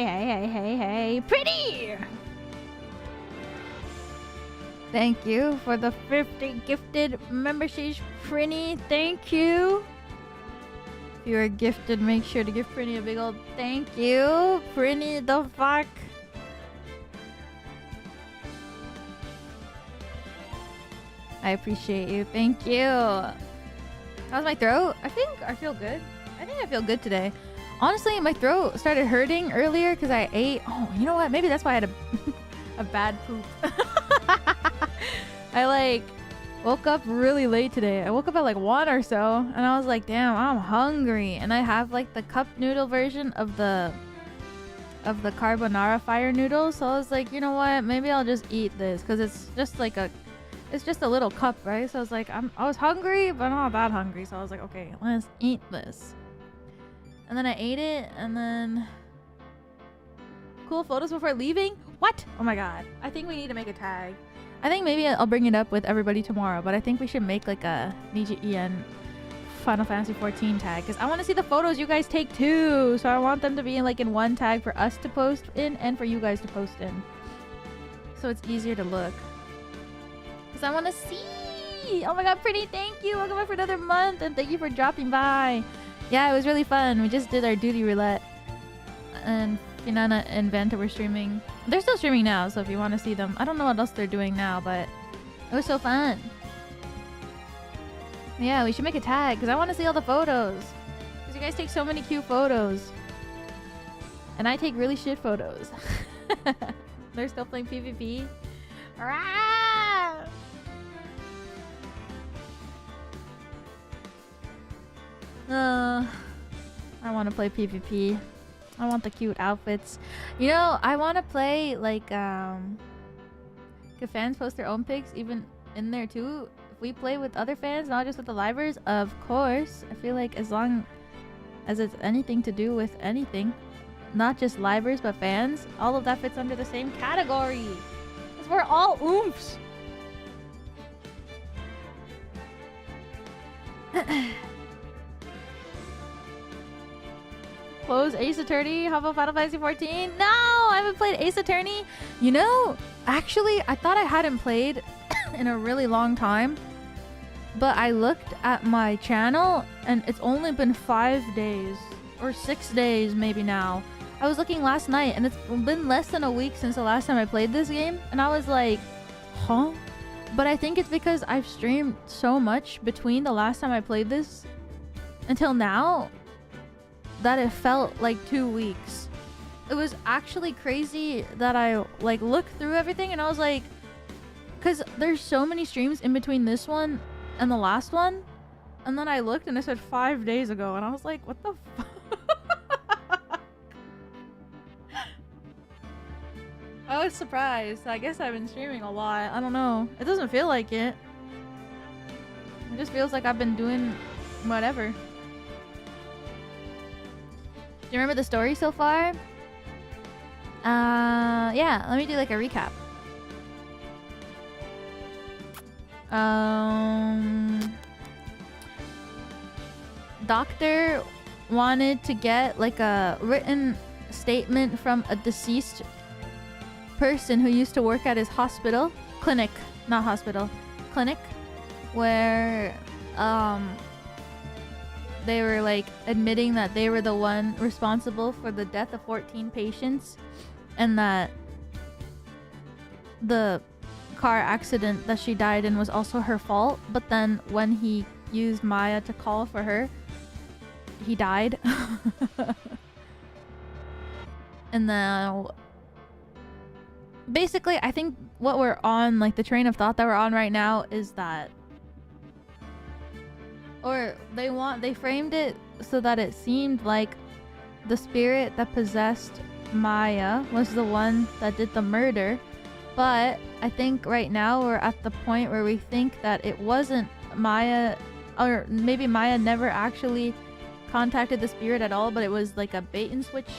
Hey, pretty! Thank you for the 50 gifted memberships, Prinny. Thank you. If you are gifted, make sure to give Prinny a big old thank you. Prinny, the fuck? I appreciate you. Thank you. How's my throat? I think I feel good. I think I feel good today. Honestly, my throat started hurting earlier because I ate. Oh, you know what? Maybe that's why I had a bad poop. I like woke up really late today. I woke up at like 1 or so, and I was like, damn, I'm hungry. And I have like the cup noodle version of the carbonara fire noodles. So I was like, you know what? Maybe I'll just eat this because it's just a little cup, right? So I was like, I was hungry, but not that hungry. So I was like, okay, let's eat this. And then I ate it, and then cool photos before leaving? What? Oh my god. I think we need to make a tag. I think maybe I'll bring it up with everybody tomorrow, but I think we should make like a NIJISANJI EN Final Fantasy 14 tag, because I want to see the photos you guys take too. So I want them to be like in one tag for us to post in and for you guys to post in. So it's easier to look. Because I want to see. Oh my god, pretty, thank you. Welcome back for another month, and thank you for dropping by. Yeah, it was really fun. We just did our duty roulette, and Finana and Vanta were streaming. They're still streaming now, so if you want to see them. I don't know what else they're doing now, but it was so fun. Yeah, we should make a tag, because I want to see all the photos. Because you guys take so many cute photos. And I take really shit photos. They're still playing PvP. I want to play PvP. I want the cute outfits. You know, I want to play like can fans post their own pics even in there too? If we play with other fans, not just with the livers, of course. I feel like as long as it's anything to do with anything, not just livers but fans, all of that fits under the same category. Because we're all oomphs. Close Ace Attorney. How about Final Fantasy 14? No, I haven't played Ace Attorney. You know, actually, I thought I hadn't played in a really long time. But I looked at my channel, and it's only been 5 days. Or 6 days, maybe now. I was looking last night, and it's been less than a week since the last time I played this game. And I was like, huh? But I think it's because I've streamed so much between the last time I played this until now that it felt like 2 weeks. It was actually crazy that I like looked through everything, and I was like, because there's so many streams in between this one and the last one, and then I looked and it said 5 days ago, and I was like, what the fuck? I was surprised. I guess I've been streaming a lot. I don't know. It doesn't feel like it. It just feels like I've been doing whatever. Do you remember the story so far? Yeah, let me do like a recap. Doctor wanted to get like a written statement from a deceased person who used to work at his hospital, clinic, not hospital, clinic, where they were like admitting that they were the one responsible for the death of 14 patients, and that the car accident that she died in was also her fault. But then when he used Maya to call for her, he died. And now basically I think what we're on, like the train of thought that we're on right now, is that, or they framed it so that it seemed like the spirit that possessed Maya was the one that did the murder. But I think right now we're at the point where we think that it wasn't Maya, or maybe Maya never actually contacted the spirit at all, but it was like a bait and switch.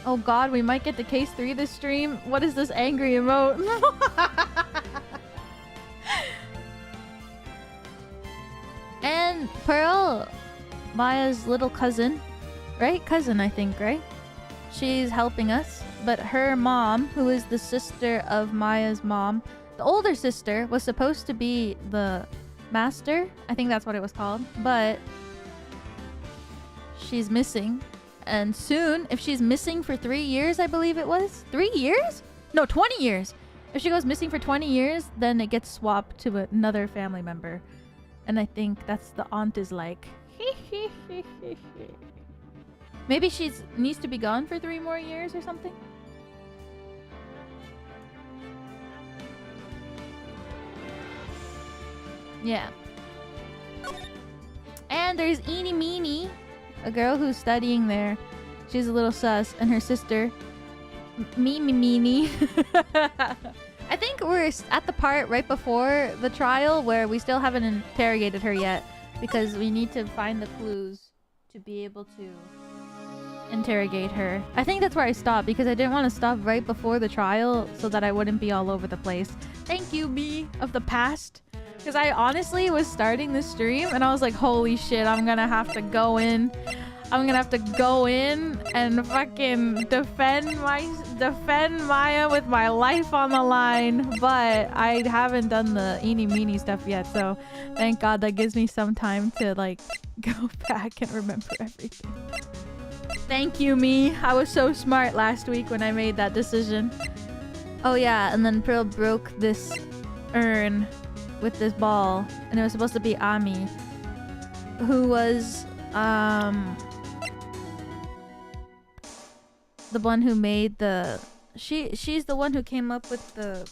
Oh god, we might get to case 3 this stream. What is this angry emote? And Pearl, Maya's little cousin, right? Cousin, I think, right? She's helping us, but her mom, who is the sister of Maya's mom, the older sister, was supposed to be the master. I think that's what it was called, but she's missing. And soon, if she's missing for 3 years, I believe it was 3 years? No, 20 years. If she goes missing for 20 years, then it gets swapped to another family member. And I think that's the aunt is like, maybe she needs to be gone for 3 more years or something. Yeah. And there's Ini Miney, a girl who's studying there. She's a little sus, and her sister, Mimi. I think we're at the part right before the trial where we still haven't interrogated her yet, because we need to find the clues to be able to interrogate her. I think that's where I stopped, because I didn't want to stop right before the trial so that I wouldn't be all over the place. Thank you, me of the past. Because I honestly was starting this stream and I was like, holy shit, I'm gonna have to go in. I'm gonna have to go in and fucking defend Maya with my life on the line. But I haven't done the Ini Miney stuff yet, so thank God that gives me some time to like go back and remember everything. Thank you, me. I was so smart last week when I made that decision. Oh yeah, and then Pearl broke this urn with this ball, and it was supposed to be Ami, who was the one who made the she's the one who came up with the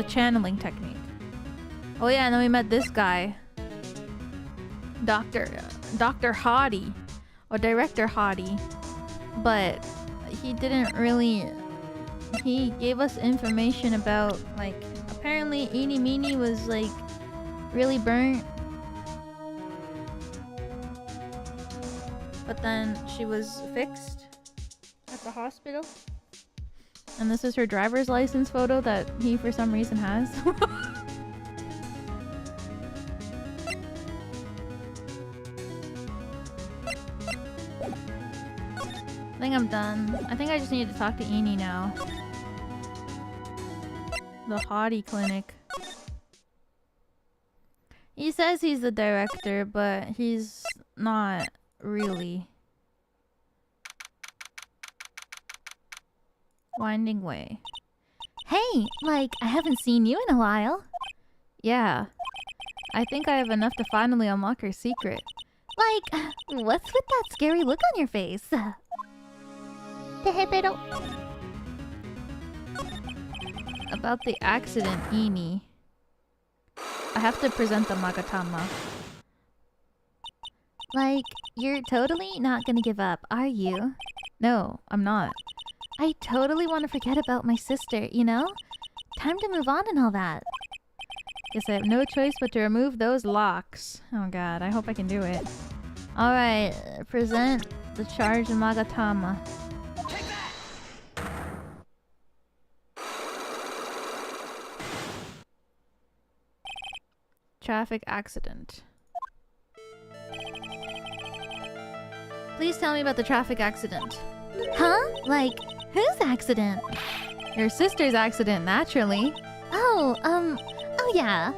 channeling technique. Oh yeah, and then we met this guy, Dr. Hottie, or Director Hottie, but he didn't really, he gave us information about like, apparently Ini Miney was like really burnt, but then she was fixed at the hospital. And this is her driver's license photo that he for some reason has. I think I'm done. I think I just need to talk to Ini now. The Hottie Clinic. He says he's the director, but he's not really. Winding Way. Hey, like, I haven't seen you in a while. Yeah. I think I have enough to finally unlock her secret. Like, what's with that scary look on your face? About the accident, Ini. I have to present the Magatama. Like, you're totally not gonna give up, are you? No, I'm not. I totally want to forget about my sister, you know? Time to move on and all that. Guess I have no choice but to remove those locks. Oh god, I hope I can do it. Alright, present the charged Magatama. Traffic accident. Please tell me about the traffic accident. Huh? Like, whose accident? Your sister's accident, naturally. Oh yeah.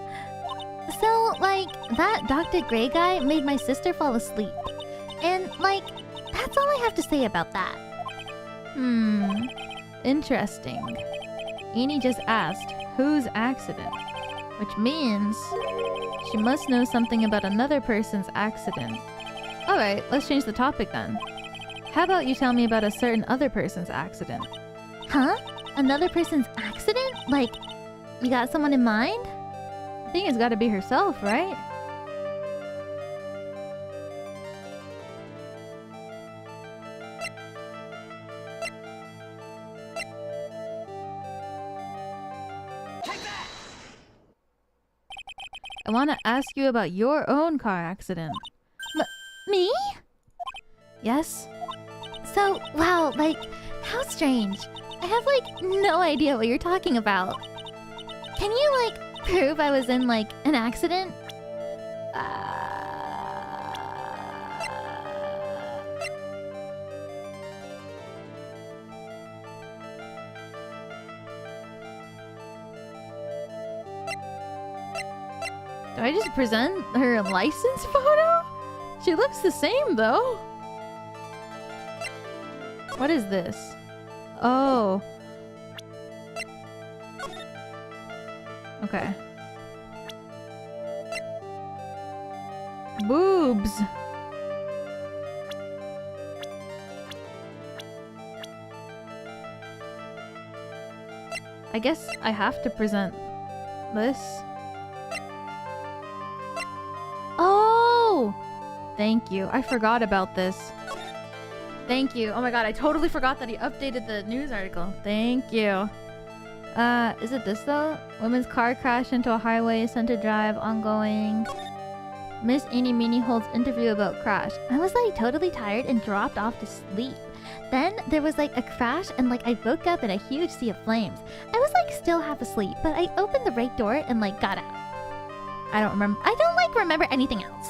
So, like, that Dr. Gray guy made my sister fall asleep. And, like, that's all I have to say about that. Interesting. Ini just asked, whose accident? Which means she must know something about another person's accident. Alright, let's change the topic then. How about you tell me about a certain other person's accident? Huh? Another person's accident? Like, you got someone in mind? I think it's gotta be herself, right? I want to ask you about your own car accident. Me? Yes? So, wow, like, how strange. I have, like, no idea what you're talking about. Can you, like, prove I was in, like, an accident? Do I just present her license photo? She looks the same though. What is this? Oh. Okay. Boobs. I guess I have to present this. Oh! Thank you. I forgot about this. Thank you. Oh my god, I totally forgot that he updated the news article. Thank you. Is it this though? Women's car crash into a highway, center drive, ongoing. Miss Ini Miney holds interview about crash. I was like totally tired and dropped off to sleep. Then there was like a crash and like I woke up in a huge sea of flames. I was like still half asleep, but I opened the right door and like got out. I don't remember anything else.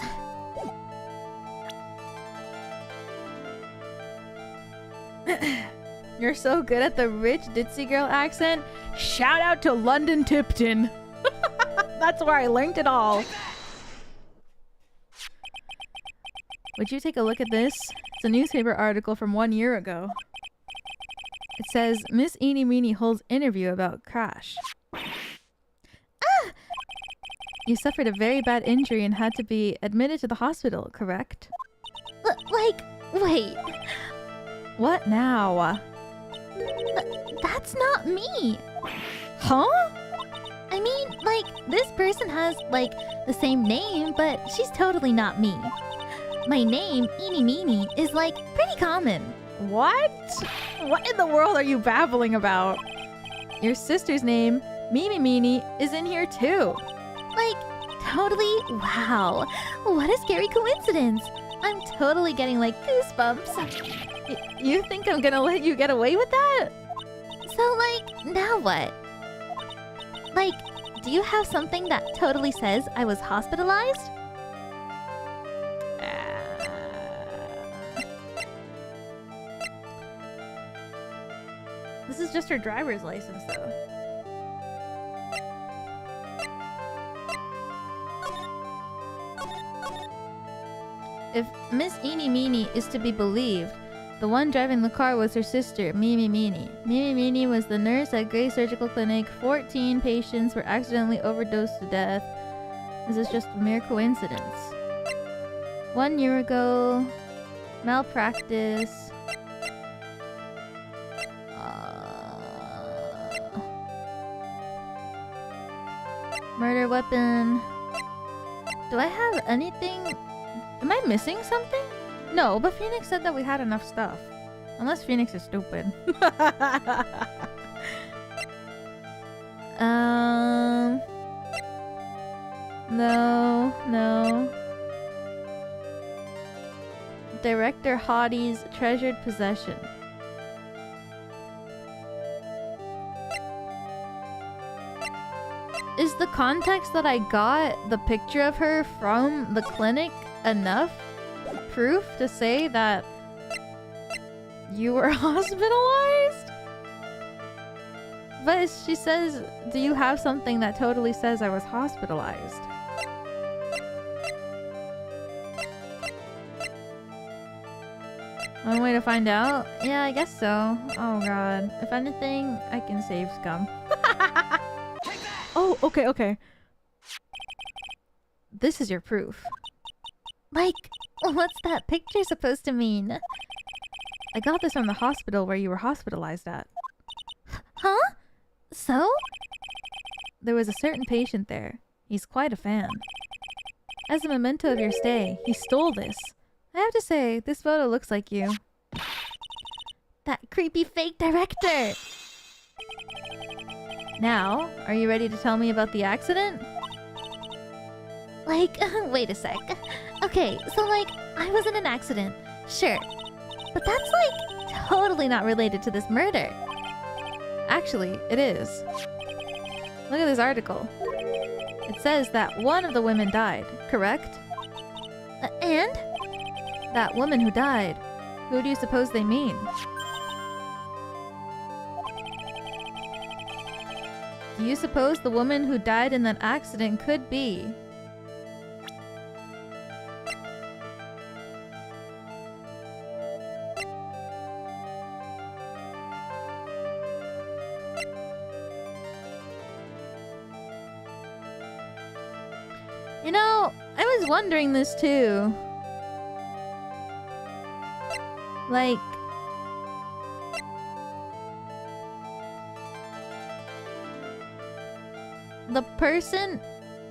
You're so good at the rich ditzy girl accent. Shout out to London Tipton. That's where I learned it all. Would you take a look at this? It's a newspaper article from 1 year ago. It says, Miss Ini Miney holds interview about crash. Ah! You suffered a very bad injury and had to be admitted to the hospital, correct? Wait. What now? That's not me. Huh? I mean, like, this person has, like, the same name, but she's totally not me. My name, Ini Miney, is, like, pretty common. What? What in the world are you babbling about? Your sister's name, Mimi Miney, is in here too. Like, totally, wow. What a scary coincidence. I'm totally getting, like, goosebumps. You think I'm gonna let you get away with that? So, like, now what? Like, do you have something that totally says I was hospitalized? This is just her driver's license, though. If Miss Ini Miney is to be believed, the one driving the car was her sister, Mimi Miney. Mimi Miney was the nurse at Gray Surgical Clinic. 14 patients were accidentally overdosed to death. This is just a mere coincidence. 1 year ago, malpractice. Murder weapon. Do I have anything? Am I missing something? No, but Phoenix said that we had enough stuff. Unless Phoenix is stupid. No. Director Hottie's treasured possession. Is the context that I got the picture of her from the clinic enough proof to say that you were hospitalized? But she says, do you have something that totally says I was hospitalized? One way to find out? Yeah, I guess so. Oh god. If anything, I can save scum. Oh, okay. This is your proof. Like, what's that picture supposed to mean? I got this from the hospital where you were hospitalized at. Huh? So? There was a certain patient there. He's quite a fan. As a memento of your stay, he stole this. I have to say, this photo looks like you. That creepy fake director! Now, are you ready to tell me about the accident? Like, wait a sec. Okay, so like, I was in an accident, sure. But that's like, totally not related to this murder. Actually, it is. Look at this article. It says that one of the women died, correct? And? That woman who died. Who do you suppose they mean? Do you suppose the woman who died in that accident could be You know, I was wondering this too. Like, the person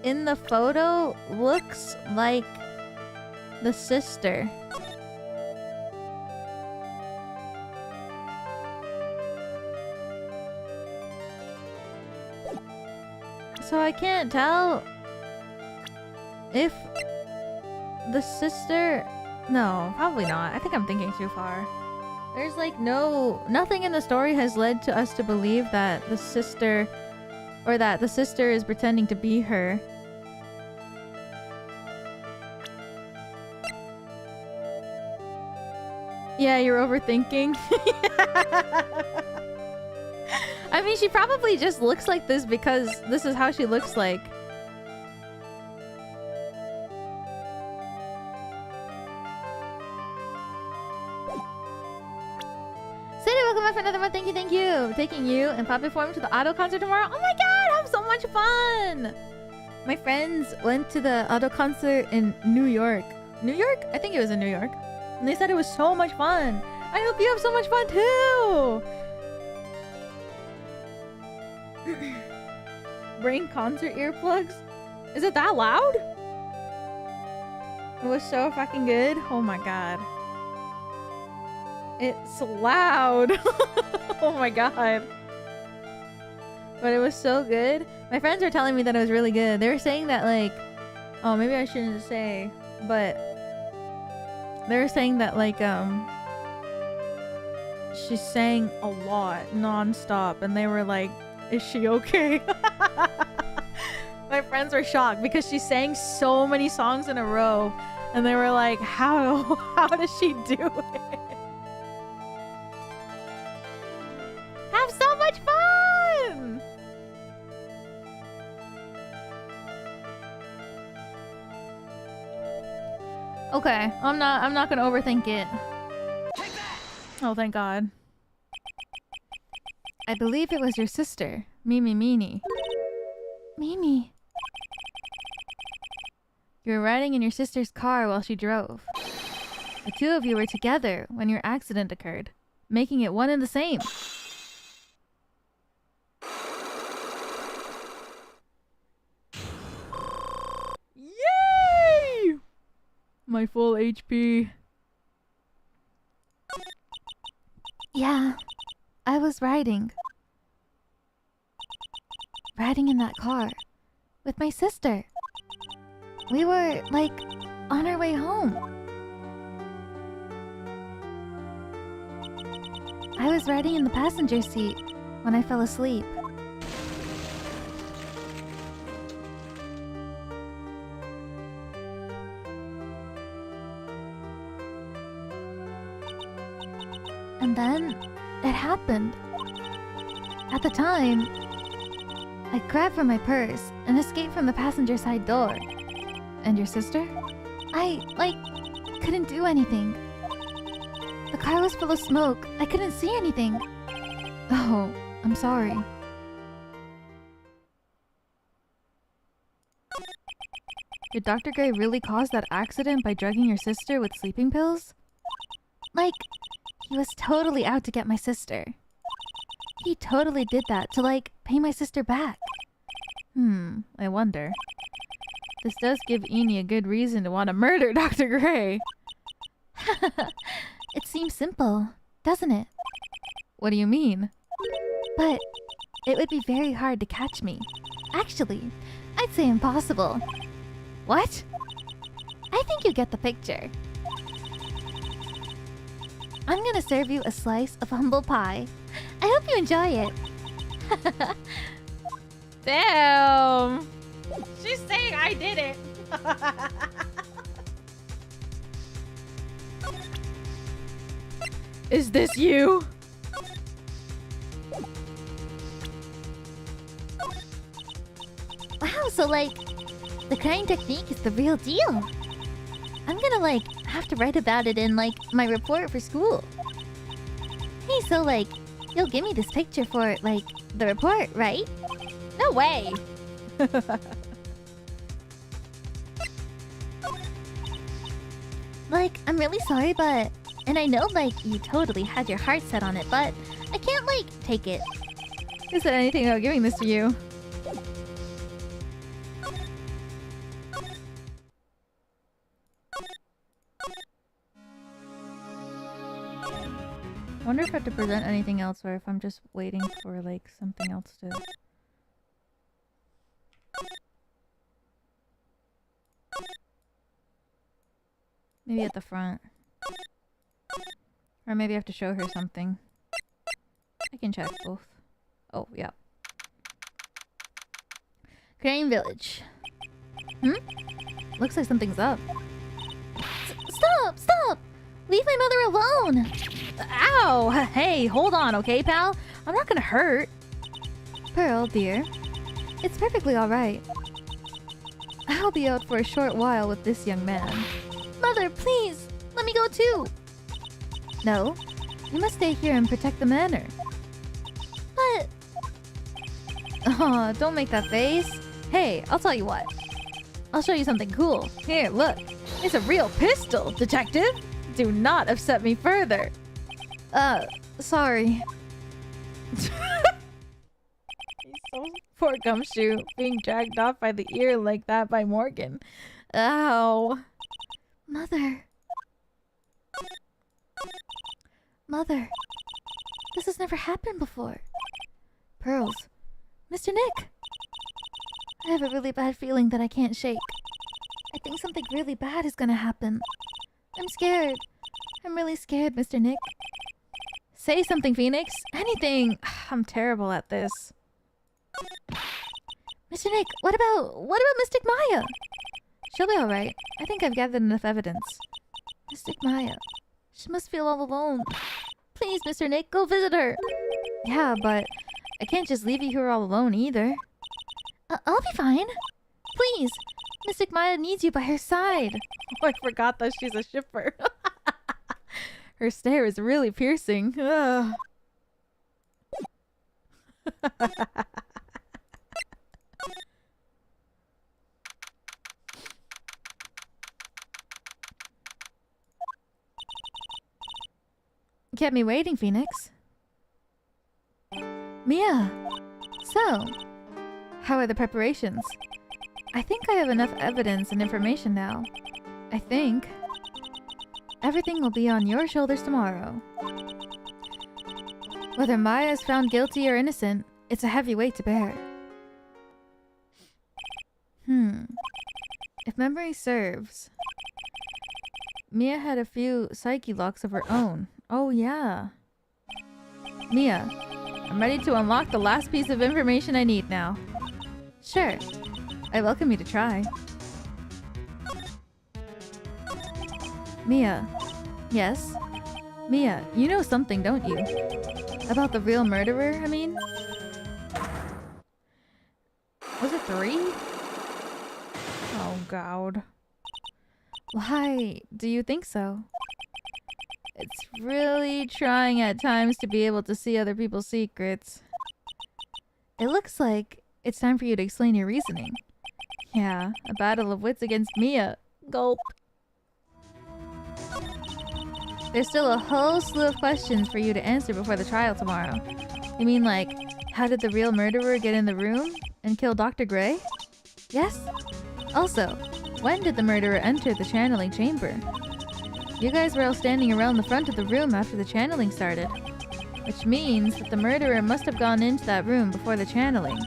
in the photo looks like the sister. So I can't tell if the sister... No, probably not. I think I'm thinking too far. There's like nothing in the story has led to us to believe that the sister... Or that the sister is pretending to be her. Yeah, you're overthinking. I mean, she probably just looks like this because this is how she looks like. Sadie, welcome back for another one. Thank you, thank you. Taking you and Poppy Form to the auto concert tomorrow. Oh my god, have so much fun! My friends went to the auto concert in New York. New York? I think it was in New York. And they said it was so much fun. I hope you have so much fun too! Bring concert earplugs? Is it that loud? It was so fucking good. Oh my god. It's loud. Oh my god. But it was so good. My friends were telling me that it was really good. They were saying that like... Oh, maybe I shouldn't say. But... They were saying that like, she sang a lot, non-stop. And they were like, is she okay? My friends were shocked because she sang so many songs in a row. And they were like, how does she do it? Have so much fun! Okay, I'm not gonna overthink it. Oh, thank God. I believe it was your sister, Mimi Meanie. Mimi. You were riding in your sister's car while she drove. The two of you were together when your accident occurred, making it one and the same. Yay! My full HP. Yeah, I was riding in that car with my sister. We were, like, on our way home. I was riding in the passenger seat when I fell asleep. And then, it happened. At the time, I grabbed for my purse and escaped from the passenger side door. And your sister? I, like, couldn't do anything. The car was full of smoke. I couldn't see anything. Oh, I'm sorry. Did Dr. Gray really cause that accident by drugging your sister with sleeping pills? Like, he was totally out to get my sister. He totally did that to, like, pay my sister back. I wonder. This does give Ini a good reason to want to murder Dr. Gray. It seems simple, doesn't it? What do you mean? But it would be very hard to catch me. Actually, I'd say impossible. What? I think you get the picture. I'm gonna serve you a slice of humble pie. I hope you enjoy it. Damn! She's saying I did it! Is this you? Wow, so like, the crying technique is the real deal. I'm gonna like, have to write about it in like, my report for school. Hey, so like, you'll give me this picture for like, the report, right? No way! Like, I'm really sorry, but... And I know, like, you totally had your heart set on it, but... I can't, like, take it. Who said anything about giving this to you? I wonder if I have to present anything else or if I'm just waiting for like something else to... Maybe at the front. Or maybe I have to show her something. I can check both. Oh, yeah. Crane Village. Looks like something's up. Stop! Stop! Leave my mother alone! Ow! Hey, hold on, okay, pal? I'm not gonna hurt. Pearl, dear. It's perfectly alright. I'll be out for a short while with this young man. Mother, please! Let me go too! No. You must stay here and protect the manor. But... Aw, don't make that face. Hey, I'll tell you what. I'll show you something cool. Here, look. It's a real pistol, detective! Do not upset me further. Sorry. He's so poor Gumshoe being dragged off by the ear like that by Morgan. Ow. Mother. Mother. This has never happened before. Pearls. Mr. Nick. I have a really bad feeling that I can't shake. I think something really bad is gonna happen. I'm scared. I'm really scared, Mr. Nick. Say something, Phoenix. Anything. I'm terrible at this. Mr. Nick, what about Mystic Maya? She'll be alright. I think I've gathered enough evidence. Mystic Maya. She must feel all alone. Please, Mr. Nick, go visit her. Yeah, but I can't just leave you here all alone either. I'll be fine. Please. Mystic Maya needs you by her side. Oh, I forgot that she's a shipper. Her stare is really piercing. Ugh. Kept me waiting, Phoenix. Mia. So, how are the preparations? I think I have enough evidence and information now. I think. Everything will be on your shoulders tomorrow. Whether Maya is found guilty or innocent, it's a heavy weight to bear. If memory serves, Mia had a few psyche locks of her own. Oh yeah. Mia, I'm ready to unlock the last piece of information I need now. Sure. I welcome you to try. Mia. Yes? Mia, you know something, don't you? About the real murderer, I mean? Was it 3? Oh god. Why do you think so? It's really trying at times to be able to see other people's secrets. It looks like it's time for you to explain your reasoning. Yeah, a battle of wits against Mia. Gulp. There's still a whole slew of questions for you to answer before the trial tomorrow. You mean like, how did the real murderer get in the room and kill Dr. Gray? Yes? Also, when did the murderer enter the channeling chamber? You guys were all standing around the front of the room after the channeling started. Which means that the murderer must have gone into that room before the channeling.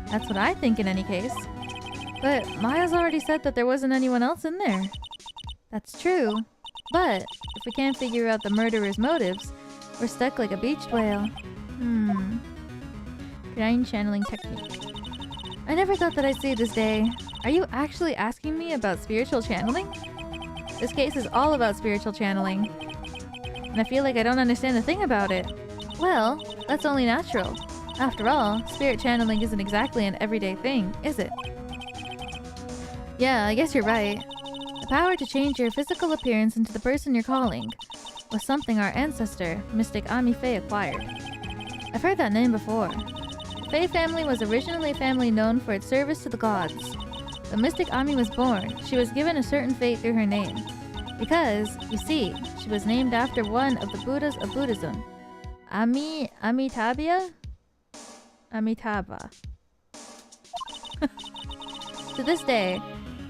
That's what I think in any case. But Maya's already said that there wasn't anyone else in there. That's true. But if we can't figure out the murderer's motives, we're stuck like a beached whale. Grind channeling technique. I never thought that I'd see this day. Are you actually asking me about spiritual channeling? This case is all about spiritual channeling. And I feel like I don't understand a thing about it. Well, that's only natural. After all, spirit channeling isn't exactly an everyday thing, is it? Yeah, I guess you're right. The power to change your physical appearance into the person you're calling was something our ancestor, Mystic Ami Fey, acquired. I've heard that name before. The Fey family was originally a family known for its service to the gods. When Mystic Ami was born, she was given a certain fate through her name. Because, you see, she was named after one of the Buddhas of Buddhism. Amitabha? Amitabha. To this day,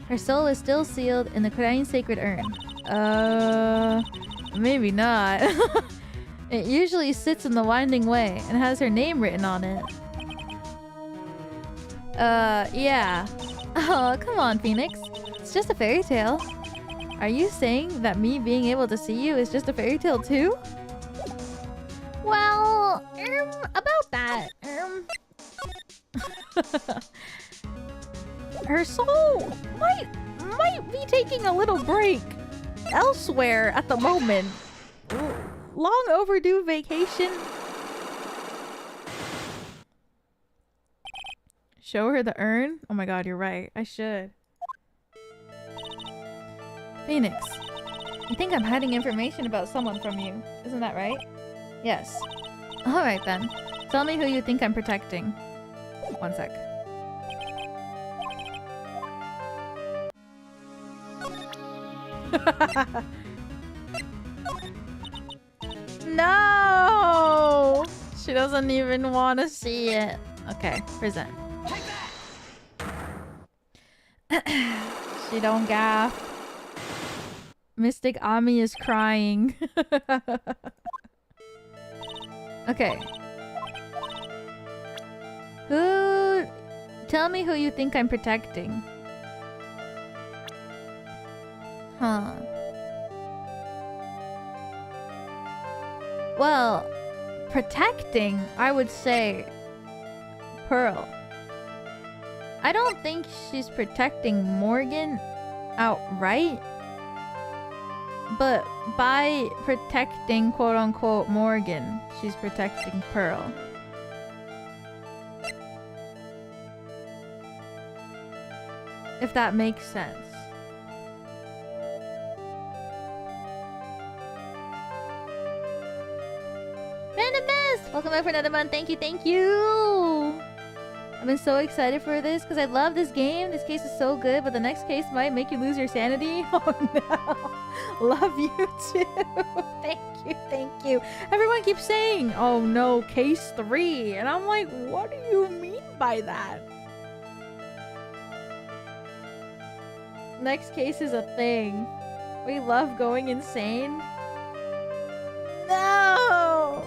her soul is still sealed in the crying sacred urn. Maybe not. It usually sits in the winding way and has her name written on it. Yeah. Oh, come on, Phoenix. It's just a fairy tale. Are you saying that me being able to see you is just a fairy tale too? Well, about that. Her soul might be taking a little break elsewhere at the moment. Long overdue vacation. Show her the urn? Oh my god, you're right. I should. Phoenix, you think I'm hiding information about someone from you, isn't that right? Yes. Alright then. Tell me who you think I'm protecting. One sec. No! She doesn't even want to see it. Okay, present. She don't gaff. Mystic Ami is crying. Okay. Tell me who you think I'm protecting. Huh. Well, protecting, I would say Pearl. I don't think she's protecting Morgan outright. But by protecting quote-unquote Morgan, she's protecting Pearl. If that makes sense. Random Mist! Welcome back for another month. Thank you, thank you! I've been so excited for this because I love this game. This case is so good, but the next case might make you lose your sanity. Oh no. Love you too. Thank you. Everyone keeps saying, oh no, case 3. And I'm like, what do you mean by that? Next case is a thing. We love going insane. No!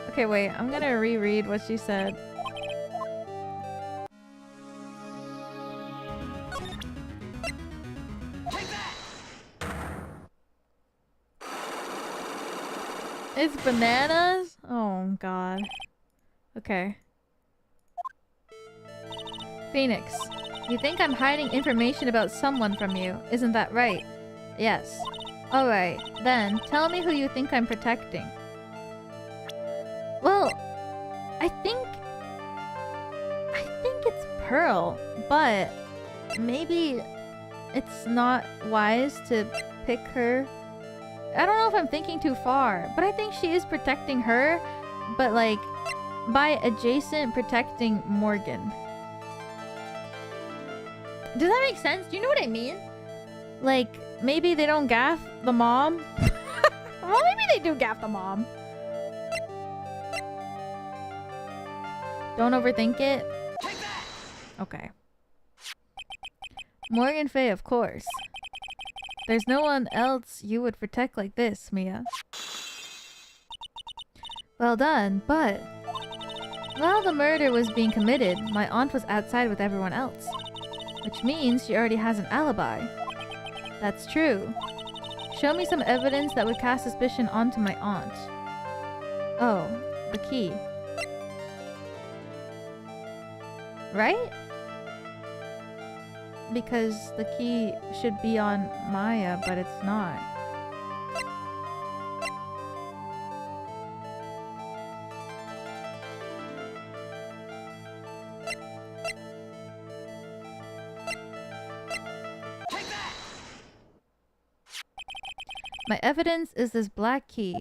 Okay, wait. I'm gonna reread what she said. It's bananas? Oh, God. Okay. Phoenix, you think I'm hiding information about someone from you, isn't that right? Yes. Alright, then tell me who you think I'm protecting. Well, I think it's Pearl, but maybe it's not wise to pick her. I don't know if I'm thinking too far, but I think she is protecting her, but like by adjacent protecting Morgan. Does that make sense? Do you know what I mean? Like, maybe they don't gaff the mom. Well, maybe they do gaff the mom. Don't overthink it. Okay. Morgan Fey, of course. There's no one else you would protect like this, Mia. Well done, but while the murder was being committed, my aunt was outside with everyone else. Which means she already has an alibi. That's true. Show me some evidence that would cast suspicion onto my aunt. Oh, the key. Right? Because the key should be on Maya, but it's not. My evidence is this black key.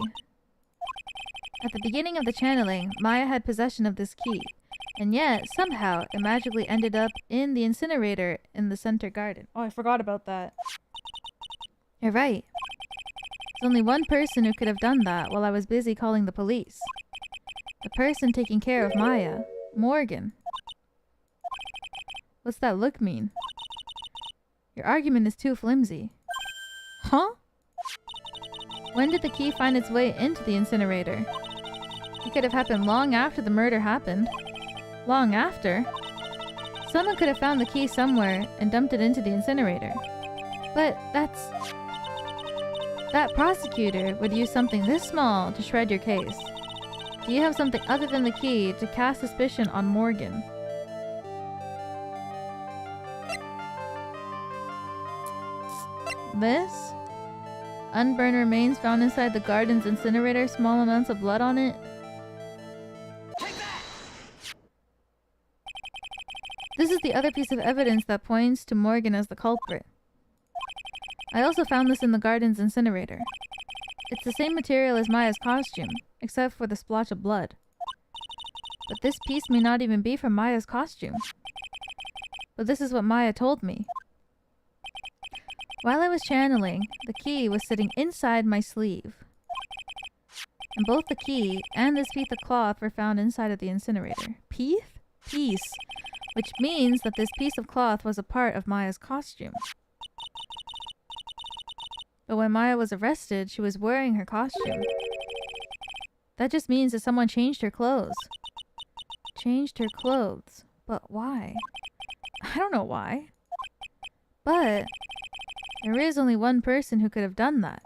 At the beginning of the channeling, Maya had possession of this key. And yet, somehow, it magically ended up in the incinerator in the center garden. Oh, I forgot about that. You're right. There's only one person who could have done that while I was busy calling the police. The person taking care of Maya. Morgan. What's that look mean? Your argument is too flimsy. Huh? When did the key find its way into the incinerator? It could have happened long after the murder happened. Long after? Someone could have found the key somewhere and dumped it into the incinerator. But that's... That prosecutor would use something this small to shred your case. Do you have something other than the key to cast suspicion on Morgan? This? Unburned remains found inside the garden's incinerator, small amounts of blood on it. This is the other piece of evidence that points to Morgan as the culprit. I also found this in the garden's incinerator. It's the same material as Maya's costume, except for the splotch of blood. But this piece may not even be from Maya's costume. But this is what Maya told me. While I was channeling, the key was sitting inside my sleeve. And both the key and this piece of cloth were found inside of the incinerator. Piece? Which means that this piece of cloth was a part of Maya's costume. But when Maya was arrested, she was wearing her costume. That just means that someone changed her clothes. Changed her clothes. But why? I don't know why. But there is only one person who could have done that.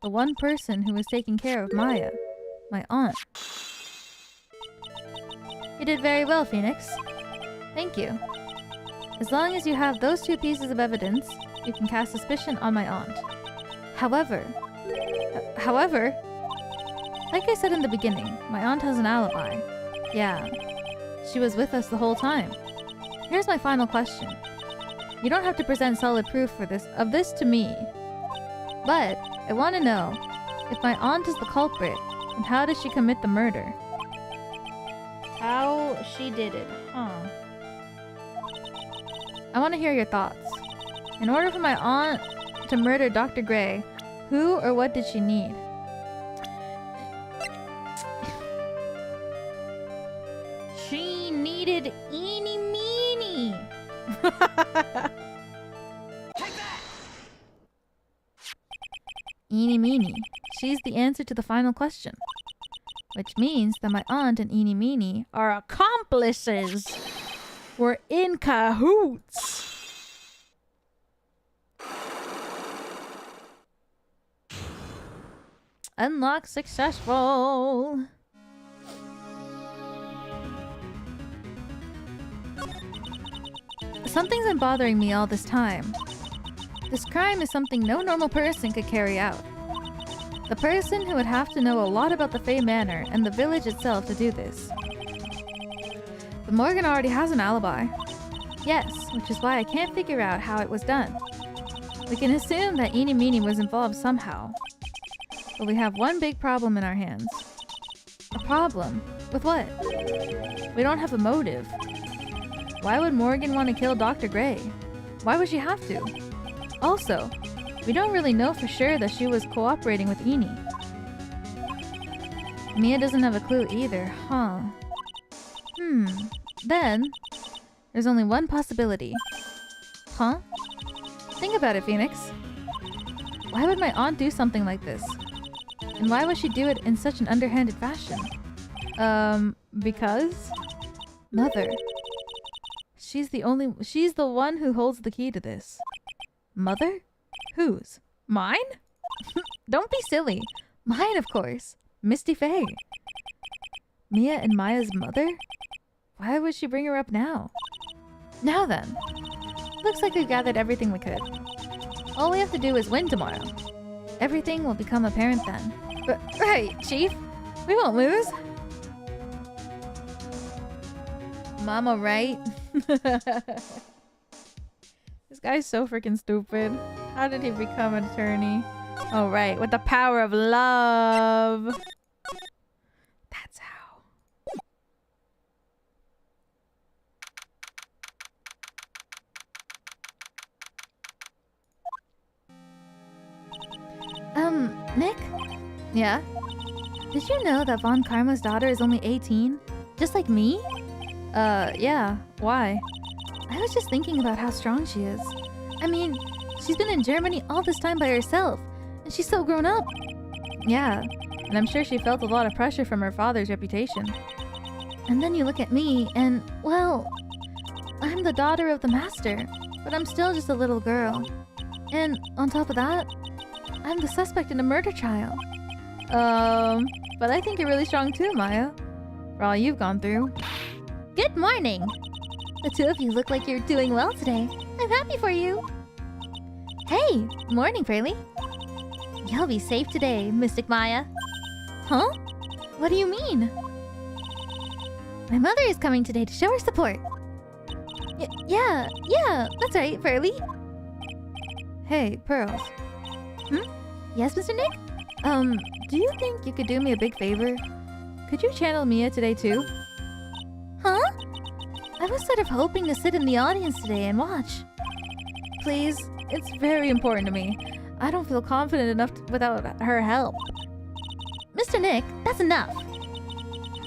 The one person who was taking care of Maya. My aunt. You did very well, Phoenix. Thank you. As long as you have those two pieces of evidence, you can cast suspicion on my aunt. However, like I said in the beginning, my aunt has an alibi. Yeah, she was with us the whole time. Here's my final question. You don't have to present solid proof of this to me. But I want to know, if my aunt is the culprit, then how did she commit the murder? How she did it, huh? I want to hear your thoughts. In order for my aunt to murder Dr. Gray, who or what did she need? She needed Eeny Meeny. Eeny Meeny. She's the answer to the final question. Which means that my aunt and Eeny Meeny are accomplices. We're in cahoots. Unlock successful. Something's been bothering me all this time. This crime is something no normal person could carry out. The person who would have to know a lot about the Fey Manor and the village itself to do this. But Morgan already has an alibi. Yes, which is why I can't figure out how it was done. We can assume that Eeny Meeny was involved somehow. But we have one big problem in our hands. A problem? With what? We don't have a motive. Why would Morgan want to kill Dr. Gray? Why would she have to? Also, we don't really know for sure that she was cooperating with Eeny. Mia doesn't have a clue either, huh? Then, there's only one possibility. Huh? Think about it, Phoenix. Why would my aunt do something like this? And why would she do it in such an underhanded fashion? Because? Mother. She's the one who holds the key to this. Mother? Whose? Mine? Don't be silly. Mine, of course. Misty Fey. Mia and Maya's mother? Why would she bring her up now? Now then. Looks like we've gathered everything we could. All we have to do is win tomorrow. Everything will become apparent then. Right, Chief. We won't lose. Mama, right? This guy's so freaking stupid. How did he become an attorney? Oh, right. With the power of love. That's how. Nick? Yeah? Did you know that Von Karma's daughter is only 18? Just like me? Yeah. Why? I was just thinking about how strong she is. I mean, she's been in Germany all this time by herself, and she's so grown up. Yeah. And I'm sure she felt a lot of pressure from her father's reputation. And then you look at me, and, well, I'm the daughter of the master, but I'm still just a little girl. And on top of that, I'm the suspect in a murder trial. But I think you're really strong too, Maya. For all you've gone through. Good morning! The two of you look like you're doing well today. I'm happy for you. Hey, morning, Fraley. You'll be safe today, Mystic Maya. Huh? What do you mean? My mother is coming today to show her support. Yeah, that's right, Fraley. Hey, Pearls. Yes, Mr. Nick? Do you think you could do me a big favor? Could you channel Mia today too? Huh? I was sort of hoping to sit in the audience today and watch. Please, it's very important to me. I don't feel confident enough without her help. Mr. Nick, that's enough.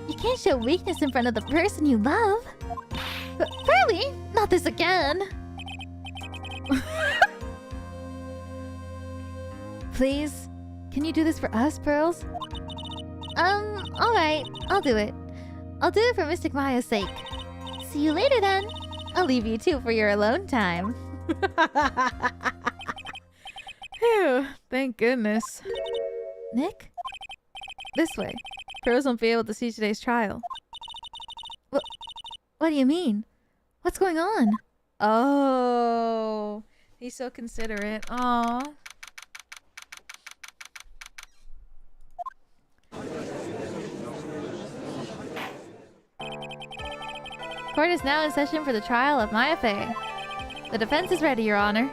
You can't show weakness in front of the person you love. Fraley, not this again. Please, can you do this for us, Pearls? Alright, I'll do it. I'll do it for Mystic Maya's sake. See you later then. I'll leave you too for your alone time. Phew, thank goodness. Nick? This way. Pearls won't be able to see today's trial. What do you mean? What's going on? Oh, he's so considerate. Aww. Court is now in session for the trial of Maya Fey. The defense is ready, Your Honor.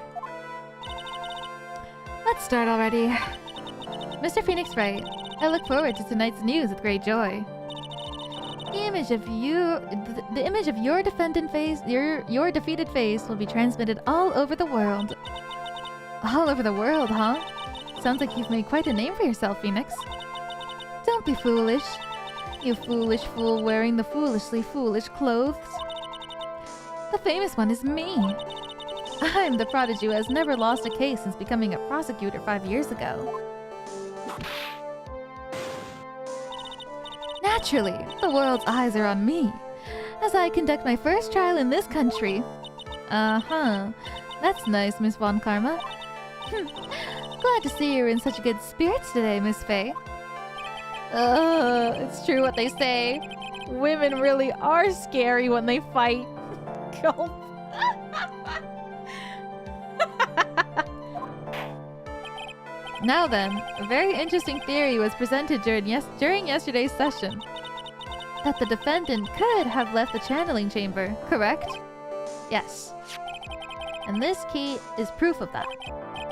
Let's start already. Mr. Phoenix Wright, I look forward to tonight's news with great joy. The image of your defendant face, your defeated face, will be transmitted all over the world. All over the world, huh? Sounds like you've made quite a name for yourself, Phoenix. Don't be foolish. You foolish fool wearing the foolishly foolish clothes. The famous one is me. I'm the prodigy who has never lost a case since becoming a prosecutor 5 years ago. Naturally, the world's eyes are on me, as I conduct my first trial in this country. Uh-huh. That's nice, Miss Von Karma. Glad to see you're in such good spirits today, Miss Fey. It's true what they say. Women really are scary when they fight. Gulp. Now then, a very interesting theory was presented during yesterday's session. That the defendant could have left the channeling chamber, correct? Yes. And this key is proof of that.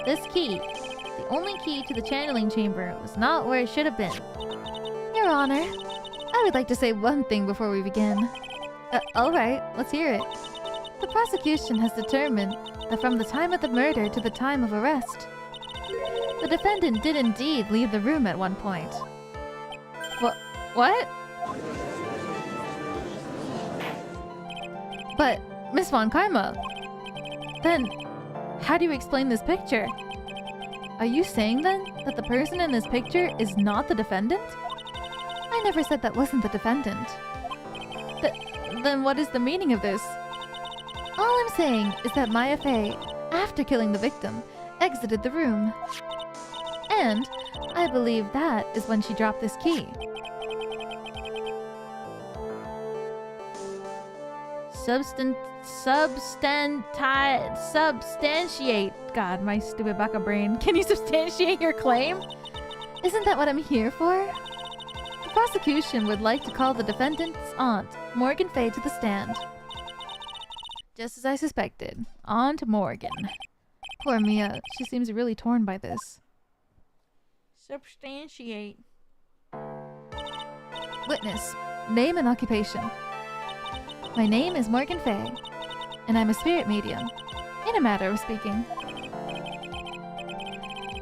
This key, the only key to the channeling chamber, was not where it should have been. Your Honor, I would like to say one thing before we begin. Alright, let's hear it. The prosecution has determined that from the time of the murder to the time of arrest, the defendant did indeed leave the room at one point. What? But, Miss Von Karma, then how do you explain this picture? Are you saying then that the person in this picture is not the defendant? I never said that wasn't the defendant. Then what is the meaning of this? All I'm saying is that Maya Fey, after killing the victim, exited the room. And I believe that is when she dropped this key. Substantiate. God, my stupid baka brain. Can you substantiate your claim? Isn't that what I'm here for? The prosecution would like to call the defendant's aunt, Morgan Fey, to the stand. Just as I suspected. Aunt Morgan. Poor Mia. She seems really torn by this. Substantiate. Witness. Name and occupation. My name is Morgan Fey, and I'm a spirit medium, in a matter of speaking.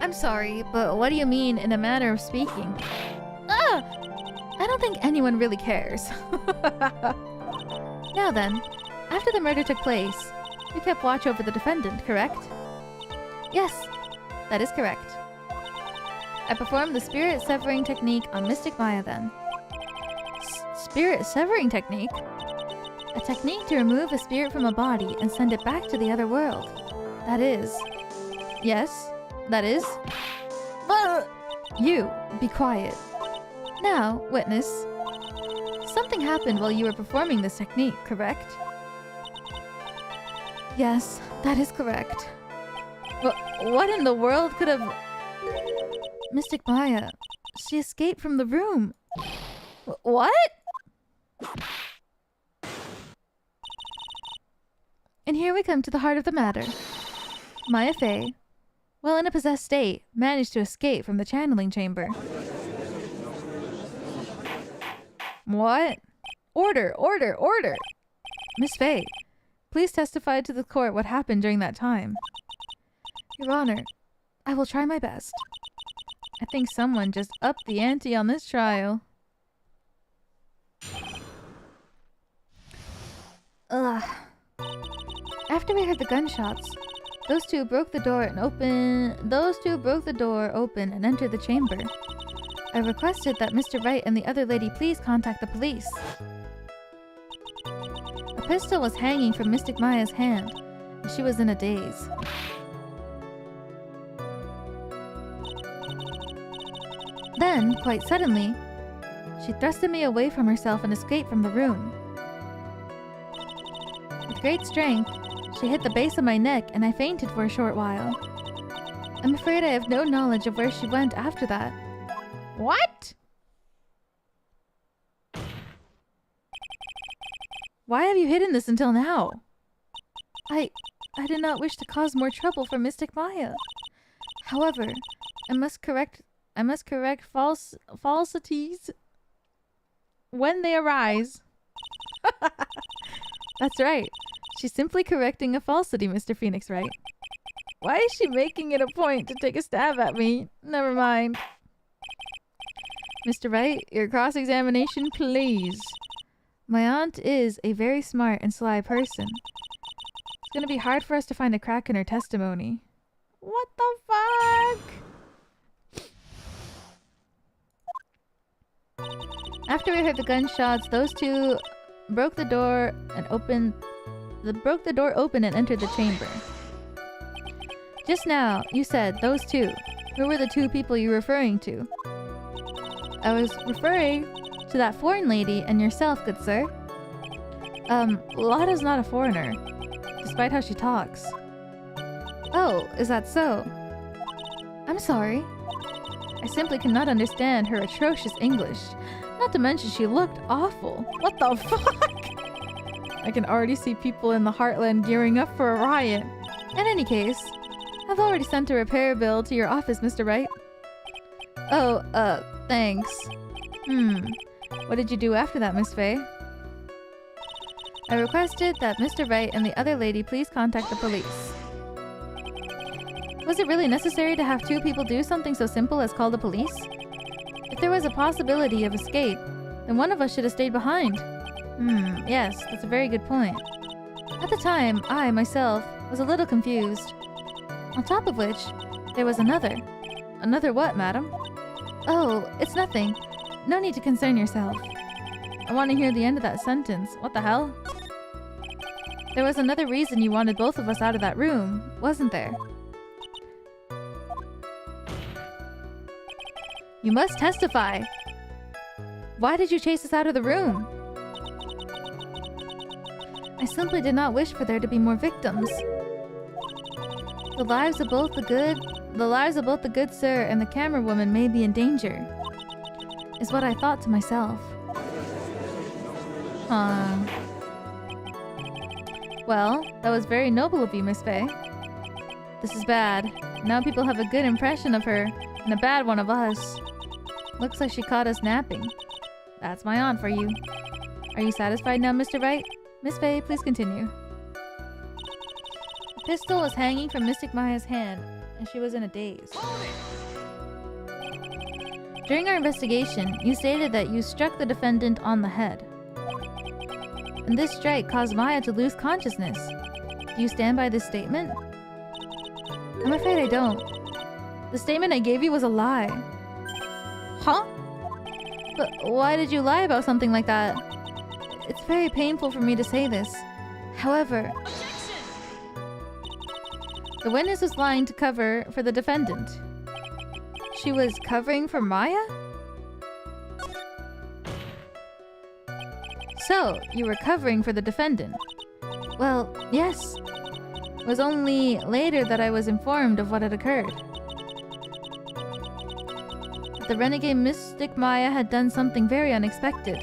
I'm sorry, but what do you mean in a manner of speaking? Ah! I don't think anyone really cares. Now then, after the murder took place, you kept watch over the defendant, correct? Yes, that is correct. I performed the spirit severing technique on Mystic Maya then. Spirit severing technique? A technique to remove a spirit from a body and send it back to the other world. That is... Yes, that is... You, be quiet. Now, witness. Something happened while you were performing this technique, correct? Yes, that is correct. What in the world could have... Mystic Maya, she escaped from the room. What? And here we come to the heart of the matter. Maya Fey, while in a possessed state, managed to escape from the channeling chamber. What? Order, order, order! Miss Fey, please testify to the court what happened during that time. Your Honor, I will try my best. I think someone just upped the ante on this trial. Ugh. After we heard the gunshots, those two broke the door open and entered the chamber. I requested that Mr. Wright and the other lady please contact the police. A pistol was hanging from Mystic Maya's hand, and she was in a daze. Then, quite suddenly, she thrusted me away from herself and escaped from the room. With great strength, she hit the base of my neck and I fainted for a short while. I'm afraid I have no knowledge of where she went after that. What? Why have you hidden this until now? I did not wish to cause more trouble for Mystic Maya. However, I must correct falsities when they arise. That's right. She's simply correcting a falsity, Mr. Phoenix Wright. Why is she making it a point to take a stab at me? Never mind. Mr. Wright, your cross-examination, please. My aunt is a very smart and sly person. It's gonna be hard for us to find a crack in her testimony. What the fuck? After we heard the gunshots, those two broke the door open and entered the chamber. Just now, you said those two. Who were the two people you were referring to? I was referring to that foreign lady and yourself, good sir. Lada's not a foreigner, despite how she talks. Oh, is that so? I'm sorry. I simply cannot understand her atrocious English. Not to mention she looked awful. What the fuck? I can already see people in the Heartland gearing up for a riot. In any case, I've already sent a repair bill to your office, Mr. Wright. Oh, thanks. What did you do after that, Miss Fey? I requested that Mr. Wright and the other lady please contact the police. Was it really necessary to have two people do something so simple as call the police? If there was a possibility of escape, then one of us should have stayed behind. Yes, that's a very good point. At the time, I, myself, was a little confused. On top of which, there was another. Another what, madam? Oh, it's nothing. No need to concern yourself. I want to hear the end of that sentence. What the hell? There was another reason you wanted both of us out of that room, wasn't there? You must testify. Why did you chase us out of the room? I simply did not wish for there to be more victims. The lives of both the good sir and the camera woman may be in danger, is what I thought to myself. Well, that was very noble of you, Miss Fey. This is bad. Now people have a good impression of her, and a bad one of us. Looks like she caught us napping. That's my aunt for you. Are you satisfied now, Mr. Wright? Miss Fey, please continue. The pistol was hanging from Mystic Maya's hand, and she was in a daze. During our investigation, you stated that you struck the defendant on the head. And this strike caused Maya to lose consciousness. Do you stand by this statement? I'm afraid I don't. The statement I gave you was a lie. Huh? But why did you lie about something like that? It's very painful for me to say this. However, the witness was lying to cover for the defendant. She was covering for Maya? So, you were covering for the defendant? Well, yes. It was only later that I was informed of what had occurred. The renegade Mystic Maya had done something very unexpected.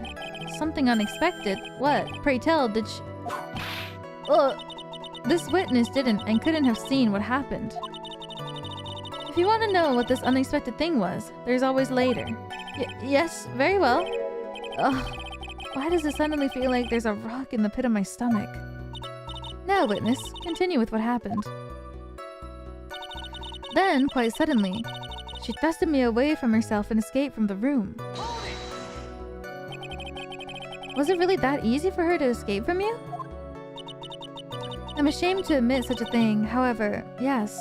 Something unexpected? What? Pray tell, did she... This witness didn't and couldn't have seen what happened. If you want to know what this unexpected thing was, there's always later. Yes, very well. Ugh, why does it suddenly feel like there's a rock in the pit of my stomach? Now, witness, continue with what happened. Then, quite suddenly, she thrusted me away from herself and escaped from the room. Was it really that easy for her to escape from you? I'm ashamed to admit such a thing, however, yes.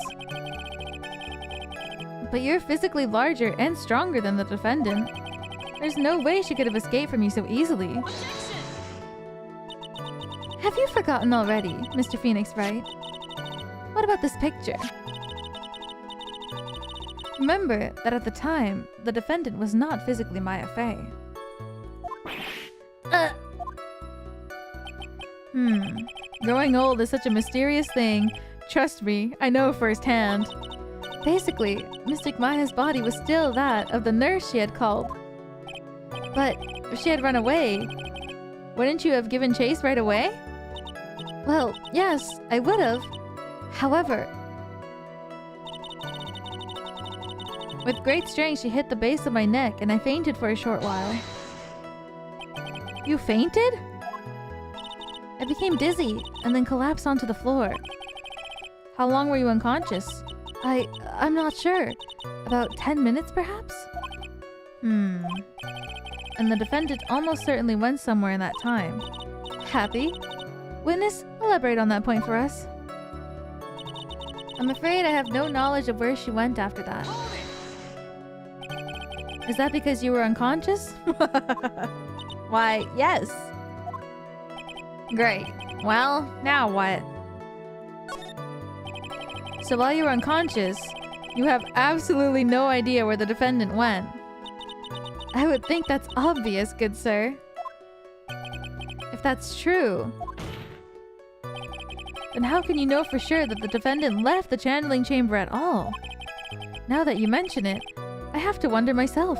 But you're physically larger and stronger than the defendant. There's no way she could have escaped from you so easily. Have you forgotten already, Mr. Phoenix Wright? What about this picture? Remember that at the time, the defendant was not physically Maya Fey. Growing old is such a mysterious thing. Trust me, I know firsthand. Basically, Mystic Maya's body was still that of the nurse she had called. But if she had run away, wouldn't you have given chase right away? Well, yes, I would have. However, with great strength, she hit the base of my neck and I fainted for a short while. You fainted? I became dizzy and then collapsed onto the floor. How long were you unconscious? I'm not sure. About 10 minutes, perhaps? And the defendant almost certainly went somewhere in that time. Happy? Witness, elaborate on that point for us. I'm afraid I have no knowledge of where she went after that. Is that because you were unconscious? Why, yes. Great. Well, now what? So while you were unconscious, you have absolutely no idea where the defendant went. I would think that's obvious, good sir. If that's true, then how can you know for sure that the defendant left the channeling chamber at all? Now that you mention it, I have to wonder myself.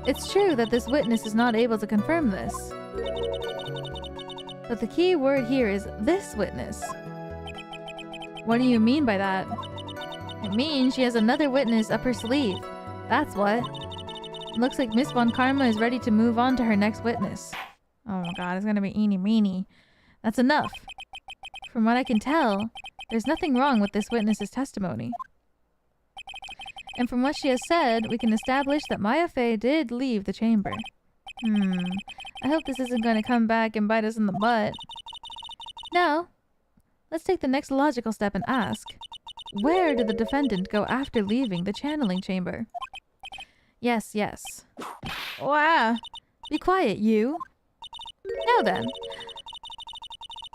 It's true that this witness is not able to confirm this. But the key word here is this witness. What do you mean by that? It means she has another witness up her sleeve. That's what. It looks like Miss Von Karma is ready to move on to her next witness. Oh my god, it's gonna be Ini Miney. That's enough. From what I can tell, there's nothing wrong with this witness's testimony. And from what she has said, we can establish that Maya Fey did leave the chamber. I hope this isn't going to come back and bite us in the butt. Now, let's take the next logical step and ask, where did the defendant go after leaving the channeling chamber? Yes. Wow. Be quiet, you. Now then,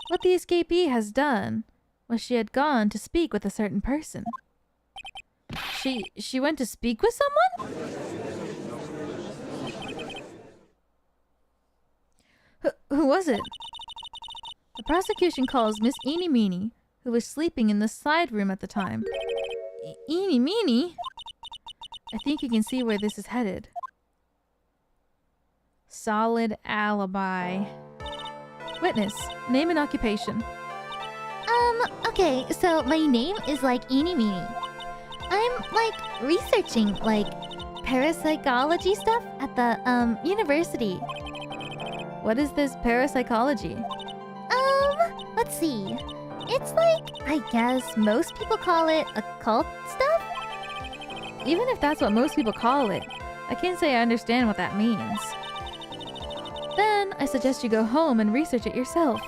what the escapee has done was she had gone to speak with a certain person. She went to speak with someone? Who was it? The prosecution calls Miss Ini Miney, who was sleeping in the side room at the time. Ini Miney? I think you can see where this is headed. Solid alibi. Witness, name and occupation. Okay, so my name is like Ini Miney. I'm like researching like parapsychology stuff at the university. What is this parapsychology? Let's see. It's like, I guess most people call it occult stuff? Even if that's what most people call it, I can't say I understand what that means. Then I suggest you go home and research it yourself.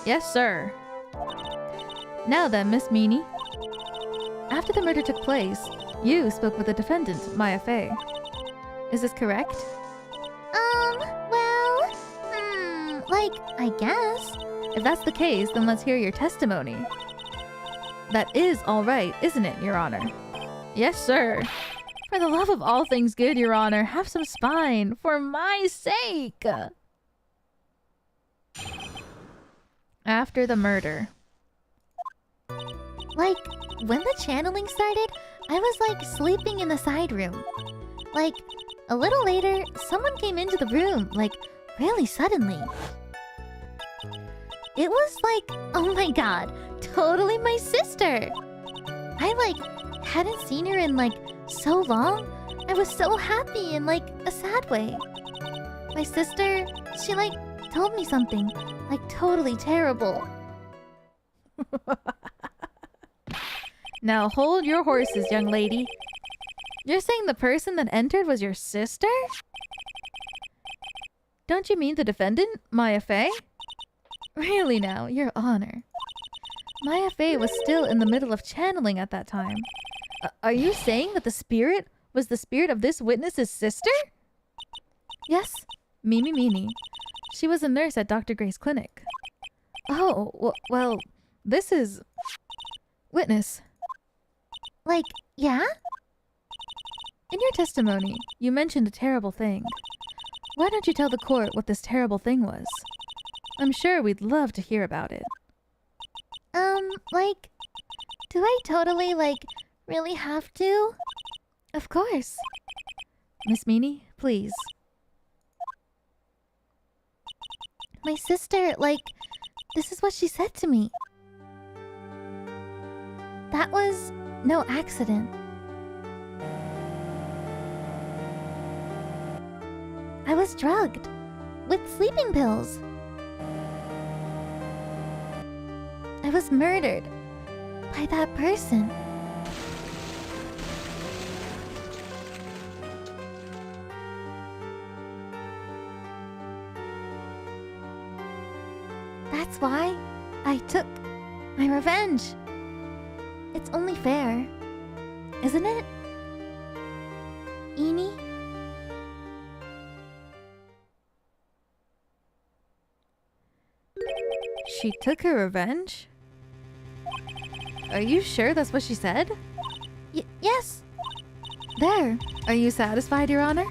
Yes, sir. Now then, Miss Meany. After the murder took place, you spoke with the defendant, Maya Fey. Is this correct? Like, I guess. If that's the case, then let's hear your testimony. That is all right, isn't it, Your Honor? Yes, sir. For the love of all things good, Your Honor, have some spine, for my sake! After the murder. Like, when the channeling started, I was like sleeping in the side room. Like, a little later, someone came into the room, like, really suddenly. It was like, oh my god, totally my sister! I like, hadn't seen her in like, so long. I was so happy in like, a sad way. My sister, she like, told me something, like totally terrible. Now hold your horses, young lady. You're saying the person that entered was your sister? Don't you mean the defendant, Maya Fey? Really now, Your Honor. Maya Fey was still in the middle of channeling at that time. Are you saying that the spirit was the spirit of this witness's sister? Yes, Mimi Meany. She was a nurse at Dr. Gray's clinic. Oh, well, this is... Witness. Like, yeah? In your testimony, you mentioned a terrible thing. Why don't you tell the court what this terrible thing was? I'm sure we'd love to hear about it. Like, do I totally, like, really have to? Of course. Miss Meany, please. My sister, like, this is what she said to me. That was no accident. I was drugged with sleeping pills. I was murdered by that person. That's why I took my revenge. It's only fair, isn't it? Ini? She took her revenge? Are you sure that's what she said? Yes. There. Are you satisfied, Your Honor?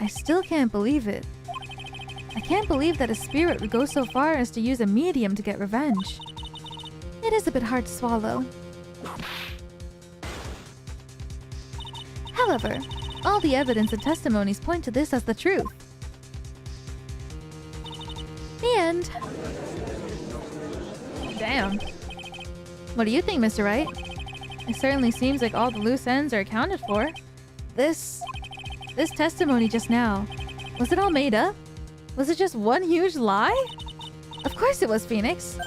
I still can't believe it. I can't believe that a spirit would go so far as to use a medium to get revenge. It is a bit hard to swallow. However, all the evidence and testimonies point to this as the truth. The end. Damn. What do you think, Mr. Wright? It certainly seems like all the loose ends are accounted for. This testimony just now, was it all made up? Was it just one huge lie? Of course it was, Phoenix.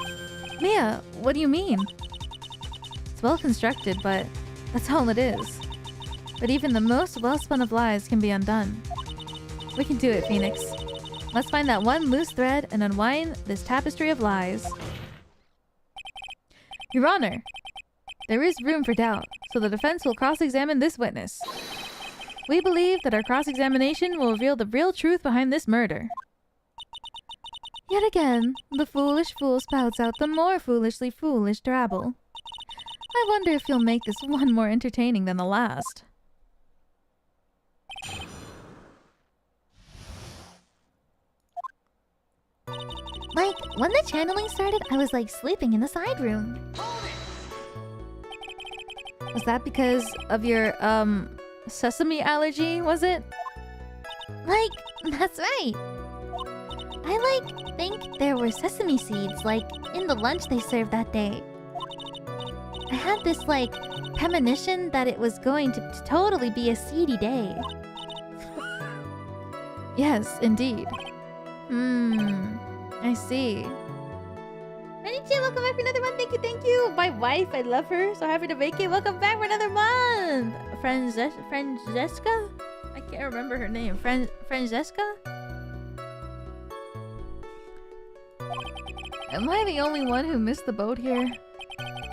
Mia, what do you mean? It's well constructed, but that's all it is. But even the most well-spun of lies can be undone. We can do it, Phoenix. Let's find that one loose thread and unwind this tapestry of lies. Your Honor, there is room for doubt, so the defense will cross-examine this witness. We believe that our cross-examination will reveal the real truth behind this murder. Yet again, the foolish fool spouts out the more foolishly foolish drabble. I wonder if you'll make this one more entertaining than the last. Like, when the channeling started, I was like sleeping in the side room. Was that because of your, sesame allergy, was it? Like, that's right. I, like, think there were sesame seeds, like, in the lunch they served that day. I had this, like, premonition that it was going to totally be a seedy day. Yes, indeed. I see. Konnichiwa, welcome back for another month. Thank you. My wife, I love her. So happy to vacate. Welcome back for another month. Francesca? I can't remember her name. Francesca? Am I the only one who missed the boat here?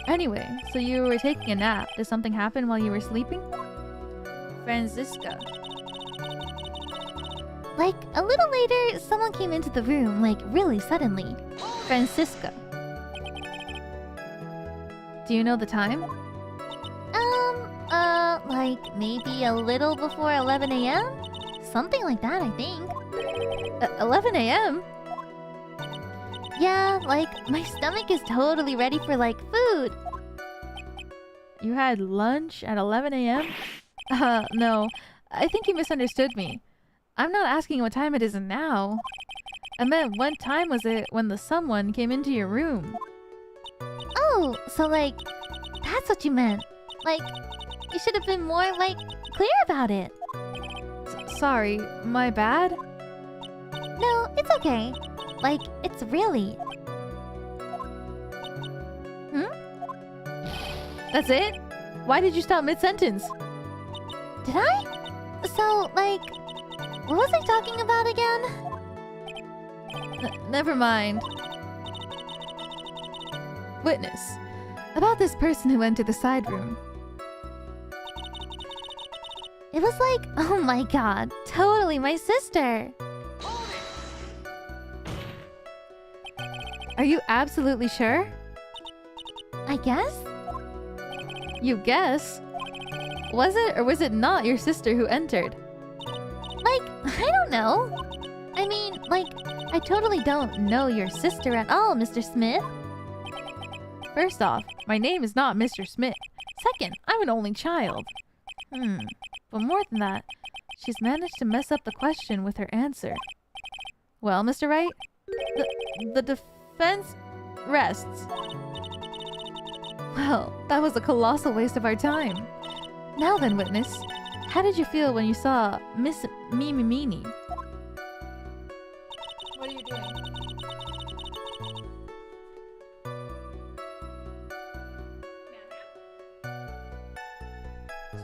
Anyway, so you were taking a nap. Did something happen while you were sleeping? Francisca. Like, a little later, someone came into the room, like, really suddenly. Francisca. Do you know the time? Like, maybe a little before 11 a.m.? Something like that, I think. 11 a.m.? Yeah, like, my stomach is totally ready for, like, food. You had lunch at 11 a.m.? No. I think you misunderstood me. I'm not asking what time it is now. I meant what time was it when the someone came into your room? Oh, so, like, that's what you meant. Like, you should have been more, like, clear about it. Sorry, my bad? No, it's okay. Like, it's really... That's it? Why did you stop mid-sentence? Did I? So, like, what was I talking about again? Never mind. Witness. About this person who entered the side room. It was like, oh my god, totally my sister. Are you absolutely sure? I guess? You guess? Was it or was it not your sister who entered? Like, I don't know. I mean, like, I totally don't know your sister at all, Mr. Smith. First off, my name is not Mr. Smith. Second, I'm an only child. But more than that, she's managed to mess up the question with her answer. Well, Mr. Wright, the defense rests. Well, that was a colossal waste of our time. Now then, witness, how did you feel when you saw Miss Mimi Meanie? What are you doing?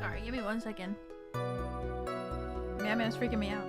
Sorry, give me 1 second. Mamma's freaking me out.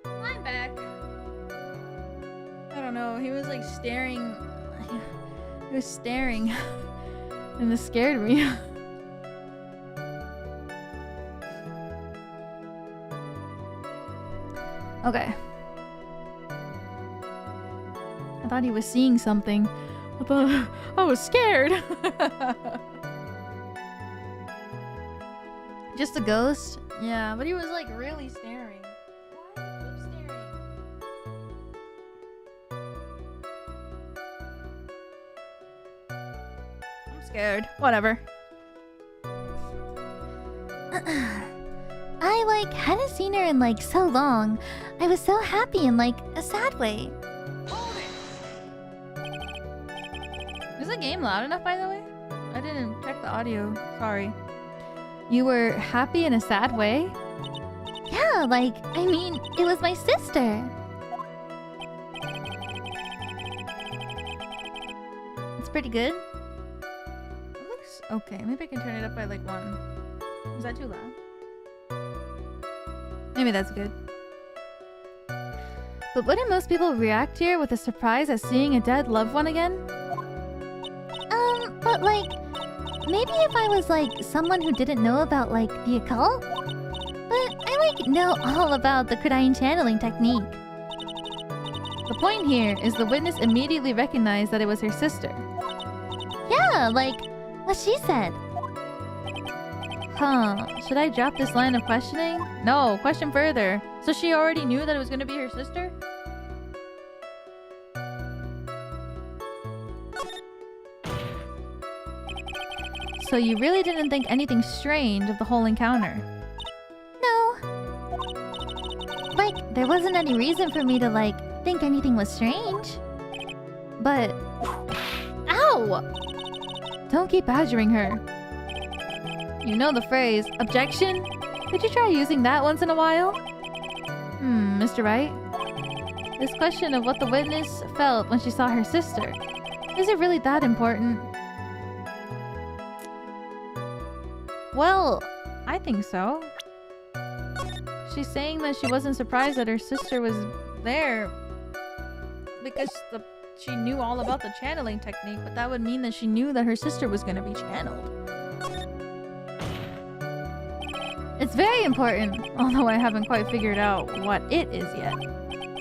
I'm back. I don't know, he was like staring. He was staring. And it scared me. Okay. I thought he was seeing something. I was scared. Just a ghost? Yeah, but he was like really staring. Why do you keep staring? I'm scared. Whatever. I, like, hadn't seen her in, like, so long. I was so happy in, like, a sad way. Is the game loud enough, by the way? I didn't check the audio. Sorry. You were happy in a sad way? Yeah, like, I mean, it was my sister. It's pretty good. It looks okay. Maybe I can turn it up by like 1. Is that too loud? Maybe that's good. But wouldn't most people react here with a surprise at seeing a dead loved one again? But, like, maybe if I was, like, someone who didn't know about, like, the occult? But I, like, know all about the crying channeling technique. The point here is the witness immediately recognized that it was her sister. Yeah, like, what she said. Huh. Should I drop this line of questioning? No, question further. So she already knew that it was gonna be her sister? So you really didn't think anything strange of the whole encounter? No. Like, there wasn't any reason for me to, like, think anything was strange. But... Ow! Don't keep badgering her. You know the phrase, objection? Could you try using that once in a while? Mr. Wright? This question of what the witness felt when she saw her sister, is it really that important? Well, I think so. She's saying that she wasn't surprised that her sister was there because she knew all about the channeling technique, but that would mean that she knew that her sister was going to be channeled. It's very important, although I haven't quite figured out what it is yet.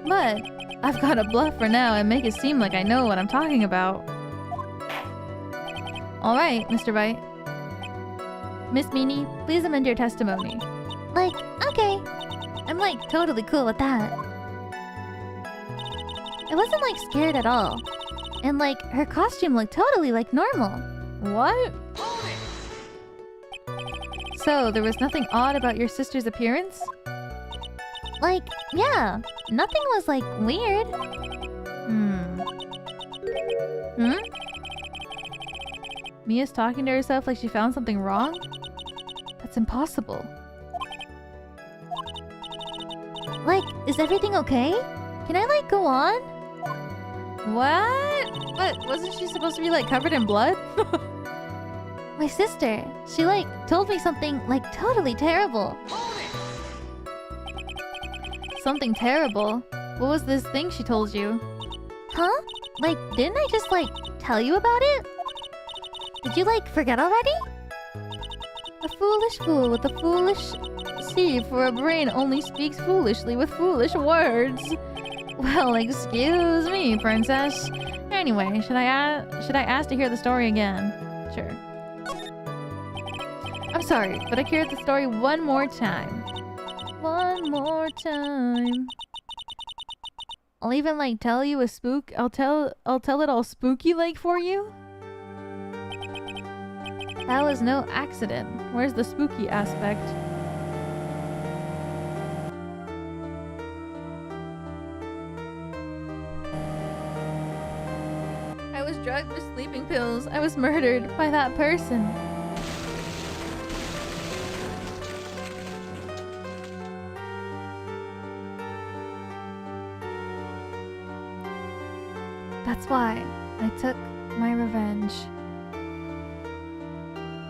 But I've got to bluff for now and make it seem like I know what I'm talking about. Alright, Mr. Wright. Miss Miney, please amend your testimony. Like, okay. I'm like totally cool with that. I wasn't like scared at all. And like, her costume looked totally like normal. What? So, there was nothing odd about your sister's appearance? Like, yeah. Nothing was like weird. Mia's talking to herself like she found something wrong? That's impossible. Like, is everything okay? Can I like go on? What? What? Wasn't she supposed to be like covered in blood? My sister, she like told me something like totally terrible. Something terrible? What was this thing she told you? Huh? Like, didn't I just like tell you about it? Did you like forget already? A foolish fool with a foolish seed for a brain only speaks foolishly with foolish words. Well, excuse me, princess. Anyway, should I ask to hear the story again? Sure. I'm sorry, but I can hear the story one more time. One more time. I'll even like tell you a spook. I'll tell it all spooky like for you. That was no accident. Where's the spooky aspect? I was drugged with sleeping pills. I was murdered by that person. That's why I took my revenge.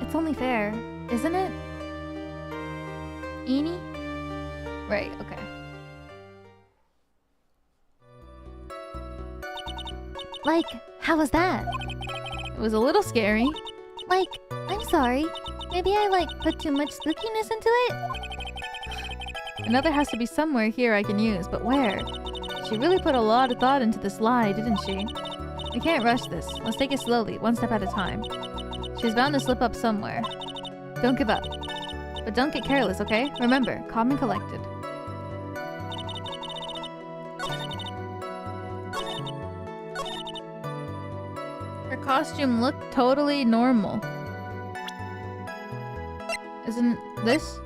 It's only fair, isn't it? Ini? Right, okay. Like, how was that? It was a little scary. Like, I'm sorry. Maybe I like put too much spookiness into it? Another has to be somewhere here I can use, but where? She really put a lot of thought into this lie, didn't she? We can't rush this. Let's take it slowly, one step at a time. She's bound to slip up somewhere. Don't give up. But don't get careless, okay? Remember, calm and collected. Her costume looked totally normal. Isn't this?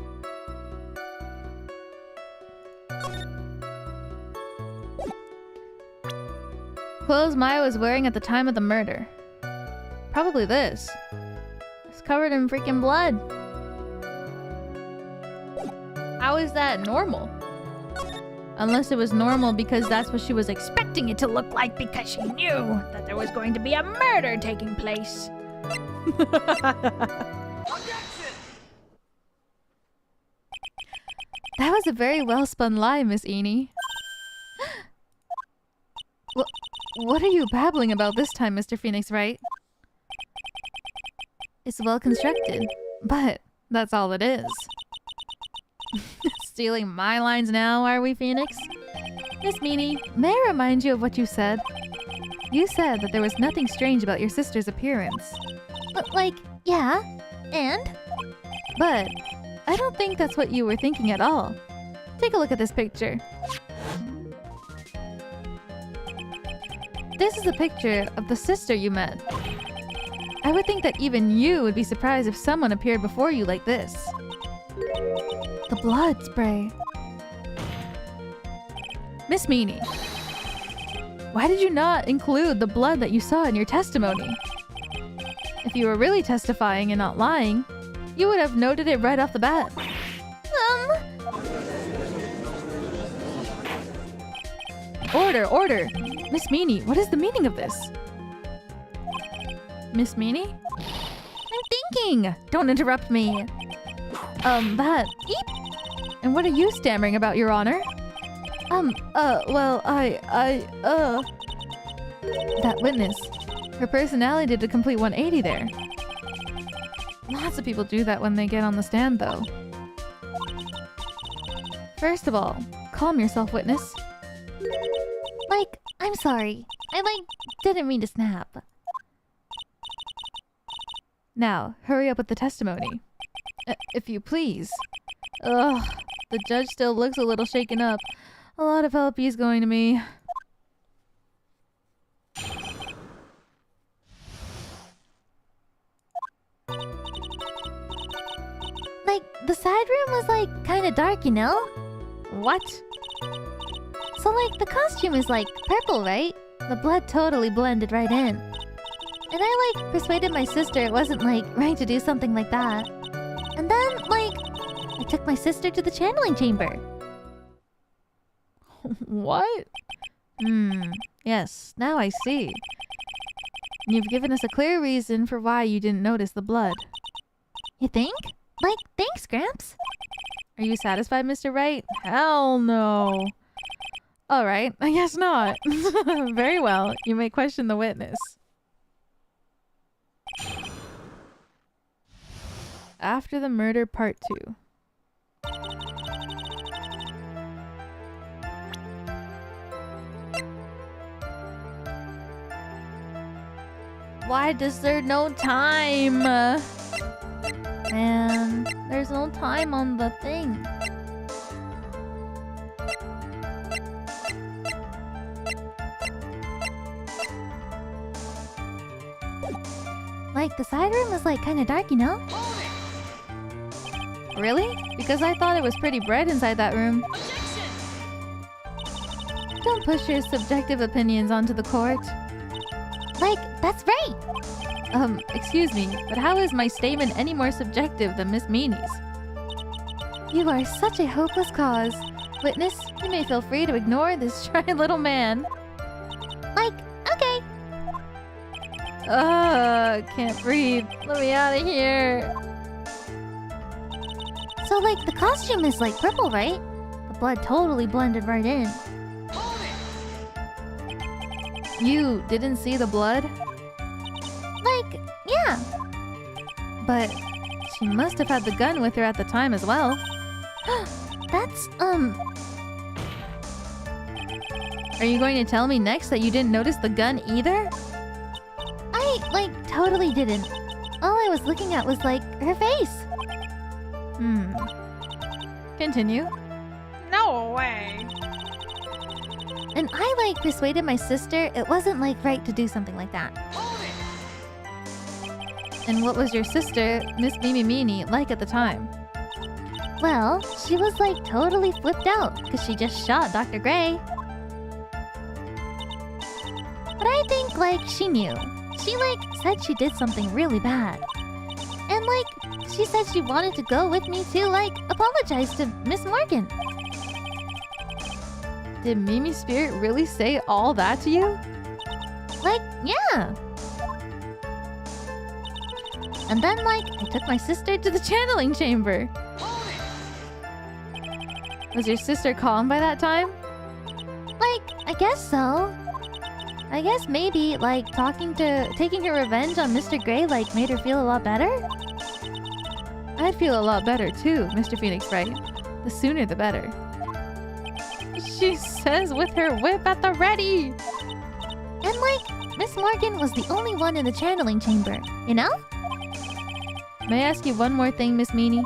Clothes Maya was wearing at the time of the murder. Probably this. It's covered in freaking blood. How is that normal? Unless it was normal because that's what she was expecting it to look like because she knew that there was going to be a murder taking place. That was a very well spun lie, Miss Ini. What are you babbling about this time, Mr. Phoenix Wright? It's well constructed, but that's all it is. Stealing my lines now, are we, Phoenix? Miss Miney, may I remind you of what you said? You said that there was nothing strange about your sister's appearance. But like, yeah, and? But I don't think that's what you were thinking at all. Take a look at this picture. This is a picture of the sister you met. I would think that even you would be surprised if someone appeared before you like this. The blood spray. Miss Meany, why did you not include the blood that you saw in your testimony? If you were really testifying and not lying, you would have noted it right off the bat. Order, order! Miss Meany, what is the meaning of this? Miss Meany? I'm thinking! Don't interrupt me! That... Eep! And what are you stammering about, Your Honor? Well, That witness. Her personality did a complete 180 there. Lots of people do that when they get on the stand, though. First of all, calm yourself, witness. Like, I'm sorry. I, didn't mean to snap. Now, hurry up with the testimony. If you please. Ugh, the judge still looks a little shaken up. A lot of help he's going to me. The side room was, kinda dark, you know? What? So, the costume is, purple, right? The blood totally blended right in. And I, persuaded my sister it wasn't, right to do something like that. And then, I took my sister to the channeling chamber. What? Yes, now I see. You've given us a clear reason for why you didn't notice the blood. You think? Thanks, Gramps. Are you satisfied, Mr. Wright? Hell no. Alright, I guess not. Very well, you may question the witness. After the Murder Part 2. Why is there no time? Man, there's no time on the thing. The side room was kinda dark, you know? Really? Because I thought it was pretty bright inside that room. Don't push your subjective opinions onto the court. That's right! Excuse me, but how is my statement any more subjective than Miss Meany's? You are such a hopeless cause. Witness, you may feel free to ignore this shy little man. Okay. Can't breathe. Let me out of here. So, the costume is, purple, right? The blood totally blended right in. You didn't see the blood? Yeah. But she must have had the gun with her at the time as well. That's, Are you going to tell me next that you didn't notice the gun either? I, totally didn't. All I was looking at was, her face. Continue. No way. And I, persuaded my sister it wasn't, right to do something like that. And what was your sister, Miss Mimi Meany, like at the time? Well, she was, totally flipped out because she just shot Dr. Gray. But I think, she knew. She, said she did something really bad. And, she said she wanted to go with me to, apologize to Miss Morgan. Did Mimi's spirit really say all that to you? Yeah. And then, I took my sister To the channeling chamber. Was your sister calm by that time? I guess so. I guess maybe, taking her revenge on Mr. Gray, made her feel a lot better? I'd feel a lot better too, Mr. Phoenix Wright. The sooner the better. She says with her whip at the ready! And, Miss Morgan was the only one in the channeling chamber, you know? May I ask you one more thing, Miss Meanie?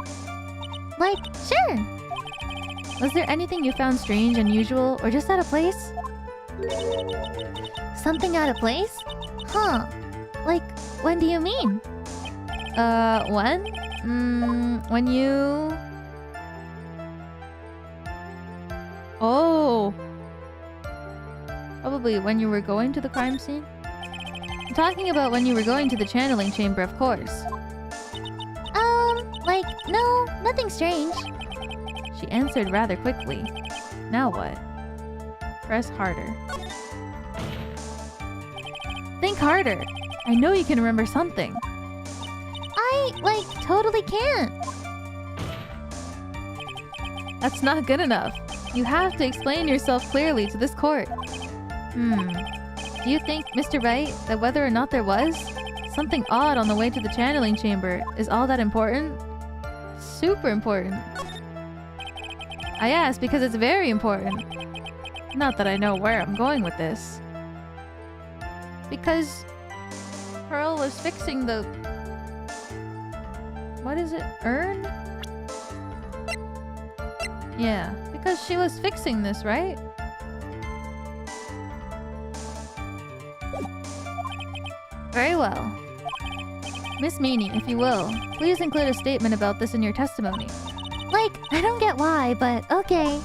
Like, sure. Was there anything you found strange, unusual, or just out of place? Something out of place? Huh. Like, when do you mean? When? When you... Oh. Probably when you were going to the crime scene? I'm talking about when you were going to the channeling chamber, of course. Like, no, nothing strange. She answered rather quickly. Now what? Press harder. Think harder! I know you can remember something. I, like, totally can't. That's not good enough. You have to explain yourself clearly to this court. Do you think, Mr. Wright, that whether or not there was something odd on the way to the channeling chamber is all that important? Super important. I ask because it's very important. Not that I know where I'm going with this. Because Pearl was fixing the... What is it? Urn? Yeah, because she was fixing this, right? Very well. Miss Meanie, if you will, please include a statement about this in your testimony. Like, I don't get why, but okay.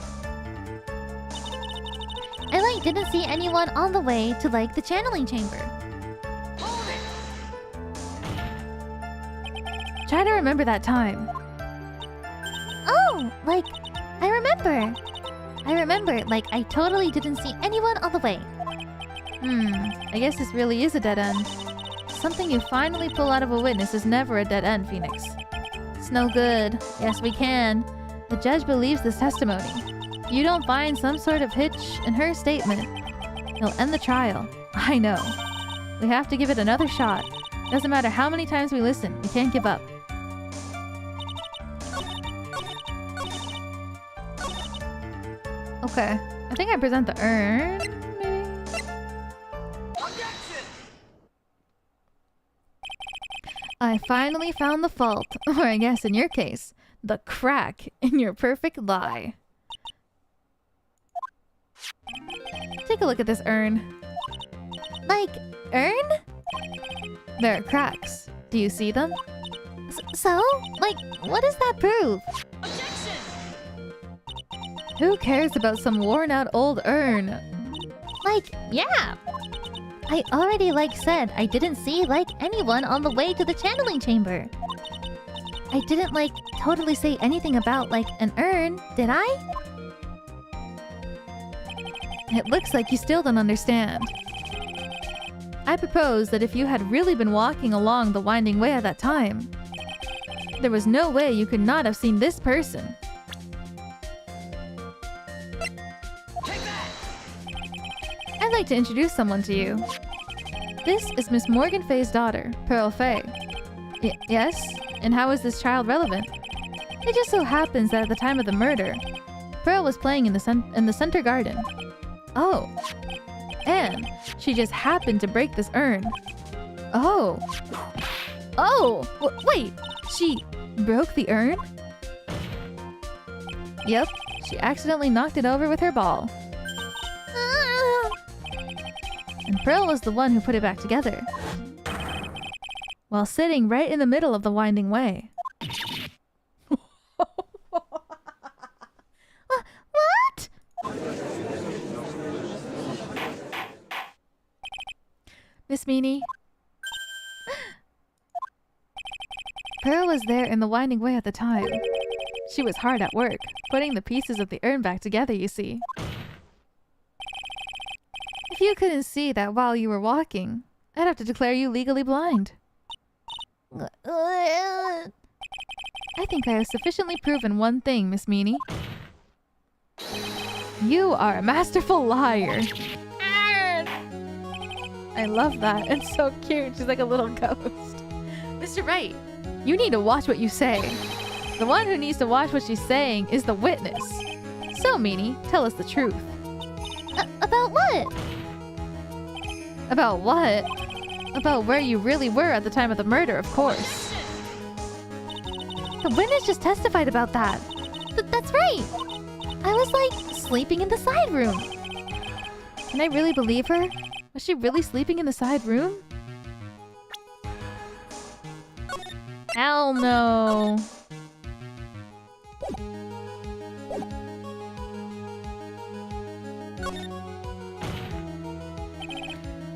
I, like, didn't see anyone on the way to, like, the channeling chamber. Try to remember that time. Oh, like, I remember. Like, I totally didn't see anyone on the way. I guess this really is a dead end. Something you finally pull out of a witness is never a dead end, Phoenix. It's no good. Yes, we can. The judge believes this testimony. If you don't find some sort of hitch in her statement, he'll end the trial. I know. We have to give it another shot. Doesn't matter how many times we listen, we can't give up. Okay. I think I present the urn, maybe? I finally found the fault, or I guess in your case, the crack in your perfect lie. Take a look at this urn. Like, urn? There are cracks. Do you see them? So? Like, what does that prove? Who cares about some worn-out old urn? Like, yeah. I already, like, said I didn't see, like, anyone on the way to the channeling chamber. I didn't, like, totally say anything about, like, an urn, did I? It looks like you still don't understand. I propose that if you had really been walking along the winding way at that time, there was no way you could not have seen this person. I'd like to introduce someone to you. This is Miss Morgan Fey's daughter, Pearl Fey. Yes? And how is this child relevant? It just so happens that at the time of the murder, Pearl was playing in the center garden. Oh. And she just happened to break this urn. Oh. Oh! Wait! She broke the urn? Yep. She accidentally knocked it over with her ball. And Pearl was the one who put it back together, while sitting right in the middle of the winding way. What? Miss Meanie? Pearl was there in the winding way at the time. She was hard at work, putting the pieces of the urn back together, you see. If you couldn't see that while you were walking, I'd have to declare you legally blind. I think I have sufficiently proven one thing, Miss Meanie. You are a masterful liar. I love that. It's so cute. She's like a little ghost. Mr. Wright, you need to watch what you say. The one who needs to watch what she's saying is the witness. So, Meanie, tell us the truth. About what? About what? About where you really were at the time of the murder, of course. The witness just testified about that. That's right. I was like sleeping in the side room. Can I really believe her? Was she really sleeping in the side room? Hell no.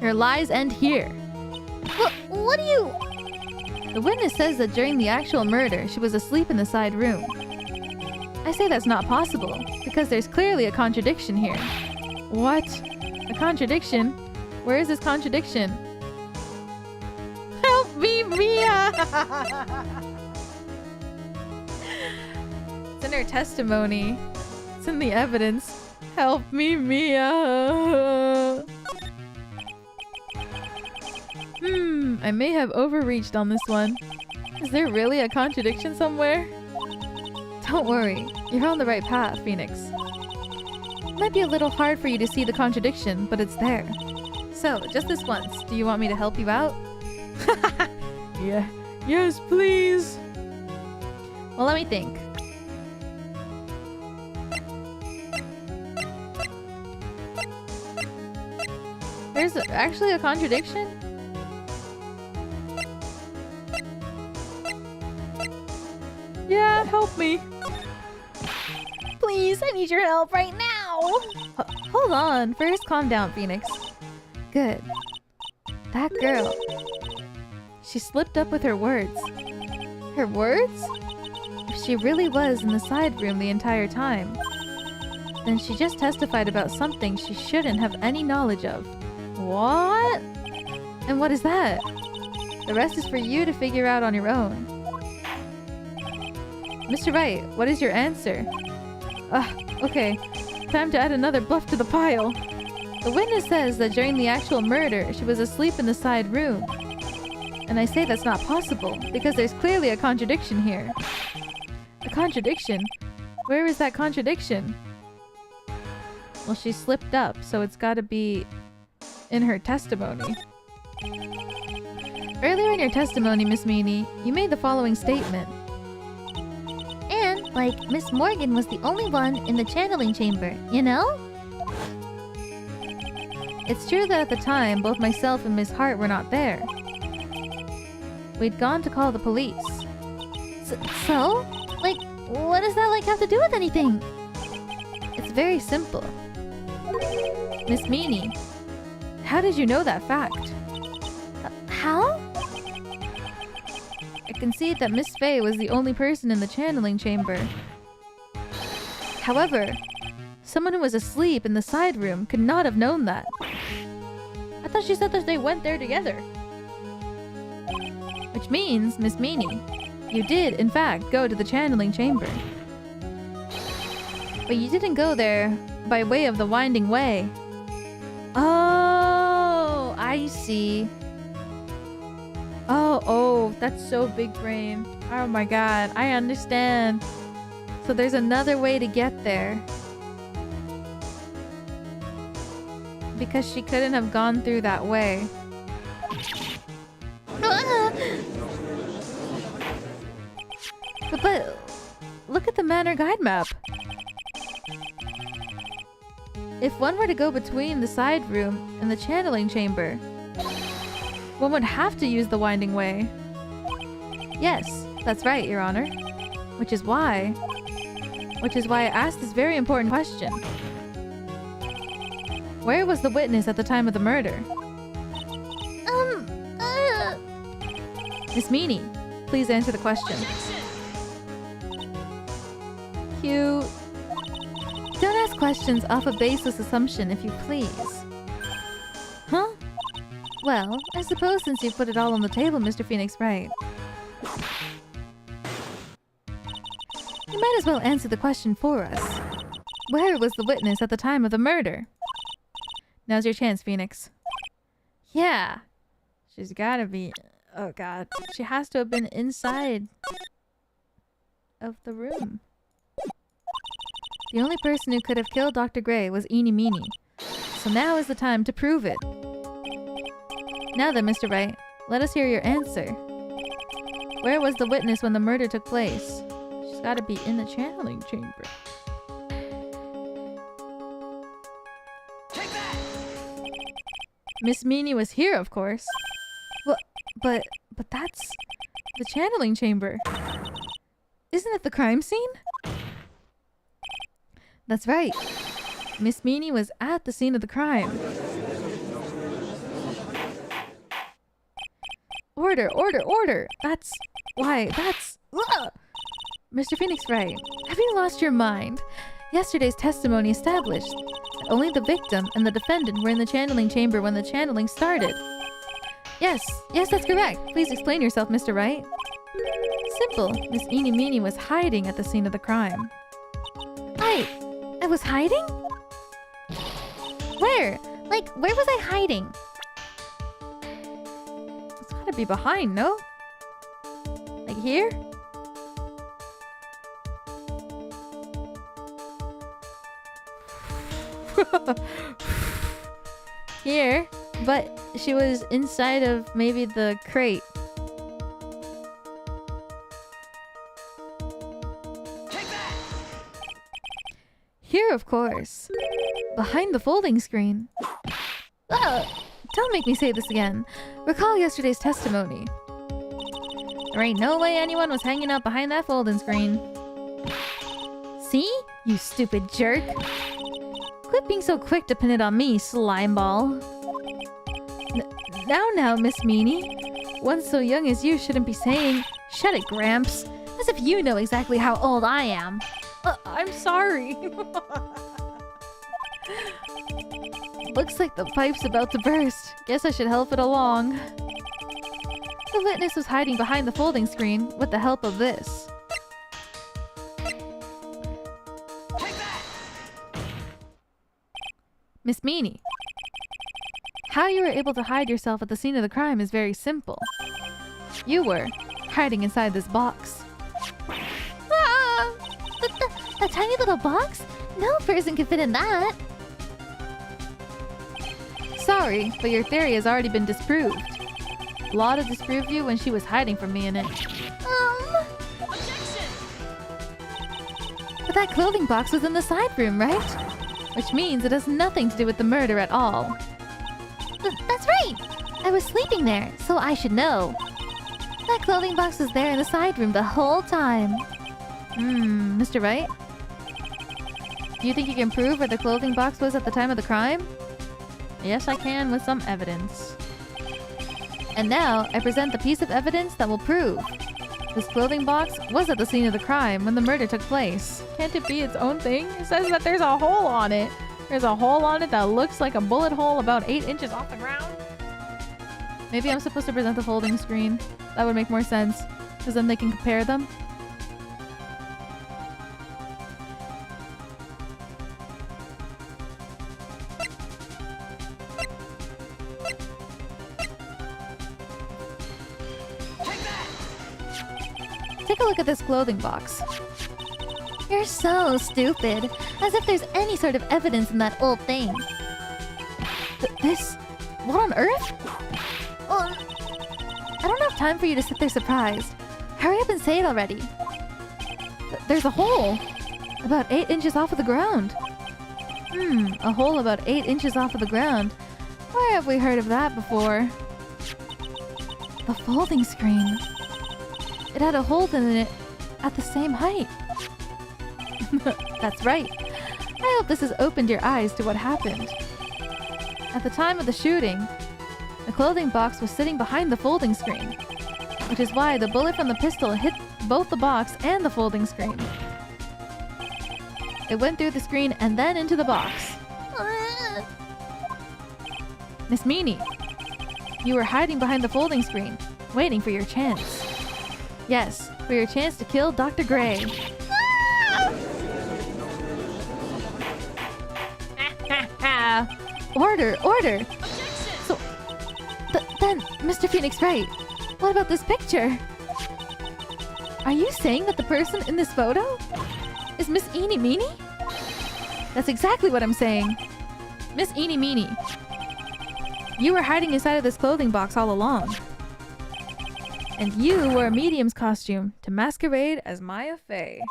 Her lies end here. What do you... The witness says that during the actual murder, she was asleep in the side room. I say that's not possible, because there's clearly a contradiction here. What? A contradiction? Where is this contradiction? Help me, Mia! It's in her testimony. It's in the evidence. Help me, Mia! I may have overreached on this one. Is there really a contradiction somewhere? Don't worry, you're on the right path, Phoenix. It might be a little hard for you to see the contradiction, but it's there. So, just this once, do you want me to help you out? Yeah. Yes, please! Well, let me think. There's actually a contradiction? Yeah, help me. Please, I need your help right now. Hold on. First, calm down, Phoenix. Good. That girl. She slipped up with her words. Her words? If she really was in the side room the entire time, then she just testified about something she shouldn't have any knowledge of. What? And what is that? The rest is for you to figure out on your own. Mr. Wright, what is your answer? Okay. Time to add another bluff to the pile. The witness says that during the actual murder, she was asleep in the side room. And I say that's not possible, because there's clearly a contradiction here. A contradiction? Where is that contradiction? Well, she slipped up, so it's gotta be in her testimony. Earlier in your testimony, Miss Meany, you made the following statement. And, like, Miss Morgan was the only one in the channeling chamber, you know? It's true that at the time, both myself and Miss Hart were not there. We'd gone to call the police. So? Like, what does that, like, have to do with anything? It's very simple. Miss Meany, how did you know that fact? How? I concede that Miss Fey was the only person in the channeling chamber. However, someone who was asleep in the side room could not have known that. I thought she said that they went there together. Which means, Miss Meany, you did, in fact, go to the channeling chamber. But you didn't go there by way of the winding way. Oh, I see. Oh, that's so big brain. Oh my god, I understand. So there's another way to get there. Because she couldn't have gone through that way. But look at the manor guide map. If one were to go between the side room and the channeling chamber, one would have to use the winding way. Yes, that's right, Your Honor. Which is why I asked this very important question. Where was the witness at the time of the murder? Miss Meany, please answer the question. Cute. Don't ask questions off a baseless assumption, if you please. Huh? Well, I suppose since you put it all on the table, Mr. Phoenix Wright, you might as well answer the question for us. Where was the witness at the time of the murder? Now's your chance, Phoenix. Yeah. She's gotta be... Oh god. She has to have been inside of the room. The only person who could have killed Dr. Gray was Ini Miney. So now is the time to prove it. Now then, Mr. Wright, let us hear your answer. Where was the witness when the murder took place? She's gotta be in the channeling chamber. Take that! Miss Meany was here, of course. Well, but that's the channeling chamber. Isn't it the crime scene? That's right. Miss Meany was at the scene of the crime. Order, order, order! That's... why, that's... Ugh! Mr. Phoenix Wright, have you lost your mind? Yesterday's testimony established that only the victim and the defendant were in the channeling chamber when the channeling started. Yes, that's correct. Please explain yourself, Mr. Wright. Simple. Miss Ini Miney was hiding at the scene of the crime. I was hiding? Where? Like, where was I hiding? It's gotta be behind, no? Like here? Here, but she was inside of maybe the crate. Take that! Here, of course. Behind the folding screen. Ugh! Don't make me say this again. Recall yesterday's testimony. There ain't no way anyone was hanging out behind that folding screen. See? You stupid jerk. Quit being so quick to pin it on me, slimeball. Now, Miss Meany. One so young as you shouldn't be saying, "Shut it, Gramps," as if you know exactly how old I am. I'm sorry. Looks like the pipe's about to burst. Guess I should help it along. The witness was hiding behind the folding screen with the help of this. Miss Meany, how you were able to hide yourself at the scene of the crime is very simple. You were hiding inside this box. Ah! The tiny little box? No person can fit in that. Sorry, but your theory has already been disproved. Law to disprove you when she was hiding from me in it. Objection! But that clothing box was in the side room, right? Which means it has nothing to do with the murder at all. That's right! I was sleeping there, so I should know. That clothing box was there in the side room the whole time. Mr. Wright? Do you think you can prove where the clothing box was at the time of the crime? Yes, I can with some evidence. And now, I present the piece of evidence that will prove this clothing box was at the scene of the crime when the murder took place. Can't it be its own thing? It says that there's a hole on it. There's a hole on it that looks like a bullet hole about 8 inches off the ground. Maybe I'm supposed to present the folding screen. That would make more sense, because then they can compare them. Take a look at this clothing box. You're so stupid. As if there's any sort of evidence in that old thing. This? What on earth? I don't have time for you to sit there surprised. Hurry up and say it already. There's a hole. About 8 inches off of the ground. A hole about 8 inches off of the ground. Where have we heard of that before? The folding screen. It had a hole in it at the same height. That's right. I hope this has opened your eyes to what happened. At the time of the shooting, the clothing box was sitting behind the folding screen, which is why the bullet from the pistol hit both the box and the folding screen. It went through the screen and then into the box. Miss Meany, you were hiding behind the folding screen, waiting for your chance. Yes, for your chance to kill Dr. Gray. Order! Order! Objection! So, then, Mr. Phoenix Wright, what about this picture? Are you saying that the person in this photo is Miss Ini Miney? That's exactly what I'm saying. Miss Ini Miney, you were hiding inside of this clothing box all along. And you wore a medium's costume to masquerade as Maya Fey.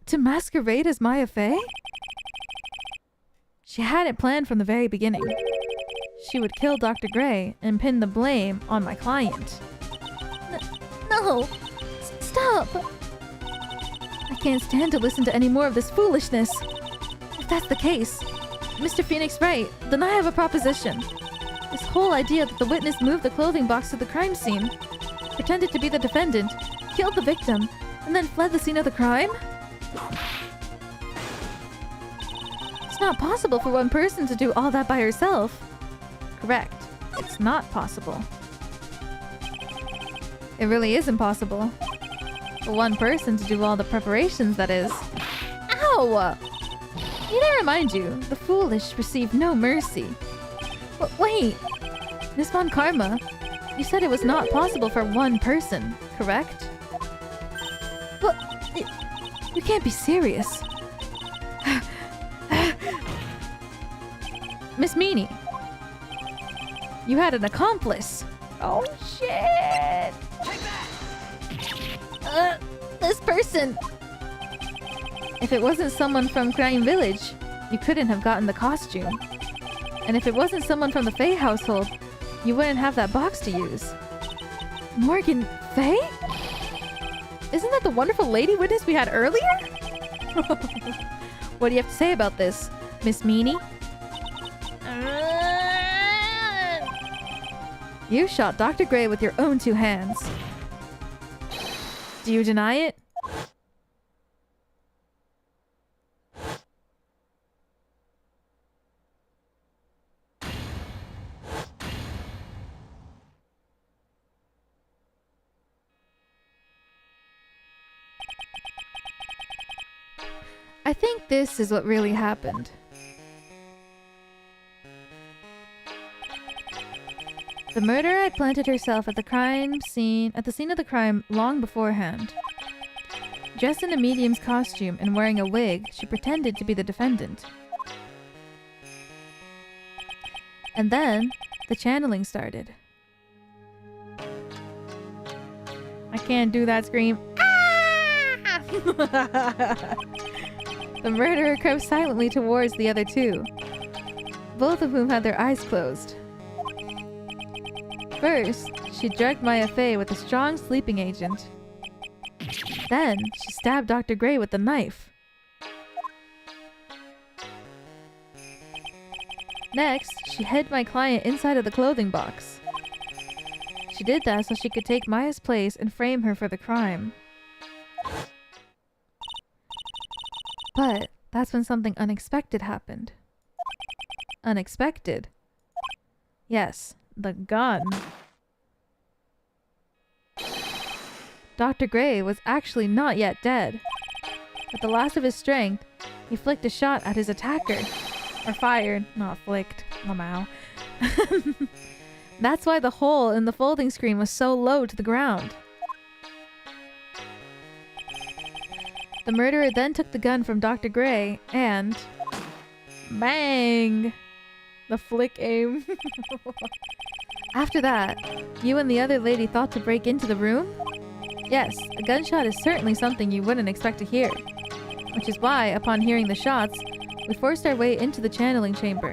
To masquerade as Maya Fey? She had it planned from the very beginning. She would kill Dr. Gray and pin the blame on my client. No! Stop! I can't stand to listen to any more of this foolishness. If that's the case, Mr. Phoenix Wright, then I have a proposition. This whole idea that the witness moved the clothing box to the crime scene, pretended to be the defendant, killed the victim, and then fled the scene of the crime? It's not possible for one person to do all that by herself. Correct. It's not possible. It really is impossible. For one person to do all the preparations, that is. Ow! Need I remind you, the foolish receive no mercy. Wait! Miss Von Karma, you said it was not possible for one person, correct? But you can't be serious. Miss Meanie, you had an accomplice. Oh shit! This person! If it wasn't someone from Crime Village, you couldn't have gotten the costume. And if it wasn't someone from the Fey household, you wouldn't have that box to use. Morgan Fey? Isn't that the wonderful lady witness we had earlier? What do you have to say about this, Miss Meanie? You shot Dr. Gray with your own two hands. Do you deny it? I think this is what really happened. The murderer had planted herself at the scene of the crime long beforehand. Dressed in a medium's costume and wearing a wig, she pretended to be the defendant. And then, the channeling started. I can't do that scream. Ah! The murderer crept silently towards the other two, both of whom had their eyes closed. First, she drugged Maya Fey with a strong sleeping agent. Then, she stabbed Dr. Gray with the knife. Next, she hid my client inside of the clothing box. She did that so she could take Maya's place and frame her for the crime. But that's when something unexpected happened. Unexpected? Yes, the gun. Dr. Gray was actually not yet dead. With the last of his strength, he flicked a shot at his attacker. Or fired, not flicked. Lamau. That's why the hole in the folding screen was so low to the ground. The murderer then took the gun from Dr. Gray and... bang! The flick aim. After that, you and the other lady thought to break into the room? Yes, a gunshot is certainly something you wouldn't expect to hear. Which is why, upon hearing the shots, we forced our way into the channeling chamber.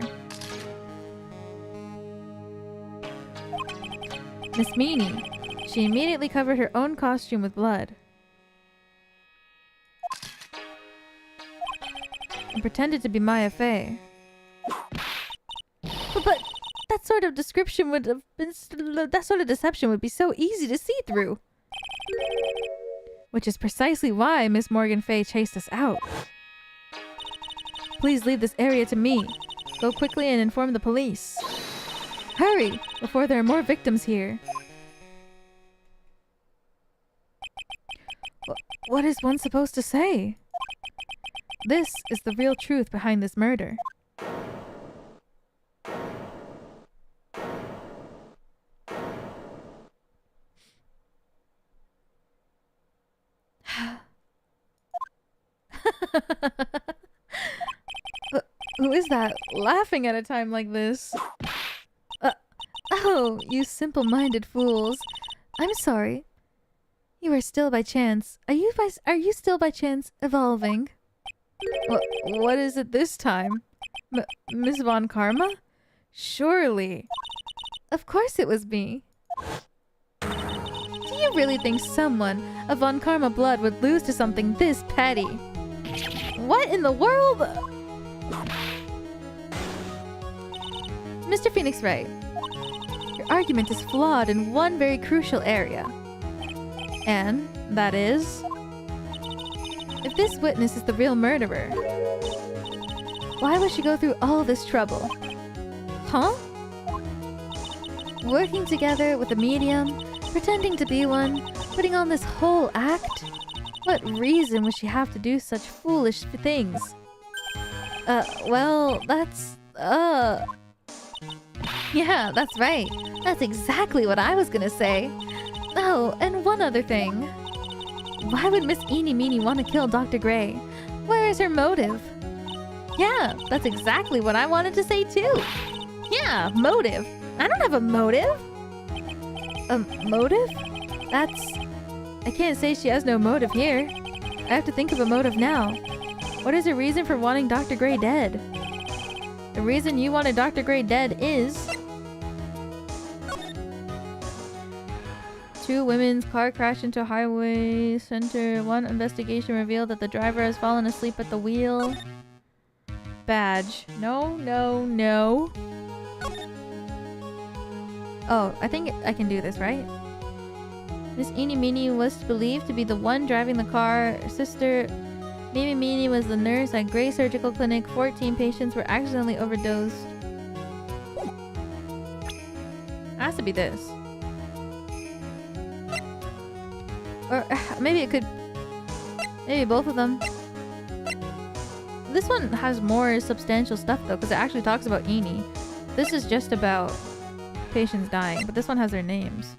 Miss Meanie, she immediately covered her own costume with blood. And pretended to be Maya Fey. But that sort of description would have been... that sort of deception would be so easy to see through. Which is precisely why Miss Morgan Fey chased us out. Please leave this area to me. Go quickly and inform the police. Hurry, before there are more victims here. What is one supposed to say? This is the real truth behind this murder. Who is that laughing at a time like this? Oh, you simple-minded fools. I'm sorry. You are still by chance. Are you still by chance evolving? What is it this time? Miss Von Karma? Surely. Of course it was me. Do you really think someone of Von Karma blood would lose to something this petty? What in the world? Mr. Phoenix Wright, your argument is flawed in one very crucial area. And that is? If this witness is the real murderer, why would she go through all this trouble? Huh? Working together with a medium, pretending to be one, putting on this whole act? What reason would she have to do such foolish things? Well, that's, Yeah, that's right. That's exactly what I was gonna say. Oh, and one other thing. Why would Miss Ini Miney want to kill Dr. Gray? Where is her motive? yeah, that's exactly what I wanted to say too. Yeah, motive. I don't have a motive. A motive? I can't say she has no motive here. I have to think of a motive now. What is her reason for wanting Dr. Gray dead? The reason you wanted Dr. Gray dead is... 2 women's car crashed into a highway center. One investigation revealed that the driver has fallen asleep at the wheel. Badge. No, no, no. Oh, I think I can do this, right? Miss Ini Miney was believed to be the one driving the car. Sister Mimi Miney was the nurse at Gray Surgical Clinic. 14 patients were accidentally overdosed. Has to be this. Or maybe it could... Maybe both of them. This one has more substantial stuff though, because it actually talks about Ini. This is just about patients dying, but this one has their names.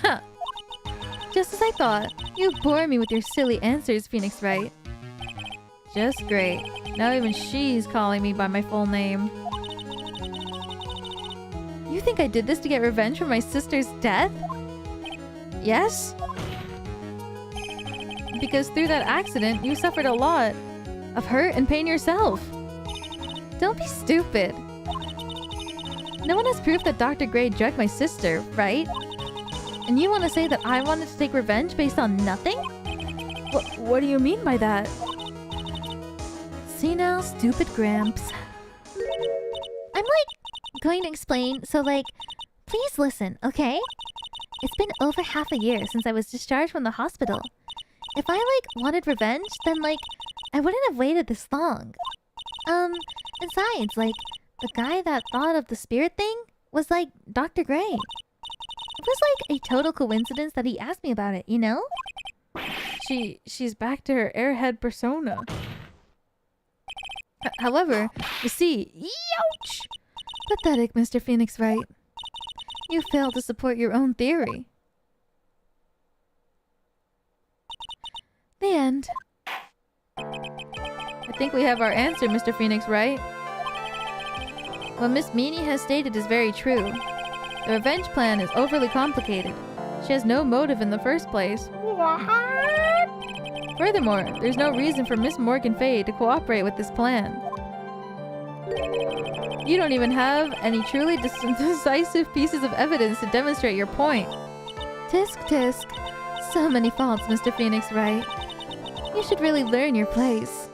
Huh. Just as I thought. You bore me with your silly answers, Phoenix Wright. Just great. Now even she's calling me by my full name. You think I did this to get revenge for my sister's death? Yes? Because through that accident, you suffered a lot of hurt and pain yourself. Don't be stupid. No one has proof that Dr. Gray drugged my sister, right? And you want to say that I wanted to take revenge based on nothing? What do you mean by that? See now, stupid Gramps. I'm going to explain, so please listen, okay? It's been over half a year since I was discharged from the hospital. If I wanted revenge, then I wouldn't have waited this long. Besides, the guy that thought of the spirit thing was Dr. Gray. It was a total coincidence that he asked me about it, you know? She's back to her airhead persona. However, you see, Ouch! Pathetic, Mr. Phoenix Wright. You failed to support your own theory. The end. I think we have our answer, Mr. Phoenix Wright. What Miss Miney has stated is very true. The revenge plan is overly complicated. She has no motive in the first place. What? Furthermore, there's no reason for Miss Morgan Fey to cooperate with this plan. You don't even have any truly decisive pieces of evidence to demonstrate your point. Tisk tisk. So many faults, Mr. Phoenix Wright. You should really learn your place.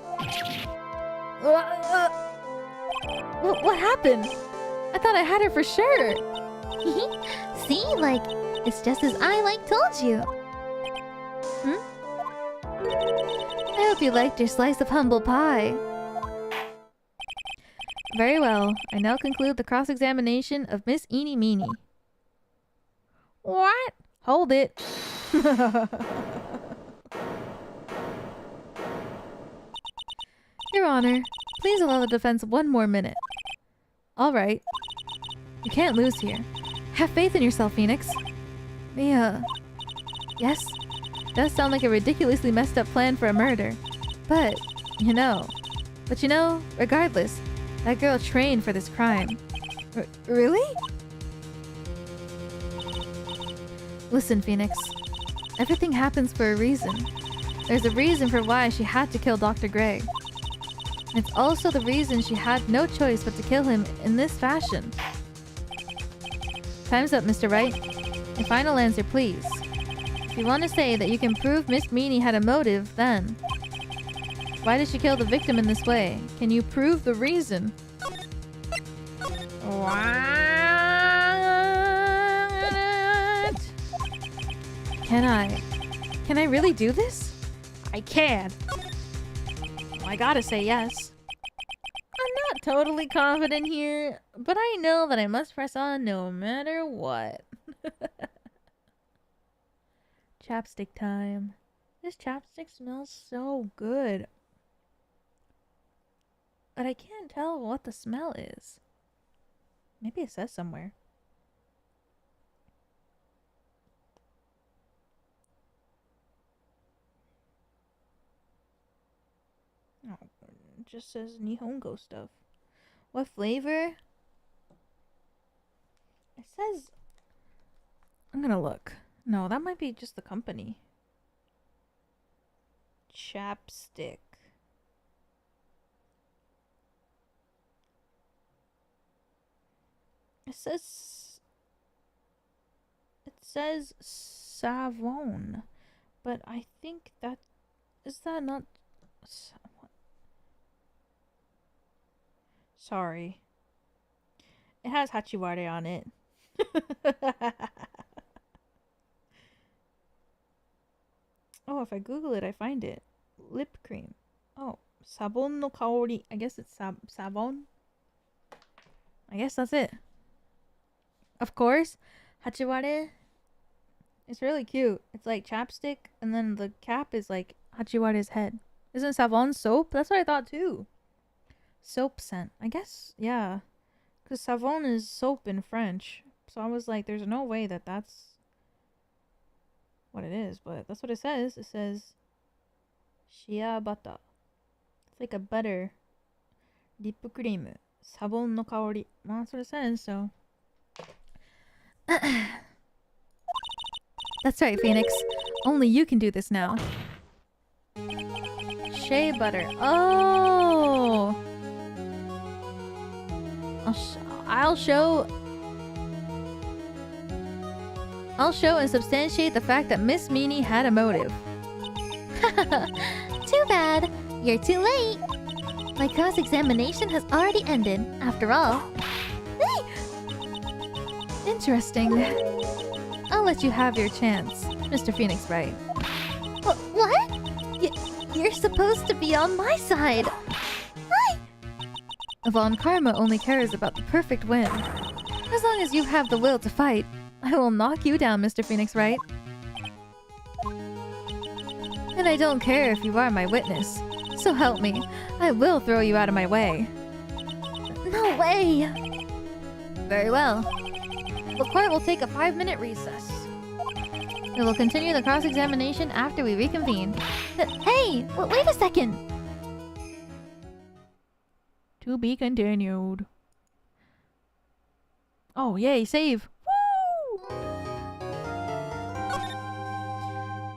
What happened? I thought I had her for sure. See, it's just as I told you. I hope you liked your slice of humble pie. Very well. I now conclude the cross-examination of Miss Ini Miney. What? Hold it. Your Honor, please allow the defense 1 more minute. All right. You can't lose here. Have faith in yourself, Phoenix. Mia. Yes? Does sound like a ridiculously messed up plan for a murder. But, you know, regardless, that girl trained for this crime. Really? Listen, Phoenix. Everything happens for a reason. There's a reason for why she had to kill Dr. Gray. It's also the reason she had no choice but to kill him in this fashion. Time's up, Mr. Wright. Your final answer, please. If you want to say that you can prove Miss Meany had a motive, then... why did she kill the victim in this way? Can you prove the reason? What? Can I really do this? I can. I gotta say yes. I'm not totally confident here, but I know that I must press on no matter what. Chapstick time. This chapstick smells so good. But I can't tell what the smell is. Maybe it says somewhere. Oh, it just says Nihongo stuff. What flavor? It says... I'm gonna look. No, that might be just the company. Chapstick. It says Savon, but I think that is that not. Sorry. It has Hachiware on it. Oh, if I Google it, I find it. Lip cream. Oh, sabon no kaori. I guess it's sabon. I guess that's it. Of course, Hachiware. It's really cute. It's like chapstick, and then the cap is like Hachiware's head. Isn't savon soap? That's what I thought too. Soap scent. I guess, yeah. Because savon is soap in French. So I was like, there's no way that that's what it is. But that's what it says. It says Shia butter. It's like a butter. Lip cream. Sabon no kaori. Well, that's what it says, so. That's right, Phoenix. Only you can do this now. Shea butter. Oh! I'll show and substantiate the fact that Miss Meany had a motive. Too bad. You're too late. My cross-examination has already ended, after all. Interesting. I'll let you have your chance, Mr. Phoenix Wright. What? You're supposed to be on my side. Von Karma only cares about the perfect win. As long as you have the will to fight, I will knock you down, Mr. Phoenix Wright. And I don't care if you are my witness. So help me, I will throw you out of my way. No way! Very well. The court will take a 5-minute recess. We will continue the cross-examination after we reconvene. Hey! Wait a second! To be continued. Oh, yay, save! Woo!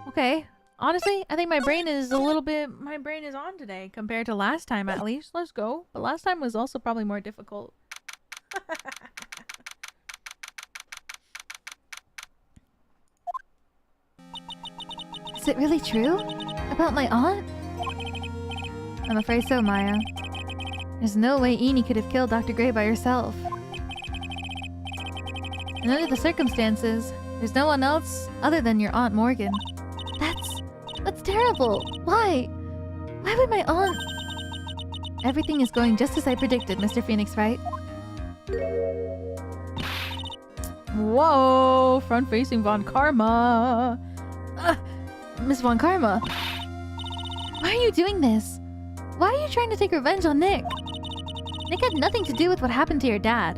Okay. Honestly, I think my brain is on today compared to last time at least. Let's go. But last time was also probably more difficult. Is it really true? About my aunt? I'm afraid so, Maya. There's no way Ini could have killed Dr. Gray by herself. And under the circumstances, there's no one else other than your Aunt Morgan. That's terrible! Why? Why would my aunt... Everything is going just as I predicted, Mr. Phoenix Wright. Whoa! Front-facing Von Karma! Miss Von Karma! Why are you doing this? Why are you trying to take revenge on Nick? Nick had nothing to do with what happened to your dad.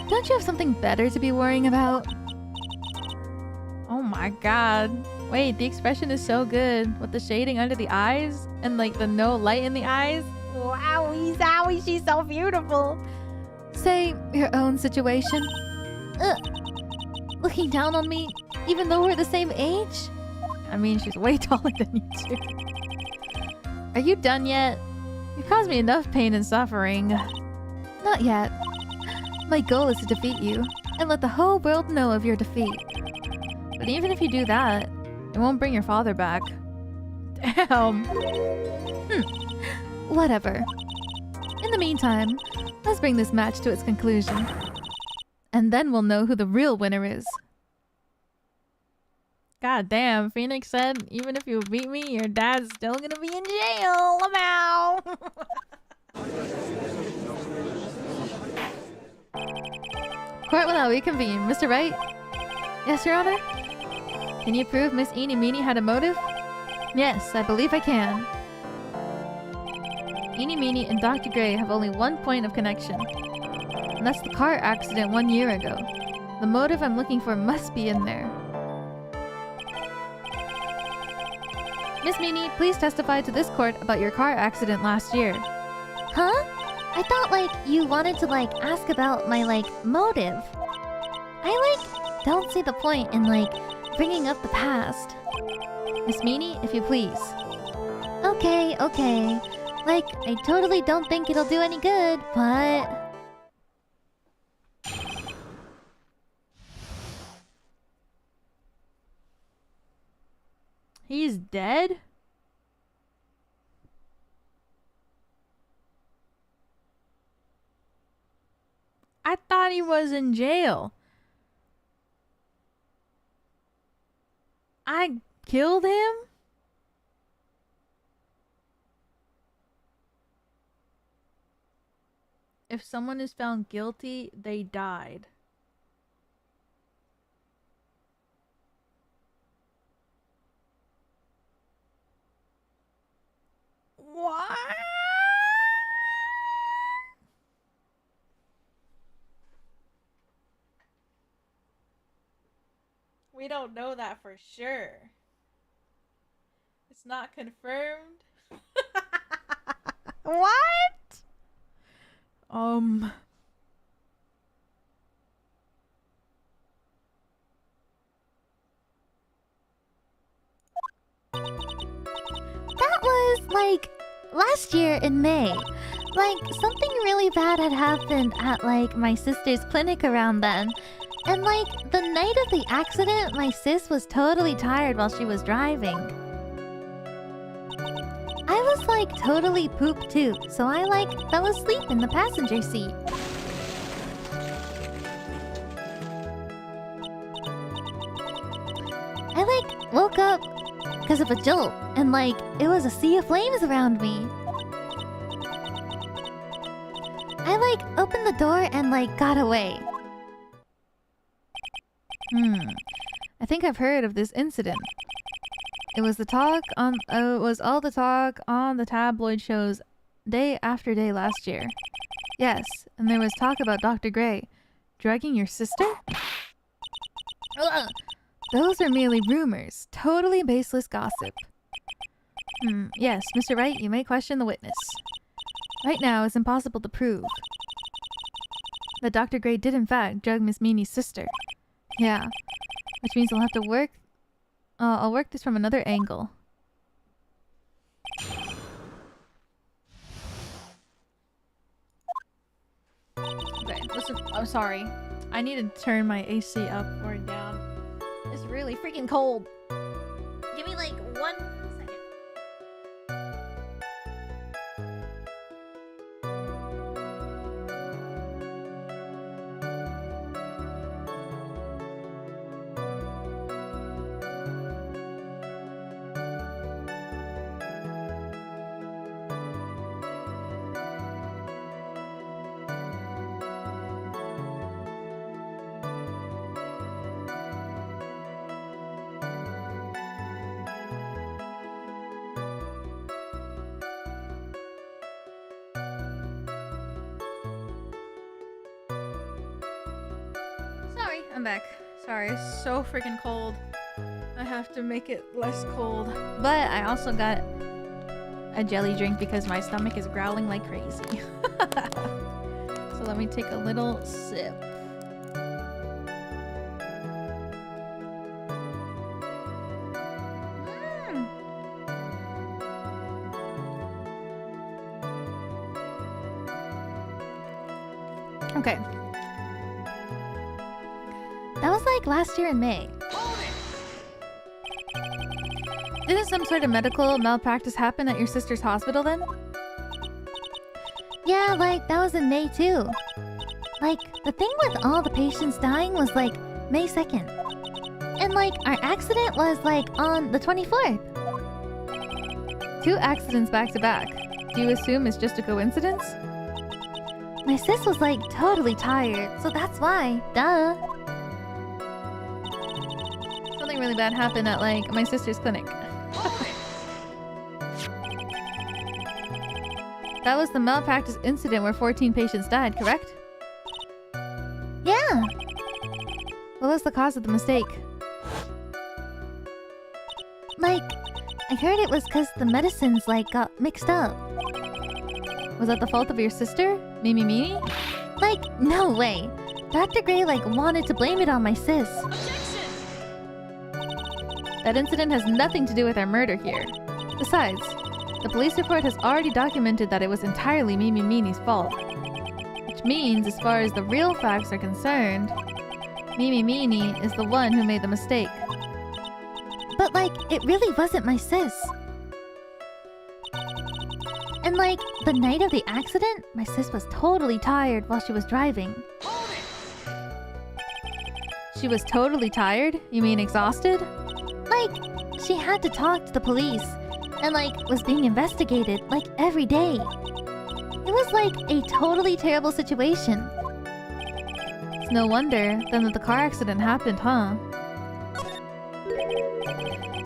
Don't you have something better to be worrying about? Oh my god. Wait, the expression is so good. With the shading under the eyes and like the no light in the eyes. Wowie zowie, she's so beautiful. Say your own situation. Looking down on me, even though we're the same age? I mean, she's way taller than you two. Are you done yet? You caused me enough pain and suffering. Not yet. My goal is to defeat you, and let the whole world know of your defeat. But even if you do that, it won't bring your father back. Damn. Whatever. In the meantime, let's bring this match to its conclusion. And then we'll know who the real winner is. God damn, Phoenix said, even if you beat me, your dad's still gonna be in jail. Lamau. Court will now reconvene. Mr. Wright? Yes, Your Honor? Can you prove Miss Ini Miney had a motive? Yes, I believe I can. Ini Miney and Dr. Gray have only one point of connection. And that's the car accident 1 year ago. The motive I'm looking for must be in there. Miss Miney, please testify to this court about your car accident last year. Huh? I thought, like, you wanted to, like, ask about my, like, motive. I, like, don't see the point in, like, bringing up the past. Miss Miney, if you please. Okay, okay. Like, I totally don't think it'll do any good, but... He's dead? I thought he was in jail. I killed him? If someone is found guilty, they died. What? We don't know that for sure. It's not confirmed. What? That was, like, last year in May. Like, something really bad had happened at, like, my sister's clinic around then. And, like, the night of the accident, my sis was totally tired while she was driving. I was, like, totally pooped too, so I, like, fell asleep in the passenger seat. I, like, woke up because of a jolt, and, like, it was a sea of flames around me. I, like, opened the door and, like, got away. I think I've heard of this incident. It was all the talk on the tabloid shows day after day last year. Yes, and there was talk about Dr. Gray drugging your sister? Ugh. Those are merely rumors, totally baseless gossip. Yes, Mr. Wright, you may question the witness. Right now, it's impossible to prove that Dr. Gray did in fact drug Miss Miney's sister. Yeah, which means I'll have to work... I'll work this from another angle. Okay, listen, I'm sorry. I need to turn my AC up or down. It's really freaking cold. Give me like 1 second. I'm back. Sorry, it's so freaking cold. I have to make it less cold. But I also got a jelly drink because my stomach is growling like crazy. So let me take a little sip. Okay. That was like last year in May. Didn't some sort of medical malpractice happen at your sister's hospital then? Yeah, like that was in May too. Like the thing with all the patients dying was like May 2nd. And like our accident was like on the 24th. 2 accidents back to back. Do you assume it's just a coincidence? My sis was like totally tired, so that's why. Duh. Something really bad happened at like my sister's clinic. That was the malpractice incident where 14 patients died, correct? Yeah. What was the cause of the mistake? Like, I heard it was because the medicines like got mixed up. Was that the fault of your sister, Mimi Meanie? Like, no way. Dr. Gray like wanted to blame it on my sis. Objection! That incident has nothing to do with our murder here. Besides, the police report has already documented that it was entirely Mimi Meanie's fault. Which means, as far as the real facts are concerned, Mimi Meanie is the one who made the mistake. But like, it really wasn't my sis. And like, the night of the accident, my sis was totally tired while she was driving. She was totally tired? You mean exhausted? Like, she had to talk to the police and like was being investigated like every day. It was like a totally terrible situation. It's no wonder then that the car accident happened, huh?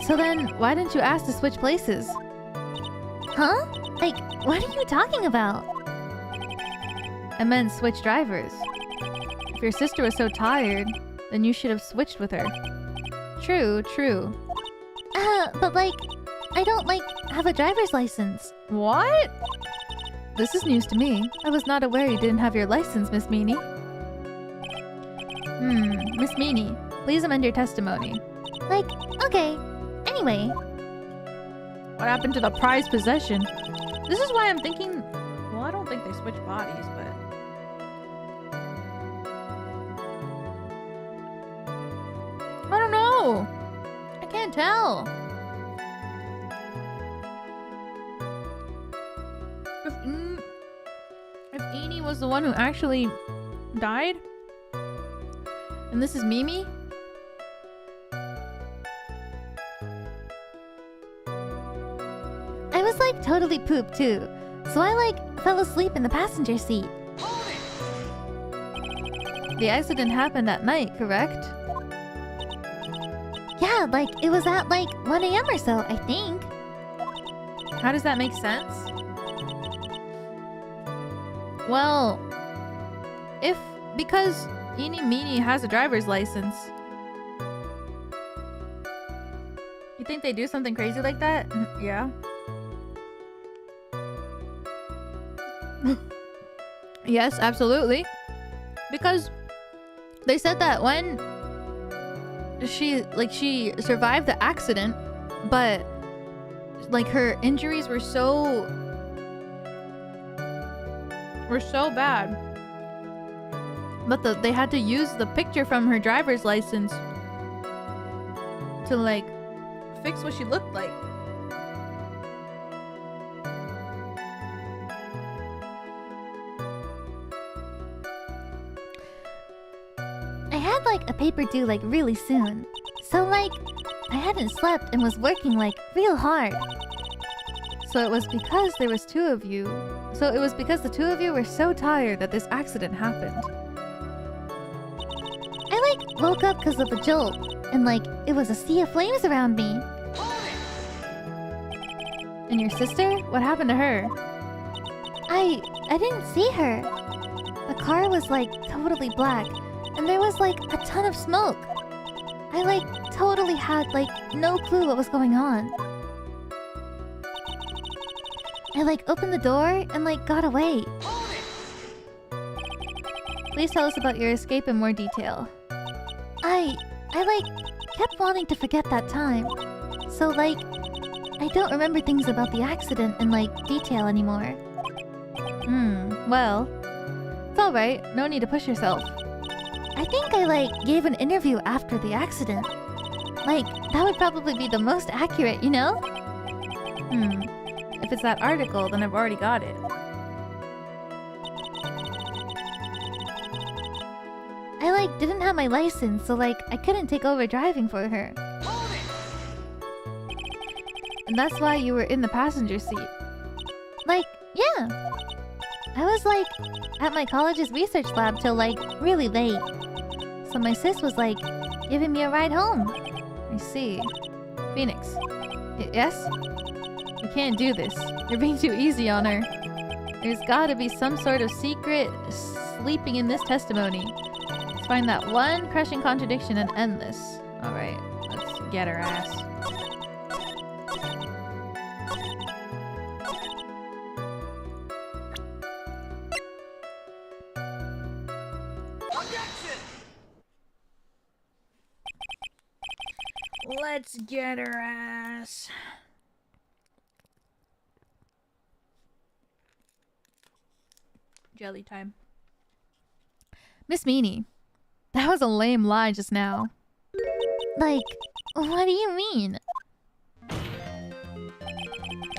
So then, why didn't you ask to switch places? Huh? Like, what are you talking about? I meant switch drivers. If your sister was so tired, then you should have switched with her. True, true. But like, I don't like have a driver's license. What? This is news to me. I was not aware you didn't have your license, Miss Meanie. Miss Meanie, please amend your testimony. Like, okay. Anyway. What happened to the prized possession? This is why I'm thinking... Well, I don't think they switch bodies, but... I don't know! I can't tell! If Ini was the one who actually died, and this is Mimi, I was like totally pooped too, so I like fell asleep in the passenger seat. the accident happened at night, correct? Yeah, like it was at like 1 a.m. or so, I think. How does that make sense? Well, because Ini Meanie has a driver's license. You think they do something crazy like that? Yeah. Yes, absolutely. Because they said that when she survived the accident, but like her injuries were so bad. But they had to use the picture from her driver's license to like fix what she looked like. I had like a paper due like really soon. So like I hadn't slept and was working like real hard. So it was because there was two of you. So it was because the two of you were so tired that this accident happened. I like woke up because of the jolt and like it was a sea of flames around me. And your sister? What happened to her? I didn't see her. The car was like totally black and there was like a ton of smoke. I like totally had like no clue what was going on. I like opened the door and like got away. Please tell us about your escape in more detail. I like kept wanting to forget that time. So like I don't remember things about the accident in like detail anymore. Well, It's alright. No need to push yourself. I think I, like, gave an interview after the accident. Like, that would probably be the most accurate, you know? If it's that article, then I've already got it. I, like, didn't have my license, so, like, I couldn't take over driving for her. Hold it! And that's why you were in the passenger seat. Like, yeah. I was, like, at my college's research lab till, like, really late. So my sis was, like, giving me a ride home. I see. Phoenix. Yes? You can't do this. You're being too easy on her. There's gotta be some sort of secret sleeping in this testimony. Let's find that one crushing contradiction and end this. Alright, let's get her ass. Let's get her ass. Jelly time. Miss Meanie, that was a lame lie just now. Like, what do you mean?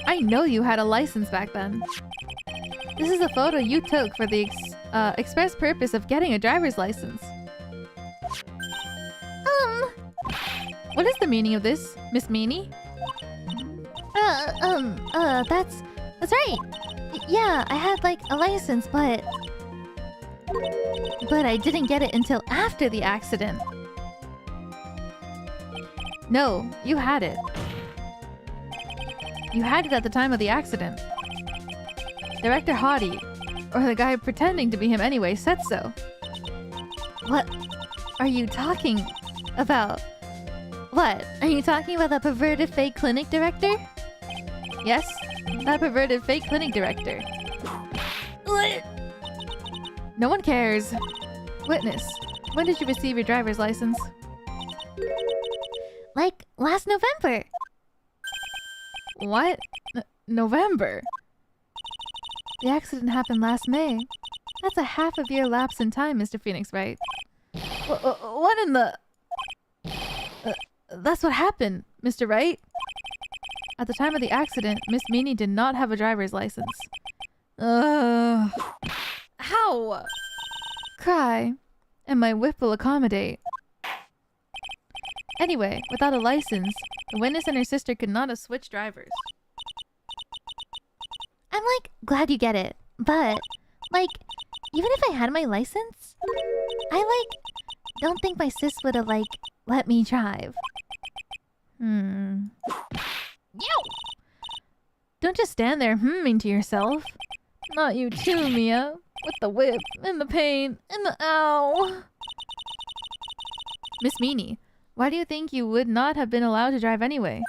I know you had a license back then. This is a photo you took for the express purpose of getting a driver's license. What is the meaning of this, Miss Meanie? That's right. Yeah, I had, like, a license, but I didn't get it until after the accident. No, you had it. You had it at the time of the accident. Director Hottie, or the guy pretending to be him anyway, said so. What Are you talking about? What? Are you talking about the perverted fake clinic director? Yes, that perverted fake clinic director. No one cares. Witness, when did you receive your driver's license? Like, last November. What? November? The accident happened last May. That's a half of year lapse in time, Mr. Phoenix, right? What in the... that's what happened, Mr. Wright. At the time of the accident, Miss Meanie did not have a driver's license. How? Cry, and my whip will accommodate. Anyway, without a license, the witness and her sister could not have switched drivers. I'm, like, glad you get it. But, like, even if I had my license, I, like, don't think my sis would have, like, let me drive. Yo! Don't just stand there humming to yourself. Not you too, Mia. With the whip, and the pain, and the ow. Miss Meanie, why do you think you would not have been allowed to drive anyway?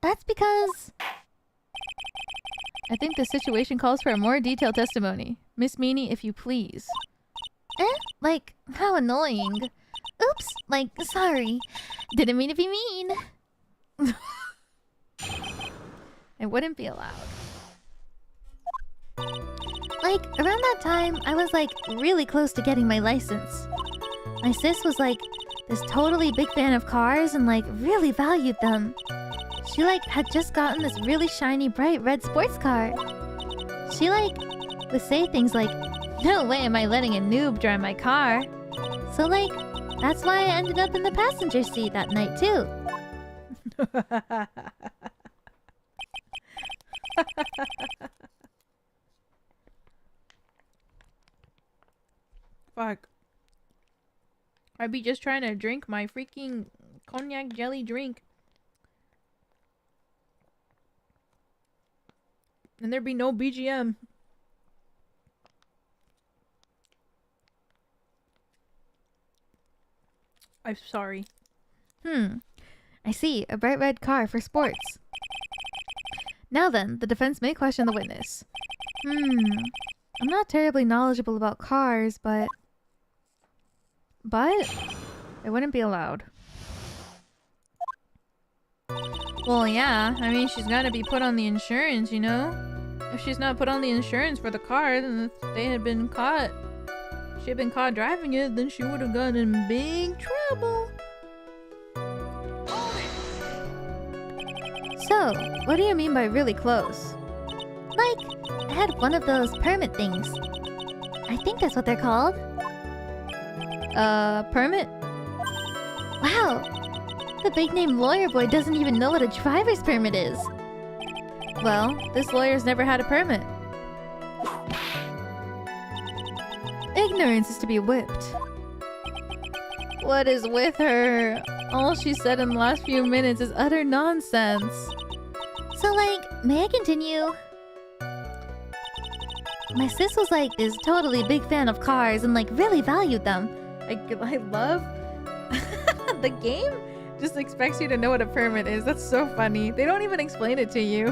That's because... I think the situation calls for a more detailed testimony. Miss Meanie, if you please. Like, how annoying. Oops, like, sorry. Didn't mean to be mean. I wouldn't be allowed. Like, around that time, I was, like, really close to getting my license. My sis was, like, this totally big fan of cars and, like, really valued them. She, like, had just gotten this really shiny, bright red sports car. She, like, would say things like, "No way am I letting a noob drive my car." So, like, that's why I ended up in the passenger seat that night, too. Fuck. I'd be just trying to drink my freaking cognac jelly drink. And there'd be no BGM. I'm sorry. I see. A bright red car for sports. Now then, the defense may question the witness. I'm not terribly knowledgeable about cars, but it wouldn't be allowed. Well, yeah. I mean, she's gotta be put on the insurance, you know? If she's not put on the insurance for the car, then if they had been caught, she had been caught driving it, then she would have gotten in big trouble. So, what do you mean by really close? Like, I had one of those permit things. I think that's what they're called. Permit? Wow! The big-name lawyer boy doesn't even know what a driver's permit is. Well, this lawyer's never had a permit. Ignorance is to be whipped. What is with her? All she said in the last few minutes is utter nonsense. So, like, may I continue? My sis was like this totally big fan of cars and like really valued them. I love the game just expects you to know what a permit is. That's so funny. They don't even explain it to you.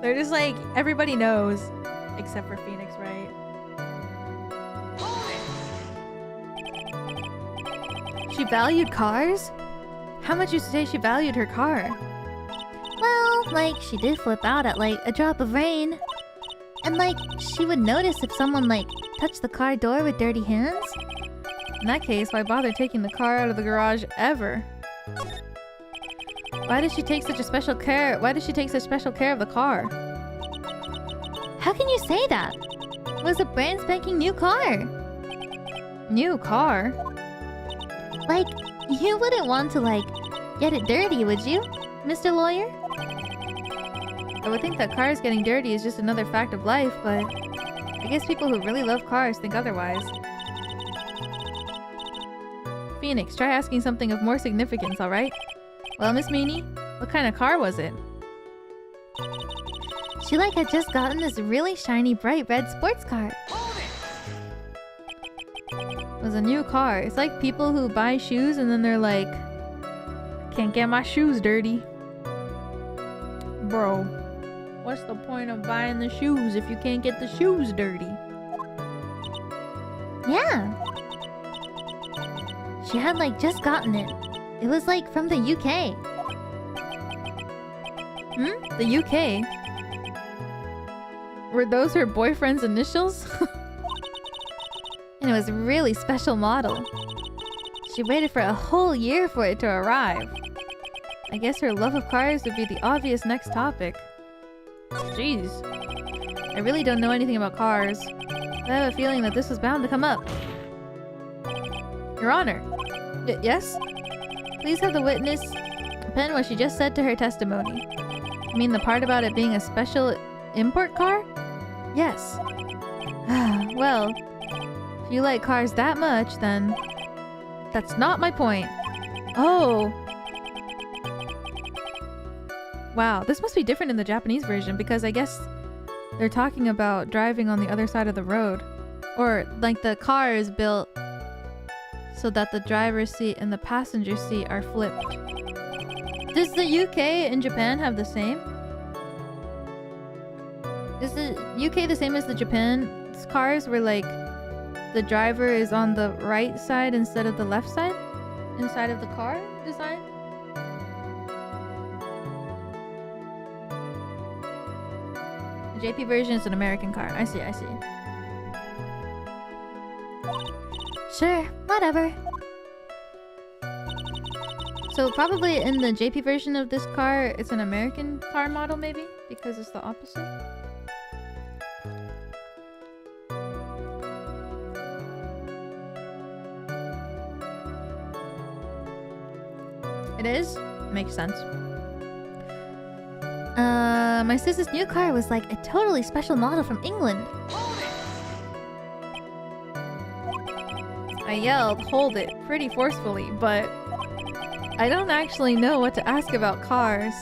They're just like, everybody knows. Except for Phoenix, right? She valued cars? How much you say she valued her car? Well, like, she did flip out at like a drop of rain. And like, she would notice if someone like touched the car door with dirty hands. In that case, why bother taking the car out of the garage ever? Why does she take such special care of the car? How can you say that? It was a brand spanking new car. New car? Like, you wouldn't want to like get it dirty, would you, Mr. Lawyer? I would think that cars getting dirty is just another fact of life, but I guess people who really love cars think otherwise. Phoenix, try asking something of more significance, alright? Well, Miss Meanie, what kind of car was it? She like had just gotten this really shiny bright red sports car. It was a new car. It's like people who buy shoes and then they're like, can't get my shoes dirty. Bro, what's the point of buying the shoes if you can't get the shoes dirty? Yeah. She had like just gotten it. It was like from the UK. The UK? Were those her boyfriend's initials? And it was a really special model. She waited for a whole year for it to arrive. I guess her love of cars would be the obvious next topic. Jeez. I really don't know anything about cars. I have a feeling that this was bound to come up. Your Honor. Yes? Please have the witness pen what she just said to her testimony. You mean the part about it being a special import car? Yes. Well, if you like cars that much, then... That's not my point. Oh. Wow, this must be different in the Japanese version because I guess they're talking about driving on the other side of the road. Or, like, the car is built so that the driver's seat and the passenger seat are flipped. Does the UK and Japan have the same? Is the UK the same as the Japan's cars where, like, the driver is on the right side instead of the left side? Inside of the car design? The JP version is an American car. I see, I see. Sure, whatever. So probably in the JP version of this car, it's an American car model maybe? Because it's the opposite? It is? Makes sense. My sister's new car was like a totally special model from England. I yelled, "Hold it," pretty forcefully, but I don't actually know what to ask about cars.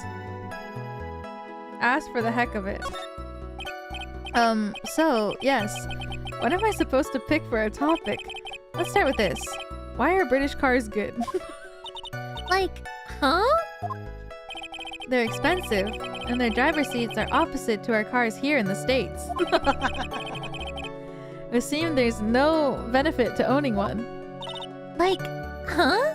Ask for the heck of it. So, yes. What am I supposed to pick for a topic? Let's start with this. Why are British cars good? Like, huh? They're expensive, and their driver seats are opposite to our cars here in the States. It would seem there's no benefit to owning one. Like, huh?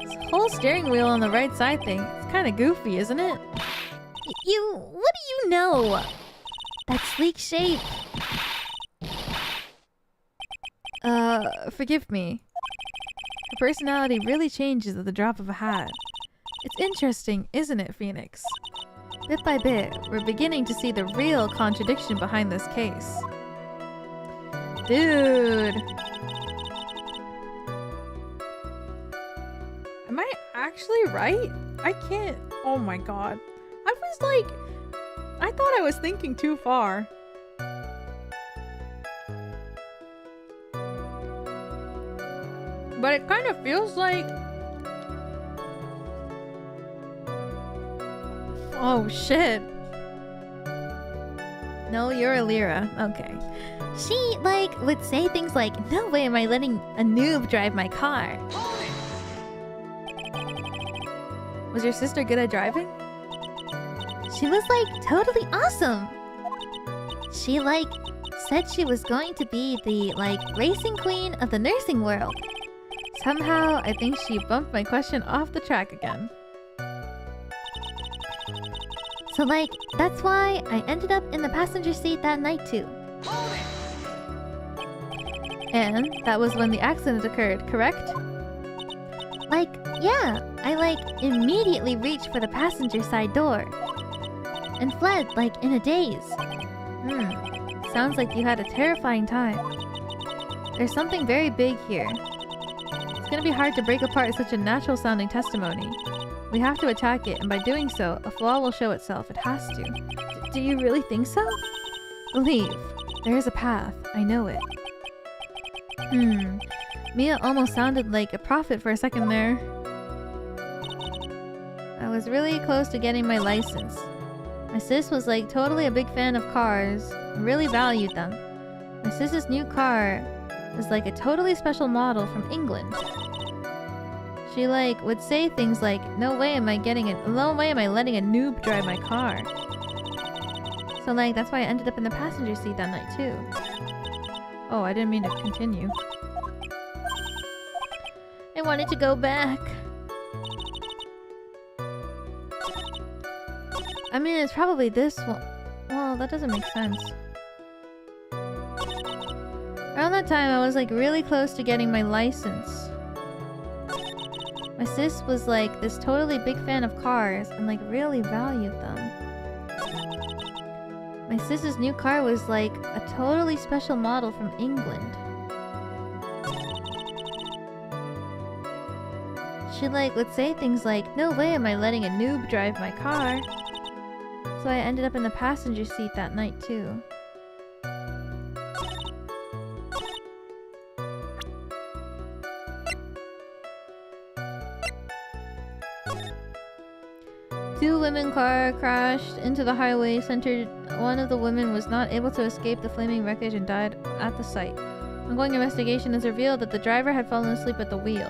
This whole steering wheel on the right side thing, it's kind of goofy, isn't it? What do you know? That sleek shape. Forgive me. Her personality really changes at the drop of a hat. It's interesting, isn't it, Phoenix? Bit by bit, we're beginning to see the real contradiction behind this case. Dude! Am I actually right? I can't. Oh my god. I was like. I thought I was thinking too far. But it kind of feels like. Oh shit. No, you're Elira. Okay. She, like, would say things like, "No way am I letting a noob drive my car." Was your sister good at driving? She was, like, totally awesome. She, like, said she was going to be the, like, racing queen of the nursing world. Somehow, I think she bumped my question off the track again. So, like, that's why I ended up in the passenger seat that night, too. And that was when the accident occurred, correct? Like, yeah, I, like, immediately reached for the passenger side door. And fled, like, in a daze. Sounds like you had a terrifying time. There's something very big here. It's gonna be hard to break apart such a natural-sounding testimony. We have to attack it, and by doing so, a flaw will show itself. It has to. Do you really think so? Believe. There is a path. I know it. Mia almost sounded like a prophet for a second there. I was really close to getting my license. My sis was like totally a big fan of cars and really valued them. My sis's new car was like a totally special model from England. She like would say things like, no way am I letting a noob drive my car. So like that's why I ended up in the passenger seat that night too. Oh, I didn't mean to continue. I wanted to go back. I mean, it's probably this one. Well, that doesn't make sense. Around that time, I was like really close to getting my license. My sis was like this totally big fan of cars and like really valued them. My sis's new car was like a totally special model from England. She like would say things like, no way am I letting a noob drive my car. So I ended up in the passenger seat that night too. Two women car crashed into the highway center. One of the women was not able to escape the flaming wreckage and died at the site. Ongoing investigation has revealed that the driver had fallen asleep at the wheel.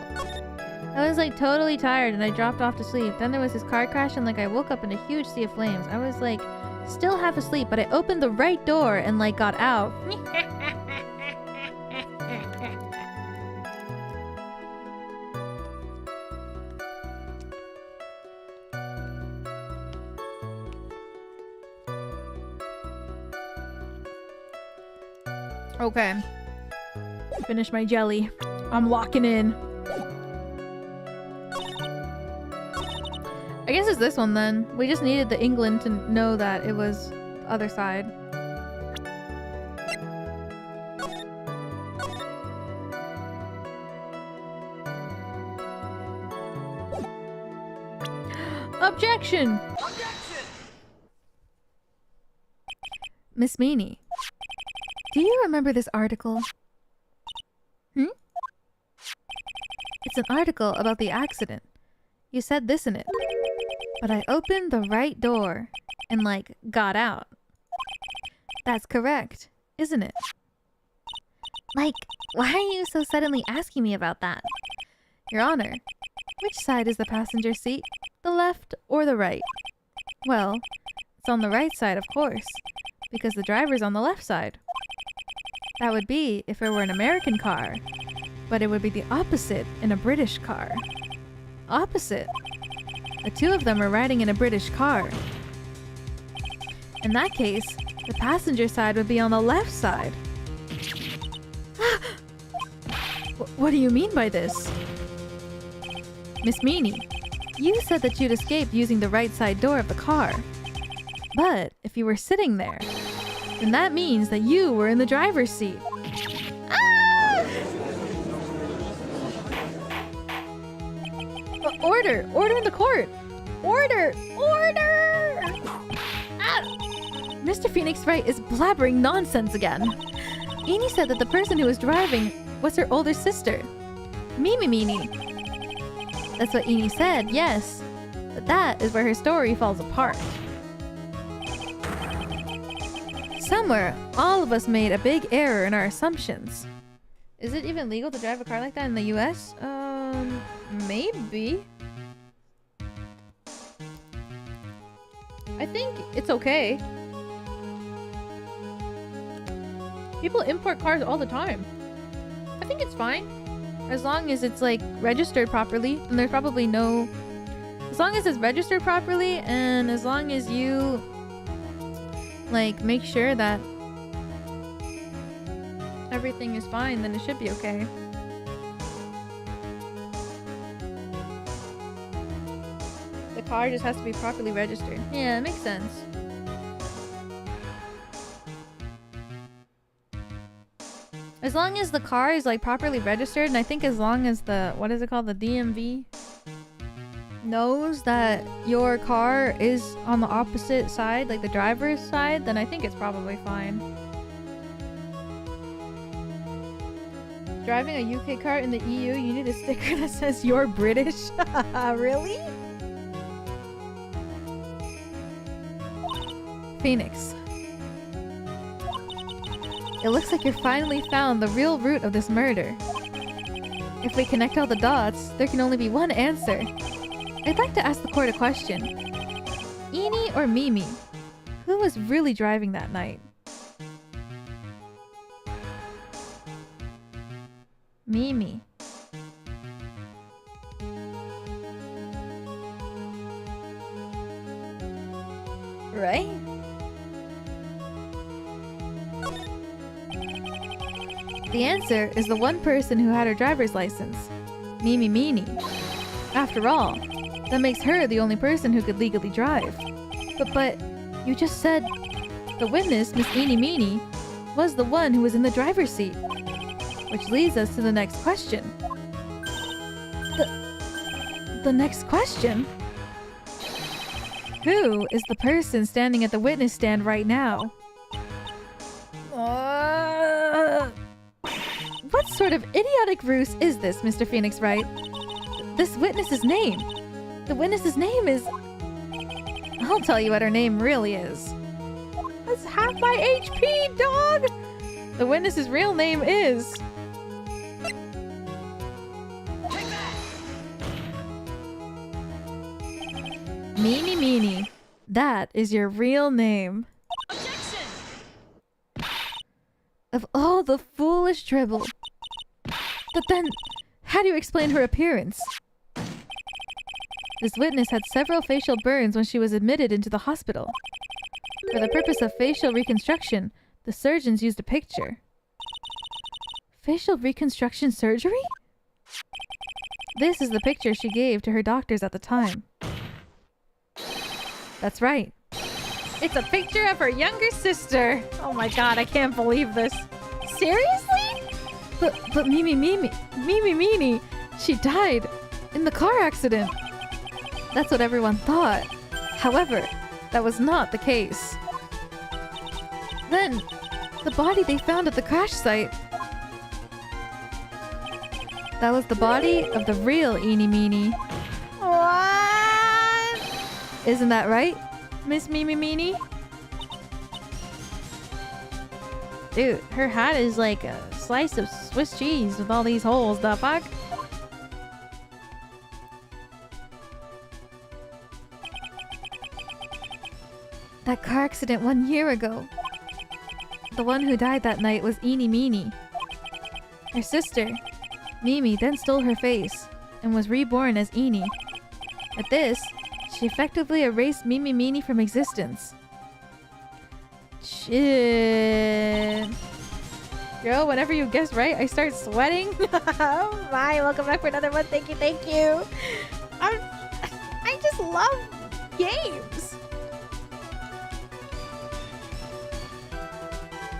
I was like totally tired and I dropped off to sleep. Then there was this car crash and like I woke up in a huge sea of flames. I was like still half asleep, but I opened the right door and like got out. Okay. Finish my jelly. I'm locking in. I guess it's this one then. We just needed the England to know that it was the other side. Objection! Objection! Miss Meany, do you remember this article? It's an article about the accident. You said this in it. But I opened the right door and, like, got out. That's correct, isn't it? Like, why are you so suddenly asking me about that? Your Honor, which side is the passenger seat? The left or the right? Well, it's on the right side, of course, because the driver's on the left side. That would be if it were an American car, but it would be the opposite in a British car. Opposite. The two of them are riding in a British car. In that case, the passenger side would be on the left side. What do you mean by this? Miss Meanie, you said that you'd escape using the right side door of the car. But if you were sitting there, then that means that you were in the driver's seat. Order! Order in the court! Order! Order! Mr. Phoenix Wright is blabbering nonsense again. Ini said that the person who was driving was her older sister, Mimi Meanie. That's what Ini said, yes. But that is where her story falls apart. Somewhere, all of us made a big error in our assumptions. Is it even legal to drive a car like that in the US? Maybe. I think it's okay. People import cars all the time. I think it's fine. As long as it's like registered properly, then there's probably no... As long as it's registered properly and as long as you like make sure that everything is fine, then it should be okay. The car just has to be properly registered. Yeah, it makes sense. As long as the car is like properly registered, and I think as long as the, what is it called, the DMV knows that your car is on the opposite side, like the driver's side, then I think it's probably fine. Driving a UK car in the EU, you need a sticker that says you're British. Really? Phoenix. It looks like you finally found the real root of this murder. If we connect all the dots, there can only be one answer. I'd like to ask the court a question. Ini or Mimi? Who was really driving that night? Mimi. Right? The answer is the one person who had her driver's license, Mimi Meanie. After all, that makes her the only person who could legally drive. But you just said the witness, Miss Ini Meanie, was the one who was in the driver's seat. Which leads us to the next question. The next question? Who is the person standing at the witness stand right now? What sort of idiotic ruse is this, Mr. Phoenix Wright? This witness's name. The witness's name is... I'll tell you what her name really is. That's half my HP, dog! The witness's real name is... Mimi Meanie. That is your real name. Objection! Of all the foolish dribble. But then, how do you explain her appearance? This witness had several facial burns when she was admitted into the hospital. For the purpose of facial reconstruction, the surgeons used a picture. Facial reconstruction surgery? This is the picture she gave to her doctors at the time. That's right. It's a picture of her younger sister. Oh my god, I can't believe this. Seriously? But Mimi Meanie, she died in the car accident. That's what everyone thought. However, that was not the case. Then, the body they found at the crash site. That was the body of the real Ini Meanie. What? Isn't that right, Miss Mimi Meanie? Dude, her hat is like a slice of Swiss cheese with all these holes, the fuck? That car accident 1 year ago. The one who died that night was Ini Meanie. Her sister, Mimi, then stole her face and was reborn as Ini. At this, she effectively erased Mimi Meanie from existence. Shit. Girl, whenever you guess right, I start sweating. Oh my, welcome back for another one. Thank you, thank you. I just love games.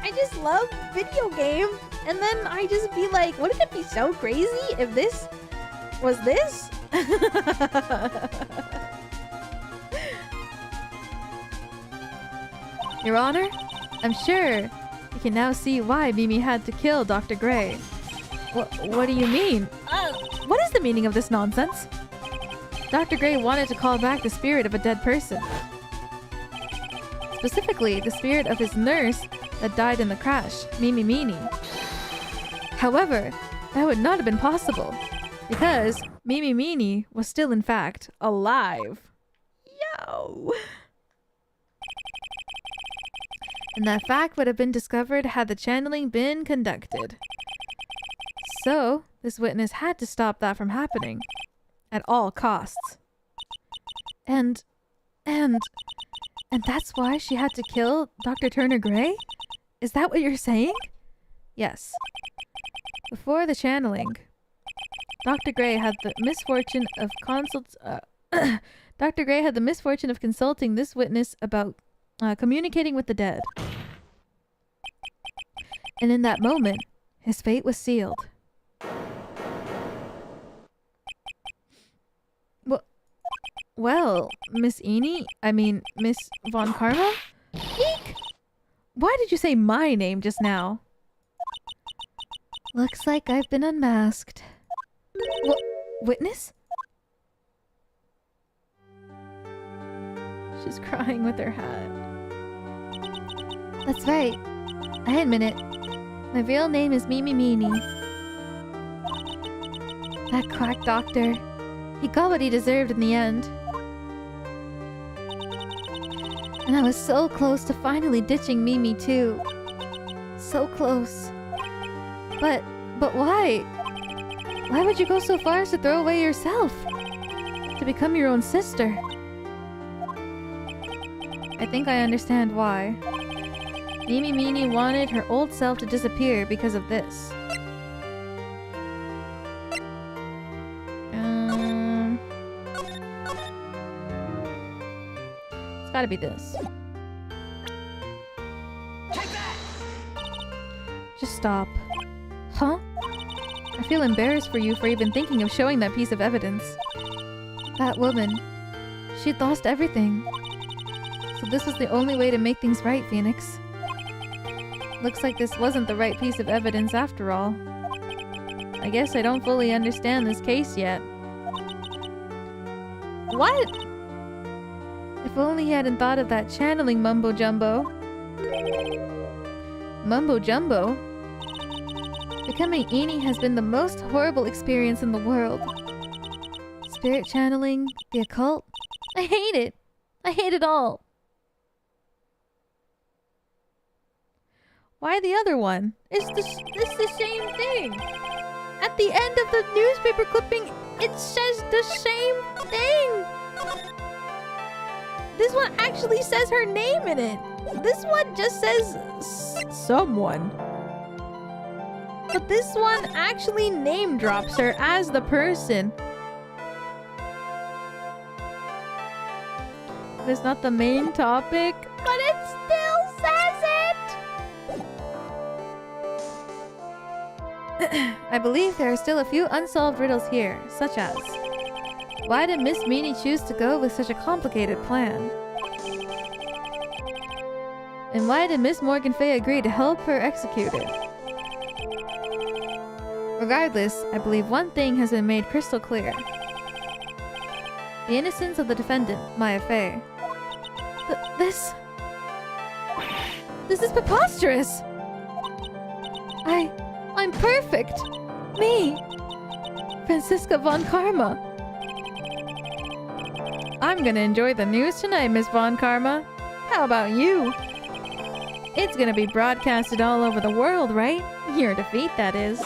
I just love video games. And then I just be like, wouldn't it be so crazy if this was this? Your Honor, I'm sure you can now see why Mimi had to kill Dr. Gray. What do you mean? What is the meaning of this nonsense? Dr. Gray wanted to call back the spirit of a dead person. Specifically, the spirit of his nurse that died in the crash, Mimi Meanie. However, that would not have been possible, because Mimi Meanie was still in fact alive. Yo! And that fact would have been discovered had the channeling been conducted. So, this witness had to stop that from happening. At all costs. And that's why she had to kill Dr. Turner Gray? Is that what you're saying? Yes. Before the channeling, Dr. Gray had the misfortune of Dr. Gray had the misfortune of consulting this witness about communicating with the dead. And in that moment, his fate was sealed. Well, Miss Von Karma? Eek! Why did you say my name just now? Looks like I've been unmasked. Witness? She's crying with her hat. That's right. I admit it. My real name is Mimi Meanie. That quack doctor. He got what he deserved in the end. And I was so close to finally ditching Mimi too. So close. But why? Why would you go so far as to throw away yourself? To become your own sister? I think I understand why. Mimi Meanie wanted her old self to disappear because of this. It's gotta be this. Take that! Just stop. Huh? I feel embarrassed for you for even thinking of showing that piece of evidence. That woman. She'd lost everything. So this was the only way to make things right, Phoenix. Looks like this wasn't the right piece of evidence after all. I guess I don't fully understand this case yet. What? If only he hadn't thought of that channeling mumbo-jumbo. Mumbo-jumbo? Becoming Ini has been the most horrible experience in the world. Spirit channeling, the occult. I hate it. I hate it all. Why the other one? It's the same thing. At the end of the newspaper clipping, it says the same thing. This one actually says her name in it. This one just says someone. But this one actually name drops her as the person. It's not the main topic, but it still says it! I believe there are still a few unsolved riddles here, such as... why did Miss Meanie choose to go with such a complicated plan? And why did Miss Morgan Fey agree to help her execute it? Regardless, I believe one thing has been made crystal clear. The innocence of the defendant, Maya Fey. This is preposterous! I'm perfect! Me! Franziska von Karma! I'm gonna enjoy the news tonight, Miss Von Karma. How about you? It's gonna be broadcasted all over the world, right? Your defeat, that is.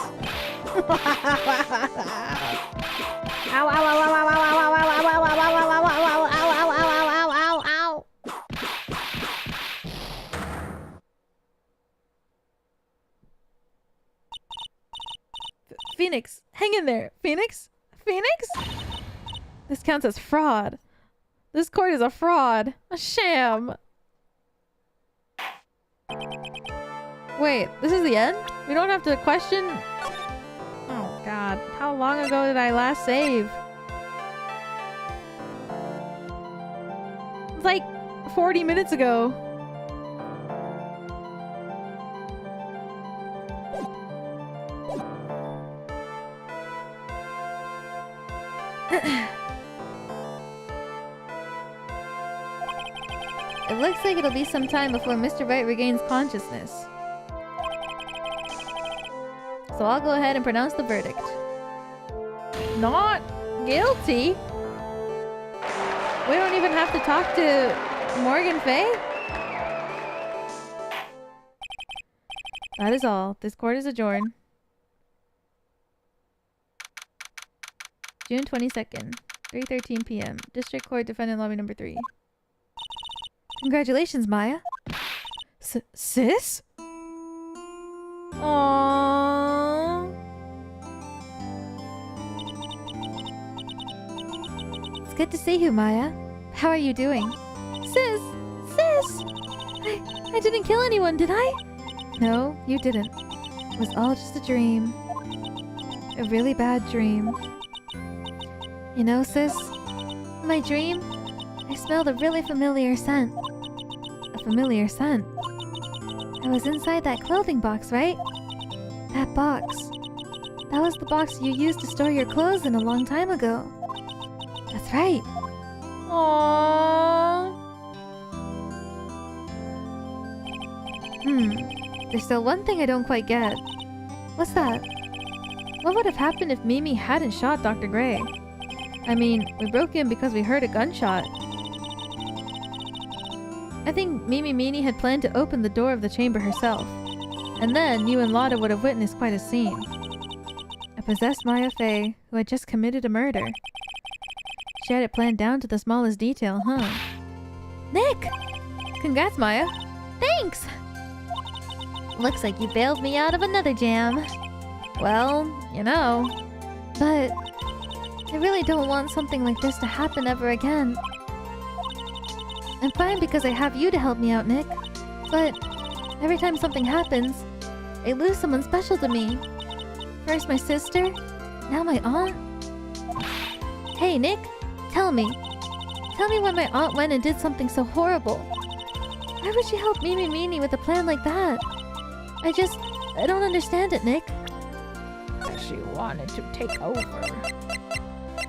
Phoenix, hang in there. Phoenix? Phoenix? This counts as fraud. This court is a fraud. A sham. Wait, this is the end? We don't have to question... Oh god, how long ago did I last save? It's like 40 minutes ago. It looks like it'll be some time before Mr. Wright regains consciousness. So I'll go ahead and pronounce the verdict. Not guilty? We don't even have to talk to Morgan Fey? That is all. This court is adjourned. June 22nd, 3:13 p.m. District Court, Defendant Lobby Number 3. Congratulations, Maya. Sis? Aww. It's good to see you, Maya. How are you doing? Sis! Sis! I didn't kill anyone, did I? No, you didn't. It was all just a dream. A really bad dream. You know, sis, in my dream, I smelled a really familiar scent. A familiar scent. I was inside that clothing box, right? That box. That was the box you used to store your clothes in a long time ago. That's right. Aww. There's still one thing I don't quite get. What's that? What would have happened if Mimi hadn't shot Dr. Gray? I mean, we broke in because we heard a gunshot. I think Mimi Meanie had planned to open the door of the chamber herself. And then you and Lotta would have witnessed quite a scene. A possessed Maya Fey who had just committed a murder. She had it planned down to the smallest detail, huh? Nick! Congrats, Maya. Thanks! Looks like you bailed me out of another jam. Well, you know. But I really don't want something like this to happen ever again. I'm fine because I have you to help me out, Nick. But every time something happens, I lose someone special to me. First my sister, now my aunt. Hey, Nick, tell me. Tell me when my aunt went and did something so horrible. Why would she help Mimi Meanie with a plan like that? I don't understand it, Nick. She wanted to take over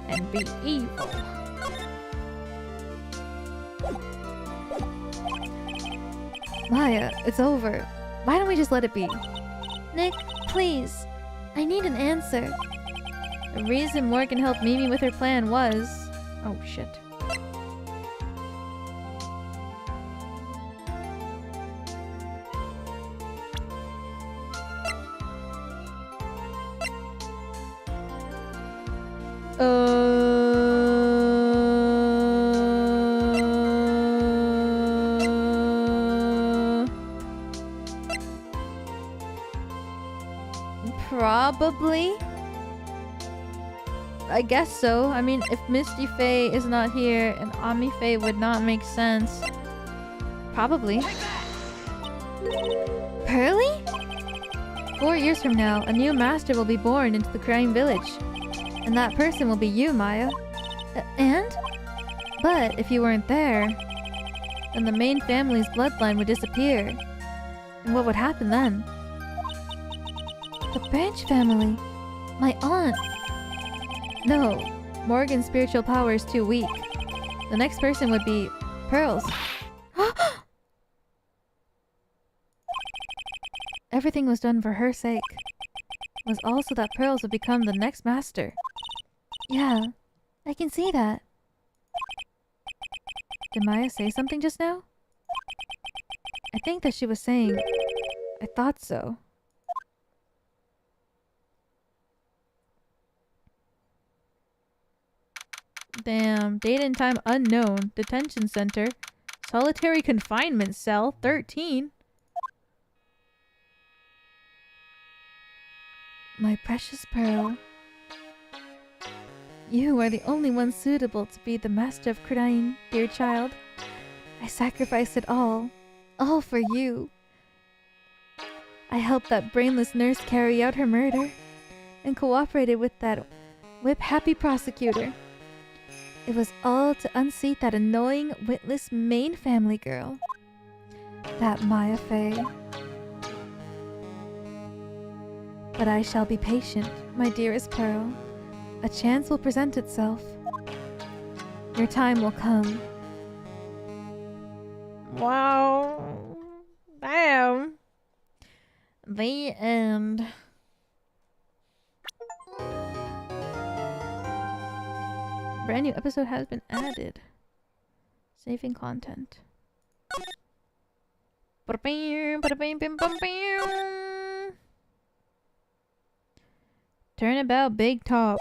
and be evil. Maya, it's over. Why don't we just let it be? Nick, please. I need an answer. The reason Morgan helped Mimi with her plan was... Oh, shit. Probably. I guess so. I mean, if Misty Faye is not here and Ami Faye would not make sense. Probably. Pearly? 4 years from now, a new master will be born into the crime village. And that person will be you, Maya. And? But if you weren't there, then the main family's bloodline would disappear. And what would happen then? The Branch family. My aunt. No, Morgan's spiritual power is too weak. The next person would be Pearls. Everything was done for her sake. It was also that Pearls would become the next master. Yeah, I can see that. Did Maya say something just now? I think that she was saying, I thought so. Damn. Date and time unknown. Detention center. Solitary confinement cell. 13. My precious Pearl. You are the only one suitable to be the master of crying, dear child. I sacrificed it all for you. I helped that brainless nurse carry out her murder, and cooperated with that whip-happy prosecutor. It was all to unseat that annoying, witless main family girl. That Maya Fey. But I shall be patient, my dearest Pearl. A chance will present itself. Your time will come. Wow. Damn. The end. Brand new episode has been added. Saving content. Turnabout Big Top.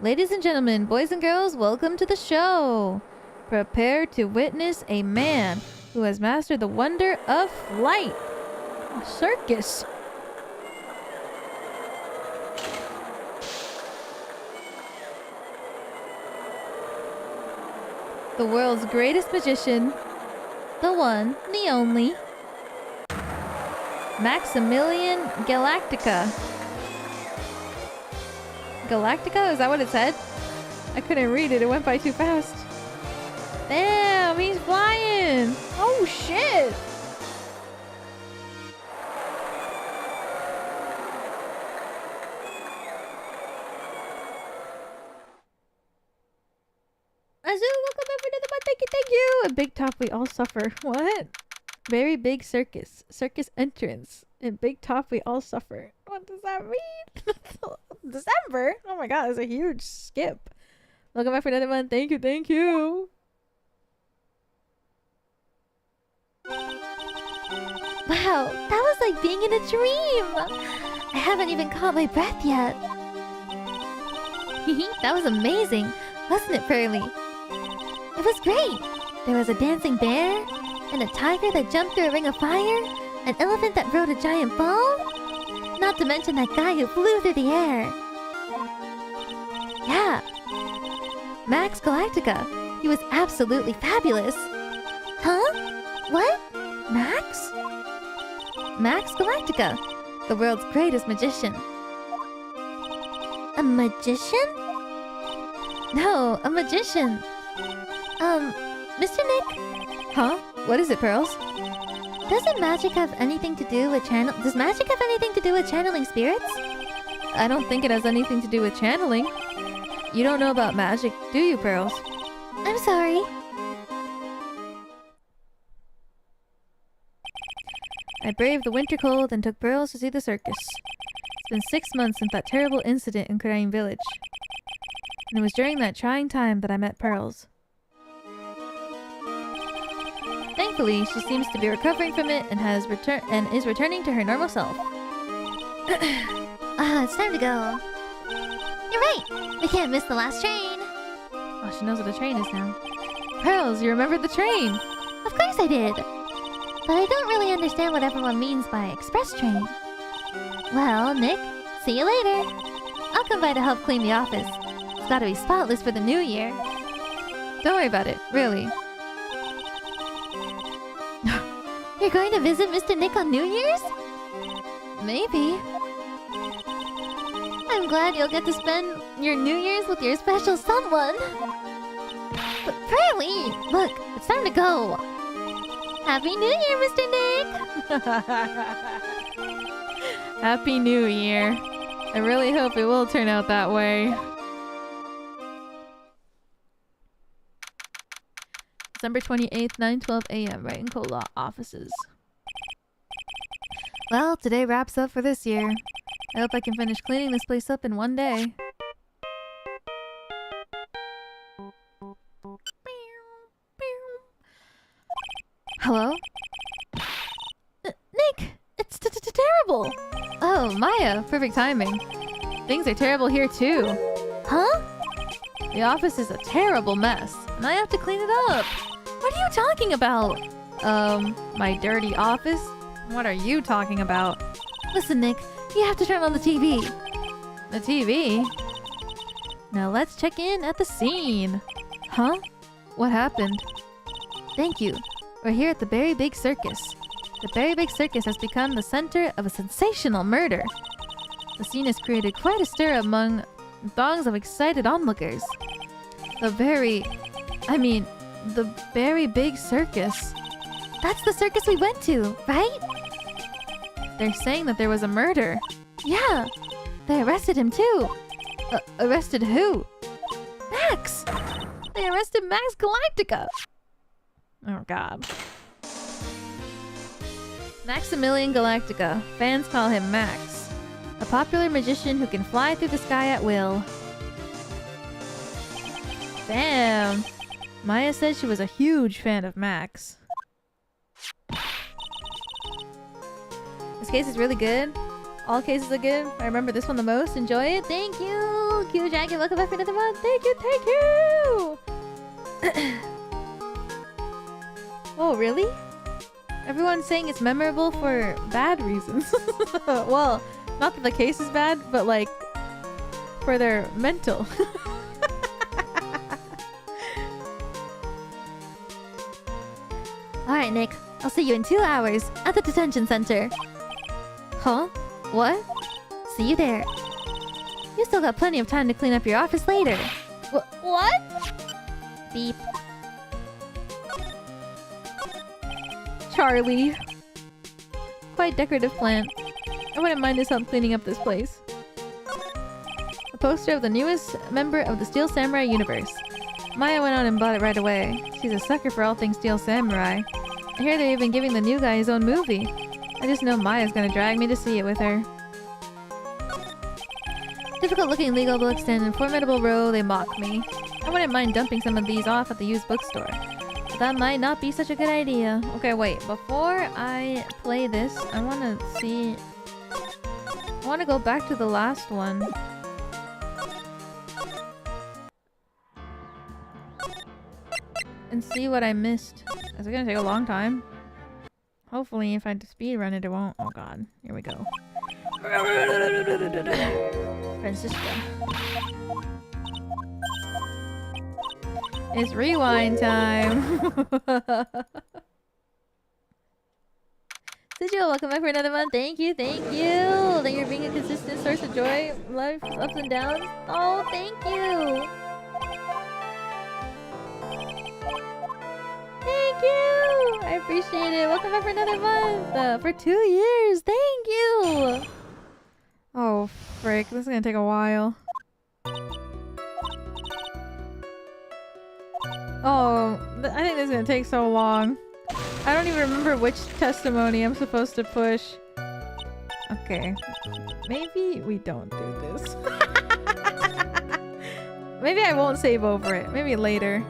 Ladies and gentlemen, boys and girls, welcome to the show. Prepare to witness a man who has mastered the wonder of flight. A circus. The world's greatest magician. The one, the only. Maximilian Galactica. Galactica? Is that what it said? I couldn't read it. It went by too fast. Damn, he's flying. Oh, shit. Azu, welcome back for another month. Thank you, thank you. A big top, we all suffer. What? Very big circus. Circus entrance. In big top, we all suffer. What does that mean? December? Oh my god, that's a huge skip. Welcome back for another month. Thank you, thank you. Wow, that was like being in a dream! I haven't even caught my breath yet. That was amazing, wasn't it, Pearly? It was great! There was a dancing bear, and a tiger that jumped through a ring of fire, an elephant that rode a giant ball, not to mention that guy who flew through the air. Yeah. Max Galactica. He was absolutely fabulous. Huh? What? Max? Max Galactica, the world's greatest magician. A magician? No, a magician. Mr. Nick? Huh? What is it, Pearls? Does magic have anything to do with channeling spirits? I don't think it has anything to do with channeling. You don't know about magic, do you, Pearls? I'm sorry. I braved the winter cold and took Pearls to see the circus. It's been 6 months since that terrible incident in Kurain village. And it was during that trying time that I met Pearls. Thankfully, she seems to be recovering from it and is returning to her normal self. It's time to go. You're right! We can't miss the last train! Oh, she knows what a train is now. Pearls, you remember the train! Of course I did! But I don't really understand what everyone means by express train. Well, Nick, see you later! I'll come by to help clean the office. It's gotta be spotless for the new year. Don't worry about it, really. You're going to visit Mr. Nick on New Year's? Maybe. I'm glad you'll get to spend your New Year's with your special someone. But Pearly, look, it's time to go. Happy New Year, Mr. Nick! Happy New Year. I really hope it will turn out that way. December 28th, 9:12 a.m. Wright and Cola offices. Well, today wraps up for this year. I hope I can finish cleaning this place up in one day. Hello? Nick! It's terrible! Oh, Maya, perfect timing. Things are terrible here too. Huh? The office is a terrible mess, and I have to clean it up. What are you talking about? My dirty office? What are you talking about? Listen, Nick, you have to turn on the TV. The TV? Now let's check in at the scene. Huh? What happened? Thank you. We're here at the Very Big Circus. The Very Big Circus has become the center of a sensational murder. The scene has created quite a stir among throngs of excited onlookers. The Very Big Circus. That's the circus we went to, right? They're saying that there was a murder. Yeah. They arrested him too. Arrested who? Max! They arrested Max Galactica! Oh god. Maximilian Galactica. Fans call him Max. A popular magician who can fly through the sky at will. Damn! Maya said she was a huge fan of Max. This case is really good. All cases are good. I remember this one the most. Enjoy it. Thank you! Q Jacket, welcome back for another month. Thank you, thank you! Oh, really? Everyone's saying it's memorable for bad reasons. Well, not that the case is bad, but like for their mental. Alright, Nick. I'll see you in 2 hours at the detention center. Huh? What? See you there. You still got plenty of time to clean up your office later. What? Beep. Charlie. Quite decorative plant. I wouldn't mind his help cleaning up this place. A poster of the newest member of the Steel Samurai universe. Maya went out and bought it right away. She's a sucker for all things Steel Samurai. I hear they're even giving the new guy his own movie. I just know Maya's gonna drag me to see it with her. Difficult looking legal books stand in formidable row, they mock me. I wouldn't mind dumping some of these off at the used bookstore. But that might not be such a good idea. Okay, wait. Before I play this, I wanna see... I wanna go back to the last one. And see what I missed. Is it gonna take a long time? Hopefully, if I speedrun it, it won't. Oh god. Here we go. Francisca. It's rewind time! Sigil, welcome back for another month. Thank you, thank you! Thank you for being a consistent source of joy. Life's ups and downs. Oh, thank you! Thank you! I appreciate it. Welcome back for another month. For 2 years. Thank you! Oh, frick. This is gonna take a while. Oh, I think this is gonna take so long. I don't even remember which testimony I'm supposed to push. Okay. Maybe we don't do this. Maybe I won't save over it. Maybe later.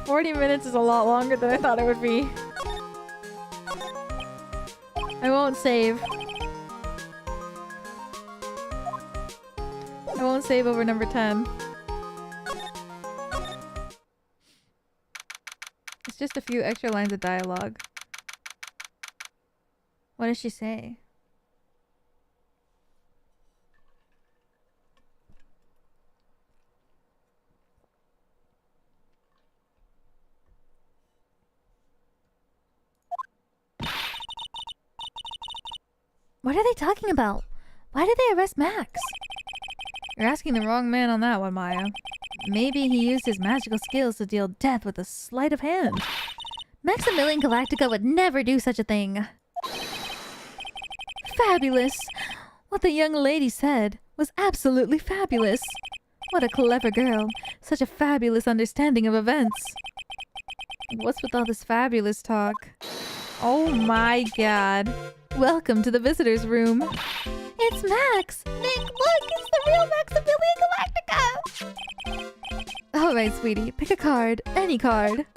"40 minutes is a lot longer than I thought it would be. I won't save. I won't save over number 10. It's just a few extra lines of dialogue. What does she say? What are they talking about? Why did they arrest Max? You're asking the wrong man on that one, Maya. Maybe he used his magical skills to deal death with a sleight of hand. Maximilian Galactica would never do such a thing. Fabulous! What the young lady said was absolutely fabulous. What a clever girl. Such a fabulous understanding of events. What's with all this fabulous talk? Oh my god. Welcome to the visitor's room. It's Max! Nick, look! It's the real Maximilian Galactica! Alright, sweetie. Pick a card. Any card.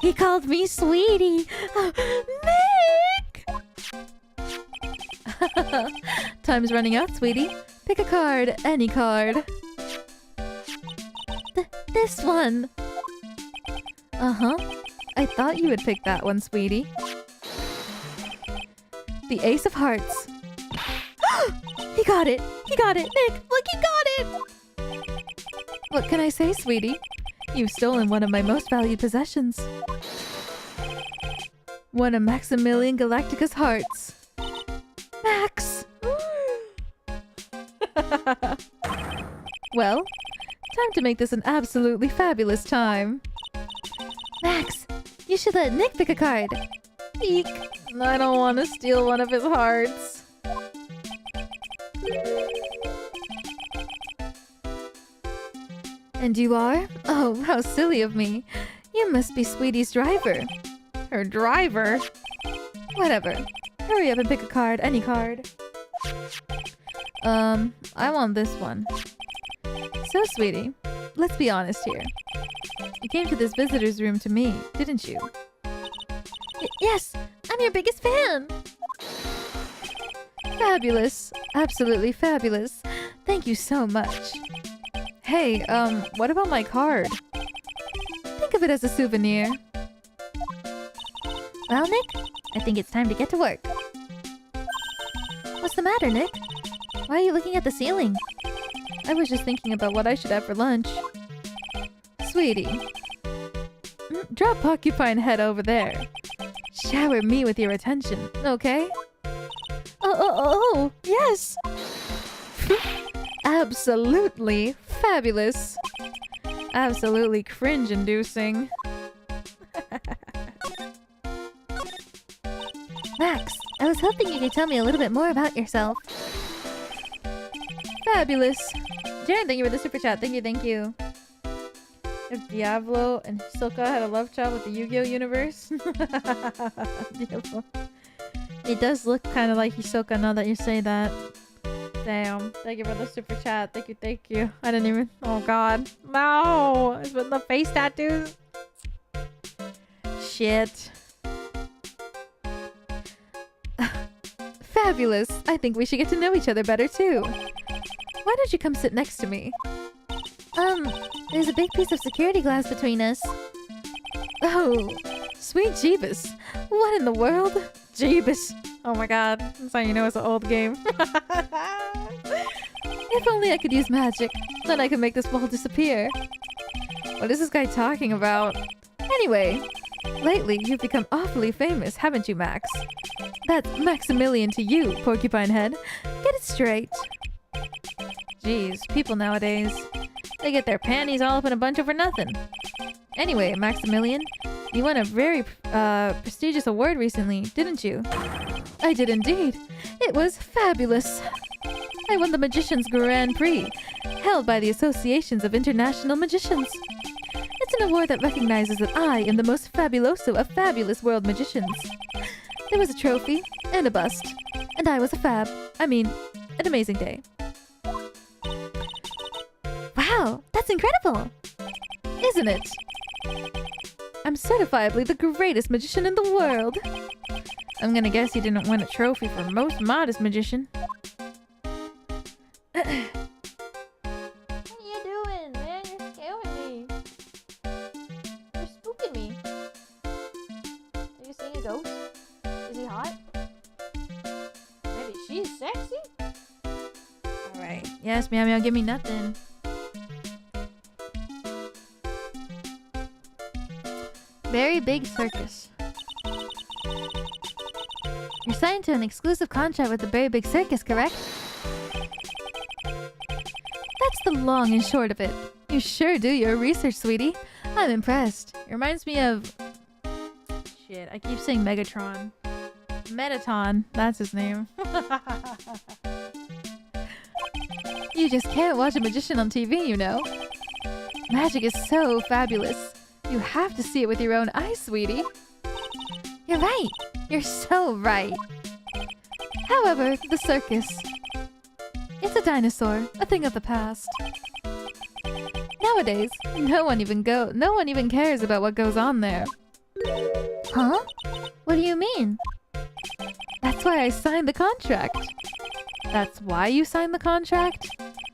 He called me sweetie! Nick! Time's running out, sweetie. Pick a card. Any card. This one! Uh-huh. I thought you would pick that one, sweetie. The Ace of Hearts. He got it! He got it! Nick, look, he got it! What can I say, sweetie? You've stolen one of my most valued possessions. One of Maximilian Galactica's hearts. Max! Well, time to make this an absolutely fabulous time. Max, you should let Nick pick a card. Eek! I don't want to steal one of his hearts. And you are? Oh, how silly of me. You must be Sweetie's driver. Her driver? Whatever. Hurry up and pick a card, any card. I want this one. So, Sweetie, let's be honest here. You came to this visitor's room to me, didn't you? Yes, I'm your biggest fan. Fabulous. Absolutely fabulous. Thank you so much. Hey, what about my card? Think of it as a souvenir. Well, Nick, I think it's time to get to work. What's the matter, Nick? Why are you looking at the ceiling? I was just thinking about what I should have for lunch. Sweetie. Drop Porcupine Head over there. Shower me with your attention, okay? Oh, yes! Absolutely fabulous. Absolutely cringe-inducing. Max, I was hoping you could tell me a little bit more about yourself. Fabulous. Jen, thank you for the super chat. Thank you, thank you. If Diablo and Hisoka had a love child with the Yu-Gi-Oh universe. Diablo. It does look kind of like Hisoka now that you say that. Damn. Thank you for the super chat. Thank you, thank you. I didn't even... Oh god. No! It's with the face tattoos. Shit. Fabulous. I think we should get to know each other better too. Why don't you come sit next to me? There's a big piece of security glass between us. Oh, sweet Jeebus. What in the world? Jeebus. Oh my god. That's how you know it's an old game. If only I could use magic. Then I could make this wall disappear. What is this guy talking about? Anyway, lately you've become awfully famous, haven't you, Max? That's Maximilian to you, Porcupine Head. Get it straight. Jeez, people nowadays. They get their panties all up in a bunch over nothing. Anyway, Maximilian, you won a very prestigious award recently, didn't you? I did indeed. It was fabulous. I won the Magician's Grand Prix, held by the Associations of International Magicians. It's an award that recognizes that I am the most fabuloso of fabulous world magicians. There was a trophy and a bust, and I was an amazing day. Wow, that's incredible! Isn't it? I'm certifiably the greatest magician in the world. I'm gonna guess you didn't win a trophy for most modest magician. What are you doing, man? You're scaring me. You're spooking me. Are you seeing a ghost? Is he hot? Maybe she's sexy? Alright. Yes, meow meow, give me nothing. Very big circus. You're signed to an exclusive contract with the Very Big Circus, correct? That's the long and short of it. You sure do your research, sweetie. I'm impressed. It reminds me of... Shit, I keep saying Megatron. Metaton, that's his name. You just can't watch a magician on TV, you know. Magic is so fabulous. You have to see it with your own eyes, sweetie. You're right. You're so right. However, the circus. It's a dinosaur, a thing of the past. Nowadays, no one even cares about what goes on there. Huh? What do you mean? That's why I signed the contract. That's why you signed the contract?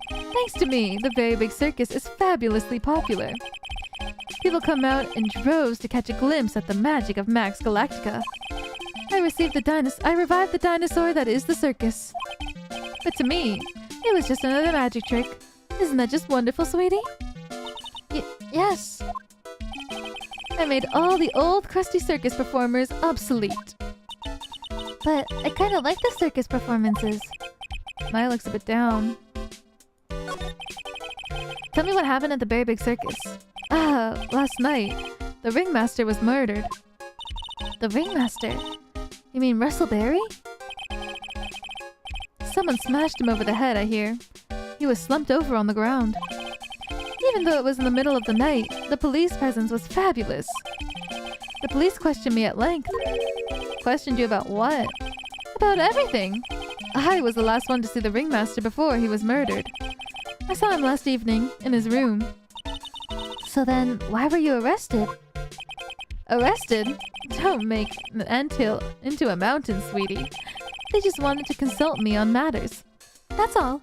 Thanks to me, the Very Big Circus is fabulously popular. People come out in droves to catch a glimpse at the magic of Max Galactica. I revived the dinosaur that is the circus. But to me, it was just another magic trick. Isn't that just wonderful, sweetie? Yes. I made all the old crusty circus performers obsolete. But I kind of like the circus performances. Maya looks a bit down. Tell me what happened at the Very Big Circus. Last night, the ringmaster was murdered. The ringmaster? You mean Russell Berry? Someone smashed him over the head, I hear. He was slumped over on the ground. Even though it was in the middle of the night, the police presence was fabulous. The police questioned me at length. Questioned you about what? About everything. I was the last one to see the ringmaster before he was murdered. I saw him last evening, in his room. So then, why were you arrested? Arrested? Don't make an anthill into a mountain, sweetie. They just wanted to consult me on matters. That's all.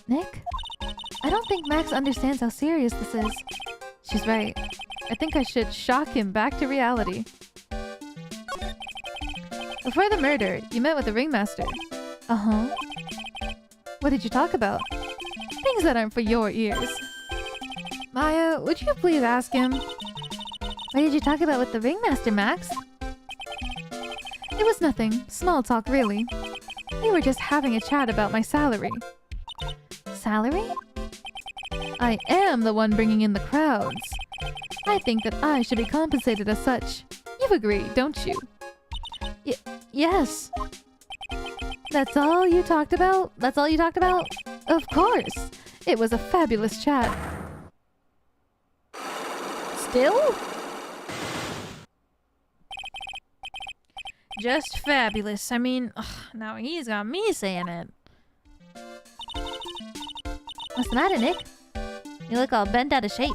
Nick? I don't think Max understands how serious this is. She's right. I think I should shock him back to reality. Before the murder, you met with the ringmaster. Uh-huh. What did you talk about? Things that aren't for your ears. Maya, would you please ask him? What did you talk about with the ringmaster, Max? It was nothing. Small talk, really. We were just having a chat about my salary. Salary? I am the one bringing in the crowds. I think that I should be compensated as such. You agree, don't you? Yes. That's all you talked about? That's all you talked about? Of course. It was a fabulous chat. Still? Just fabulous. I mean, now he's got me saying it. What's the matter, Nick? You look all bent out of shape.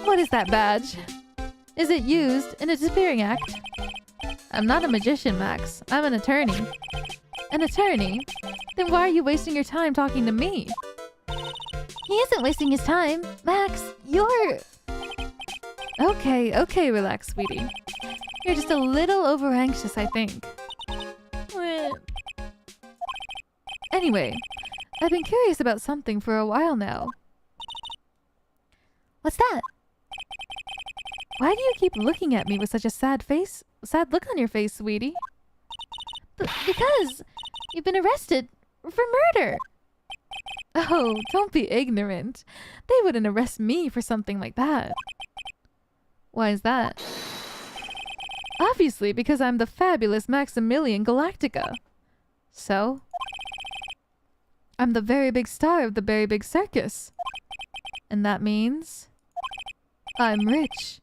What is that badge? Is it used in a disappearing act? I'm not a magician, Max. I'm an attorney. An attorney? Then why are you wasting your time talking to me? He isn't wasting his time. Max, you're... Okay, relax, sweetie. You're just a little over-anxious, I think. Anyway, I've been curious about something for a while now. What's that? Why do you keep looking at me with such a sad look on your face, sweetie? Because you've been arrested for murder. Oh, don't be ignorant. They wouldn't arrest me for something like that. Why is that? Obviously, because I'm the fabulous Maximilian Galactica. So? I'm the very big star of the very big circus. And that means... I'm rich.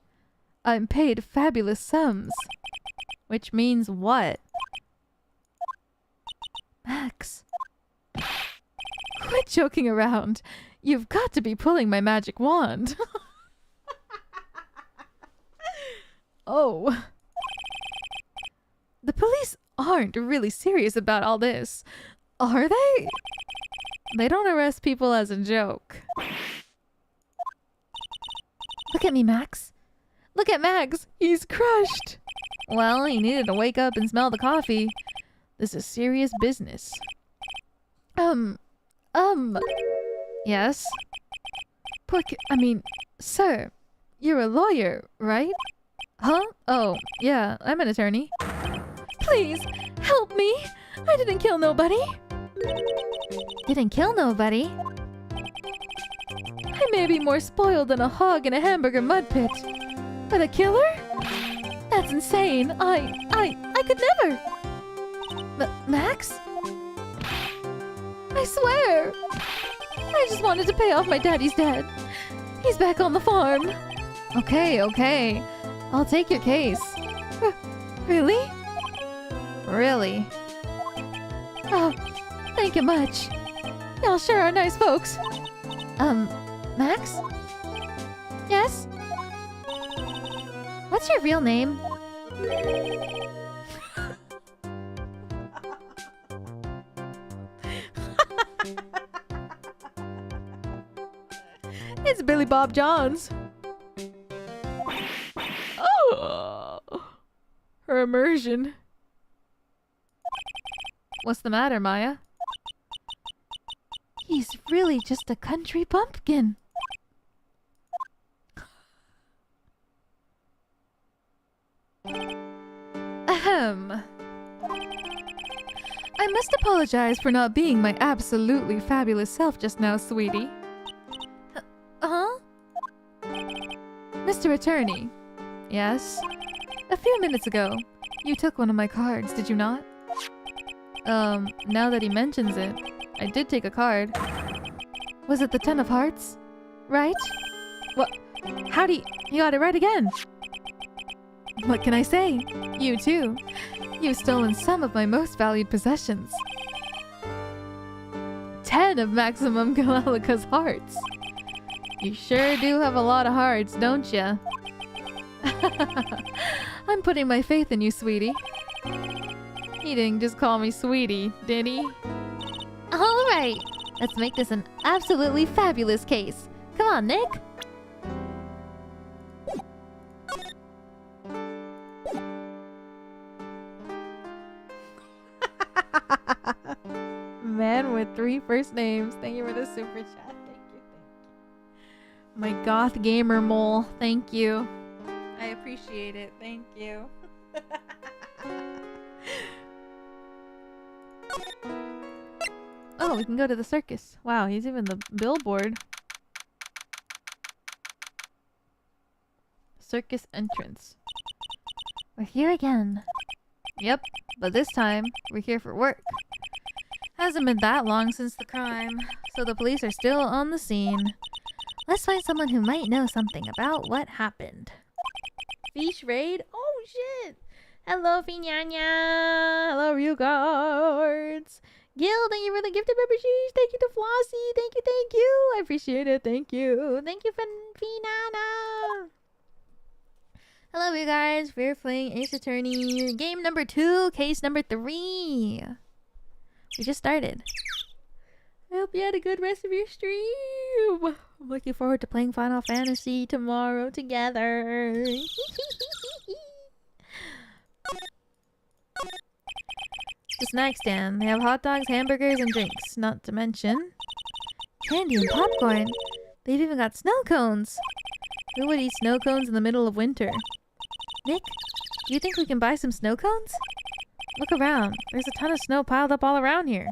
I'm paid fabulous sums. Which means what? Max. Quit joking around. You've got to be pulling my magic wand. Oh. The police aren't really serious about all this, are they? They don't arrest people as a joke. Look at me, Max. Look at Max. He's crushed. Well, he needed to wake up and smell the coffee. This is serious business. Yes? Sir, you're a lawyer, right? Huh? Oh, yeah, I'm an attorney. Please, help me! I didn't kill nobody! Didn't kill nobody? I may be more spoiled than a hog in a hamburger mud pit. But a killer? That's insane. I could never! Max? I swear! I just wanted to pay off my daddy's debt. He's back on the farm. Okay. I'll take your case. Really? Really? Oh, thank you much. Y'all sure are nice folks. Max? Yes? What's your real name? Bob Johns. Oh, her immersion. What's the matter, Maya? He's really just a country bumpkin. Ahem. I must apologize for not being my absolutely fabulous self just now, sweetie. Huh? Mr. Attorney. Yes? A few minutes ago, you took one of my cards, did you not? Now that he mentions it, I did take a card. Was it the 10 of hearts? Right? What? Howdy, you got it right again. What can I say? You too. You've stolen some of my most valued possessions. 10 of Maximum Galactica's hearts. You sure do have a lot of hearts, don't ya? I'm putting my faith in you, sweetie. He didn't just call me sweetie, did he? Alright, let's make this an absolutely fabulous case. Come on, Nick. Man with 3 first names. Thank you for the super chat. Thank you. My goth gamer mole. Thank you. I appreciate it. Thank you. Oh, we can go to the circus. Wow, he's even the billboard. Circus entrance. We're here again. Yep, but this time we're here for work. Hasn't been that long since the crime, so the police are still on the scene. Let's find someone who might know something about what happened. Fish raid? Oh shit! Hello, Finana! Hello, Ryugu! Gil, thank you for the gifted memberships. Thank you to Flossie. Thank you. I appreciate it. Thank you. Thank you, Finana. Hello, you guys. We're playing Ace Attorney. Game number 2, case number 3. We just started. I hope you had a good rest of your stream. I'm looking forward to playing Final Fantasy tomorrow together. The snack stand. They have hot dogs, hamburgers, and drinks. Not to mention candy and popcorn. They've even got snow cones. Who would eat snow cones in the middle of winter? Nick, do you think we can buy some snow cones? Look around. There's a ton of snow piled up all around here.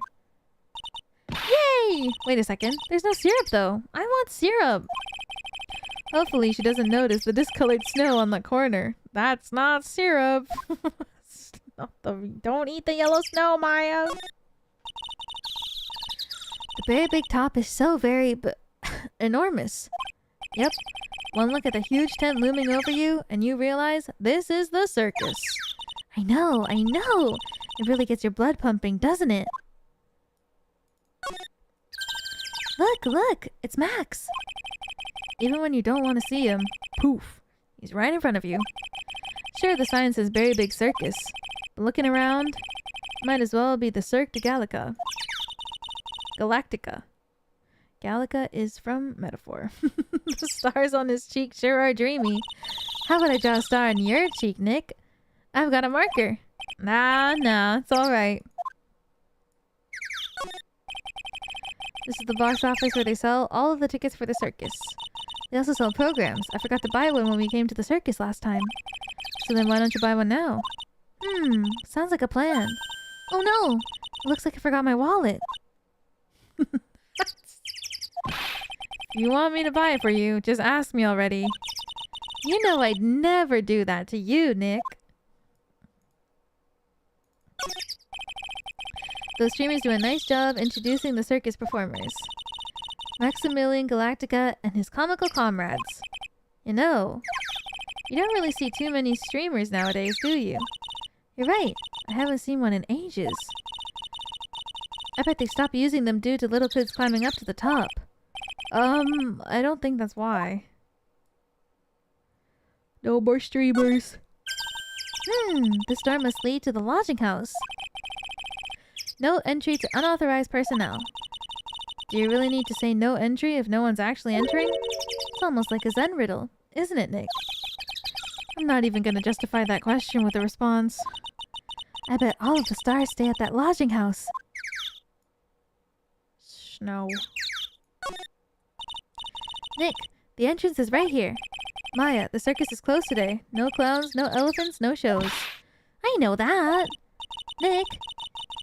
Yay! Wait a second. There's no syrup, though. I want syrup. Hopefully she doesn't notice the discolored snow on the corner. That's not syrup. Don't eat the yellow snow, Maya. The very big top is so very enormous. Yep. One look at the huge tent looming over you, and you realize this is the circus. I know. It really gets your blood pumping, doesn't it? Look, it's Max. Even when you don't want to see him, poof, he's right in front of you. Sure, the sign says Very Big Circus, but looking around, might as well be the Cirque de Galactica. Galactica is from metaphor. The stars on his cheek sure are dreamy. How about I draw a star on your cheek, Nick? I've got a marker. Nah, it's alright. This is the box office where they sell all of the tickets for the circus. They also sell programs. I forgot to buy one when we came to the circus last time. So then why don't you buy one now? Sounds like a plan. Oh no! It looks like I forgot my wallet. You want me to buy it for you? Just ask me already. You know I'd never do that to you, Nick. Those streamers do a nice job introducing the circus performers. Maximilian Galactica and his comical comrades. You know, you don't really see too many streamers nowadays, do you? You're right. I haven't seen one in ages. I bet they stopped using them due to little kids climbing up to the top. I don't think that's why. No more streamers. This door must lead to the lodging house. No entry to unauthorized personnel. Do you really need to say no entry if no one's actually entering? almost like a Zen riddle, isn't it, Nick? I'm not even gonna justify that question with a response. I bet all of the stars stay at that lodging house. No. Nick, the entrance is right here. Maya, the circus is closed today. No clowns, no elephants, no shows. I know that. Nick,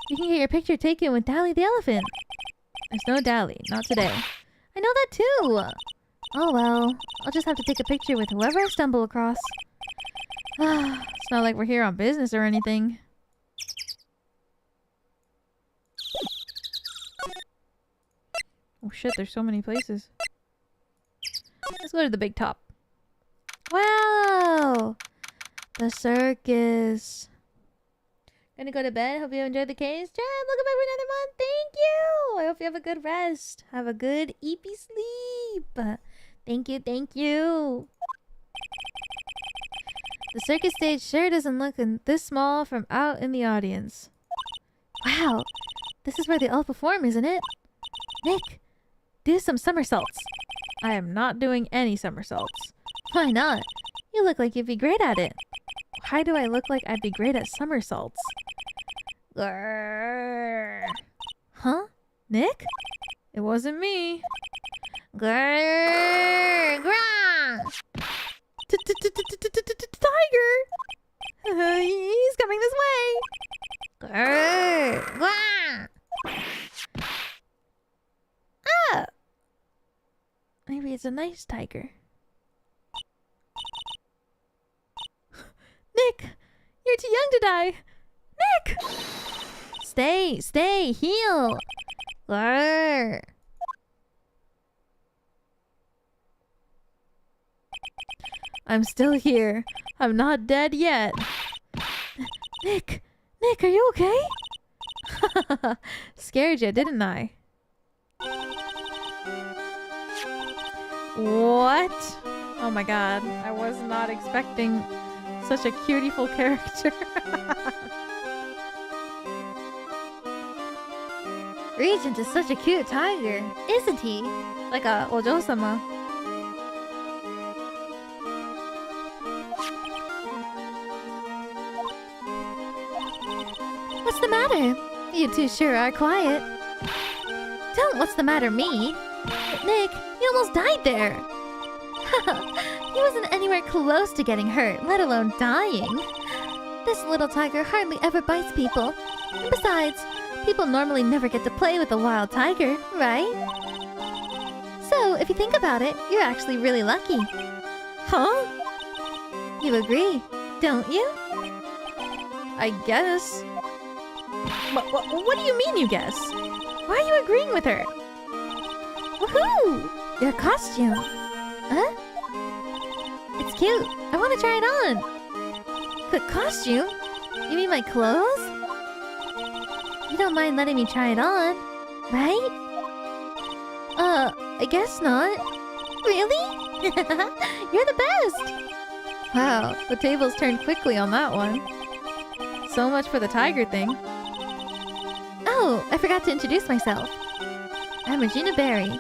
you can get your picture taken with Dally the elephant. There's no Dally, not today. I know that too. Oh well, I'll just have to take a picture with whoever I stumble across. It's not like we're here on business or anything. Oh shit, there's so many places. Let's go to the big top. Wow! The circus. Gonna go to bed. Hope you enjoyed the case. Jen, welcome back for another month. Thank you! I hope you have a good rest. Have a good eepy sleep. Thank you, thank you. The circus stage sure doesn't look this small from out in the audience. Wow! This is where they all perform, isn't it? Nick, do some somersaults. I am not doing any somersaults. Why not? You look like you'd be great at it. Why do I look like I'd be great at somersaults? Grrr. Huh? Nick? It wasn't me. Grrr. Grrr. Tiger! He's coming this way! Grrr. Grrr. Ah! Maybe it's a nice tiger. Nick! You're too young to die! Nick! Stay! Heal! Grrr. I'm still here. I'm not dead yet. Nick! Nick, are you okay? Scared you, didn't I? What? Oh my god. I was not expecting such a cutieful character. Regent is such a cute tiger, isn't he? Like a ojo-sama. What's the matter? You two sure are quiet. Don't what's the matter me. Nick, you almost died there. He wasn't anywhere close to getting hurt, let alone dying. This little tiger hardly ever bites people. And besides, people normally never get to play with a wild tiger, right? So, if you think about it, you're actually really lucky. Huh? You agree, don't you? I guess. What do you mean, you guess? Why are you agreeing with her? Woohoo! Your costume. Huh? It's cute. I want to try it on. The costume? You mean my clothes? You don't mind letting me try it on, right? I guess not. Really? You're the best! Wow, the tables turned quickly on that one. So much for the tiger thing. Oh, I forgot to introduce myself. I'm Regina Berry,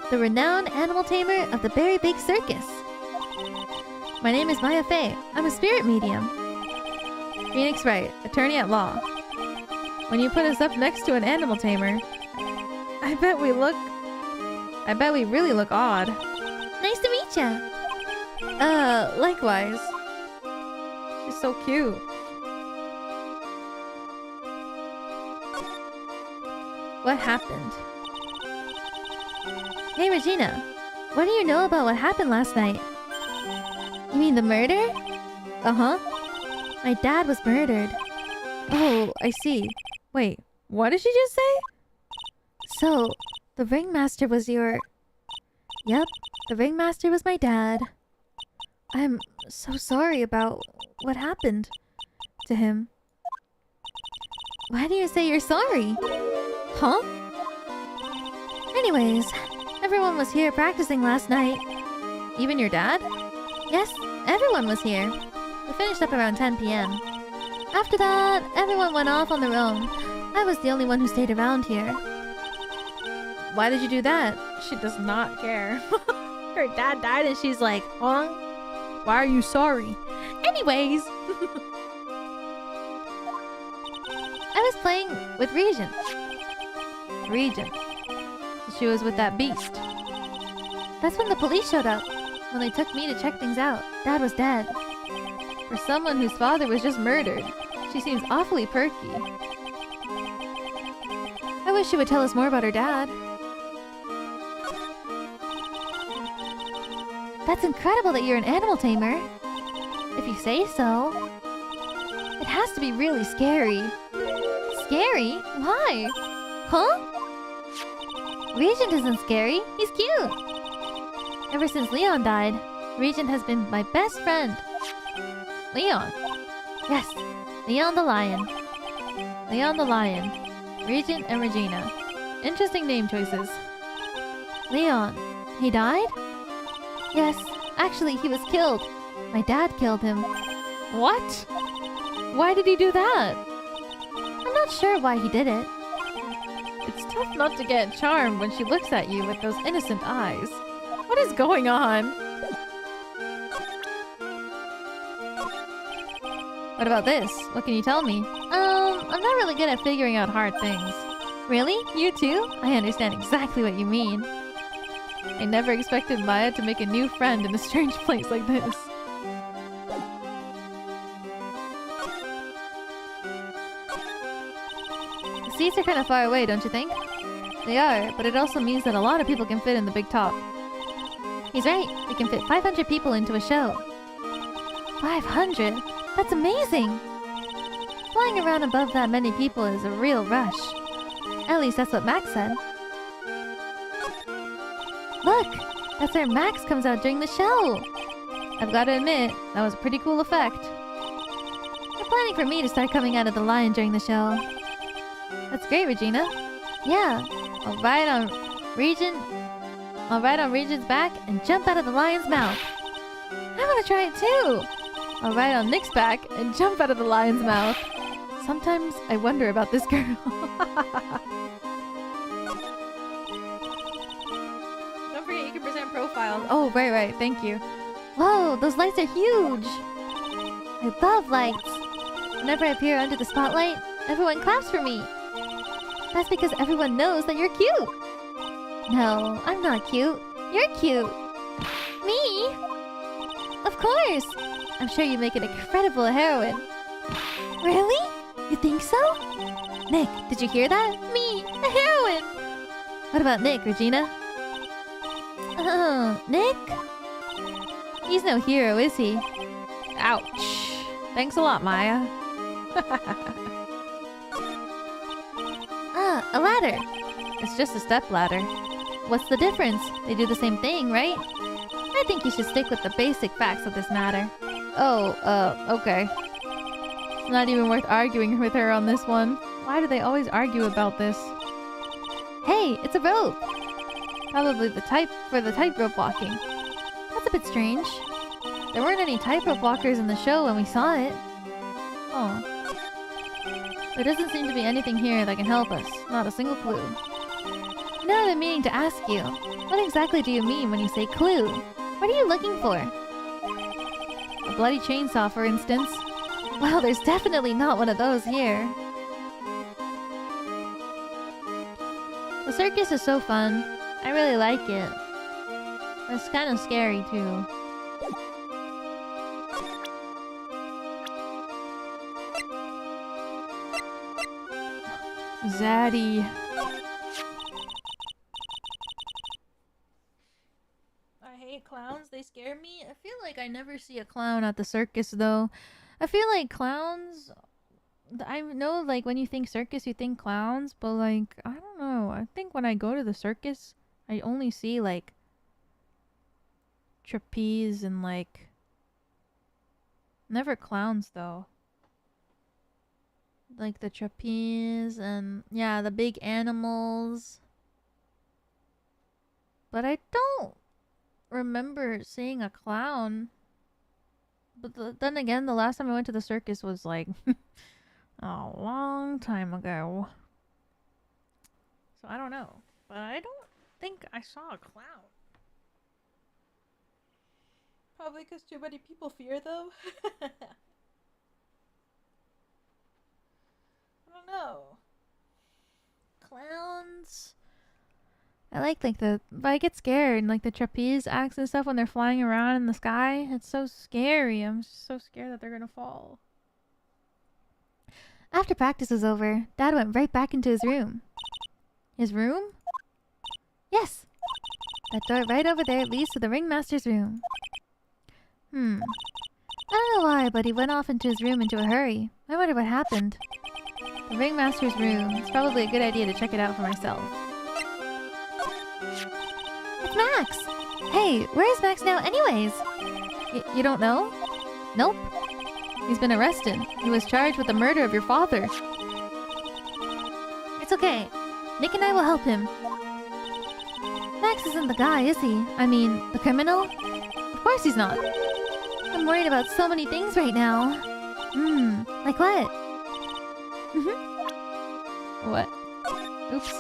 the renowned animal tamer of the Berry Big Circus. My name is Maya Fey. I'm a spirit medium. Phoenix Wright, attorney at law. When you put us up next to an animal tamer, I bet we really look odd. Nice to meet ya. Likewise. She's so cute. What happened? Hey Regina, what do you know about what happened last night? You mean the murder? Uh-huh. My dad was murdered. Oh, I see. Wait, what did she just say? So, the ringmaster was your... Yep, the ringmaster was my dad. I'm so sorry about what happened to him. Why do you say you're sorry? Huh? Anyways, everyone was here practicing last night. Even your dad? Yes, everyone was here. We finished up around 10 p.m. After that, everyone went off on their own. I was the only one who stayed around here. Why did you do that? She does not care. Her dad died and she's like, huh? Why are you sorry? Anyways. I was playing with Regina. She was with that beast. That's when the police showed up. When they took me to check things out, Dad was dead. For someone whose father was just murdered, she seems awfully perky. I wish she would tell us more about her dad. That's incredible that you're an animal tamer. If you say so. It has to be really scary. Scary? Why? Huh? Regent isn't scary. He's cute. Ever since Leon died, Regent has been my best friend. Leon? Yes, Leon the lion. Leon the lion. Regent and Regina. Interesting name choices. Leon. He died? Yes, actually he was killed. My dad killed him. What? Why did he do that? I'm not sure why he did it. It's tough not to get charmed when she looks at you with those innocent eyes. What is going on? What about this? What can you tell me? I'm not really good at figuring out hard things. Really? You too? I understand exactly what you mean. I never expected Maya to make a new friend in a strange place like this. The seats are kind of far away, don't you think? They are, but it also means that a lot of people can fit in the big top. He's right. We can fit 500 people into a show. 500? That's amazing! Flying around above that many people is a real rush. At least that's what Max said. Look! That's where Max comes out during the show! I've got to admit, that was a pretty cool effect. They're planning for me to start coming out of the lion during the show. That's great, Regina. Yeah. I'll ride on Regent's back and jump out of the lion's mouth. I want to try it too! I'll ride on Nick's back and jump out of the lion's mouth. Sometimes I wonder about this girl. Don't forget you can present profiles. Oh, right. Thank you. Whoa, those lights are huge! I love lights. Whenever I appear under the spotlight, everyone claps for me. That's because everyone knows that you're cute. No, I'm not cute. You're cute. Me? Of course. I'm sure you make an incredible heroine. Really? You think so? Nick, did you hear that? Me, a heroine. What about Nick, Regina? Nick? He's no hero, is he? Ouch. Thanks a lot, Maya. A ladder. It's just a step ladder. What's the difference? They do the same thing, right? I think you should stick with the basic facts of this matter. Oh, okay. It's not even worth arguing with her on this one. Why do they always argue about this? Hey, it's a rope! Probably the tightrope walking. That's a bit strange. There weren't any tightrope walkers in the show when we saw it. Oh. There doesn't seem to be anything here that can help us. Not a single clue. You know, I've been meaning to ask you. What exactly do you mean when you say clue? What are you looking for? A bloody chainsaw, for instance. Well, there's definitely not one of those here. The circus is so fun. I really like it. It's kind of scary, too. Zaddy. I hate clowns. They scare me. I feel like I never see a clown at the circus, though. I feel like clowns... I know, like, when you think circus, you think clowns. But, like, I don't know. I think when I go to the circus, I only see, like... trapeze and, like... never clowns, though. Like the trapeze and yeah, the big animals. But I don't remember seeing a clown. But then again, the last time I went to the circus was like a long time ago. So I don't know. But I don't think I saw a clown. Probably because too many people fear them. I don't know. Clowns. I like the, but I get scared, like the trapeze acts and stuff when they're flying around in the sky. It's so scary. I'm so scared that they're gonna fall. After practice was over, Dad went right back into his room. His room? Yes. That door right over there leads to the ringmaster's room. I don't know why, but he went off into his room into a hurry. I wonder what happened. The ringmaster's room. It's probably a good idea to check it out for myself. It's Max! Hey, where is Max now anyways? You don't know? Nope. He's been arrested. He was charged with the murder of your father. It's okay. Nick and I will help him. Max isn't the guy, is he? I mean, the criminal? Of course he's not. I'm worried about so many things right now. Like what? What? Oops.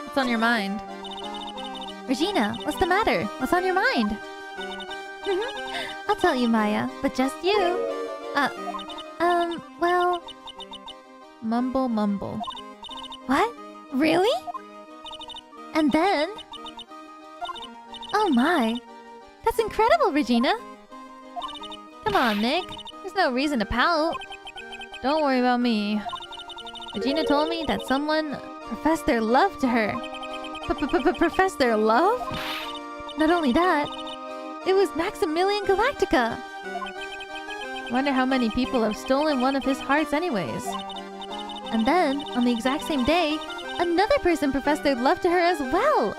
What's on your mind? Regina, what's the matter? What's on your mind? I'll tell you, Maya, but just you. Well... Mumble, mumble. What? Really? And then... Oh my. That's incredible, Regina. Come on, Nick. There's no reason to pout. Don't worry about me. Regina told me that someone professed their love to her. Professed their love? Not only that, it was Maximilian Galactica. Wonder how many people have stolen one of his hearts anyways. And then, on the exact same day, another person professed their love to her as well.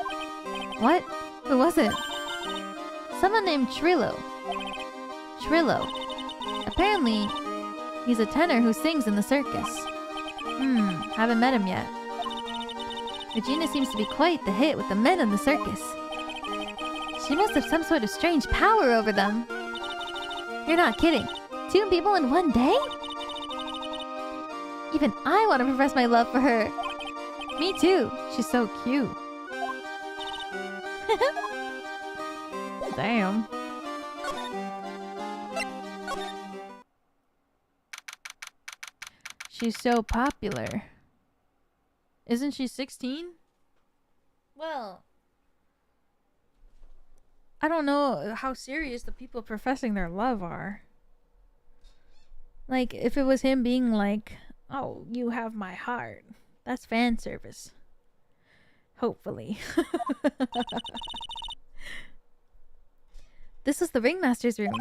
What? Who was it? Someone named Trillo. Trillo. Apparently, he's a tenor who sings in the circus. Haven't met him yet. Regina seems to be quite the hit with the men in the circus. She must have some sort of strange power over them. You're not kidding. 2 people in one day? Even I want to profess my love for her. Me too. She's so cute. Damn. She's so popular. Isn't she 16? Well, I don't know how serious the people professing their love are. Like, if it was him being like, oh, you have my heart. That's fan service. Hopefully. This is the ringmaster's room.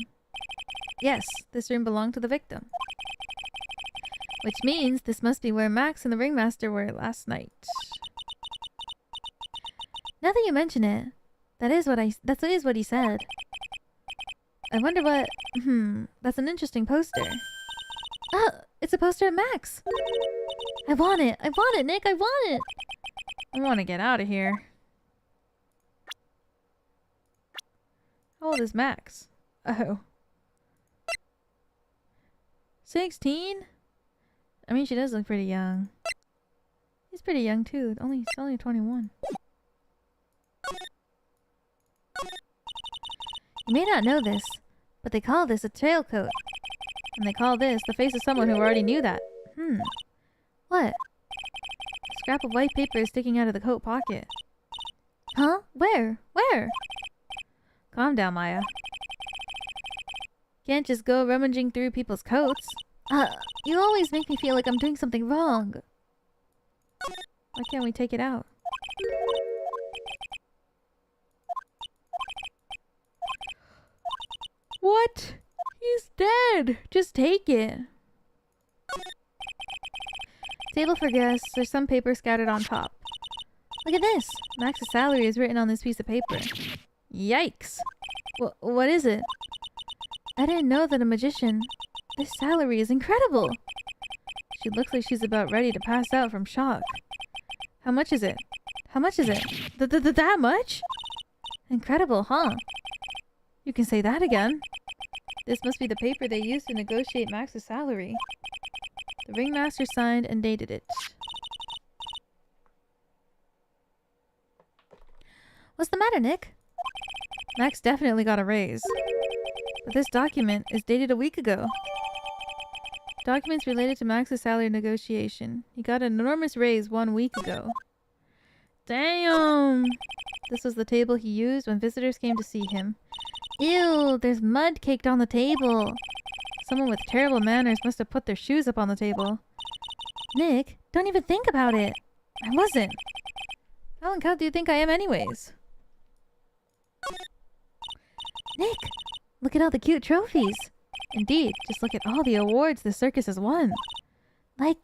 Yes, this room belonged to the victim. Which means this must be where Max and the ringmaster were last night. Now that you mention it, that is what he said. I wonder what... that's an interesting poster. Ah, it's a poster of Max. I want it. I want it, Nick. I want it. I want to get out of here. How old is Max? Oh. 16? I mean, she does look pretty young. He's pretty young too. He's only 21. You may not know this, but they call this a tailcoat. And they call this the face of someone who already knew that. What? A scrap of white paper is sticking out of the coat pocket. Huh? Where? Where? Calm down, Maya. Can't just go rummaging through people's coats. You always make me feel like I'm doing something wrong. Why can't we take it out? What? He's dead! Just take it. Table for guests. There's some paper scattered on top. Look at this. Max's salary is written on this piece of paper. Yikes. What is it? I didn't know that a magician... This salary is incredible! She looks like she's about ready to pass out from shock. How much is it? How much is it? That much? Incredible, huh? You can say that again. This must be the paper they used to negotiate Max's salary. The ringmaster signed and dated it. What's the matter, Nick? Max definitely got a raise. But this document is dated a week ago. Documents related to Max's salary negotiation. He got an enormous raise 1 week ago. Damn! This was the table he used when visitors came to see him. Ew, there's mud caked on the table. Someone with terrible manners must have put their shoes up on the table. Nick, don't even think about it. I wasn't. How uncouth do you think I am anyways? Nick, look at all the cute trophies. Indeed, just look at all the awards the circus has won. Like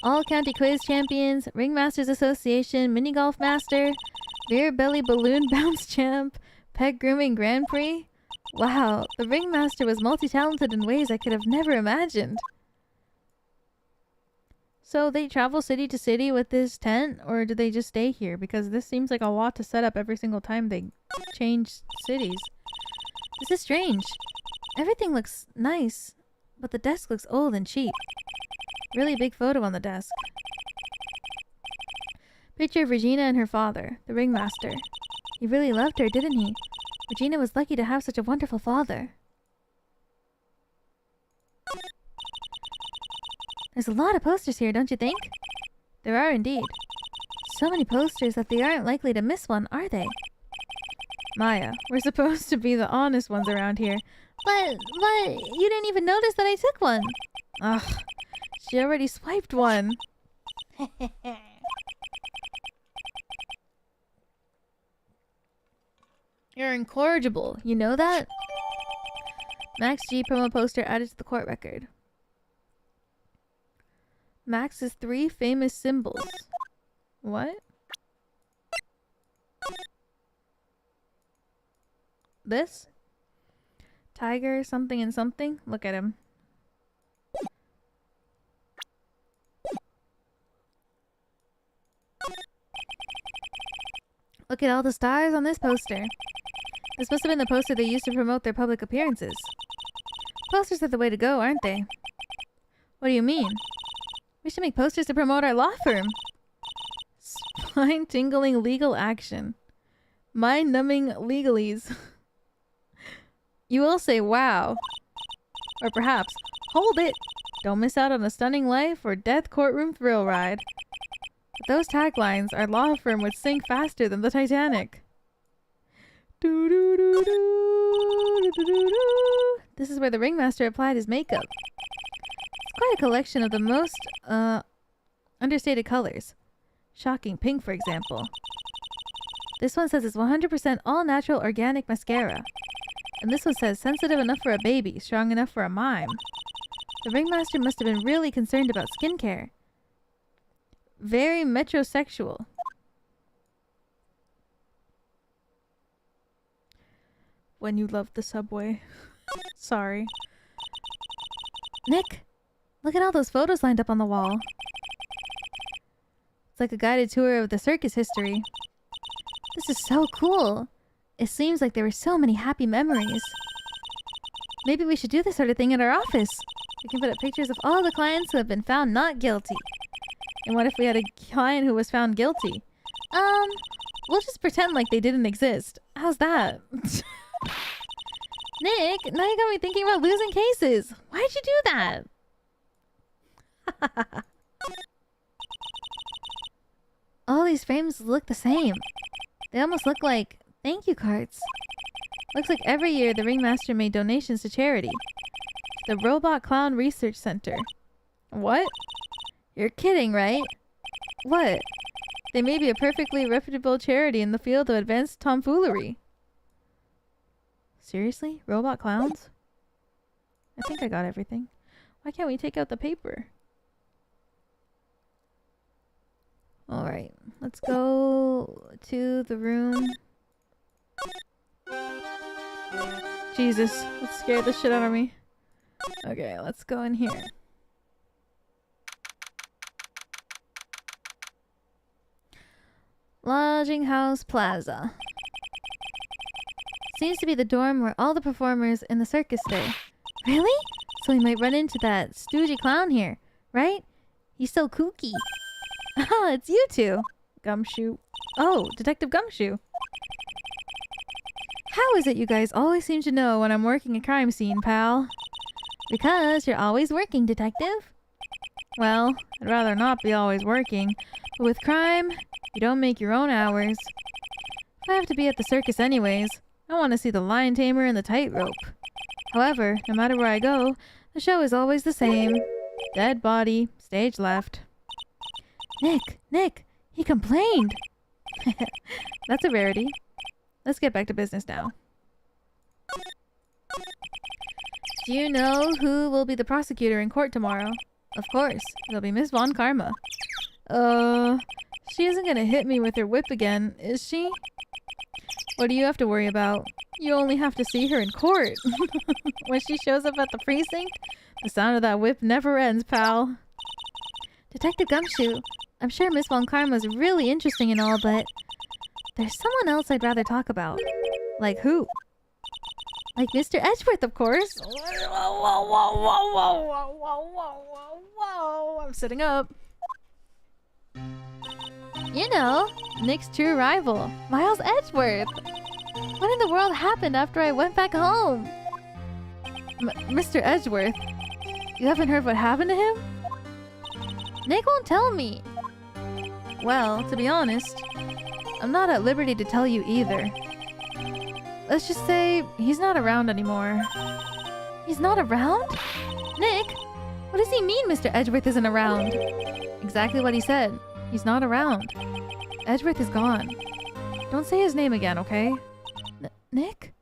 All County Quiz Champions, Ringmasters Association, Mini Golf Master, Beer Belly Balloon Bounce Champ, Pet Grooming Grand Prix. Wow, the Ringmaster was multi-talented in ways I could have never imagined. So they travel city to city with this tent, or do they just stay here? Because this seems like a lot to set up every single time they change cities. This is strange. Everything looks nice, but the desk looks old and cheap. Really big photo on the desk. Picture of Regina and her father, the ringmaster. He really loved her, didn't he? Regina was lucky to have such a wonderful father. There's a lot of posters here, don't you think? There are indeed. So many posters that they aren't likely to miss one, are they? Maya, we're supposed to be the honest ones around here. But, you didn't even notice that I took one. Ugh, she already swiped one. You're incorrigible, you know that? Max G promo poster added to the court record. Max's 3 famous symbols. What? This? Tiger, something and something? Look at him. Look at all the stars on this poster. This must have been the poster they used to promote their public appearances. Posters are the way to go, aren't they? What do you mean? We should make posters to promote our law firm. Spine-tingling legal action. Mind-numbing legalese. You will say, wow. Or perhaps, hold it! Don't miss out on a stunning life or death courtroom thrill ride. With those taglines, our law firm would sink faster than the Titanic. This is where the ringmaster applied his makeup. It's quite a collection of the most, understated colors. Shocking pink, for example. This one says it's 100% all-natural organic mascara. And this one says sensitive enough for a baby, strong enough for a mime. The ringmaster must have been really concerned about skincare. Very metrosexual. When you loved the subway. Sorry. Nick, look at all those photos lined up on the wall. It's like a guided tour of the circus history. This is so cool. It seems like there were so many happy memories. Maybe we should do this sort of thing at our office. We can put up pictures of all the clients who have been found not guilty. And what if we had a client who was found guilty? We'll just pretend like they didn't exist. How's that? Nick, now you got me thinking about losing cases. Why'd you do that? All these frames look the same. They almost look like thank you cards. Looks like every year the ringmaster made donations to charity. The Robot Clown Research Center. What? You're kidding, right? What? They may be a perfectly reputable charity in the field of advanced tomfoolery. Seriously? Robot clowns? I think I got everything. Why can't we take out the paper? Alright, let's go to the room. Jesus, that scared the shit out of me. Okay, let's go in here. Lodging House Plaza. Seems to be the dorm where all the performers in the circus stay. Really? So we might run into that stoogey clown here, right? He's so kooky. Ah, it's you two. Gumshoe. Oh, Detective Gumshoe. How is it you guys always seem to know when I'm working a crime scene, pal? Because you're always working, detective. Well, I'd rather not be always working, but with crime, you don't make your own hours. If I have to be at the circus anyways, I want to see the lion tamer and the tightrope. However, no matter where I go, the show is always the same. Dead body, stage left. Nick, he complained. That's a rarity. Let's get back to business now. Do you know who will be the prosecutor in court tomorrow? Of course, it'll be Miss Von Karma. She isn't gonna hit me with her whip again, is she? What do you have to worry about? You only have to see her in court. When she shows up at the precinct, the sound of that whip never ends, pal. Detective Gumshoe, I'm sure Miss Von Karma's really interesting and all, but there's someone else I'd rather talk about. Like who? Like Mr. Edgeworth, of course. Whoa. I'm sitting up. You know, Nick's true rival, Miles Edgeworth. What in the world happened after I went back home? Mr. Edgeworth, you haven't heard what happened to him? Nick won't tell me. Well, to be honest, I'm not at liberty to tell you either. Let's just say he's not around anymore. He's not around? Nick, what does he mean Mr. Edgeworth isn't around? Exactly what he said. He's not around. Edgeworth is gone. Don't say his name again, okay? Nick?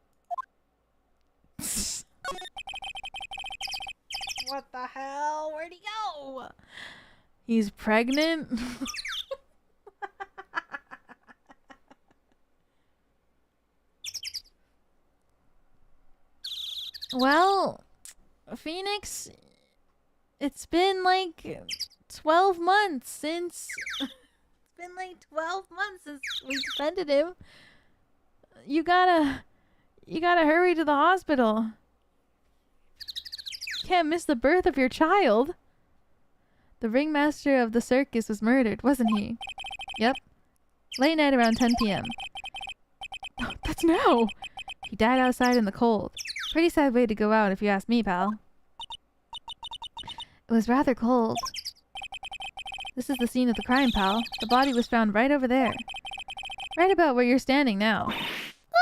What the hell? Where'd he go? He's pregnant? Well, Phoenix, it's been like 12 months since... It's been like 12 months since we defended him. You gotta hurry to the hospital. You can't miss the birth of your child. The ringmaster of the circus was murdered, wasn't he? Yep. Late night around 10 p.m. That's now! He died outside in the cold. Pretty sad way to go out if you ask me, pal. It was rather cold. This is the scene of the crime, pal. The body was found right over there. Right about where you're standing now.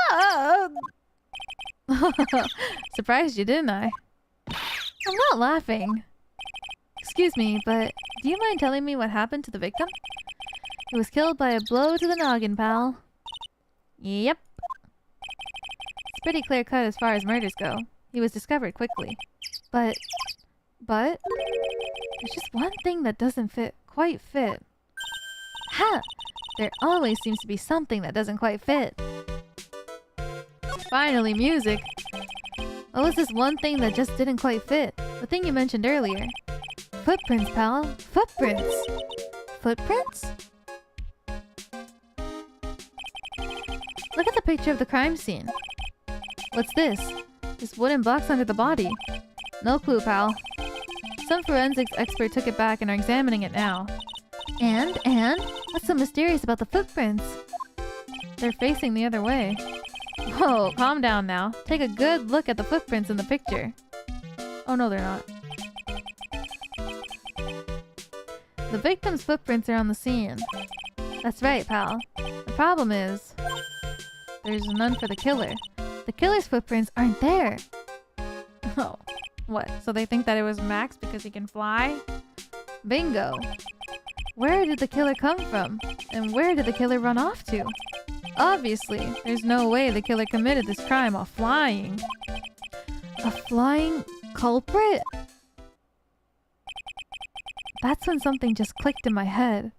Ah! Surprised you, didn't I? I'm not laughing. Excuse me, but do you mind telling me what happened to the victim? He was killed by a blow to the noggin, pal. Yep. It's pretty clear cut as far as murders go. He was discovered quickly. But... There's just one thing that doesn't quite fit. Ha! There always seems to be something that doesn't quite fit. Finally, music. What was this one thing that just didn't quite fit? The thing you mentioned earlier. Footprints, pal. Footprints. Footprints? Look at the picture of the crime scene. What's this? This wooden box under the body. No clue, pal. Some forensics expert took it back and are examining it now. And? What's so mysterious about the footprints? They're facing the other way. Whoa, calm down now. Take a good look at the footprints in the picture. Oh no, they're not. The victim's footprints are on the scene. That's right, pal. The problem is... there's none for the killer. The killer's footprints aren't there. Oh, what? So they think that it was Max because he can fly? Bingo. Where did the killer come from? And where did the killer run off to? Obviously, there's no way the killer committed this crime while flying. A flying culprit? That's when something just clicked in my head.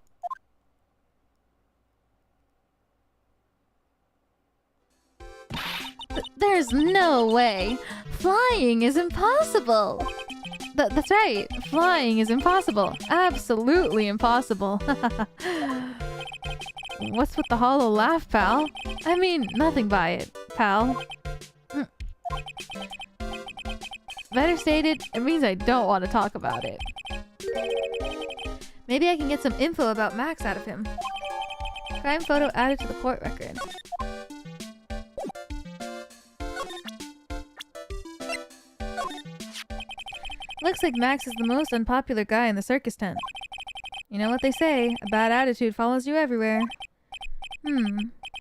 There's no way! Flying is impossible! That's right! Flying is impossible! Absolutely impossible! What's with the hollow laugh, pal? I mean, nothing by it, pal. Better stated, it means I don't want to talk about it. Maybe I can get some info about Max out of him. Crime photo added to the court record. Looks like Max is the most unpopular guy in the circus tent. You know what they say, a bad attitude follows you everywhere.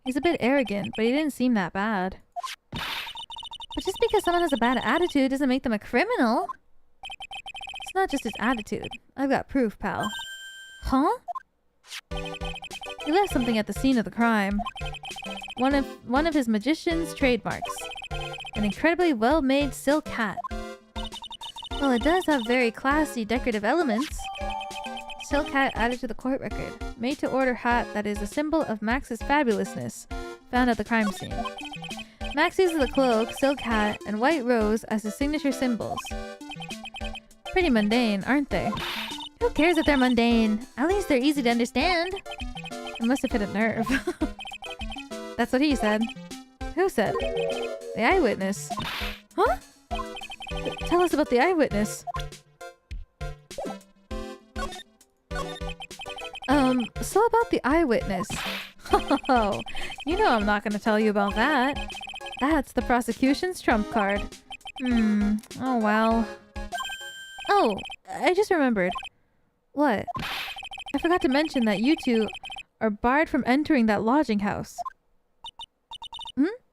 He's a bit arrogant, but he didn't seem that bad. But just because someone has a bad attitude doesn't make them a criminal. It's not just his attitude. I've got proof, pal. Huh? He left something at the scene of the crime. One of his magician's trademarks. An incredibly well-made silk hat. Well, it does have very classy decorative elements. Silk hat added to the court record. Made to order hat that is a symbol of Max's fabulousness. Found at the crime scene. Max uses the cloak, silk hat, and white rose as his signature symbols. Pretty mundane, aren't they? Who cares if they're mundane? At least they're easy to understand. It must have hit a nerve. That's what he said. Who said? The eyewitness. Huh? Tell us about the eyewitness. So about the eyewitness. Oh, you know I'm not gonna tell you about that. That's the prosecution's trump card. Oh well. Oh, I just remembered. What? I forgot to mention that you two are barred from entering that lodging house.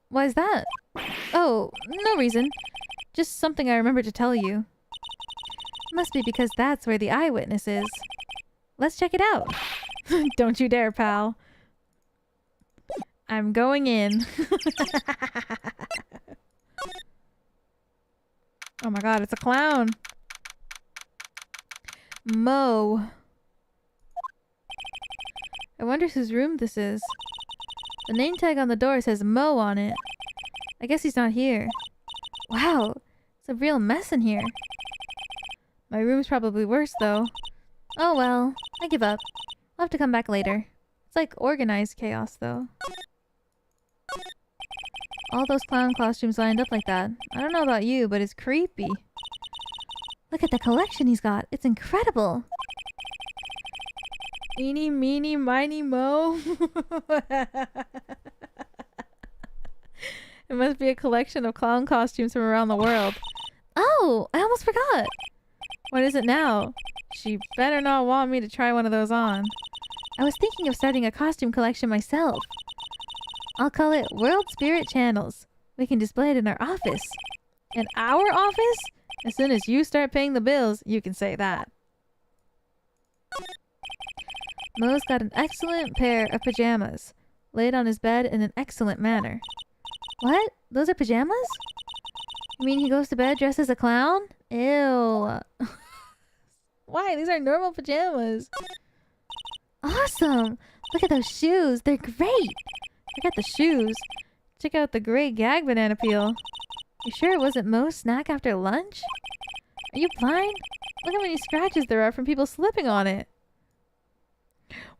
Why is that? Oh, no reason. Just something I remembered to tell you. Must be because that's where the eyewitness is. Let's check it out. Don't you dare, pal. I'm going in. Oh my god, it's a clown. Mo. I wonder whose room this is. The name tag on the door says Mo on it. I guess he's not here. Wow, it's a real mess in here. My room's probably worse though. Oh well, I give up. I'll have to come back later. It's like organized chaos though. All those clown costumes lined up like that. I don't know about you, but it's creepy. Look at the collection he's got. It's incredible. Eeny, meeny, miny, mo. It must be a collection of clown costumes from around the world. Oh, I almost forgot. What is it now? She better not want me to try one of those on. I was thinking of starting a costume collection myself. I'll call it World Spirit Channels. We can display it in our office. In our office? As soon as you start paying the bills, you can say that. Mo's got an excellent pair of pajamas, laid on his bed in an excellent manner. What? Those are pajamas? You mean he goes to bed dressed as a clown? Ew. Why? These are normal pajamas. Awesome! Look at those shoes. They're great! Check out the shoes. Check out the great gag banana peel. You sure it wasn't Mo's snack after lunch? Are you blind? Look how many scratches there are from people slipping on it.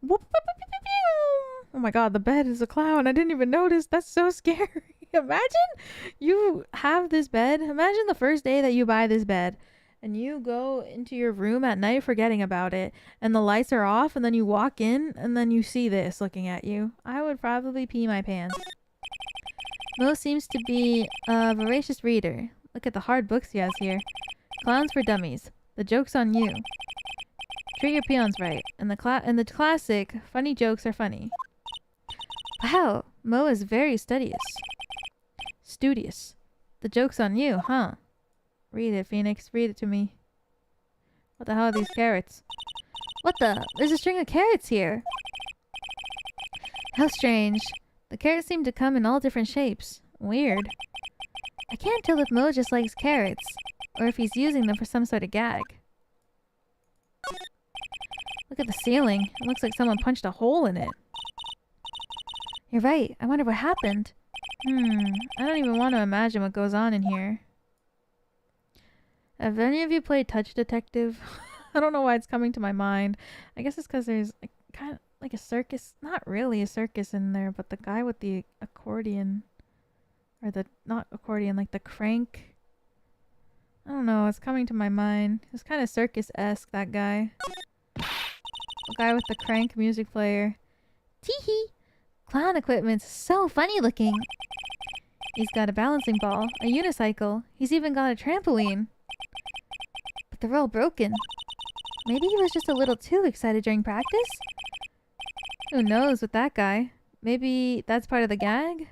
Oh my god, the bed is a clown. I didn't even notice. That's so scary. Imagine you have this bed. Imagine the first day that you buy this bed and you go into your room at night forgetting about it and the lights are off and then you walk in and then you see this looking at you. I would probably pee my pants. Mo seems to be a voracious reader. Look at the hard books he has here. Clowns for Dummies. The joke's on you. Treat your peons right. And the classic, funny jokes are funny. Wow, Mo is very studious. Studious. The joke's on you, huh? Read it, Phoenix. Read it to me. What the hell are these carrots? What the? There's a string of carrots here. How strange. The carrots seem to come in all different shapes. Weird. I can't tell if Mo just likes carrots, or if he's using them for some sort of gag. Look at the ceiling. It looks like someone punched a hole in it. You're right. I wonder what happened. I don't even want to imagine what goes on in here. Have any of you played Touch Detective? I don't know why it's coming to my mind. I guess it's because there's kind of like a circus. Not really a circus in there, but the guy with the accordion. Or the, not accordion, like the crank. I don't know, it's coming to my mind. It's kind of circus-esque, that guy. The guy with the crank music player. Teehee! clown equipment's so funny looking. He's got a balancing ball, a unicycle. He's even got a trampoline. But they're all broken. Maybe he was just a little too excited during practice? Who knows with that guy? Maybe that's part of the gag?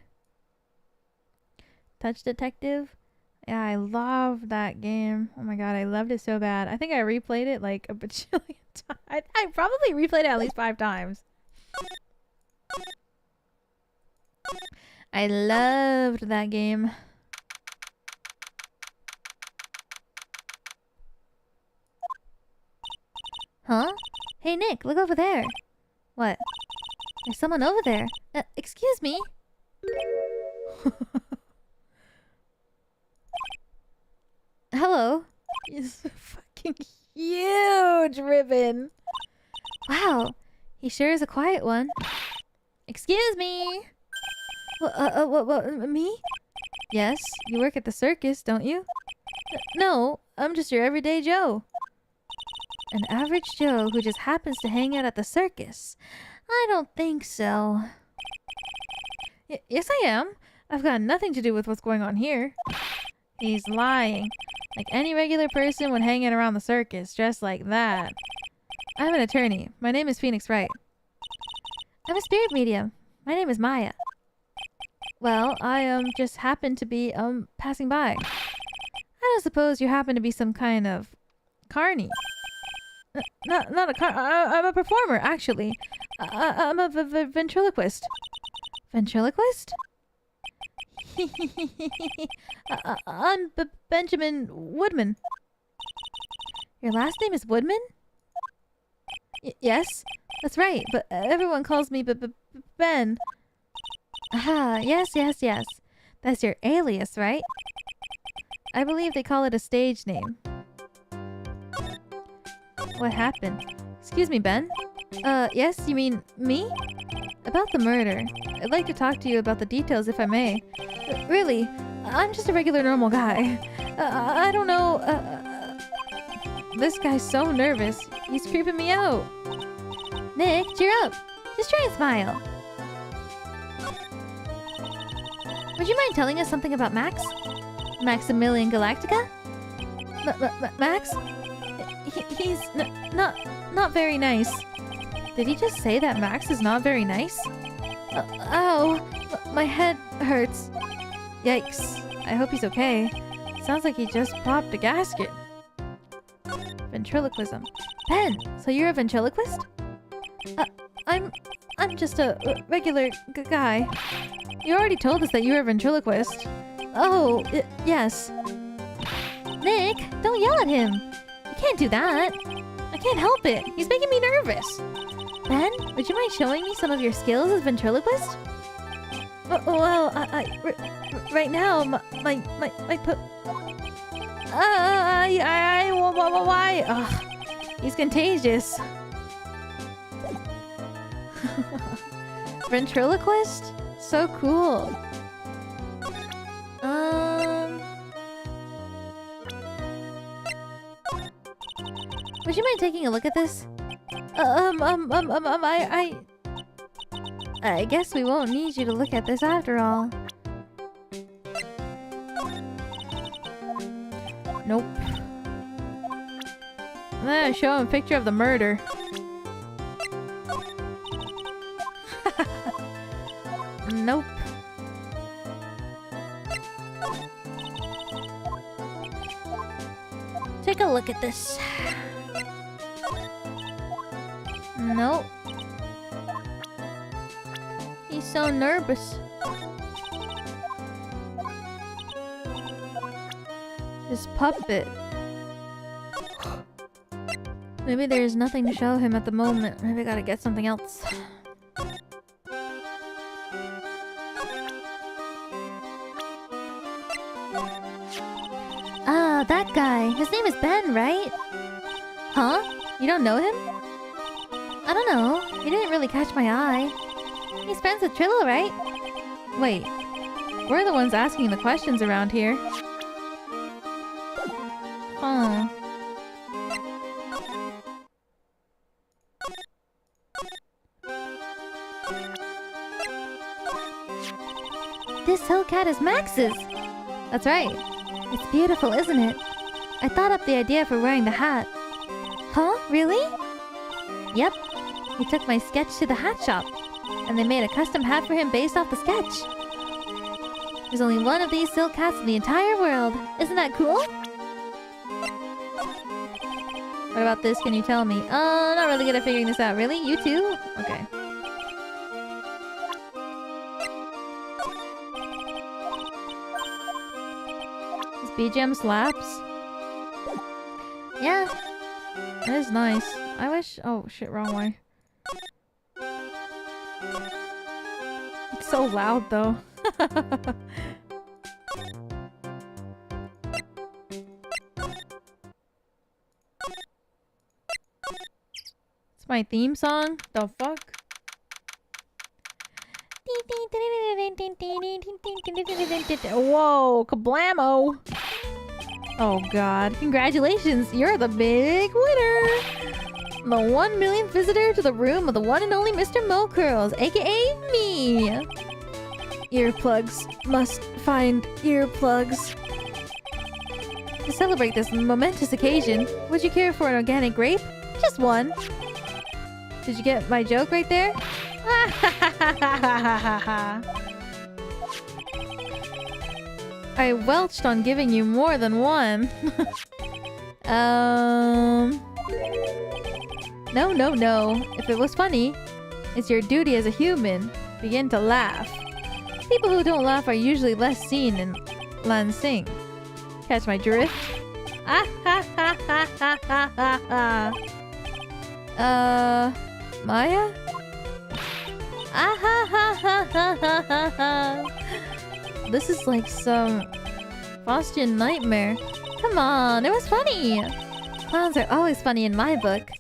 Touch Detective? Yeah, I love that game. Oh my god, I loved it so bad. I think I replayed it like a bajillion times. I probably replayed it at least 5 times. I loved that game. Huh? Hey Nick, look over there. What? There's someone over there. Excuse me. Hello. He's a fucking huge ribbon. Wow, he sure is a quiet one. Excuse me. What, me? Yes, you work at the circus, don't you? No, I'm just your everyday Joe. An average Joe who just happens to hang out at the circus. I don't think so. Yes, I am. I've got nothing to do with what's going on here. He's lying. Like any regular person would hang out around the circus, dressed like that. I'm an attorney. My name is Phoenix Wright. I'm a spirit medium. My name is Maya. Well, I just happened to be passing by. I don't suppose you happen to be some kind of carny. Not a I'm a performer, actually. I'm a ventriloquist. Ventriloquist? I'm Benjamin Woodman. Your last name is Woodman? Yes, that's right, but everyone calls me Ben. Ah, yes. That's your alias, right? I believe they call it a stage name. What happened? Excuse me, Ben? Yes, you mean me? About the murder. I'd like to talk to you about the details if I may. Really, I'm just a regular normal guy. I don't know, this guy's so nervous. He's creeping me out. Nick, cheer up. Just try and smile. Would you mind telling us something about Max? Maximilian Galactica? Max? He's not very nice. Did he just say that Max is not very nice? Ow! My head hurts. Yikes. I hope he's okay. Sounds like he just popped a gasket. Ventriloquism. Ben, so you're a ventriloquist? I'm just a regular guy. You already told us that you were a ventriloquist. Oh, yes. Nick, don't yell at him. You can't do that. I can't help it. He's making me nervous. Ben, would you mind showing me some of your skills as ventriloquist? Well, right now, my why? Ugh, he's contagious. Ventriloquist? So cool. Would you mind taking a look at this? I guess we won't need you to look at this after all. Nope. I'm gonna show him a picture of the murder. Nope. Take a look at this. Nope. He's so nervous. His puppet. Maybe there's nothing to show him at the moment. Maybe I gotta get something else. Ah, that guy. His name is Ben, right? Huh? You don't know him? I don't know. He didn't really catch my eye. He's friends with Trillo, right? Wait. We're the ones asking the questions around here. Huh. This Hill Cat is Max's! That's right. It's beautiful, isn't it? I thought up the idea for wearing the hat. Huh? Really? Yep. He took my sketch to the hat shop, and they made a custom hat for him based off the sketch. There's only one of these silk hats in the entire world. Isn't that cool? What about this? Can you tell me? Not really good at figuring this out. Really? You too? Okay. This BGM slaps. Yeah. It is nice. I wish... Oh, shit, wrong way. It's so loud, though. It's my theme song? The fuck? Whoa, kablamo! Oh god. Congratulations, you're the big winner! The 1 millionth visitor to the room of the one and only Mr. Mo Curls, aka me! Earplugs. Must find earplugs. To celebrate this momentous occasion, would you care for an organic grape? Just one. Did you get my joke right there? I welched on giving you more than one. No. If it was funny, it's your duty as a human. Begin to laugh. People who don't laugh are usually less seen in Lansing. Catch my drift? Maya? This is like some Faustian nightmare. Come on, it was funny! Clowns are always funny in my book.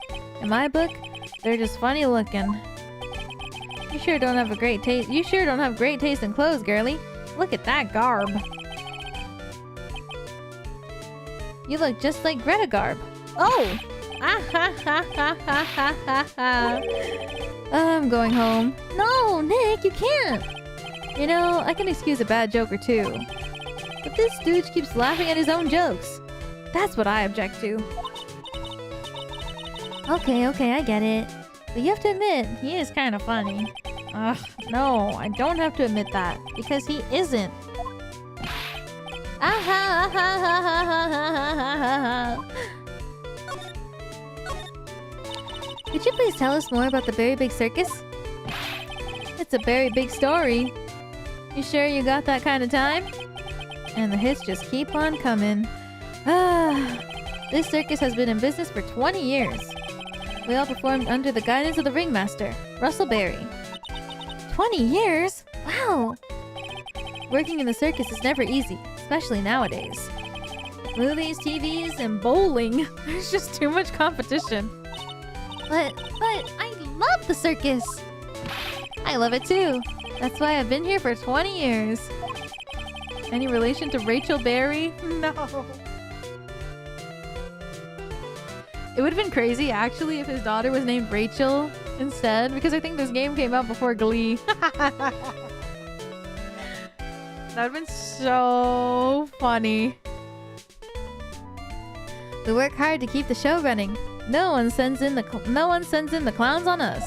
In my book, they're just funny looking. You sure don't have great taste in clothes, girly. Look at that garb. You look just like Greta Garb. Oh! I'm going home. No, Nick, you can't! You know, I can excuse a bad joke or two. But this dude keeps laughing at his own jokes. That's what I object to. Okay, I get it. But you have to admit, he is kind of funny. Ugh, no, I don't have to admit that. Because he isn't. Could you please tell us more about the Very Big Circus? It's a very big story. You sure you got that kind of time? And the hits just keep on coming. This circus has been in business for 20 years. We all performed under the guidance of the ringmaster, Russell Berry. 20 years? Wow! Working in the circus is never easy, especially nowadays. Movies, TVs, and bowling. There's just too much competition. But I love the circus! I love it too. That's why I've been here for 20 years. Any relation to Rachel Berry? No. It would have been crazy, actually, if his daughter was named Rachel instead, because I think this game came out before Glee. That would have been so funny. We work hard to keep the show running. No one sends in the clowns on us.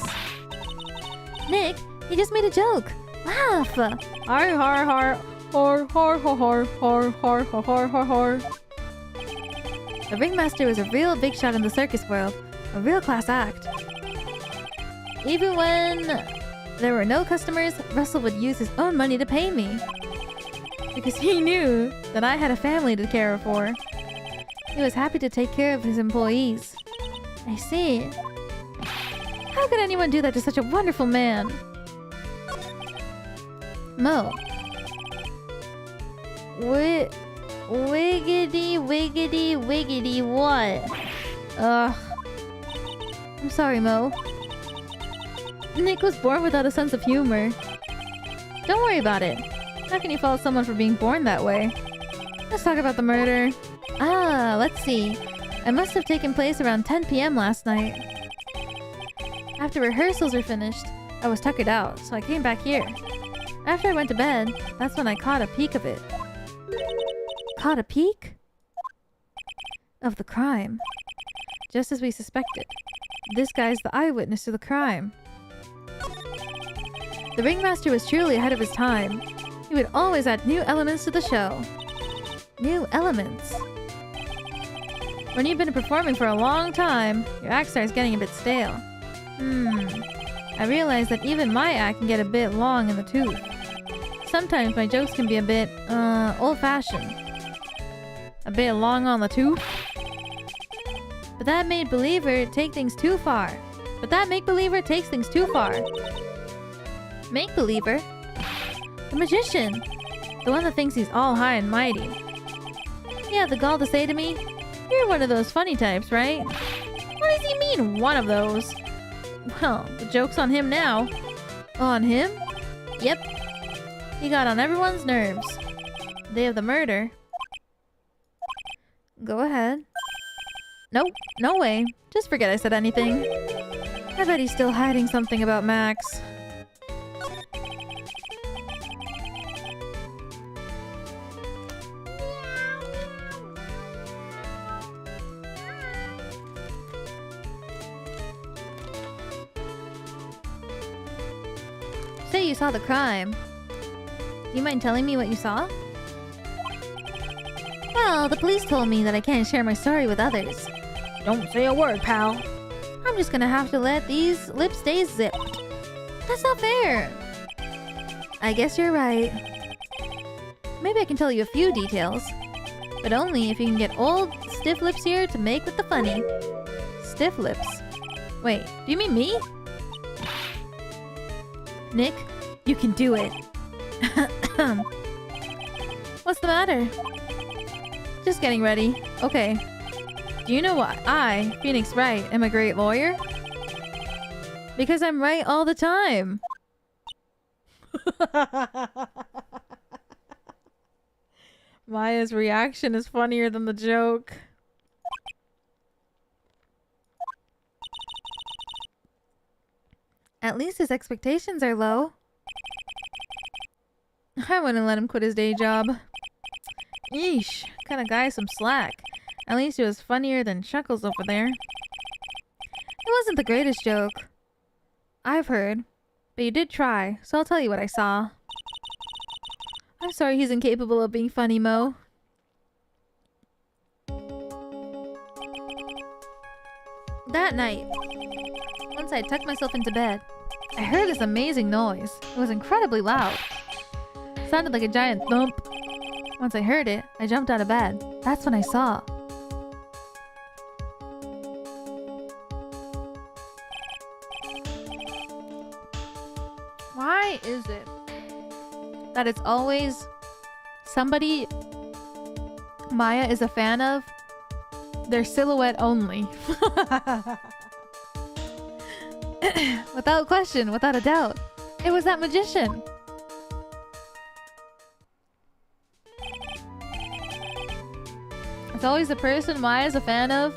Nick, he just made a joke. Laugh. Har har har. Hor hor hor hor hor hor hor hor hor. The ringmaster was a real big shot in the circus world, a real class act. Even when there were no customers, Russell would use his own money to pay me. Because he knew that I had a family to care for. He was happy to take care of his employees. I see. How could anyone do that to such a wonderful man? Mo. Wiggity wiggity wiggity what? Ugh. I'm sorry, Mo. Nick was born without a sense of humor. Don't worry about it. How can you fault someone for being born that way? Let's talk about the murder. Let's see. It must have taken place around 10 p.m. last night. After rehearsals were finished, I was tuckered out, so I came back here. After I went to bed, that's when I caught a peek of it. Caught a peek? Of the crime. Just as we suspected. This guy's the eyewitness to the crime. The ringmaster was truly ahead of his time. He would always add new elements to the show. New elements. When you've been performing for a long time, your act starts getting a bit stale. I realize that even my act can get a bit long in the tooth. Sometimes my jokes can be a bit, old-fashioned. A bit long on the tooth. But that make-believer take things too far. Make-believer? The magician! The one that thinks he's all high and mighty. He had the gall to say to me, "You're one of those funny types, right?" What does he mean, one of those? Well, the joke's on him now. On him? Yep. He got on everyone's nerves. The day of the murder. Go ahead. Nope, no way. Just forget I said anything. I bet he's still hiding something about Max. Say you saw the crime. Do you mind telling me what you saw? Well, the police told me that I can't share my story with others. Don't say a word, pal. I'm just gonna have to let these lips stay zipped. That's not fair. I guess you're right. Maybe I can tell you a few details. But only if you can get old, stiff lips here to make with the funny. Stiff lips? Wait, do you mean me? Nick, you can do it. What's the matter? Just getting ready. Okay. Do you know what I, Phoenix Wright, am a great lawyer? Because I'm right all the time. Maya's reaction is funnier than the joke. At least his expectations are low. I wouldn't let him quit his day job. Yeesh, kind of guy some slack. At least it was funnier than Chuckles over there. It wasn't the greatest joke. I've heard. But you did try, so I'll tell you what I saw. I'm sorry he's incapable of being funny, Mo. That night, once I tucked myself into bed, I heard this amazing noise. It was incredibly loud. It sounded like a giant thump. Once I heard it, I jumped out of bed. That's when I saw. Why is it that it's always somebody Maya is a fan of, their silhouette only? Without question, without a doubt, it was that magician. It's always the person Maya's a fan of,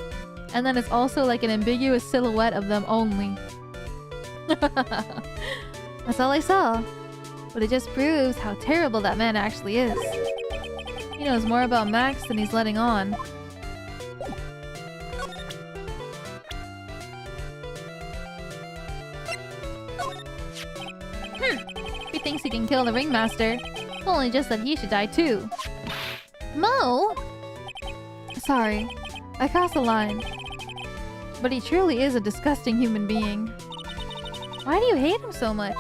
and then it's also like an ambiguous silhouette of them only. That's all I saw. But it just proves how terrible that man actually is. He knows more about Max than he's letting on. He thinks he can kill the ringmaster. Only just that he should die too. Mo! Sorry, I crossed the line. But he truly is a disgusting human being. Why do you hate him so much?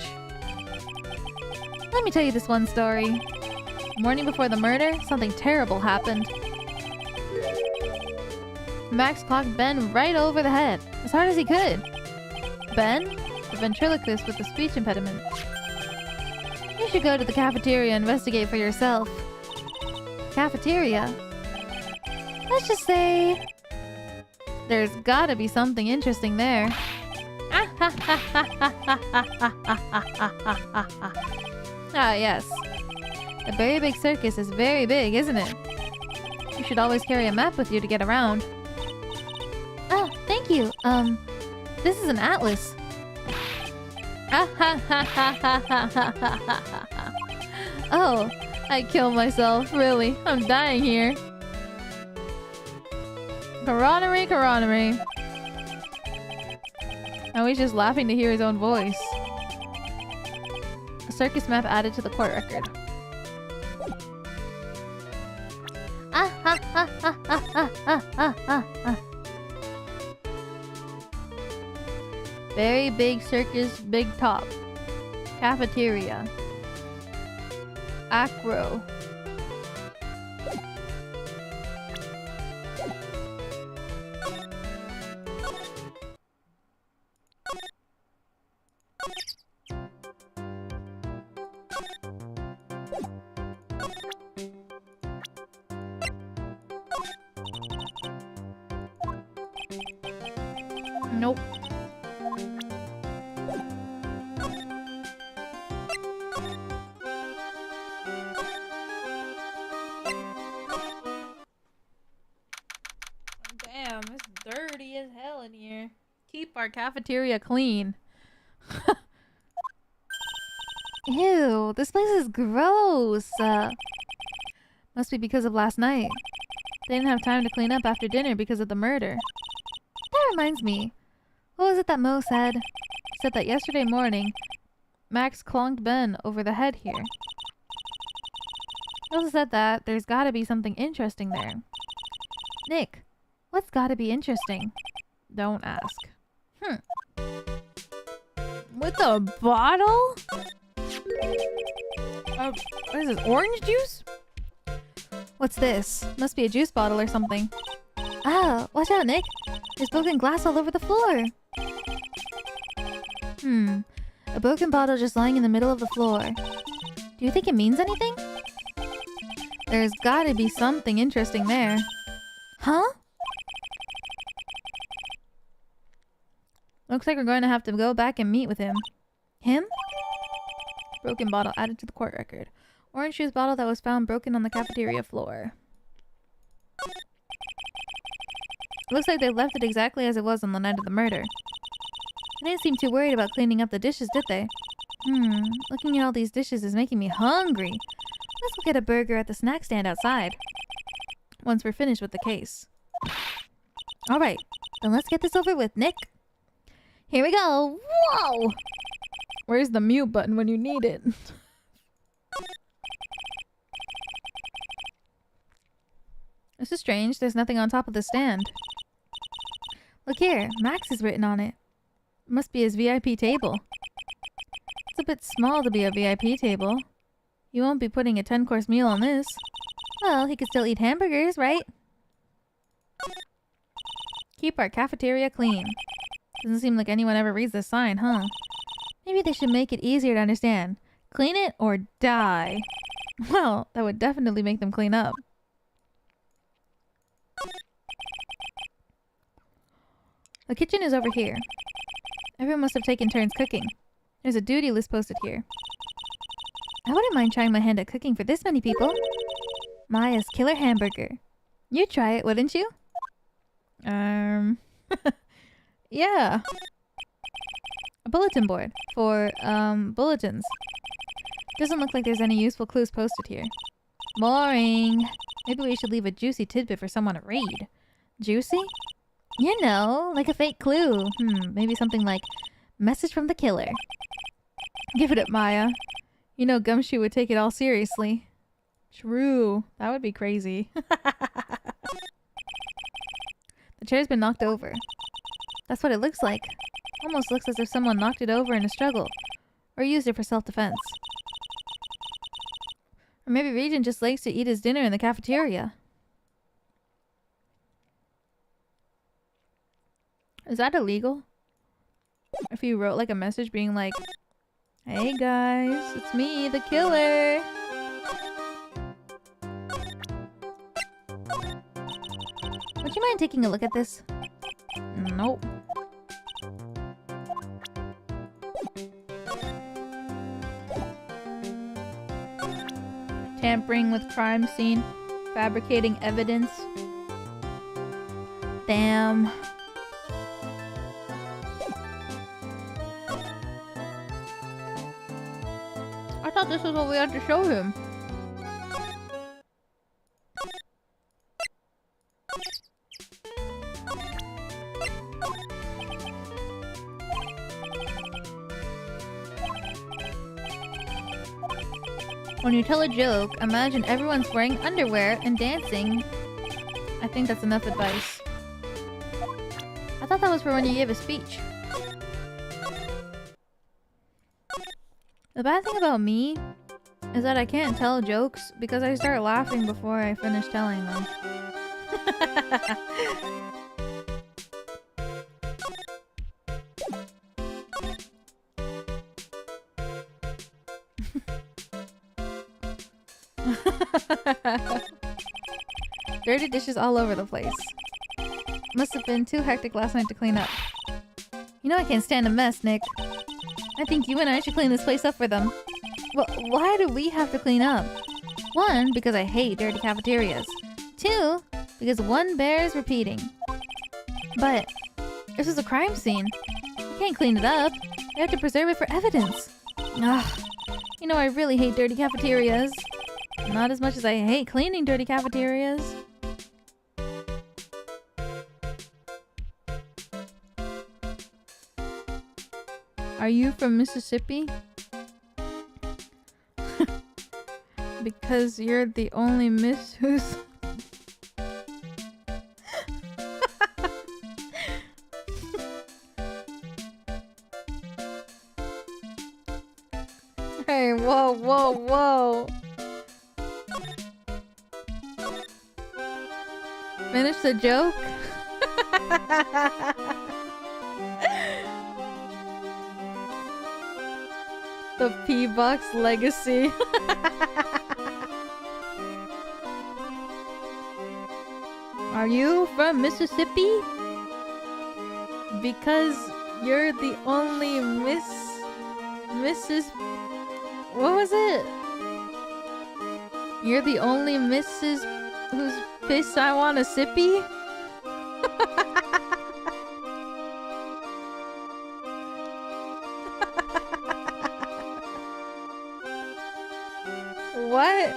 Let me tell you this one story. The morning before the murder, something terrible happened. Max clocked Ben right over the head, as hard as he could. Ben? The ventriloquist with the speech impediment. You should go to the cafeteria and investigate for yourself. Cafeteria? Let's just say... there's gotta be something interesting there. Ah, yes. A very big circus is very big, isn't it? You should always carry a map with you to get around. Oh, thank you. This is an atlas. Oh, I killed myself. Really, I'm dying here. Coronery, coronery. Now he's just laughing to hear his own voice. A circus map added to the court record. Ah ha ha ha ha ha ha ha ha ha. Very big circus, big top. Cafeteria. Acro. Nope. Damn, it's dirty as hell in here. Keep our cafeteria clean. Ew, this place is gross. Must be because of last night. They didn't have time to clean up after dinner because of the murder. That reminds me. What was it that Mo said? He said that yesterday morning, Max clonked Ben over the head here. He also said that there's gotta be something interesting there. Nick, what's gotta be interesting? Don't ask. With a bottle? What is this, orange juice? What's this? Must be a juice bottle or something. Oh, watch out, Nick. There's broken glass all over the floor. A broken bottle just lying in the middle of the floor. Do you think it means anything? There's gotta be something interesting there. Huh? Looks like we're going to have to go back and meet with him. Him? Broken bottle added to the court record. Orange juice bottle that was found broken on the cafeteria floor. Looks like they left it exactly as it was on the night of the murder. They didn't seem too worried about cleaning up the dishes, did they? Looking at all these dishes is making me hungry. Let's go get a burger at the snack stand outside. Once we're finished with the case. Alright, then let's get this over with, Nick. Here we go! Whoa! Where's the mute button when you need it? This is strange. There's nothing on top of the stand. Look here. Max is written on it. Must be his VIP table. It's a bit small to be a VIP table. You won't be putting a 10-course meal on this. Well, he could still eat hamburgers, right? Keep our cafeteria clean. Doesn't seem like anyone ever reads this sign, huh? Maybe they should make it easier to understand. Clean it or die. Well, that would definitely make them clean up. The kitchen is over here. Everyone must have taken turns cooking. There's a duty list posted here. I wouldn't mind trying my hand at cooking for this many people. Maya's killer hamburger. You'd try it, wouldn't you? Yeah. A bulletin board for, bulletins. Doesn't look like there's any useful clues posted here. Boring. Maybe we should leave a juicy tidbit for someone to read. Juicy? You know, like a fake clue. Maybe something like, message from the killer. Give it up, Maya. You know Gumshoe would take it all seriously. True. That would be crazy. The chair's been knocked over. That's what it looks like. Almost looks as if someone knocked it over in a struggle. Or used it for self-defense. Or maybe Regina just likes to eat his dinner in the cafeteria. Is that illegal? If you wrote like a message being like, hey guys, it's me, the killer. Would you mind taking a look at this? Nope. Tampering with crime scene. Fabricating evidence. Damn. I thought this was what we had to show him. When you tell a joke, imagine everyone's wearing underwear and dancing. I think that's enough advice. I thought that was for when you gave a speech. The bad thing about me is that I can't tell jokes because I start laughing before I finish telling them. Dirty dishes all over the place. Must have been too hectic last night to clean up. You know I can't stand a mess, Nick. I think you and I should clean this place up for them. Well, why do we have to clean up? 1, because I hate dirty cafeterias. 2, because one bears repeating. But this is a crime scene. You can't clean it up. You have to preserve it for evidence. Ugh. You know I really hate dirty cafeterias. Not as much as I hate cleaning dirty cafeterias. Are you from Mississippi? Because you're the only miss who's... Hey, whoa, whoa, whoa. Finish the joke? The P-Box legacy. Are you from Mississippi? Because you're the only Mrs. What was it? You're the only Mrs. whose piss I want a sippy? What?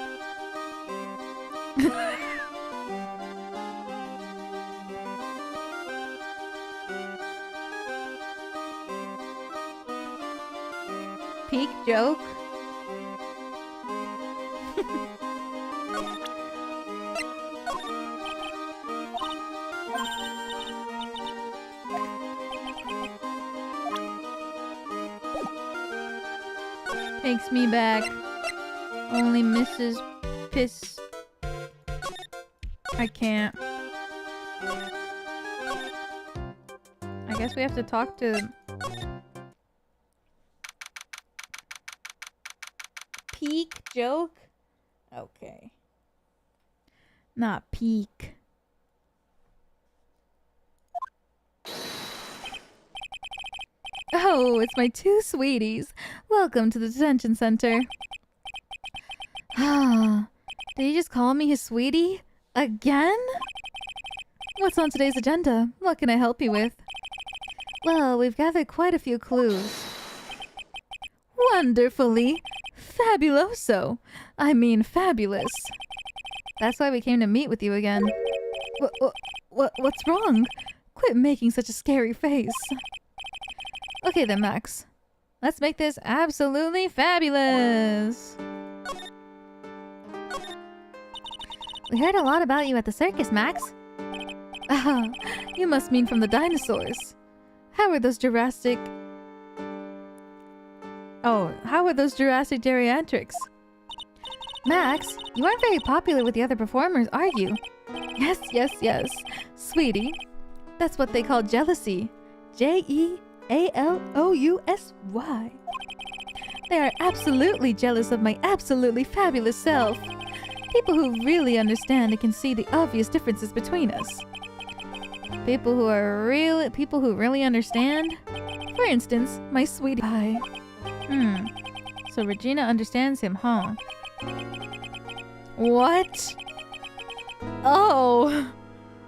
Peak joke? Takes me back. Only Mrs. Piss. I can't. I guess we have to talk to... Peak joke? Okay. Not peak. Oh, it's my 2 sweeties. Welcome to the detention center. Ah, did he just call me his sweetie? Again? What's on today's agenda? What can I help you with? Well, we've gathered quite a few clues. Wonderfully. Fabuloso. I mean fabulous. That's why we came to meet with you again. What's wrong? Quit making such a scary face. Okay then, Max. Let's make this absolutely fabulous. We heard a lot about you at the circus, Max. Ah, you must mean from the dinosaurs. How are those Jurassic... Oh, how are those Jurassic geriatrics? Max, you aren't very popular with the other performers, are you? Yes, yes, yes. Sweetie, that's what they call jealousy. Jealousy. They are absolutely jealous of my absolutely fabulous self. People who really understand and can see the obvious differences between us. People who really understand? For instance, my sweetie pie. So Regina understands him, huh? What? Oh!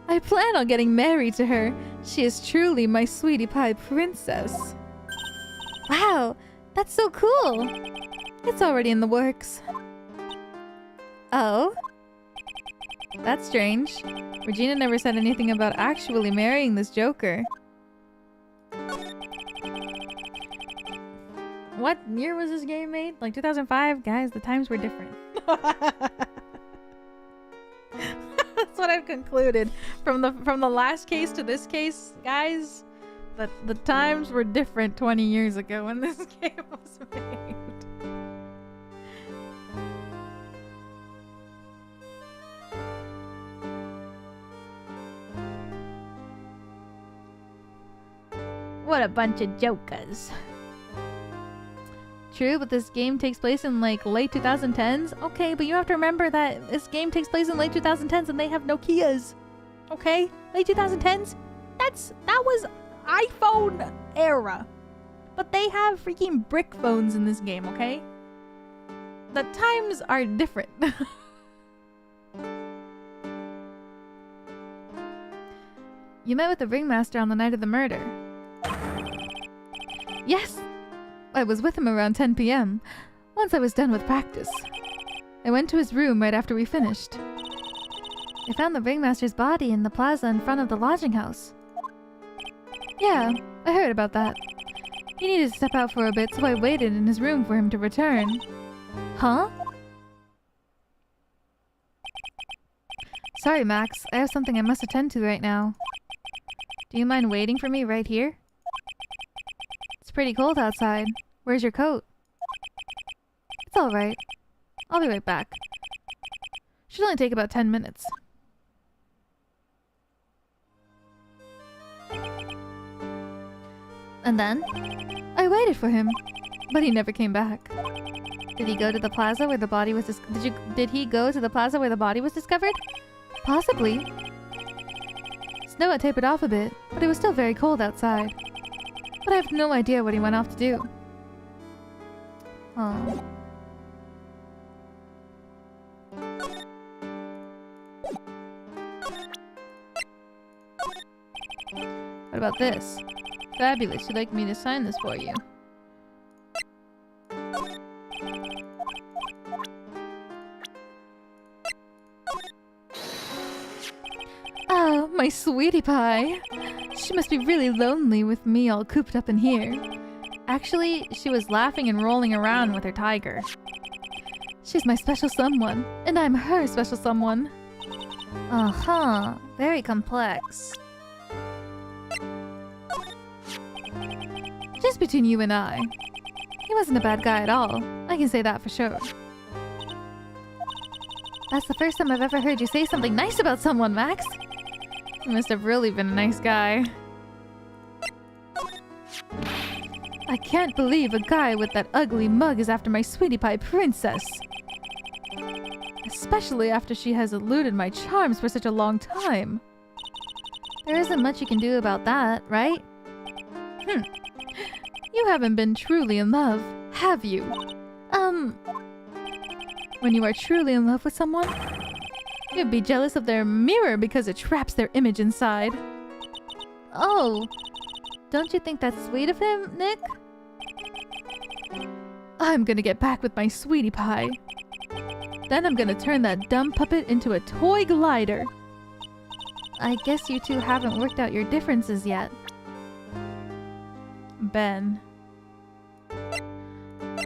I plan on getting married to her. She is truly my sweetie pie princess. Wow, that's so cool! It's already in the works. Oh? That's strange. Regina never said anything about actually marrying this Joker. What year was this game made? Like 2005? Guys, the times were different. That's what I've concluded from the last case to this case, guys. That the times were different 20 years ago when this game was made. What a bunch of jokers. True, but this game takes place in like late 2010s. Okay, but you have to remember that this game takes place in late 2010s and they have Nokias. Okay? Late 2010s? That was iPhone era. But they have freaking brick phones in this game, okay? The times are different. You met with the ringmaster on the night of the murder. Yes! I was with him around 10 p.m. once I was done with practice. I went to his room right after we finished. I found the ringmaster's body in the plaza in front of the lodging house. Yeah, I heard about that. He needed to step out for a bit, so I waited in his room for him to return. Huh? Sorry, Max. I have something I must attend to right now. Do you mind waiting for me right here? It's pretty cold outside. Where's your coat? It's alright. I'll be right back. Should only take about 10 minutes. And then? I waited for him, but he never came back. Did he go to the plaza where the body was Did he go to the plaza where the body was discovered? Possibly. Snow had tapered off a bit, but it was still very cold outside. But I have no idea what he went off to do. Oh. What about this? Fabulous, you'd like me to sign this for you. Oh, my sweetie pie. She must be really lonely with me all cooped up in here. Actually, she was laughing and rolling around with her tiger. She's my special someone, and I'm her special someone. Uh-huh. Very complex. Just between you and I. He wasn't a bad guy at all. I can say that for sure. That's the first time I've ever heard you say something nice about someone, Max. You must have really been a nice guy. I can't believe a guy with that ugly mug is after my sweetie pie princess. Especially after she has eluded my charms for such a long time. There isn't much you can do about that, right? You haven't been truly in love, have you? When you are truly in love with someone, you'd be jealous of their mirror because it traps their image inside. Oh, don't you think that's sweet of him, Nick? I'm gonna get back with my sweetie pie. Then I'm gonna turn that dumb puppet into a toy glider. I guess you two haven't worked out your differences yet. Ben.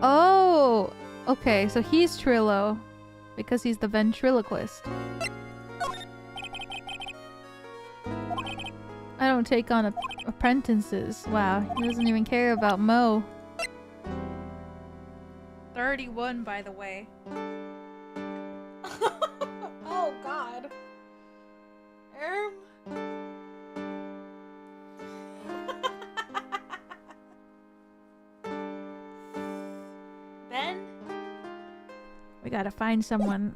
Oh! Okay, so he's Trillo. Because he's the ventriloquist. I don't take on apprentices. Wow, he doesn't even care about Mo. 31, by the way. Oh, God. Ben? We gotta find someone.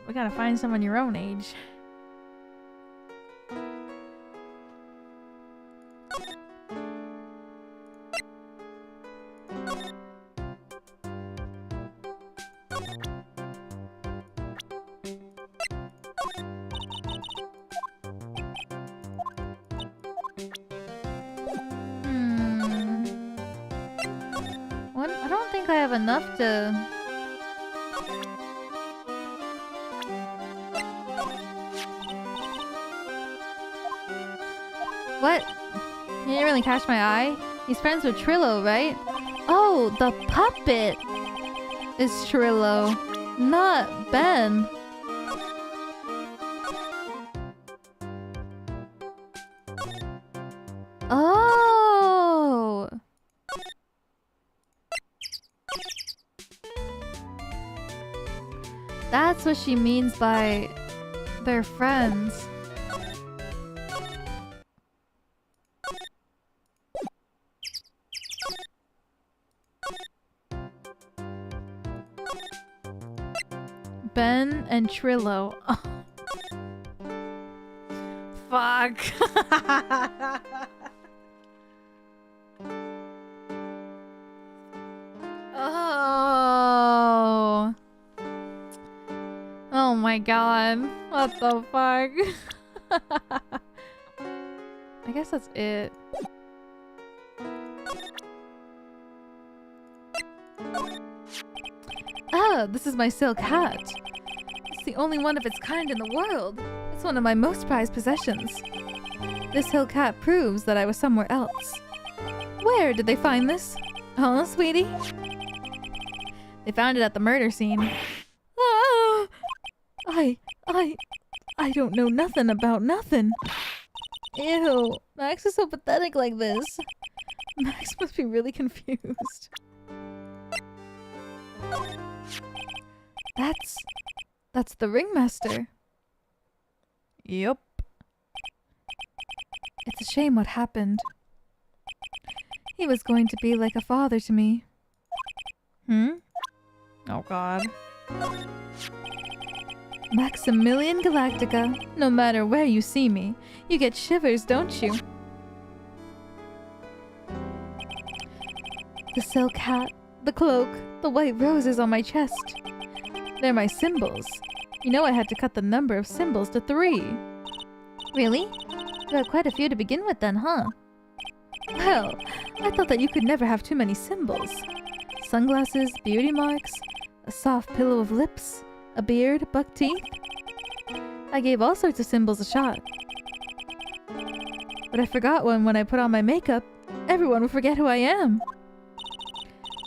We gotta find someone your own age. What? I don't think I have enough to What? You didn't really catch my eye? He's friends with Trillo, right? Oh, the puppet is Trillo, not Ben. Oh. That's what she means by they're friends. Ben and Trillo. Oh. Fuck. Oh. Oh my god. What the fuck? I guess that's it. Ah, this is my silk hat. It's the only one of its kind in the world. It's one of my most prized possessions. This silk hat proves that I was somewhere else. Where did they find this? Huh, sweetie? They found it at the murder scene. Ah! I don't know nothing about nothing. Ew, Max is so pathetic like this. Max must be really confused. That's the ringmaster. Yup. It's a shame what happened. He was going to be like a father to me. Oh god. Maximilian Galactica, no matter where you see me, you get shivers, don't you? The silk hat, the cloak, the white roses on my chest. They're my symbols. You know I had to cut the number of symbols to 3. Really? You had quite a few to begin with then, huh? Well, I thought that you could never have too many symbols. Sunglasses, beauty marks, a soft pillow of lips, a beard, buck teeth. I gave all sorts of symbols a shot. But I forgot one when I put on my makeup. Everyone will forget who I am.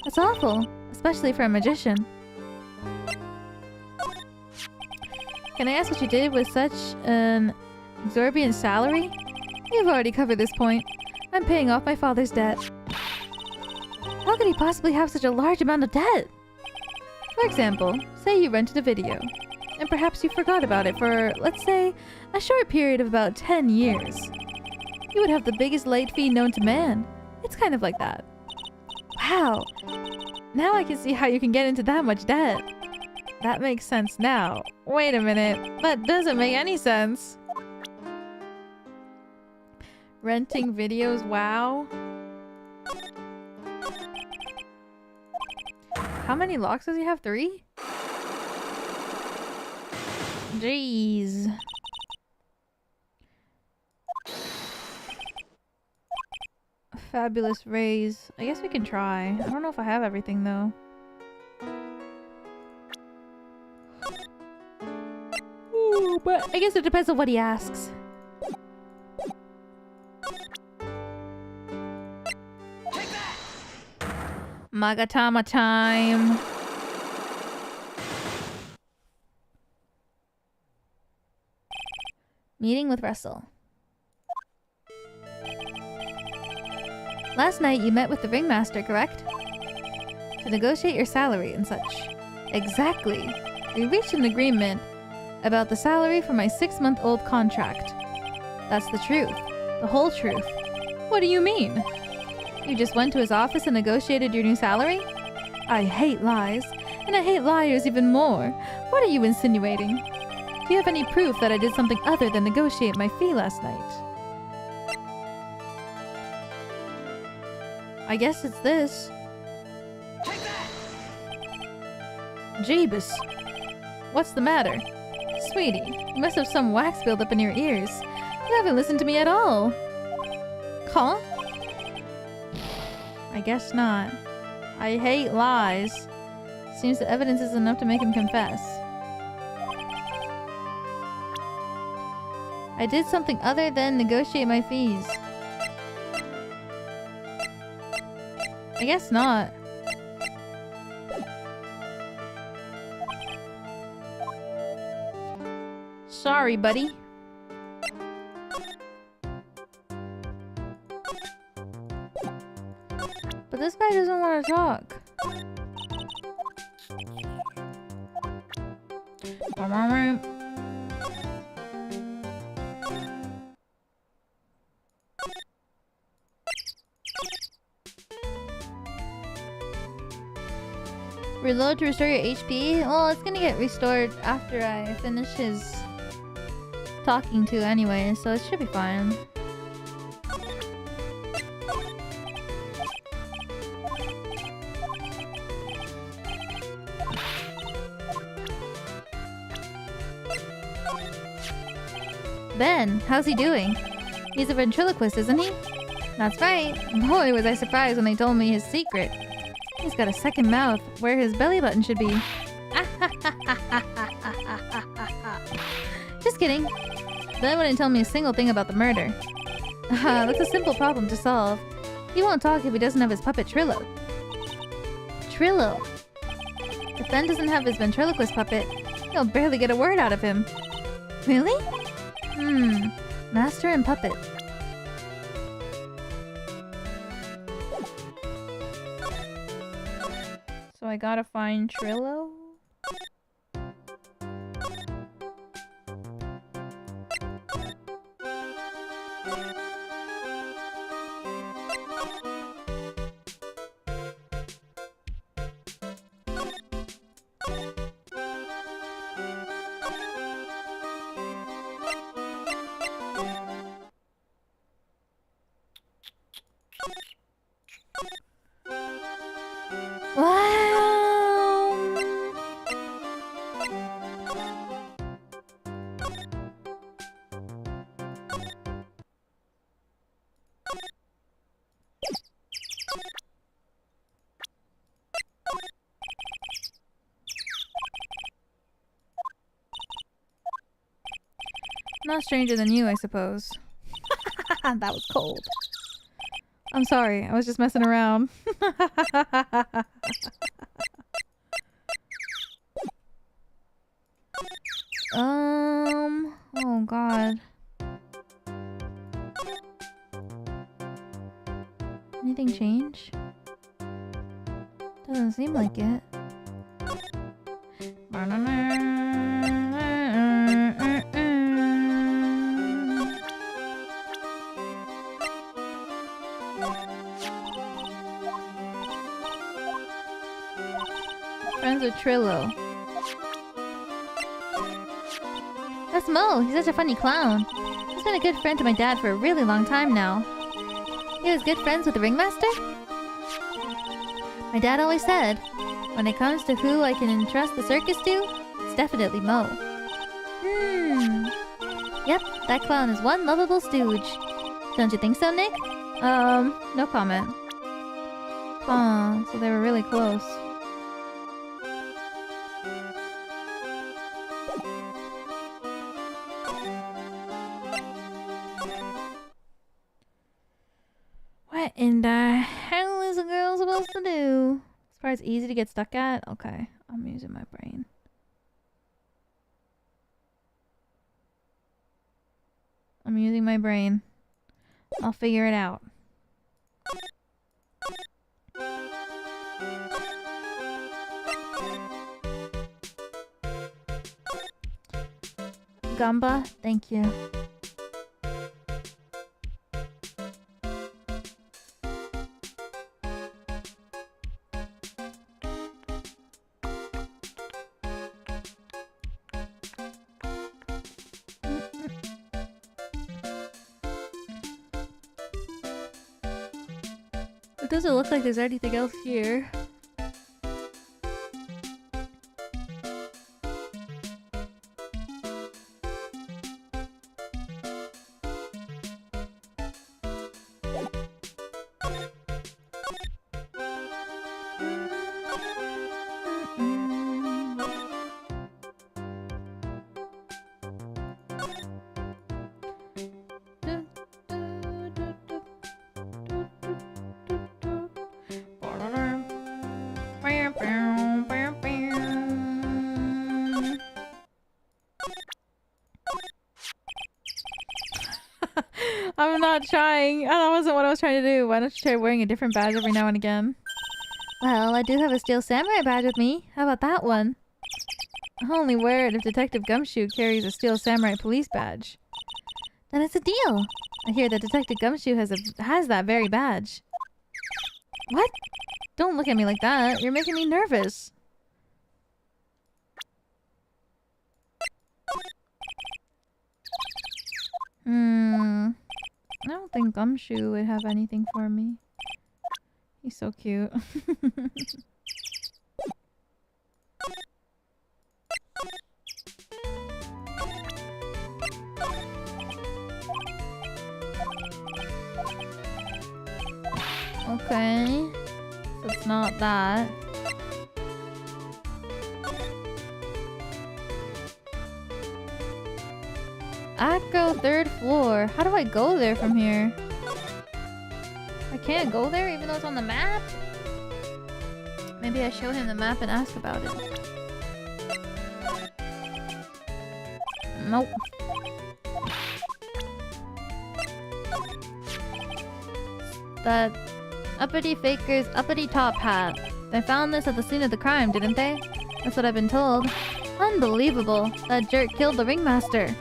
That's awful, especially for a magician. Can I ask what you did with such an exorbitant salary? You've already covered this point. I'm paying off my father's debt. How could he possibly have such a large amount of debt? For example, say you rented a video, and perhaps you forgot about it for, let's say, a short period of about 10 years. You would have the biggest late fee known to man. It's kind of like that. Wow! Now I can see how you can get into that much debt. That makes sense now. Wait a minute. That doesn't make any sense. Renting videos, wow. How many locks does he have? 3? Jeez. Fabulous raise. I guess we can try. I don't know if I have everything though. Ooh, but I guess it depends on what he asks. Take that! Magatama time. Meeting with Russell. Last night you met with the ringmaster, correct? To negotiate your salary and such. Exactly. We reached an agreement about the salary for my 6-month-old contract. That's the truth. The whole truth. What do you mean? You just went to his office and negotiated your new salary? I hate lies, and I hate liars even more. What are you insinuating? Do you have any proof that I did something other than negotiate my fee last night? I guess it's this. Take that! Jeebus. What's the matter? Sweetie, you must have some wax buildup in your ears. You haven't listened to me at all. Huh? I guess not. I hate lies. Seems the evidence is enough to make him confess. I did something other than negotiate my fees. I guess not. Sorry, buddy. But this guy doesn't want to talk. Reload to restore your HP? Well, it's gonna get restored after I finish his talking to anyway, so it should be fine. Ben, how's he doing? He's a ventriloquist, isn't he? That's right. Boy, was I surprised when they told me his secret. He's got a second mouth where his belly button should be. Just kidding. Ben wouldn't tell me a single thing about the murder. That's a simple problem to solve. He won't talk if he doesn't have his puppet Trillo. Trillo? If Ben doesn't have his ventriloquist puppet, he'll barely get a word out of him. Really? Master and puppet. So I gotta find Trillo? Not stranger than you, I suppose. That was cold. I'm sorry, I was just messing around. Oh god. Anything change? Doesn't seem like it. Friends with Trillo. That's Mo. He's such a funny clown. He's been a good friend to my dad for a really long time now. He was good friends with the ringmaster? My dad always said, when it comes to who I can entrust the circus to, it's definitely Mo. Yep, that clown is one lovable stooge. Don't you think so, Nick? No comment. Aw, so they were really close. What in the hell is a girl supposed to do? As far as easy to get stuck at? Okay, I'm using my brain. I'm using my brain. I'll figure it out. Gamba, thank you. It doesn't look like there's anything else here. I'm not trying. That wasn't what I was trying to do. Why don't you try wearing a different badge every now and again? Well, I do have a Steel Samurai badge with me. How about that one? I'll only wear it if Detective Gumshoe carries a Steel Samurai police badge. Then it's a deal. I hear that Detective Gumshoe has that very badge. What? Don't look at me like that. You're making me nervous. I don't think Gumshoe would have anything for me. He's so cute. Okay. So it's not that. Acro 3rd floor. How do I go there from here? I can't go there even though it's on the map? Maybe I show him the map and ask about it. Nope. That uppity faker's uppity top hat. They found this at the scene of the crime, didn't they? That's what I've been told. Unbelievable. That jerk killed the ringmaster.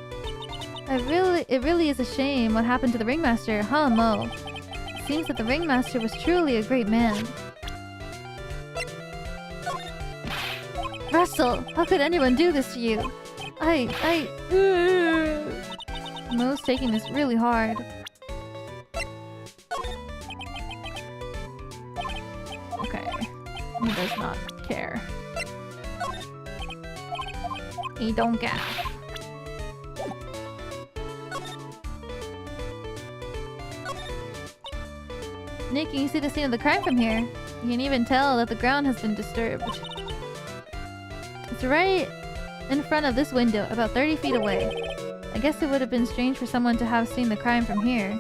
It really is a shame what happened to the ringmaster, huh, Mo? It seems that the ringmaster was truly a great man. Russell, how could anyone do this to you? Mo's taking this really hard. Okay. He does not care. He don't care. Nick, you can see the scene of the crime from here. You can even tell that the ground has been disturbed. It's right in front of this window, about 30 feet away. I guess it would have been strange for someone to have seen the crime from here.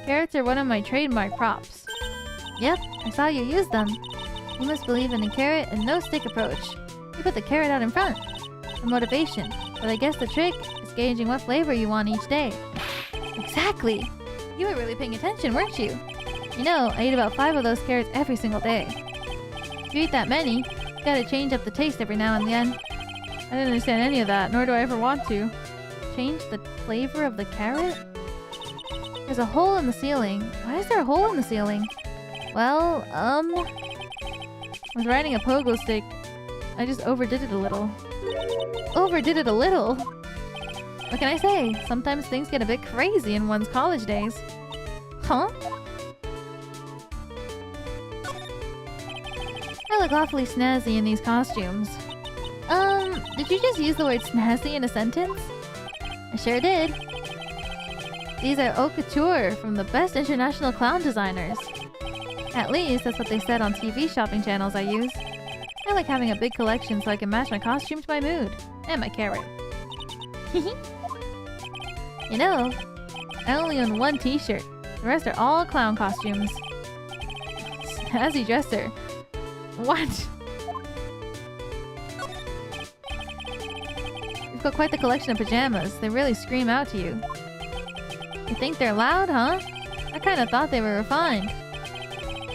Carrots are one of my trademark props. Yep, I saw you use them. You must believe in the carrot and no stick approach. You put the carrot out in front for motivation, but I guess the trick is gauging what flavor you want each day. Exactly! You were really paying attention, weren't you? You know, I eat about 5 of those carrots every single day. If you eat that many, you gotta change up the taste every now and then. I didn't understand any of that, nor do I ever want to. Change the flavor of the carrot? There's a hole in the ceiling. Why is there a hole in the ceiling? Well, I was riding a pogo stick. I just overdid it a little. Overdid it a little? What can I say? Sometimes things get a bit crazy in one's college days. Huh? I look awfully snazzy in these costumes. Did you just use the word snazzy in a sentence? I sure did. These are haute couture from the best international clown designers. At least, that's what they said on TV shopping channels I use. I like having a big collection so I can match my costume to my mood. And my carrot. You know, I only own one t-shirt. The rest are all clown costumes. Snazzy dresser. What? You've got quite the collection of pajamas. They really scream out to you. You think they're loud, huh? I kinda thought they were refined.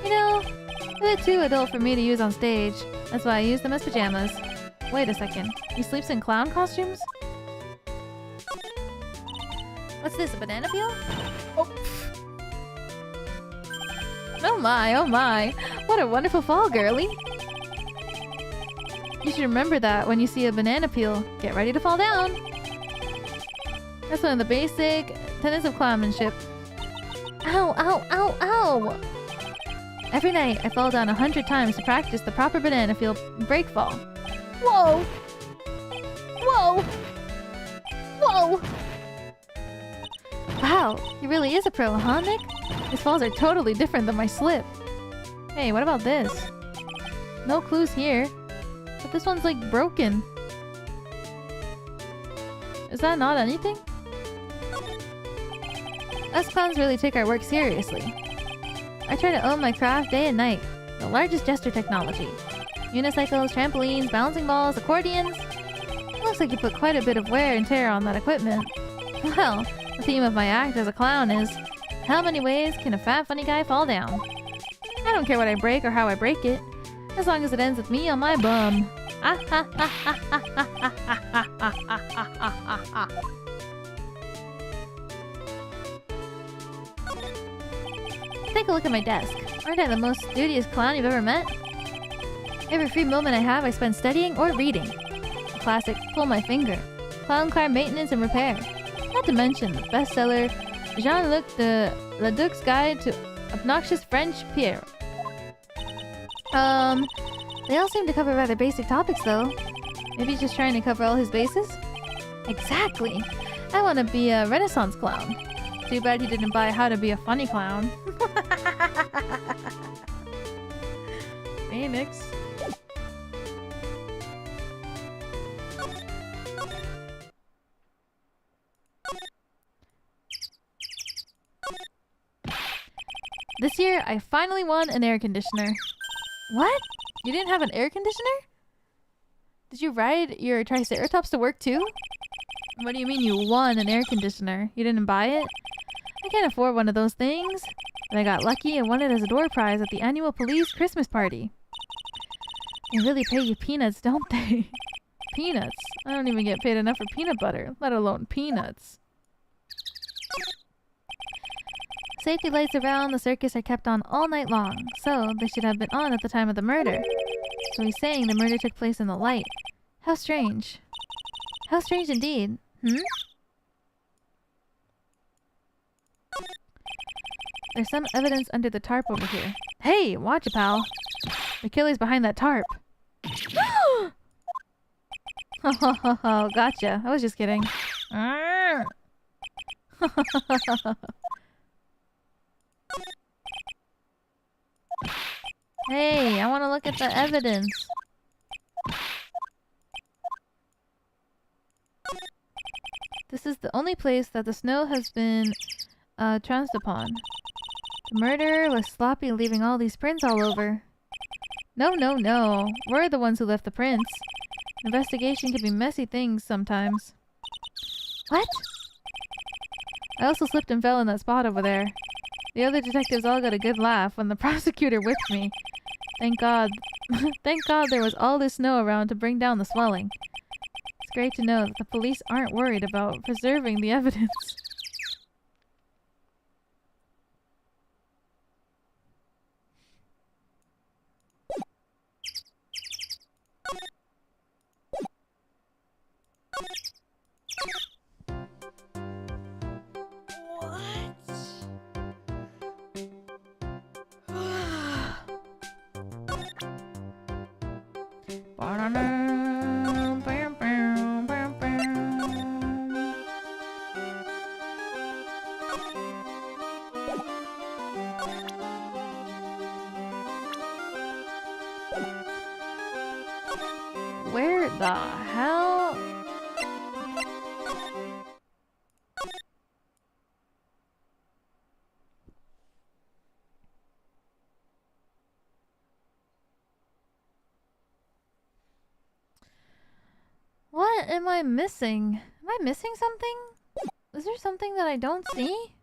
You know, a bit too adult for me to use on stage. That's why I use them as pajamas. Wait a second. He sleeps in clown costumes? What's this, a banana peel? Oh. Oh my, oh my. What a wonderful fall, girly. You should remember that when you see a banana peel. Get ready to fall down. That's one of the basic tenets of clownmanship. Ow, ow, ow, ow! Every night, I fall down 100 times to practice the proper banana peel break fall. Whoa! Whoa! Whoa! Wow, he really is a pro, huh, Nick? His falls are totally different than my slip. Hey, what about this? No clues here. But this one's like broken. Is that not anything? Us clowns really take our work seriously. I try to own my craft day and night. The largest jester technology. Unicycles, trampolines, bouncing balls, accordions. Looks like you put quite a bit of wear and tear on that equipment. Well, the theme of my act as a clown is, how many ways can a fat funny guy fall down? I don't care what I break or how I break it, as long as it ends with me on my bum. Take a look at my desk. Aren't I the most studious clown you've ever met? Every free moment I have I spend studying or reading. The classic pull my finger, clown car maintenance and repair. Not to mention the bestseller Jean-Luc de Leduc's Guide to Obnoxious French Pierre. They all seem to cover rather basic topics though. Maybe he's just trying to cover all his bases? Exactly. I want to be a Renaissance clown. Too bad he didn't buy How to Be a Funny Clown. Phoenix. This year, I finally won an air conditioner. What? You didn't have an air conditioner? Did you ride your Triceratops to work too? What do you mean you won an air conditioner? You didn't buy it? I can't afford one of those things. But I got lucky and won it as a door prize at the annual police Christmas party. They really pay you peanuts, don't they? Peanuts? I don't even get paid enough for peanut butter, let alone peanuts. Safety lights around the circus are kept on all night long, so they should have been on at the time of the murder. So he's saying the murder took place in the light. How strange. How strange indeed. There's some evidence under the tarp over here. Hey, watch it, pal. The killer's behind that tarp. Oh, gotcha. I was just kidding. Hey, I want to look at the evidence. This is the only place that the snow has been trounced upon. The murderer was sloppy, leaving all these prints all over. No, no, no. We're the ones who left the prints. Investigation can be messy things sometimes. What? I also slipped and fell in that spot over there. The other detectives all got a good laugh when the prosecutor whipped me. Thank God. Thank God there was all this snow around to bring down the swelling. It's great to know that the police aren't worried about preserving the evidence. Where the hell? What am I missing? Am I missing something? Is there something that I don't see?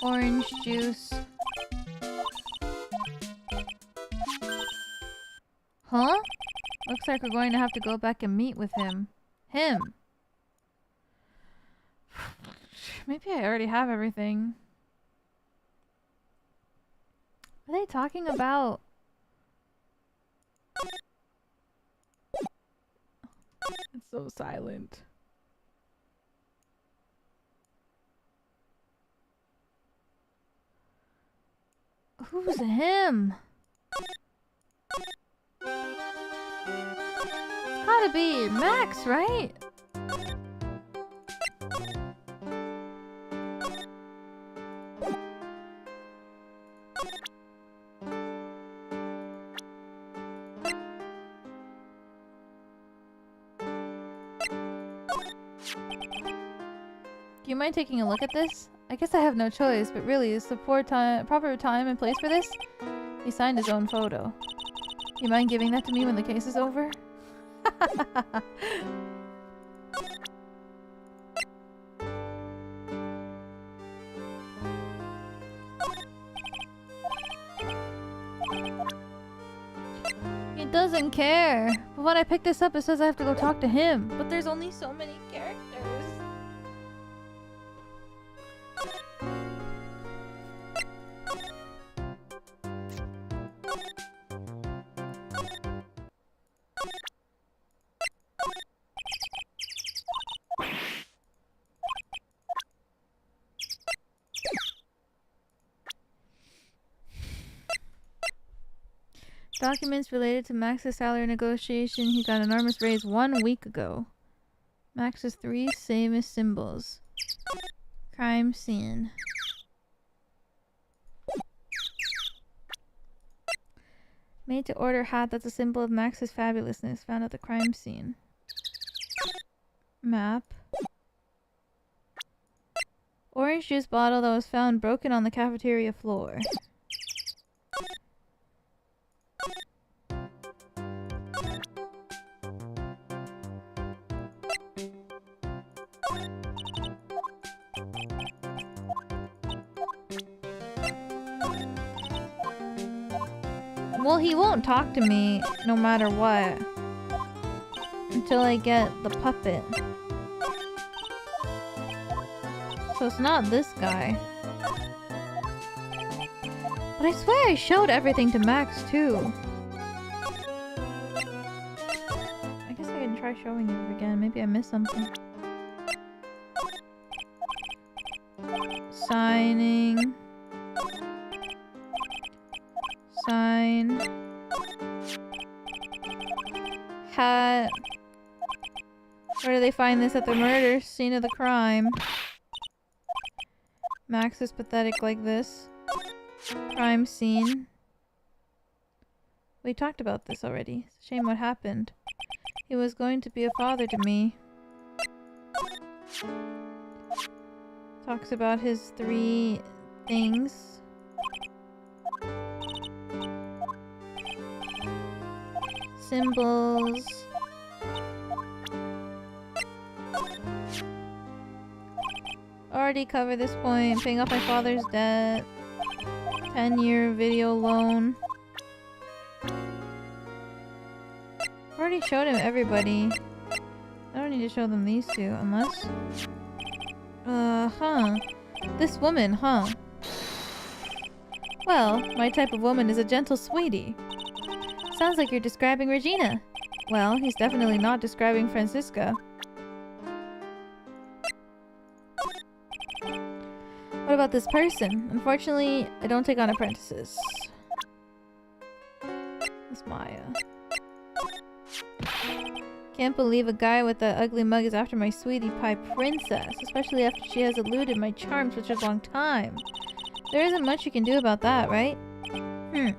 Orange juice. Huh? Looks like we're going to have to go back and meet with him. Maybe I already have everything. Are they talking about... So silent. Who's him? Gotta be Max, right? Do you mind taking a look at this? I guess I have no choice, but really, is the proper time and place for this? He signed his own photo. You mind giving that to me when the case is over? He doesn't care. But when I pick this up, it says I have to go talk to him. But there's only so many characters. Documents related to Max's salary negotiation. He got an enormous raise 1 week ago. Max's 3 famous symbols. Crime scene. Made to order hat that's a symbol of Max's fabulousness. Found at the crime scene. Map. Orange juice bottle that was found broken on the cafeteria floor. Well, he won't talk to me no matter what until I get the puppet. So it's not this guy. But I swear I showed everything to Max too. I guess I can try showing it again. Maybe I missed something. Signing. Sign. Hat. Where do they find this? At the murder scene of the crime. Max is pathetic like this. Crime scene. We talked about this already. It's a shame what happened. He was going to be a father to me. Talks about his 3 things. Symbols. Already covered this point. Paying off my father's debt. 10-year video loan. Already showed him everybody. I don't need to show them these 2 unless... This woman, huh? Well, my type of woman is a gentle sweetie. Sounds like you're describing Regina. Well, he's definitely not describing Francisca. What about this person? Unfortunately, I don't take on apprentices. It's Maya. Can't believe a guy with that ugly mug is after my sweetie pie princess, especially after she has eluded my charms for such a long time. There isn't much you can do about that, right? You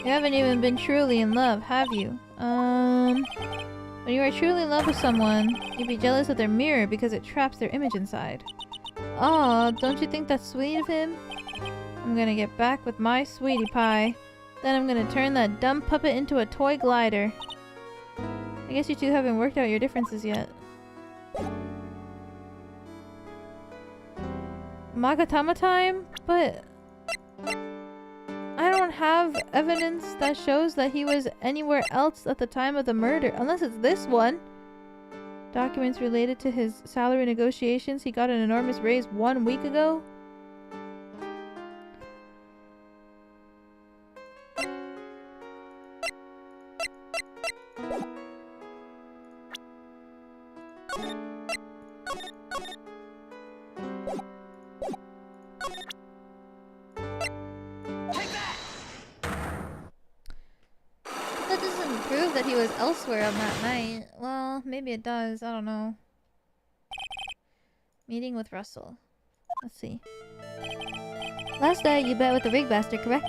haven't even been truly in love, have you? When you are truly in love with someone, you'd be jealous of their mirror because it traps their image inside. Aw, don't you think that's sweet of him? I'm gonna get back with my sweetie pie. Then I'm gonna turn that dumb puppet into a toy glider. I guess you 2 haven't worked out your differences yet. Magatama time? But... I don't have evidence that shows that he was anywhere else at the time of the murder, unless it's this one. Documents related to his salary negotiations. He got an enormous raise 1 week ago. that he was elsewhere on that night. Well, maybe it does. I don't know. Meeting with Russell. Let's see. Last night you met with the ringmaster, correct?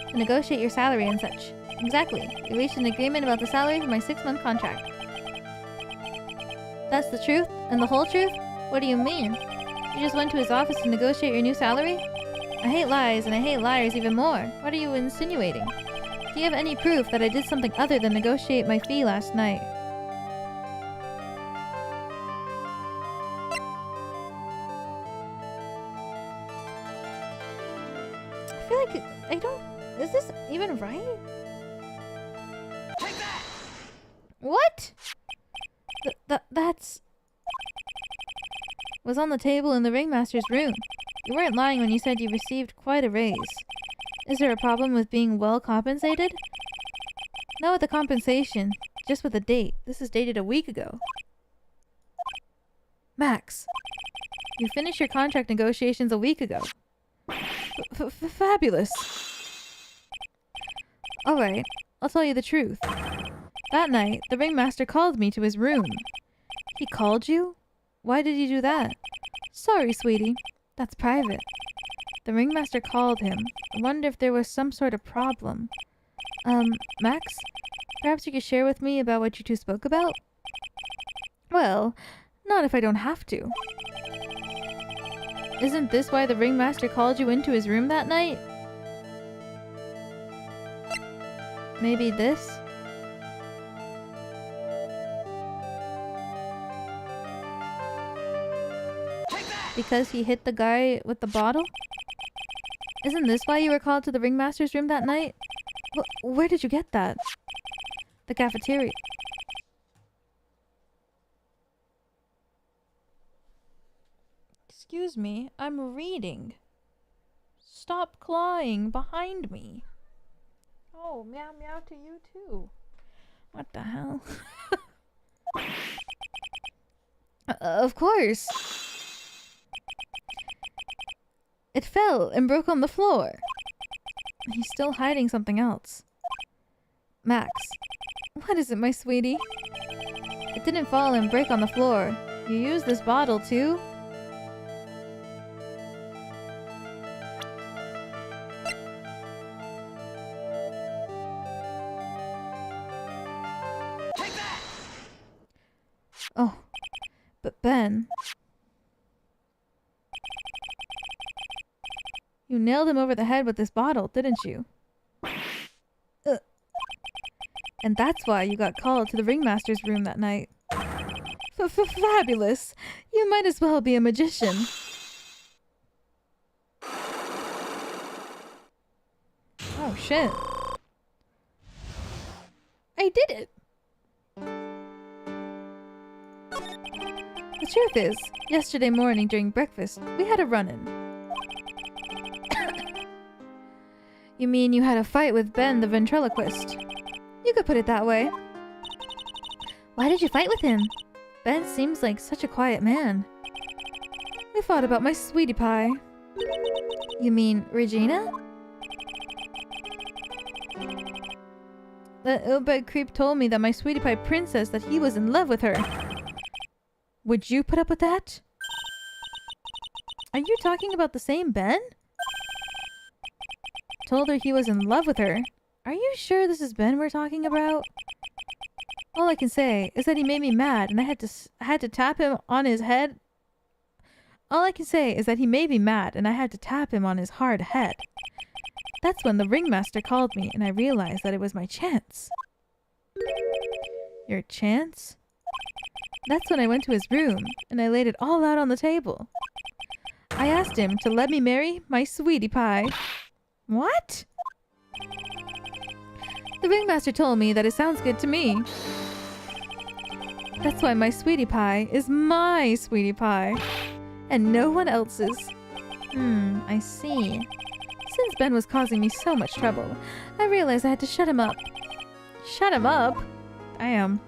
To negotiate your salary and such. Exactly. We reached an agreement about the salary for my 6-month contract. That's the truth? And the whole truth? What do you mean? You just went to his office to negotiate your new salary? I hate lies, and I hate liars even more. What are you insinuating? Do you have any proof that I did something other than negotiate my fee last night? I feel like I don't... Is this even right? Take that! What? That's... Was on the table in the ringmaster's room. You weren't lying when you said you received quite a raise. Is there a problem with being well compensated? Not with the compensation, just with the date. This is dated a week ago. Max, you finished your contract negotiations a week ago. Fabulous. Alright, I'll tell you the truth. That night, the ringmaster called me to his room. He called you? Why did he do that? Sorry, sweetie. That's private. The ringmaster called him. I wonder if there was some sort of problem. Max? Perhaps you could share with me about what you two spoke about? Well, not if I don't have to. Isn't this why the ringmaster called you into his room that night? Maybe this? Because he hit the guy with the bottle? Isn't this why you were called to the ringmaster's room that night? Where did you get that? The cafeteria. Excuse me, I'm reading. Stop clawing behind me. Oh, meow meow to you too. What the hell? Of course. It fell and broke on the floor. He's still hiding something else. Max, what is it, my sweetie? It didn't fall and break on the floor. You used this bottle too? Take that! Oh, but Ben... You nailed him over the head with this bottle, didn't you? And that's why you got called to the ringmaster's room that night. Fabulous! You might as well be a magician. Oh shit. I did it! The truth is, yesterday morning during breakfast, we had a run-in. You mean you had a fight with Ben the ventriloquist? You could put it that way. Why did you fight with him? Ben seems like such a quiet man. I fought about my sweetie pie. You mean Regina? That ill-bred creep told me that my sweetie pie princess that he was in love with her. Would you put up with that? Are you talking about the same Ben? Told her he was in love with her. Are you sure this is Ben we're talking about? All I can say is that he made me mad and I had to tap him on his head. All I can say is that he made me mad and I had to tap him on his hard head. That's when the ringmaster called me and I realized that it was my chance. Your chance? That's when I went to his room and I laid it all out on the table. I asked him to let me marry my sweetie pie. What? The ringmaster told me that it sounds good to me. That's why my sweetie pie is my sweetie pie. And no one else's. I see. Since Ben was causing me so much trouble, I realized I had to shut him up. Shut him up? I am.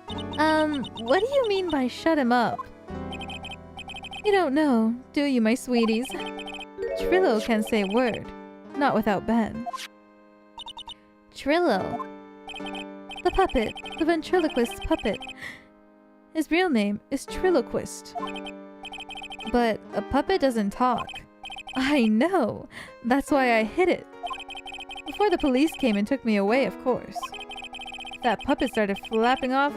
What do you mean by shut him up? You don't know, do you, my sweeties? Trillo can't say a word. Not without Ben. Trillo? The puppet. The ventriloquist puppet. His real name is Triloquist. But a puppet doesn't talk. I know. That's why I hid it. Before the police came and took me away, of course. If that puppet started flapping off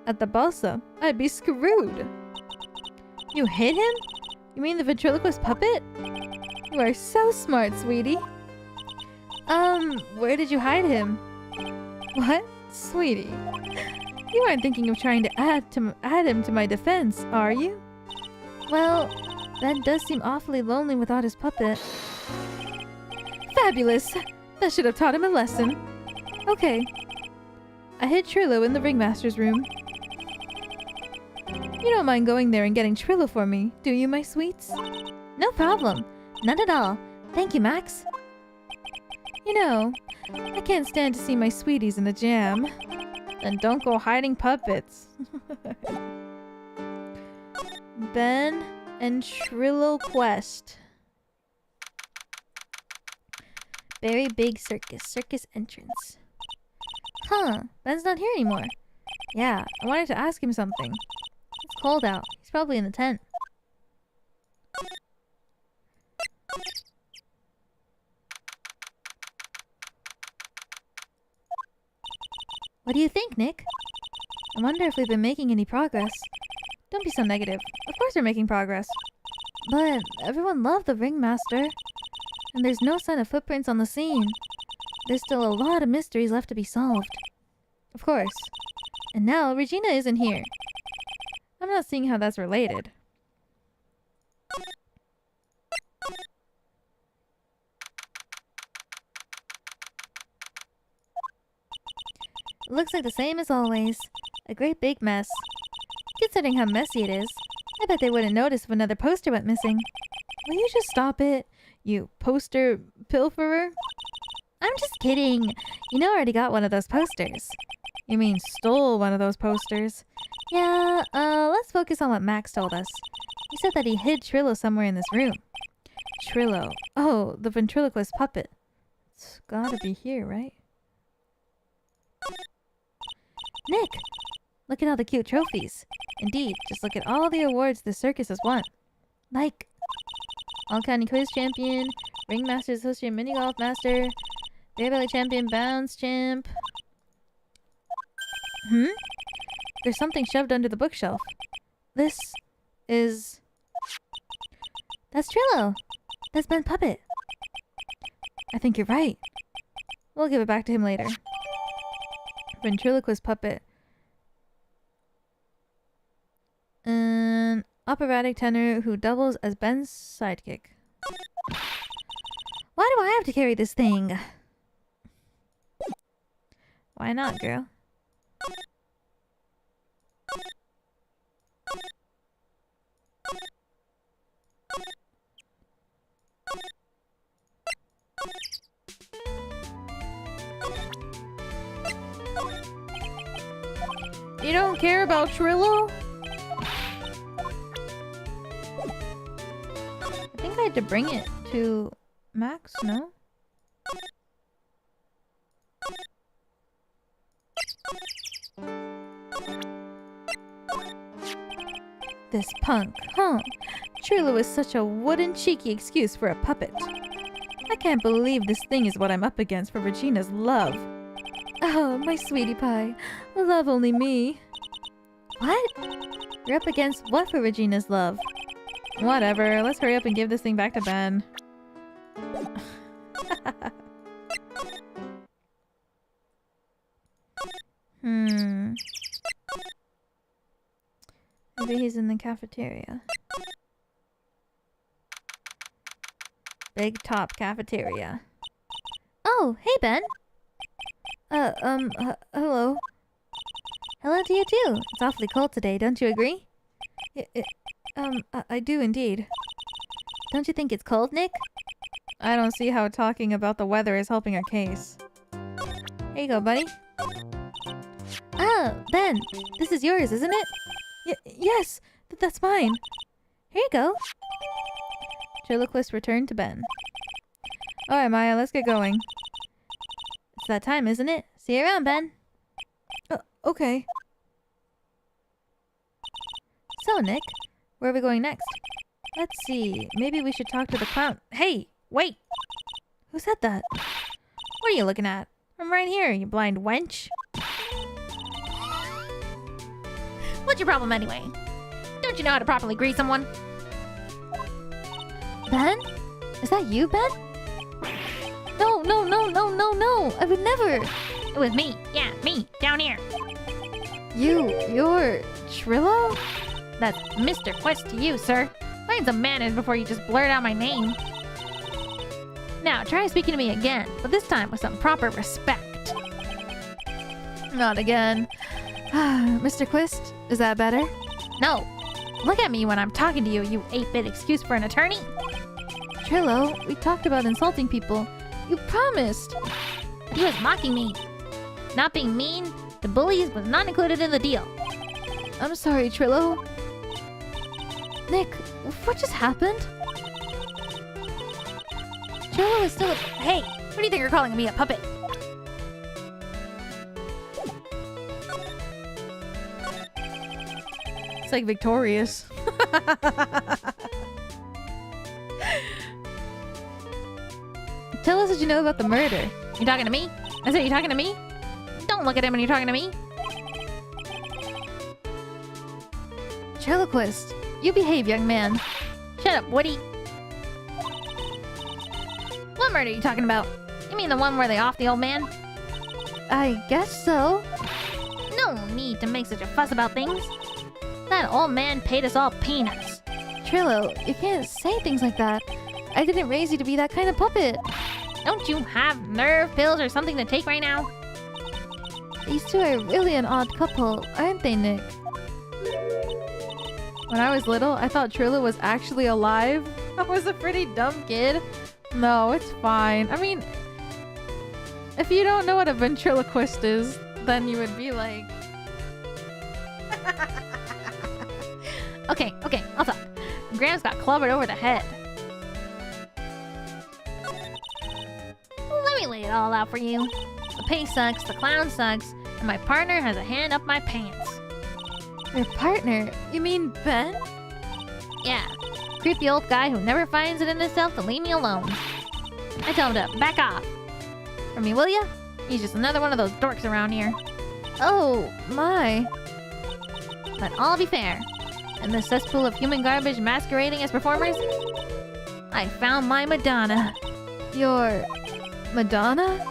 at the balsa, I'd be screwed. You hid him? You mean the ventriloquist puppet? You are so smart, sweetie. Where did you hide him? What? Sweetie. You aren't thinking of trying to add him to my defense, are you? Well, that does seem awfully lonely without his puppet. Fabulous! That should have taught him a lesson. Okay. I hid Trillo in the ringmaster's room. You don't mind going there and getting Trillo for me, do you, my sweets? No problem. None at all. Thank you, Max. You know, I can't stand to see my sweeties in the jam. And don't go hiding puppets. Ben and Trillo quest. Very big circus entrance. Huh, Ben's not here anymore. Yeah, I wanted to ask him something. It's cold out. He's probably in the tent. What do you think, Nick? I wonder if we've been making any progress. Don't be so negative. Of course we're making progress. But everyone loved the ringmaster. And there's no sign of footprints on the scene. There's still a lot of mysteries left to be solved. Of course. And now Regina isn't here. I'm not seeing how that's related. It looks like the same as always. A great big mess. Considering how messy it is, I bet they wouldn't notice if another poster went missing. Will you just stop it, you poster pilferer? I'm just kidding. You know I already got one of those posters. You mean stole one of those posters? Yeah, let's focus on what Max told us. He said that he hid Trillo somewhere in this room. Trillo. Oh, the ventriloquist puppet. It's gotta be here, right? Nick! Look at all the cute trophies. Indeed, just look at all the awards the circus has won. Like All County Quiz Champion, Ringmaster Associate Mini Golf Master, Bear Belly Champion, Bounce Champ. There's something shoved under the bookshelf. This is... That's Trillo. That's Ben Puppet. I think you're right. We'll give it back to him later. Ventriloquist puppet. An operatic tenor who doubles as Ben's sidekick. Why do I have to carry this thing? Why not, girl? You don't care about Trillo? I think I had to bring it to Max, no? This punk, huh? Trillo is such a wooden, cheeky excuse for a puppet. I can't believe this thing is what I'm up against for Regina's love. Oh, my sweetie pie. Love only me. What? You're up against what for Regina's love? Whatever, let's hurry up and give this thing back to Ben. Maybe he's in the cafeteria. Big Top Cafeteria. Oh, hey Ben. Hello. Hello to you too. It's awfully cold today, don't you agree? I do indeed. Don't you think it's cold, Nick? I don't see how talking about the weather is helping our case. Here you go, buddy. Ah, Ben, this is yours, isn't it? Yes, that's mine. Here you go. Triloquist returned to Ben. Alright, Maya, let's get going. It's that time, isn't it? See you around, Ben. Okay. So, Nick, where are we going next? Let's see. Maybe we should talk to the clown. Hey, wait! Who said that? What are you looking at? I'm right here, you blind wench. What's your problem anyway? Don't you know how to properly greet someone? Ben? Is that you, Ben? No, no, no, no, no, no! I would never! It was me. Yeah, me. Down here. You're Trillo? That's Mr. Quest to you, sir. Find some manners before you just blurt out my name. Now, try speaking to me again, but this time with some proper respect. Not again. Mr. Quist, is that better? No. Look at me when I'm talking to you, you 8-bit excuse for an attorney. Trillo, we talked about insulting people. You promised! He was mocking me. Not being mean, the bullies was not included in the deal. I'm sorry, Trillo. Nick, what just happened? Trillo is still a... Hey, what do you think you're calling me, a puppet? It's like victorious. Tell us what you know about the murder. You talking to me? I said you talking to me? Don't look at him when you're talking to me. Triloquist, you behave, young man. Shut up, Woody. What murder are you talking about? You mean the one where they off the old man? I guess so. No need to make such a fuss about things. That old man paid us all peanuts. Trillo, you can't say things like that. I didn't raise you to be that kind of puppet. Don't you have nerve pills or something to take right now? These two are really an odd couple, aren't they, Nick? When I was little, I thought Trillo was actually alive. I was a pretty dumb kid. No, it's fine. I mean, if you don't know what a ventriloquist is, then you would be like... Okay, I'll talk. Grams got clobbered over the head. Let me lay it all out for you. The pay sucks, the clown sucks, and my partner has a hand up my pants. Your partner? You mean Ben? Yeah, creepy old guy who never finds it in himself to leave me alone. I told him to back off. For me, will ya? He's just another one of those dorks around here. Oh, my. But I'll be fair. In this cesspool of human garbage masquerading as performers, I found my Madonna. Your... Madonna?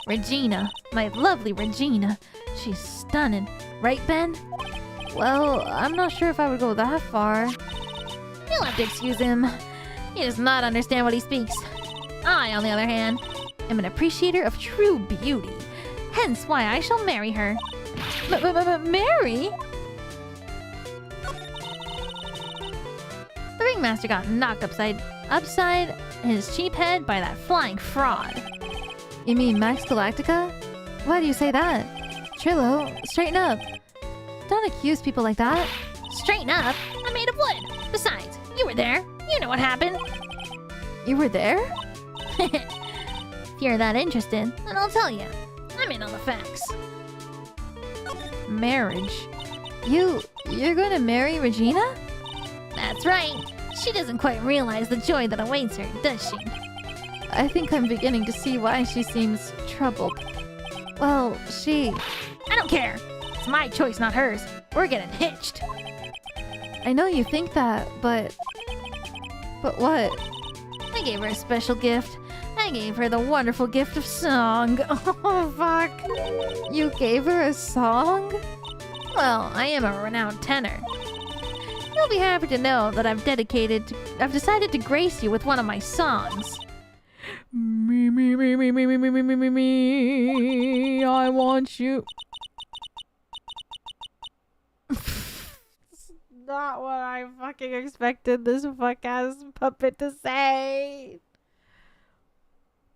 Regina. My lovely Regina. She's stunning. Right, Ben? Well, I'm not sure if I would go that far. You'll have to excuse him. He does not understand what he speaks. I, on the other hand, am an appreciator of true beauty. Hence why I shall marry her. Mary? The ringmaster got knocked upside his cheap head by that flying fraud. You mean Max Galactica? Why do you say that? Trillo, straighten up. Don't accuse people like that. Straighten up? I'm made of wood. Besides, you were there. You know what happened. You were there? If you're that interested, then I'll tell you. I'm in on the facts. Marriage? You're gonna marry Regina? That's right. She doesn't quite realize the joy that awaits her, does she? I think I'm beginning to see why she seems troubled. Well, she... I don't care. It's my choice, not hers. We're getting hitched. I know you think that, but... But what? I gave her a special gift. I gave her the wonderful gift of song. Oh, fuck. You gave her a song? Well, I am a renowned tenor. You'll be happy to know that I've decided to grace you with one of my songs. Me, I want you. Not what I fucking expected this fuck-ass puppet to say.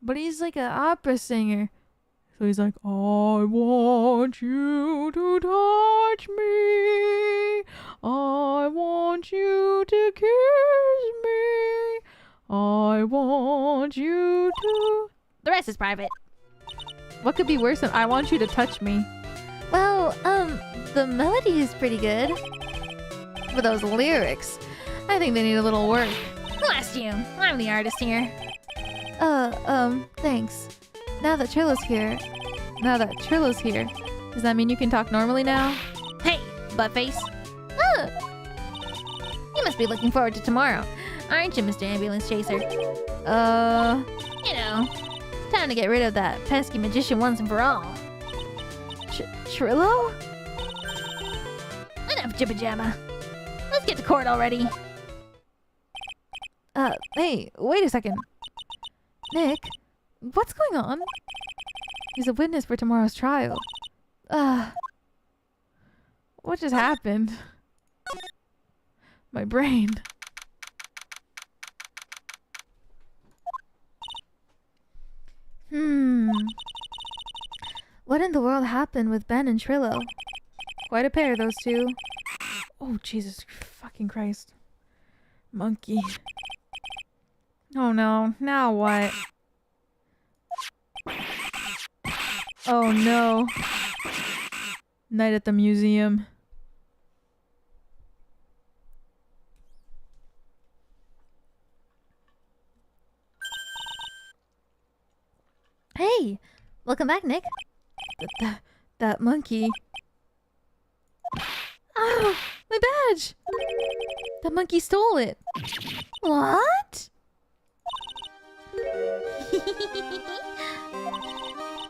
But he's like an opera singer. So he's like, I want you to touch me. I want you to kiss me. I want you to... The rest is private. What could be worse than I want you to touch me? Oh, the melody is pretty good. But those lyrics, I think they need a little work. Who asked you? I'm the artist here. Thanks. Now that Trillo's here, does that mean you can talk normally now? Hey, buttface. You must be looking forward to tomorrow, aren't you, Mr. Ambulance Chaser? You know, time to get rid of that pesky magician once and for all. Trillo? Enough jibba jabba. Let's get to court already. Hey, wait a second. Nick, what's going on? He's a witness for tomorrow's trial. What just happened? My brain. What in the world happened with Ben and Trillo? Quite a pair, those two. Oh, Jesus fucking Christ. Monkey. Oh no, now what? Oh no. Night at the museum. Hey! Welcome back, Nick. That monkey. Oh, my badge! That monkey stole it. What?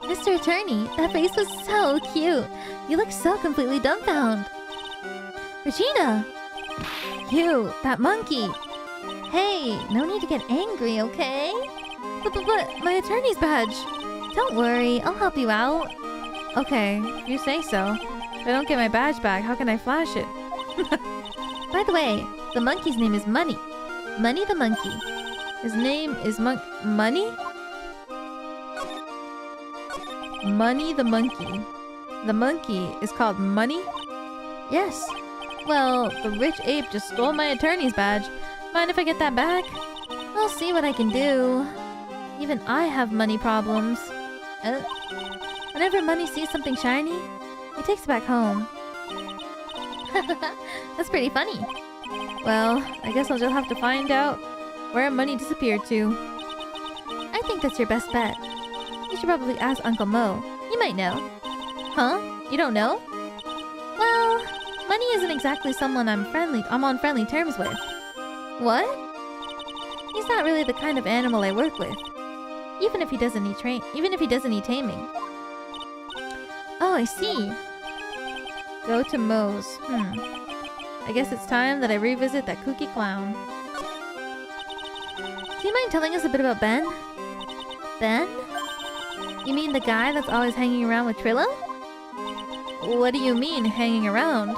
Mr. Attorney, that face was so cute. You look so completely dumbfounded. Regina! You, that monkey! Hey, no need to get angry, okay? But my attorney's badge. Don't worry, I'll help you out. Okay, if you say so. If I don't get my badge back, how can I flash it? By the way, the monkey's name is Money. Money the monkey. His name is Money? Money the monkey. The monkey is called Money? Yes. Well, the rich ape just stole my attorney's badge. Mind if I get that back? I'll see what I can do. Even I have money problems. Whenever Money sees something shiny, he takes it back home. That's pretty funny. Well, I guess I'll just have to find out where Money disappeared to. I think that's your best bet. You should probably ask Uncle Mo. He might know. Huh? You don't know? Well, Money isn't exactly someone I'm on friendly terms with. What? He's not really the kind of animal I work with. Even if he doesn't need taming. Oh, I see. Go to Moe's. I guess it's time that I revisit that kooky clown. Do you mind telling us a bit about Ben? Ben? You mean the guy that's always hanging around with Trillo? What do you mean, hanging around?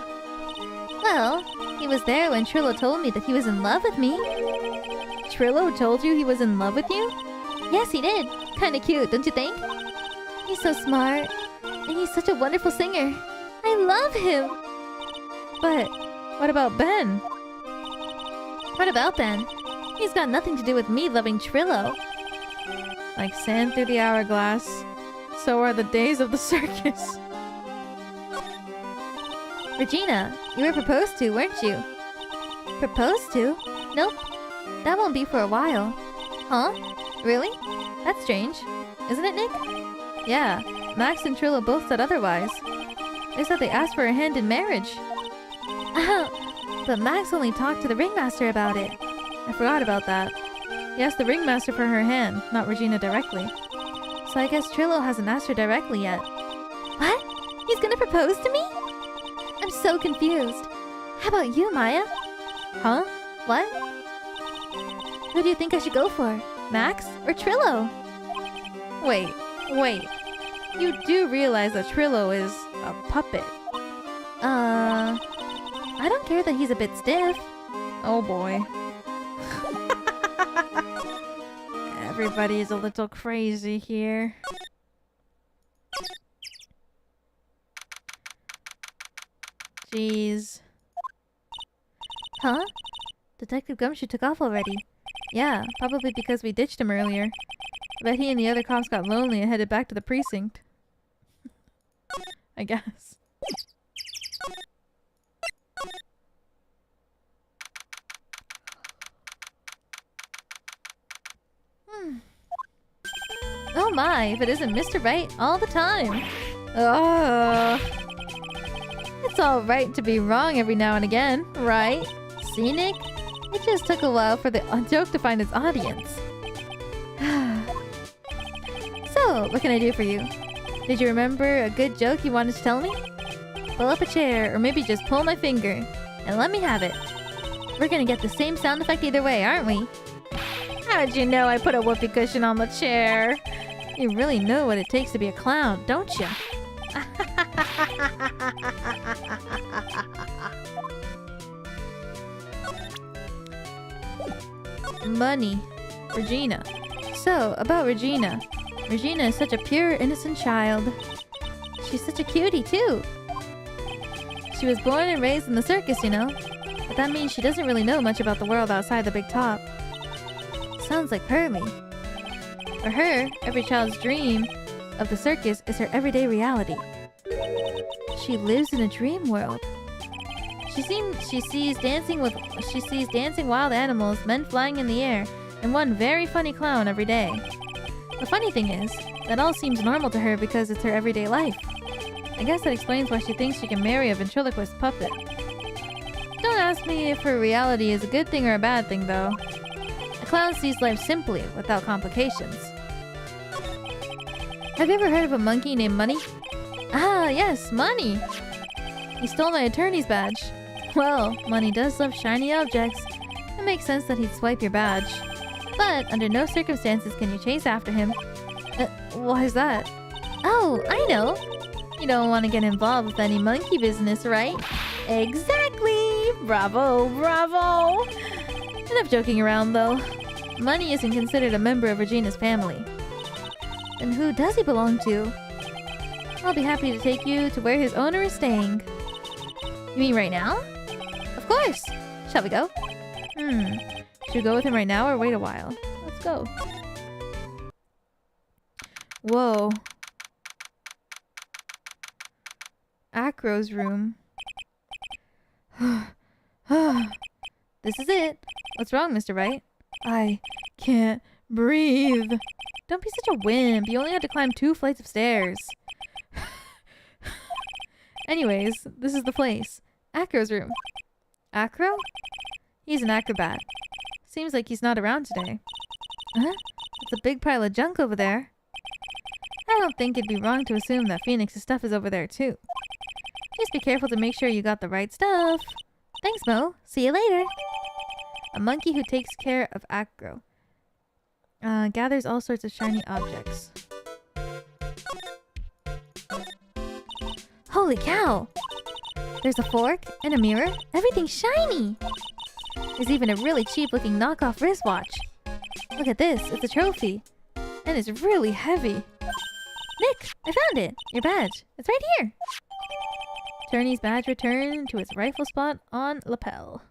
Well, he was there when Trillo told me that he was in love with me. Trillo told you he was in love with you? Yes, he did. Kinda cute, don't you think? He's so smart. And he's such a wonderful singer. I love him! But what about Ben? What about Ben? He's got nothing to do with me loving Trillo. Like sand through the hourglass, so are the days of the circus. Regina, you were proposed to, weren't you? Proposed to? Nope. That won't be for a while. Huh? Really? That's strange. Isn't it, Nick? Yeah, Max and Trillo both said otherwise. They said they asked for a hand in marriage. But Max only talked to the ringmaster about it. I forgot about that. He asked the ringmaster for her hand, not Regina directly. So I guess Trillo hasn't asked her directly yet. What? He's gonna propose to me? I'm so confused. How about you, Maya? Huh? What? Who do you think I should go for? Max or Trillo? Wait. You do realize that Trillo is a puppet. I don't care that he's a bit stiff. Oh boy. Everybody's a little crazy here. Jeez. Huh? Detective Gumshoe took off already. Yeah, probably because we ditched him earlier. I bet he and the other cops got lonely and headed back to the precinct. I guess. Oh my, if it isn't Mr. Wright all the time. It's alright to be wrong every now and again, right? See, Nick? It just took a while for the joke to find its audience. So, what can I do for you? Did you remember a good joke you wanted to tell me? Pull up a chair, or maybe just pull my finger, and let me have it. We're gonna get the same sound effect either way, aren't we? How'd you know I put a whoopee cushion on the chair? You really know what it takes to be a clown, don't you? Money. Regina. So, about Regina. Regina is such a pure, innocent child. She's such a cutie, too. She was born and raised in the circus, you know. But that means she doesn't really know much about the world outside the big top. Sounds like Pearly. For her, every child's dream of the circus is her everyday reality. She lives in a dream world. She sees dancing wild animals, men flying in the air, and one very funny clown every day. The funny thing is, that all seems normal to her because it's her everyday life. I guess that explains why she thinks she can marry a ventriloquist puppet. Don't ask me if her reality is a good thing or a bad thing, though. A clown sees life simply, without complications. Have you ever heard of a monkey named Money? Ah, yes, Money! He stole my attorney's badge. Well, Money does love shiny objects. It makes sense that he'd swipe your badge. But under no circumstances can you chase after him. Why is that? Oh, I know! You don't want to get involved with any monkey business, right? Exactly! Bravo, bravo! Enough joking around, though. Money isn't considered a member of Regina's family. Then who does he belong to? I'll be happy to take you to where his owner is staying. You mean right now? Of course! Shall we go? Should we go with him right now or wait a while? Let's go. Whoa. Acro's room. This is it. What's wrong, Mr. Wright? I can't breathe. Don't be such a wimp. You only had to climb 2 flights of stairs. Anyways, this is the place. Acro's room. Acro? He's an acrobat. Seems like he's not around today. Huh? It's a big pile of junk over there. I don't think it'd be wrong to assume that Phoenix's stuff is over there too. Just be careful to make sure you got the right stuff. Thanks, Mo. See you later. A monkey who takes care of Acro. Gathers all sorts of shiny objects. Holy cow! There's a fork and a mirror. Everything's shiny! There's even a really cheap-looking knockoff wristwatch. Look at this. It's a trophy. And it's really heavy. Nick! I found it! Your badge. It's right here! Attorney's badge returned to its rightful spot on lapel.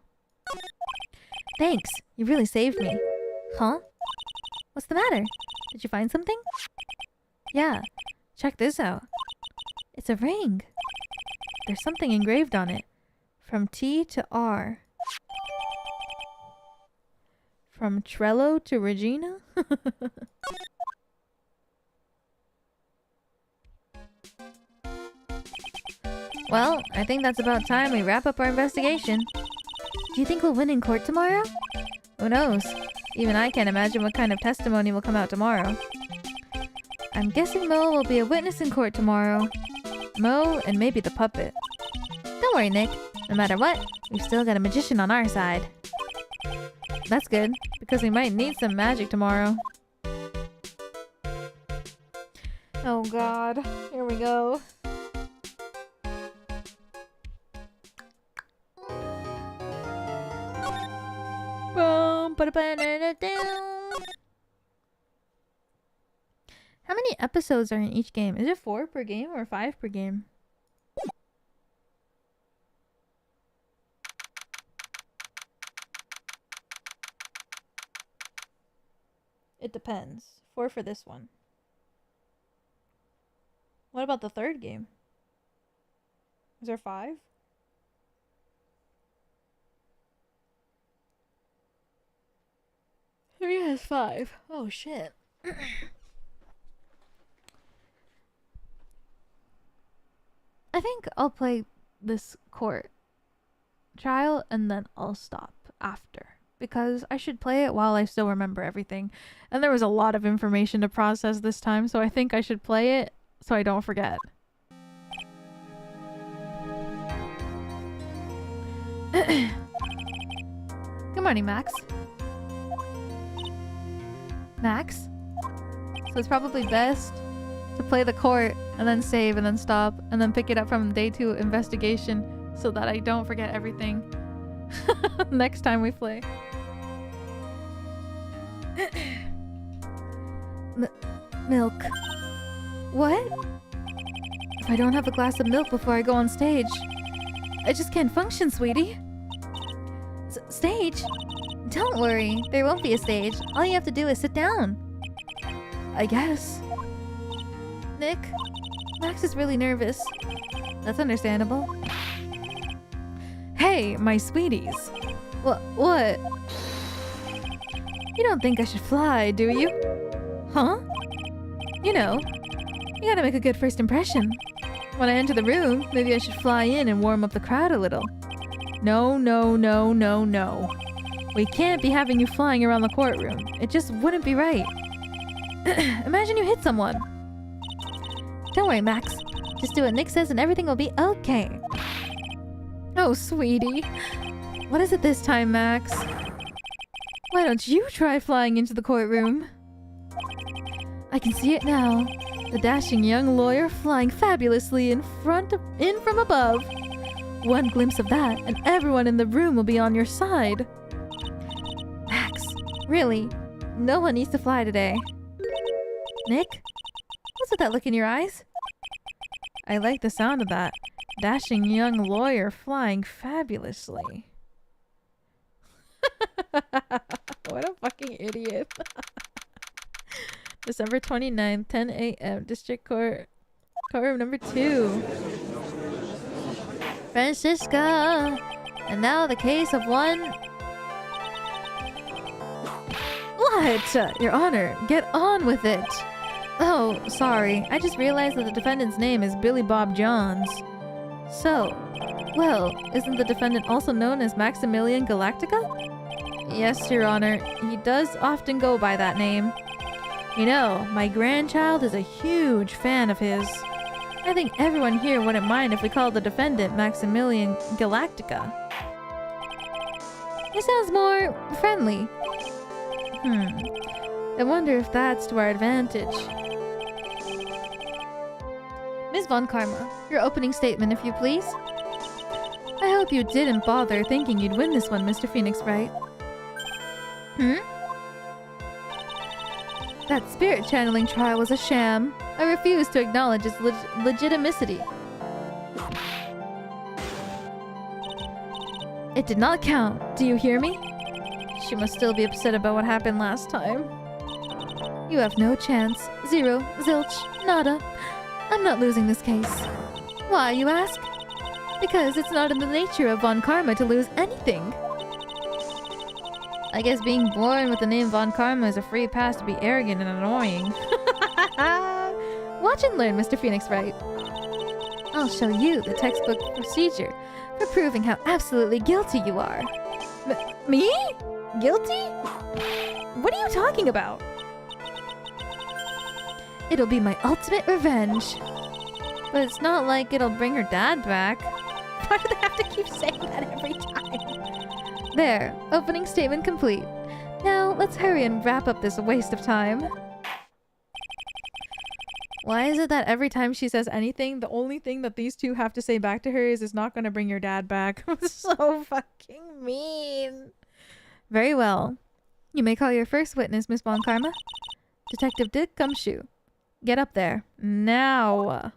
Thanks. You really saved me. Huh? What's the matter? Did you find something? Yeah. Check this out. It's a ring. There's something engraved on it. From T to R. From Trillo to Regina? Well, I think that's about time we wrap up our investigation. Do you think we'll win in court tomorrow? Who knows? Even I can't imagine what kind of testimony will come out tomorrow. I'm guessing Mo will be a witness in court tomorrow. Mo and maybe the puppet. Don't worry, Nick. No matter what, we've still got a magician on our side. That's good, because we might need some magic tomorrow. Oh god, here we go. Boom, how many episodes are in each game? Is it 4 per game or 5 per game? It depends. 4 for this one. What about the third game? Is there 5? Yes, 5. Oh shit. I think I'll play this court trial and then I'll stop after, because I should play it while I still remember everything. And there was a lot of information to process this time, so I think I should play it so I don't forget. Good morning, Max. Max? So it's probably best to play the court and then save and then stop and then pick it up from day 2 investigation so that I don't forget everything next time we play. Milk. What? If I don't have a glass of milk before I go on stage, I just can't function, sweetie. Stage? Don't worry, there won't be a stage. All you have to do is sit down. I guess. Nick, Max is really nervous. That's understandable. Hey, my sweeties. What? You don't think I should fly, do you? Huh? You know, you gotta make a good first impression. When I enter the room, maybe I should fly in and warm up the crowd a little. No. We can't be having you flying around the courtroom. It just wouldn't be right. Imagine you hit someone. Don't worry, Max. Just do what Nick says and everything will be okay. Oh, sweetie. What is it this time, Max? Why don't you try flying into the courtroom? I can see it now. The dashing young lawyer flying fabulously in from above. One glimpse of that, and everyone in the room will be on your side. Max, really? No one needs to fly today. Nick? What's with that look in your eyes? I like the sound of that. Dashing young lawyer flying fabulously. What a fucking idiot. December 29th, 10 a.m. District Court. Courtroom number 2. Francisca! And now the case of one... What? Your Honor, get on with it. Oh, sorry. I just realized that the defendant's name is Billy Bob Johns. So, well, isn't the defendant also known as Maximilian Galactica? Yes, Your Honor. He does often go by that name. You know, my grandchild is a huge fan of his. I think everyone here wouldn't mind if we called the defendant Maximilian Galactica. He sounds more friendly. I wonder if that's to our advantage. Ms. Von Karma, your opening statement, if you please. I hope you didn't bother thinking you'd win this one, Mr. Phoenix Wright. That spirit channeling trial was a sham. I refuse to acknowledge its legitimacy. It did not count. Do you hear me? She must still be upset about what happened last time. You have no chance. Zero. Zilch. Nada. I'm not losing this case. Why, you ask? Because it's not in the nature of Von Karma to lose anything. I guess being born with the name Von Karma is a free pass to be arrogant and annoying. Watch and learn, Mr. Phoenix Wright. I'll show you the textbook procedure for proving how absolutely guilty you are. Me? Guilty? What are you talking about? It'll be my ultimate revenge. But it's not like it'll bring her dad back. Why do they have to keep saying that every time? There, opening statement complete. Now, let's hurry and wrap up this waste of time. Why is it that every time she says anything, the only thing that these two have to say back to her is it's not going to bring your dad back? So fucking mean. Very well. You may call your first witness, Miss Von Karma. Detective Dick Gumshoe. Get up there. Now.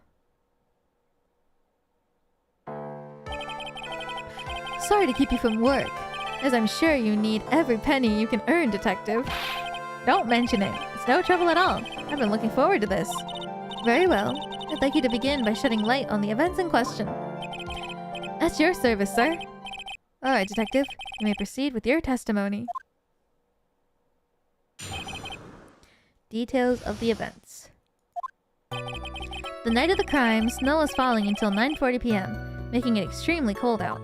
Sorry to keep you from work, as I'm sure you need every penny you can earn, Detective. Don't mention it. It's no trouble at all. I've been looking forward to this. Very well. I'd like you to begin by shedding light on the events in question. At your service, sir. Alright, detective. You may proceed with your testimony. Details of the events. The night of the crime, snow was falling until 9:40 p.m., making it extremely cold out.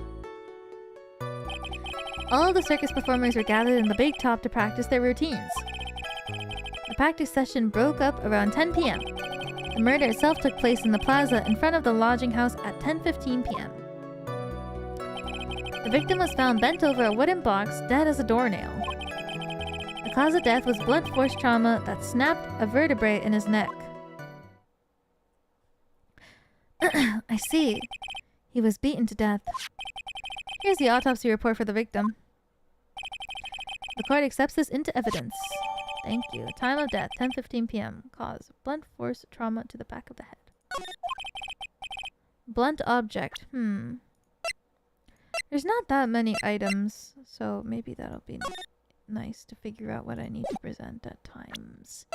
All of the circus performers were gathered in the big top to practice their routines. The practice session broke up around 10 p.m. The murder itself took place in the plaza in front of the lodging house at 10:15 p.m. The victim was found bent over a wooden box, dead as a doornail. The cause of death was blunt force trauma that snapped a vertebrae in his neck. I see. He was beaten to death. Here's the autopsy report for the victim. The court accepts this into evidence. Thank you. Time of death, 10:15 p.m. Cause, blunt force trauma to the back of the head. Blunt object. There's not that many items, so maybe that'll be nice to figure out what I need to present at times.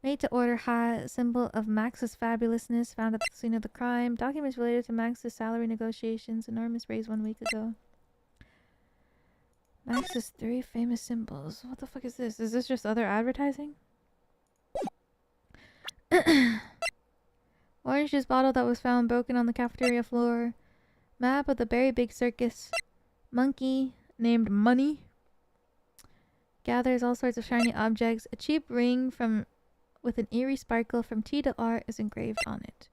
Made to order hat, symbol of Max's fabulousness found at the scene of the crime. Documents related to Max's salary negotiations. Enormous raise 1 week ago. Max's 3 famous symbols. What the fuck is this? Is this just other advertising? Orange juice bottle that was found broken on the cafeteria floor. Map of the very big circus. Monkey named Money. Gathers all sorts of shiny objects. A cheap ring with an eerie sparkle from T to R is engraved on it.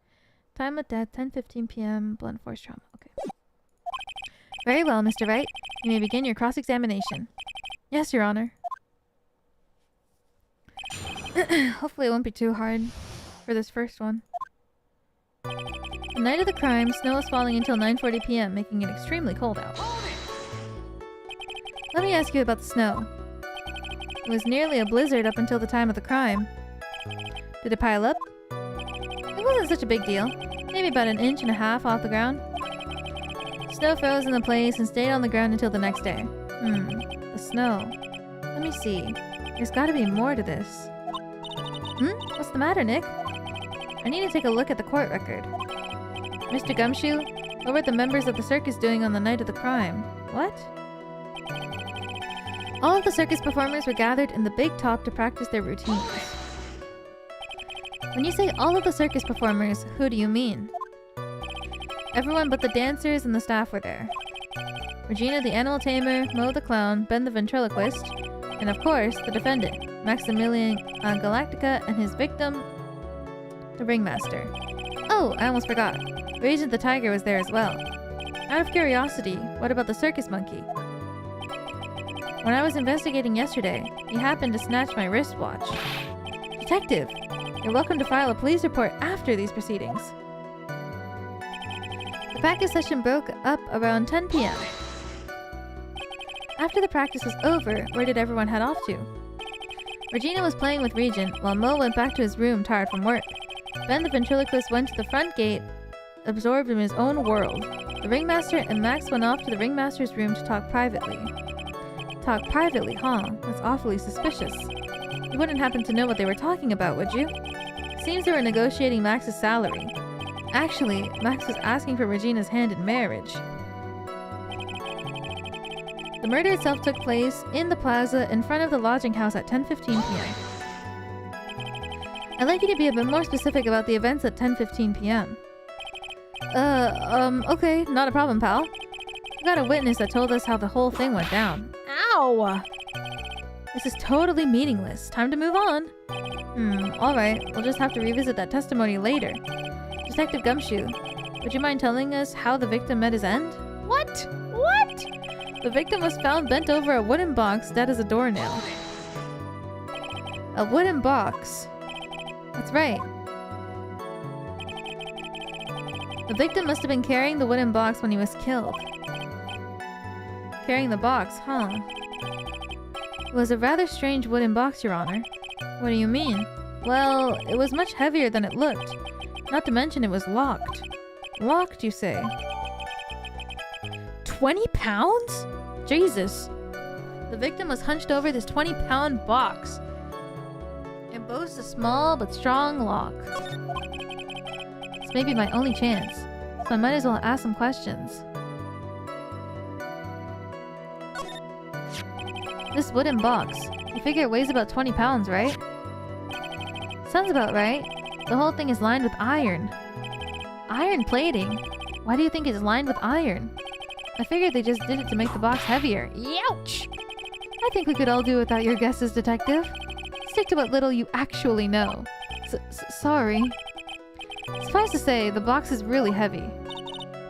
Time of death, 10:15 p.m. Blunt force trauma. Okay. Very well, Mr. Wright. You may begin your cross-examination. Yes, Your Honor. Hopefully it won't be too hard for this first one. The night of the crime, snow was falling until 9:40 p.m., making it extremely cold out. Let me ask you about the snow. It was nearly a blizzard up until the time of the crime. Did it pile up? It wasn't such a big deal. Maybe about 1.5 inches off the ground. Snow froze in the place and stayed on the ground until the next day. The snow. Let me see. There's gotta be more to this. What's the matter, Nick? I need to take a look at the court record. Mr. Gumshoe, what were the members of the circus doing on the night of the crime? What? All of the circus performers were gathered in the big top to practice their routines. When you say all of the circus performers, who do you mean? Everyone but the dancers and the staff were there. Regina the animal tamer, Mo the clown, Ben the ventriloquist, and of course, the defendant, Maximilian Galactica, and his victim, the ringmaster. Oh, I almost forgot. Regina the tiger was there as well. Out of curiosity, what about the circus monkey? When I was investigating yesterday, he happened to snatch my wristwatch. Detective, you're welcome to file a police report after these proceedings. The practice session broke up around 10 p.m. After the practice was over, where did everyone head off to? Regina was playing with Regent, while Mo went back to his room tired from work. Ben the ventriloquist went to the front gate, absorbed in his own world. The ringmaster and Max went off to the ringmaster's room to talk privately. Talk privately, huh? That's awfully suspicious. You wouldn't happen to know what they were talking about, would you? Seems they were negotiating Max's salary. Actually, Max was asking for Regina's hand in marriage. The murder itself took place in the plaza in front of the lodging house at 10:15 p.m. I'd like you to be a bit more specific about the events at 10:15 p.m. Okay, not a problem, pal. We got a witness that told us how the whole thing went down. Ow! This is totally meaningless. Time to move on. Alright. We'll just have to revisit that testimony later. Detective Gumshoe, would you mind telling us how the victim met his end? What? What? The victim was found bent over a wooden box, dead as a doornail. A wooden box. That's right. The victim must have been carrying the wooden box when he was killed. Carrying the box, huh? It was a rather strange wooden box, Your Honor. What do you mean? Well, it was much heavier than it looked. Not to mention it was locked. Locked, you say? 20 pounds? Jesus. The victim was hunched over this 20-pound box. It boasts a small but strong lock. This may be my only chance, so I might as well ask some questions. This wooden box. You figure it weighs about 20 pounds, right? Sounds about right. The whole thing is lined with iron. Iron plating? Why do you think it's lined with iron? I figured they just did it to make the box heavier. Youch! I think we could all do without your guesses, Detective. Stick to what little you actually know. Sorry. Suffice to say, the box is really heavy.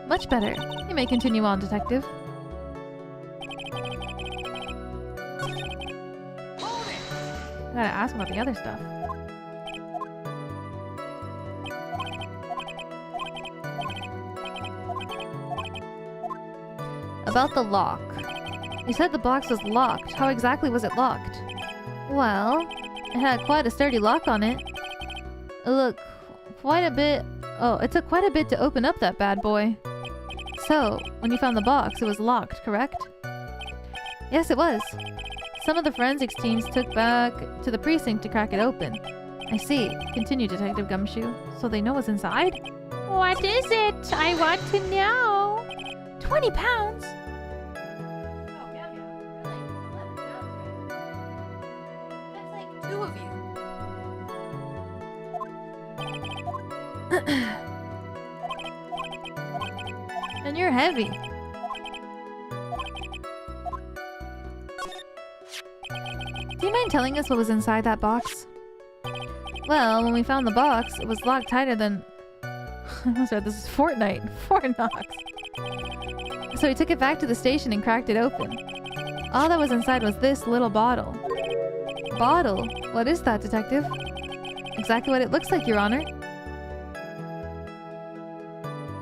Much better. You may continue on, Detective. I gotta ask about the other stuff. About the lock. You said the box was locked. How exactly was it locked? Well, it had quite a sturdy lock on it. Look, quite a bit... Oh, it took quite a bit to open up that bad boy. So, when you found the box, it was locked, correct? Yes, it was. Some of the forensics teams took back to the precinct to crack it open. I see. Continue, Detective Gumshoe. So they know what's inside? What is it? I want to know. 20 pounds? That's like 2 of you. And you're heavy. Do you mind telling us what was inside that box? Well, when we found the box, it was locked tighter than... I'm sorry, this is Fortnite. Fort Knox. So we took it back to the station and cracked it open. All that was inside was this little bottle. Bottle? What is that, Detective? Exactly what it looks like, Your Honor.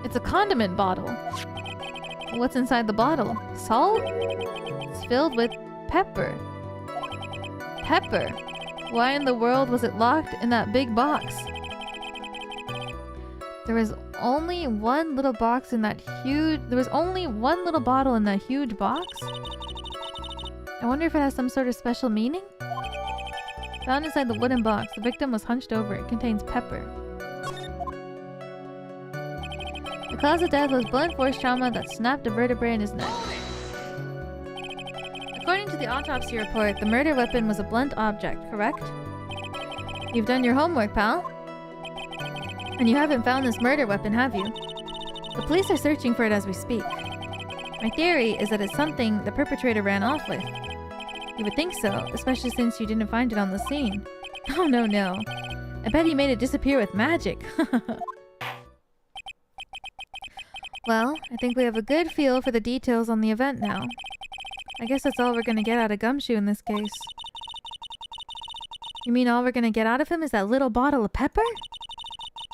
It's a condiment bottle. What's inside the bottle? Salt? It's filled with pepper. Pepper? Why in the world was it locked in that big box? There was only one little box in that huge... There was only one little bottle in that huge box? I wonder if it has some sort of special meaning? Found inside the wooden box, the victim was hunched over. It contains pepper. The cause of death was blunt force trauma that snapped a vertebrae in his neck. According to the autopsy report, the murder weapon was a blunt object, correct? You've done your homework, pal. And you haven't found this murder weapon, have you? The police are searching for it as we speak. My theory is that it's something the perpetrator ran off with. You would think so, especially since you didn't find it on the scene. Oh, no. I bet he made it disappear with magic. Well, I think we have a good feel for the details on the event now. I guess that's all we're gonna get out of Gumshoe in this case. You mean all we're gonna get out of him is that little bottle of pepper?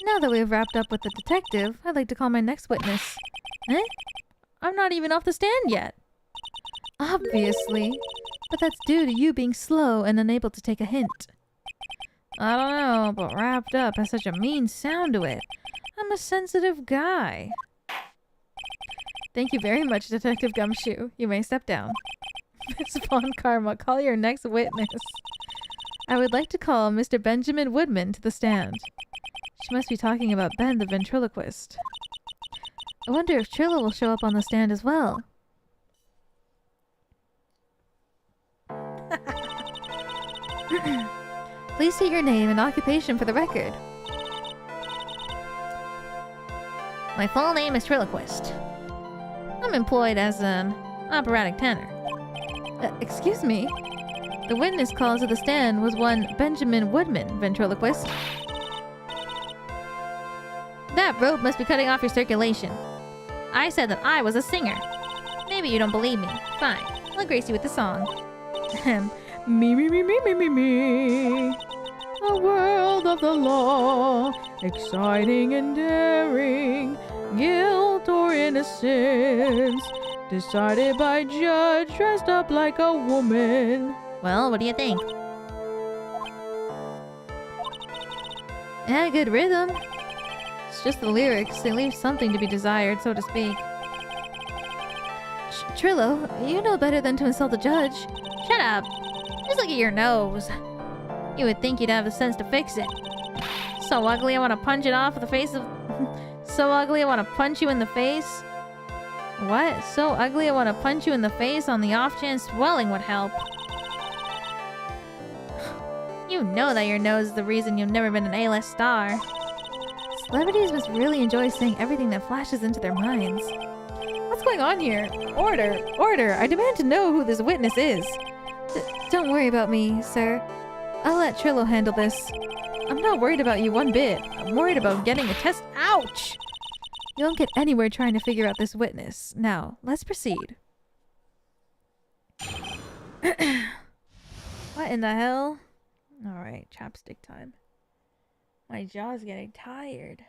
Now that we've wrapped up with the detective, I'd like to call my next witness. Eh? I'm not even off the stand yet. Obviously. But that's due to you being slow and unable to take a hint. I don't know, but wrapped up has such a mean sound to it. I'm a sensitive guy. Thank you very much, Detective Gumshoe. You may step down. Miss Von Karma, call your next witness. I would like to call Mr. Benjamin Woodman to the stand. She must be talking about Ben the ventriloquist. I wonder if Trillo will show up on the stand as well. Please state your name and occupation for the record. My full name is Triloquist. I'm employed as an operatic tenor. Excuse me? The witness called to the stand was one Benjamin Woodman, ventriloquist. That rope must be cutting off your circulation. I said that I was a singer. Maybe you don't believe me. Fine, I'll grace you with the song. Me. A world of the law, exciting and daring, guilt or innocence, decided by judge dressed up like a woman. Well, what do you think? It had good rhythm. It's just the lyrics, they leave something to be desired, so to speak. Trillo, you know better than to insult the judge. Shut up! Just look at your nose. You would think you'd have the sense to fix it. So ugly I want to punch it off the face of... So ugly I want to punch you in the face? What? So ugly I want to punch you in the face on the off chance swelling would help. You know that your nose is the reason you've never been an A-list star. Celebrities must really enjoy saying everything that flashes into their minds. What's going on here? Order! Order! I demand to know who this witness is. Don't worry about me, sir. I'll let Trillo handle this. I'm not worried about you one bit. I'm worried about getting a test. Ouch! You won't get anywhere trying to figure out this witness. Now, let's proceed. What in the hell? Alright, chapstick time. My jaw's getting tired.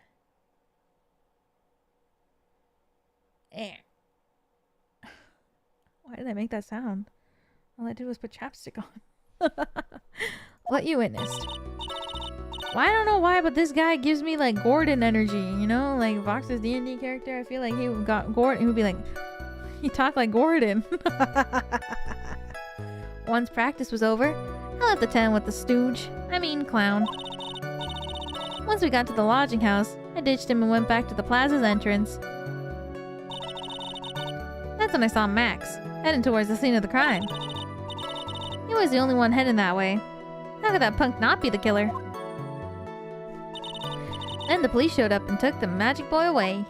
Why did I make that sound? All I did was put chapstick on. What you witnessed? Well, I don't know why, but this guy gives me like Gordon energy, you know? Like Vox's D&D character. I feel like he got Gordon. He would be like, he talked like Gordon. Once practice was over, I left the tent with the stooge. I mean clown. Once we got to the lodging house, I ditched him and went back to the plaza's entrance. That's when I saw Max, heading towards the scene of the crime. He was the only one heading that way. How could that punk not be the killer? Then the police showed up and took the magic boy away.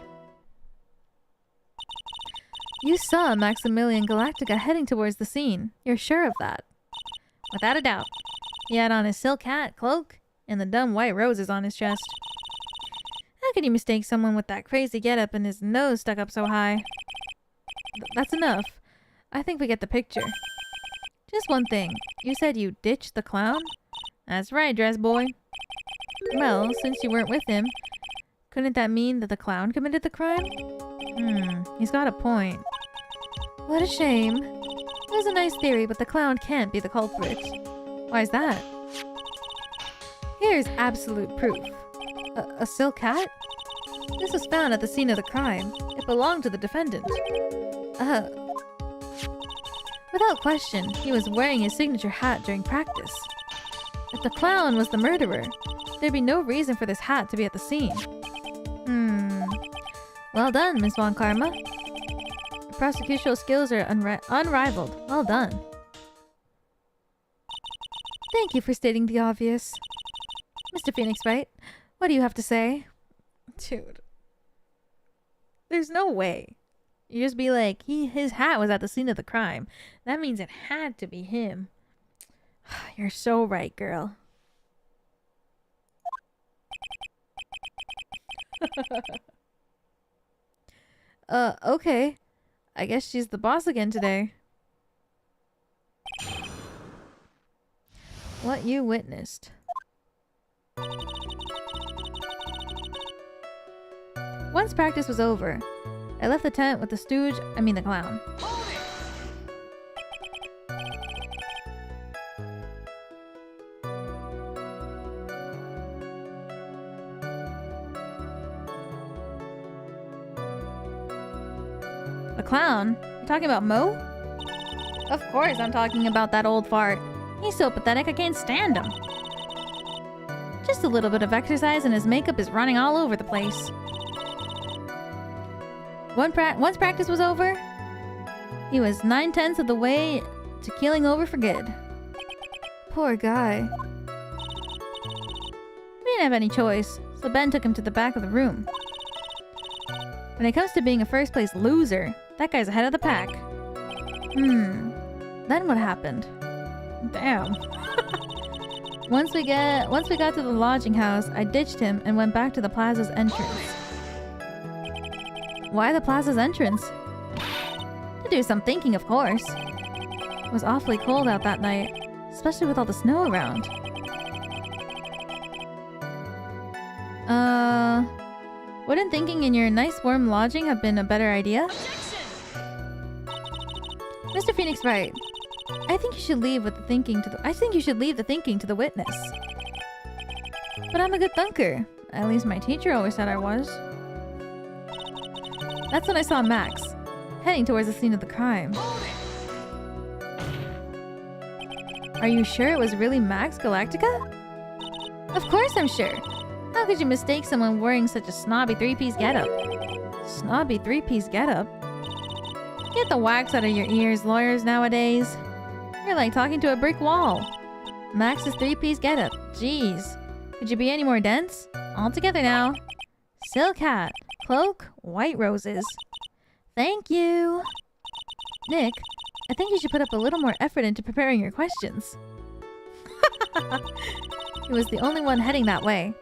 You saw Maximilian Galactica heading towards the scene. You're sure of that? Without a doubt. He had on his silk hat, cloak, and the dumb white roses on his chest. How could you mistake someone with that crazy getup and his nose stuck up so high? That's enough. I think we get the picture. Just one thing. You said you ditched the clown? That's right, dress boy. Well, since you weren't with him, couldn't that mean that the clown committed the crime? He's got a point. What a shame. It was a nice theory, but the clown can't be the culprit. Why's that? Here's absolute proof. A silk hat? This was found at the scene of the crime. It belonged to the defendant. Without question, he was wearing his signature hat during practice. If the clown was the murderer, there'd be no reason for this hat to be at the scene. Well done, Miss Von Karma. Your prosecutorial skills are unrivaled. Well done. Thank you for stating the obvious. Mr. Phoenix Wright, what do you have to say? Dude. There's no way. You just be like, his hat was at the scene of the crime. That means it had to be him. You're so right, girl. Okay. I guess she's the boss again today. What you witnessed. Once practice was over, I left the tent with the stooge, the clown. The clown? You're talking about Mo? Of course I'm talking about that old fart. He's so pathetic I can't stand him. Just a little bit of exercise and his makeup is running all over the place. Once practice was over, he was 9/10 of the way to keeling over for good. Poor guy. We didn't have any choice, so Ben took him to the back of the room. When it comes to being a first-place loser, that guy's ahead of the pack. Then what happened? Damn. Once we got to the lodging house, I ditched him and went back to the plaza's entrance. Why the plaza's entrance? To do some thinking, of course. It was awfully cold out that night, especially with all the snow around. Wouldn't thinking in your nice warm lodging have been a better idea? Mr. Phoenix Wright, I think you should leave the thinking to the witness. But I'm a good thunker. At least my teacher always said I was. That's when I saw Max, heading towards the scene of the crime. Are you sure it was really Max Galactica? Of course I'm sure. How could you mistake someone wearing such a snobby three-piece getup? Snobby three-piece getup? Get the wax out of your ears, lawyers nowadays. You're like talking to a brick wall. Max's three-piece getup. Jeez. Could you be any more dense? All together now. Silk hat. Cloak. White roses. Thank you. Nick, I think you should put up a little more effort into preparing your questions. He was the only one heading that way.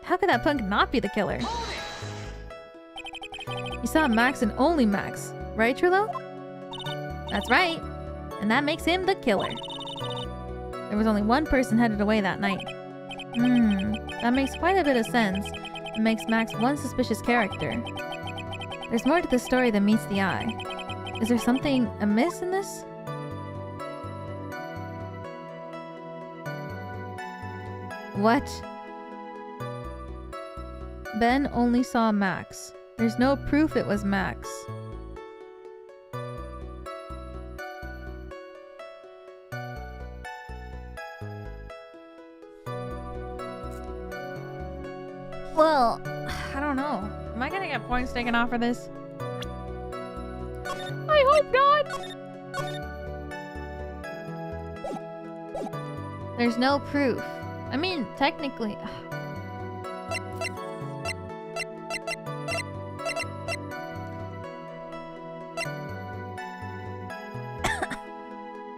How could that punk not be the killer? You saw Max and only Max, right, Trillo? That's right. And that makes him the killer. There was only one person headed away that night. That makes quite a bit of sense. It makes Max one suspicious character. There's more to this story than meets the eye. Is there something amiss in this? What? Ben only saw Max. There's no proof it was Max. Well, I don't know. Am I gonna get points taken off for this? I hope not! There's no proof. I mean, technically...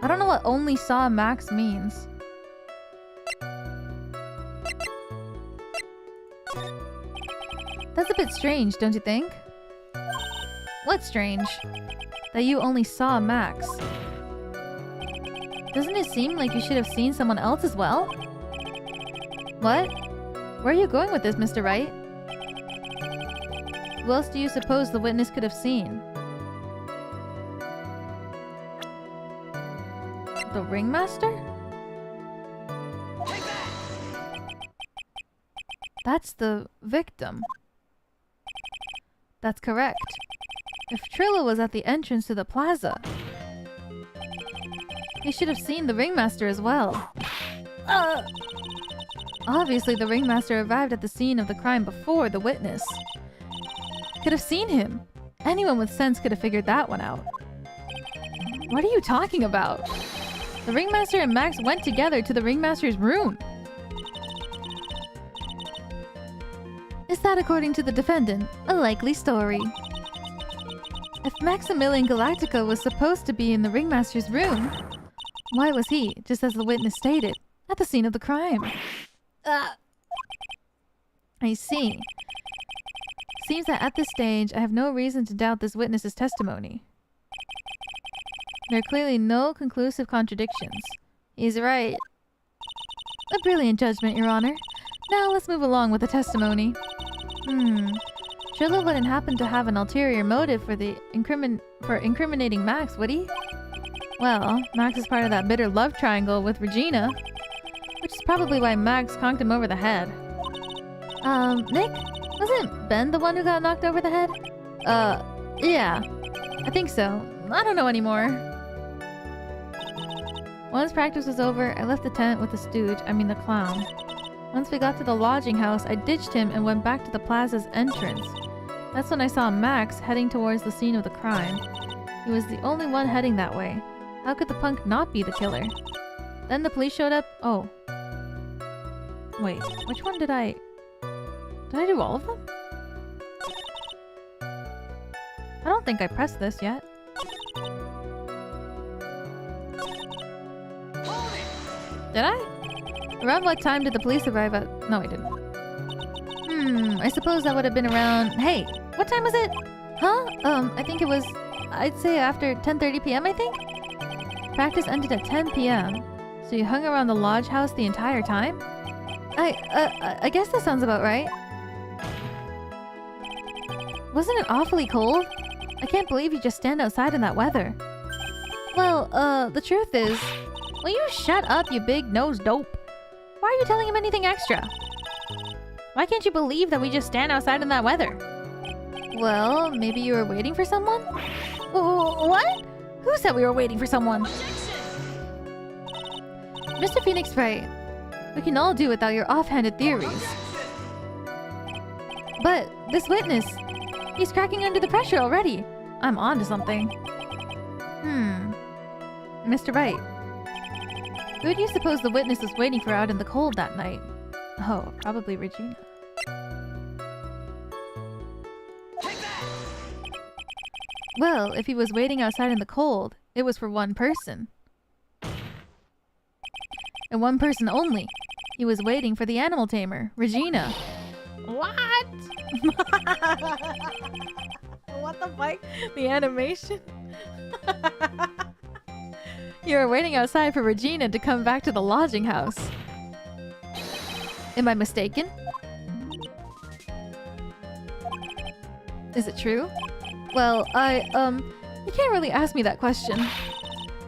I don't know what only saw Max means. That's a bit strange, don't you think? What's strange? That you only saw Max. Doesn't it seem like you should have seen someone else as well? What? Where are you going with this, Mr. Wright? Who else do you suppose the witness could have seen? The ringmaster? That's the victim. That's correct. If Trillo was at the entrance to the plaza, he should have seen the ringmaster as well. Obviously, the ringmaster arrived at the scene of the crime before the witness. Could have seen him. Anyone with sense could have figured that one out. What are you talking about? The ringmaster and Max went together to the ringmaster's room. Is that, according to the defendant, a likely story? If Maximilian Galactica was supposed to be in the ringmaster's room, why was he, just as the witness stated, at the scene of the crime? I see. Seems that at this stage, I have no reason to doubt this witness's testimony. There are clearly no conclusive contradictions. He's right. A brilliant judgment, Your Honor. Now let's move along with the testimony. Trillo wouldn't happen to have an ulterior motive for incriminating Max, would he? Well, Max is part of that bitter love triangle with Regina, which is probably why Max conked him over the head. Nick? Wasn't Ben the one who got knocked over the head? Yeah. I think so. I don't know anymore. Once practice was over, I left the tent with the stooge, the clown. Once we got to the lodging house, I ditched him and went back to the plaza's entrance. That's when I saw Max heading towards the scene of the crime. He was the only one heading that way. How could the punk not be the killer? Then the police showed up. Oh. Wait, which one did I... Did I do all of them? I don't think I pressed this yet. Did I? Around what time did the police arrive at? No, I didn't. I suppose that would have been around... Hey, what time was it? Huh? I think it was... I'd say after 10:30 p.m., I think? Practice ended at 10 p.m. So you hung around the lodge house the entire time? I guess that sounds about right. Wasn't it awfully cold? I can't believe you just stand outside in that weather. Well, the truth is... Will you shut up, you big-nosed dope? Why are you telling him anything extra? Why can't you believe that we just stand outside in that weather? Well, maybe you were waiting for someone? What? Who said we were waiting for someone? Mr. Phoenix Wright, we can all do without your offhanded theories. But this witness, he's cracking under the pressure already. I'm on to something. Mr. Wright, Who do you suppose the witness was waiting for out in the cold that night? Oh, probably Regina. Take that! Well, if he was waiting outside in the cold, it was for one person. And one person only. He was waiting for the animal tamer, Regina. What? What the fuck? The animation? You were waiting outside for Regina to come back to the lodging house. Am I mistaken? Is it true? Well, you can't really ask me that question.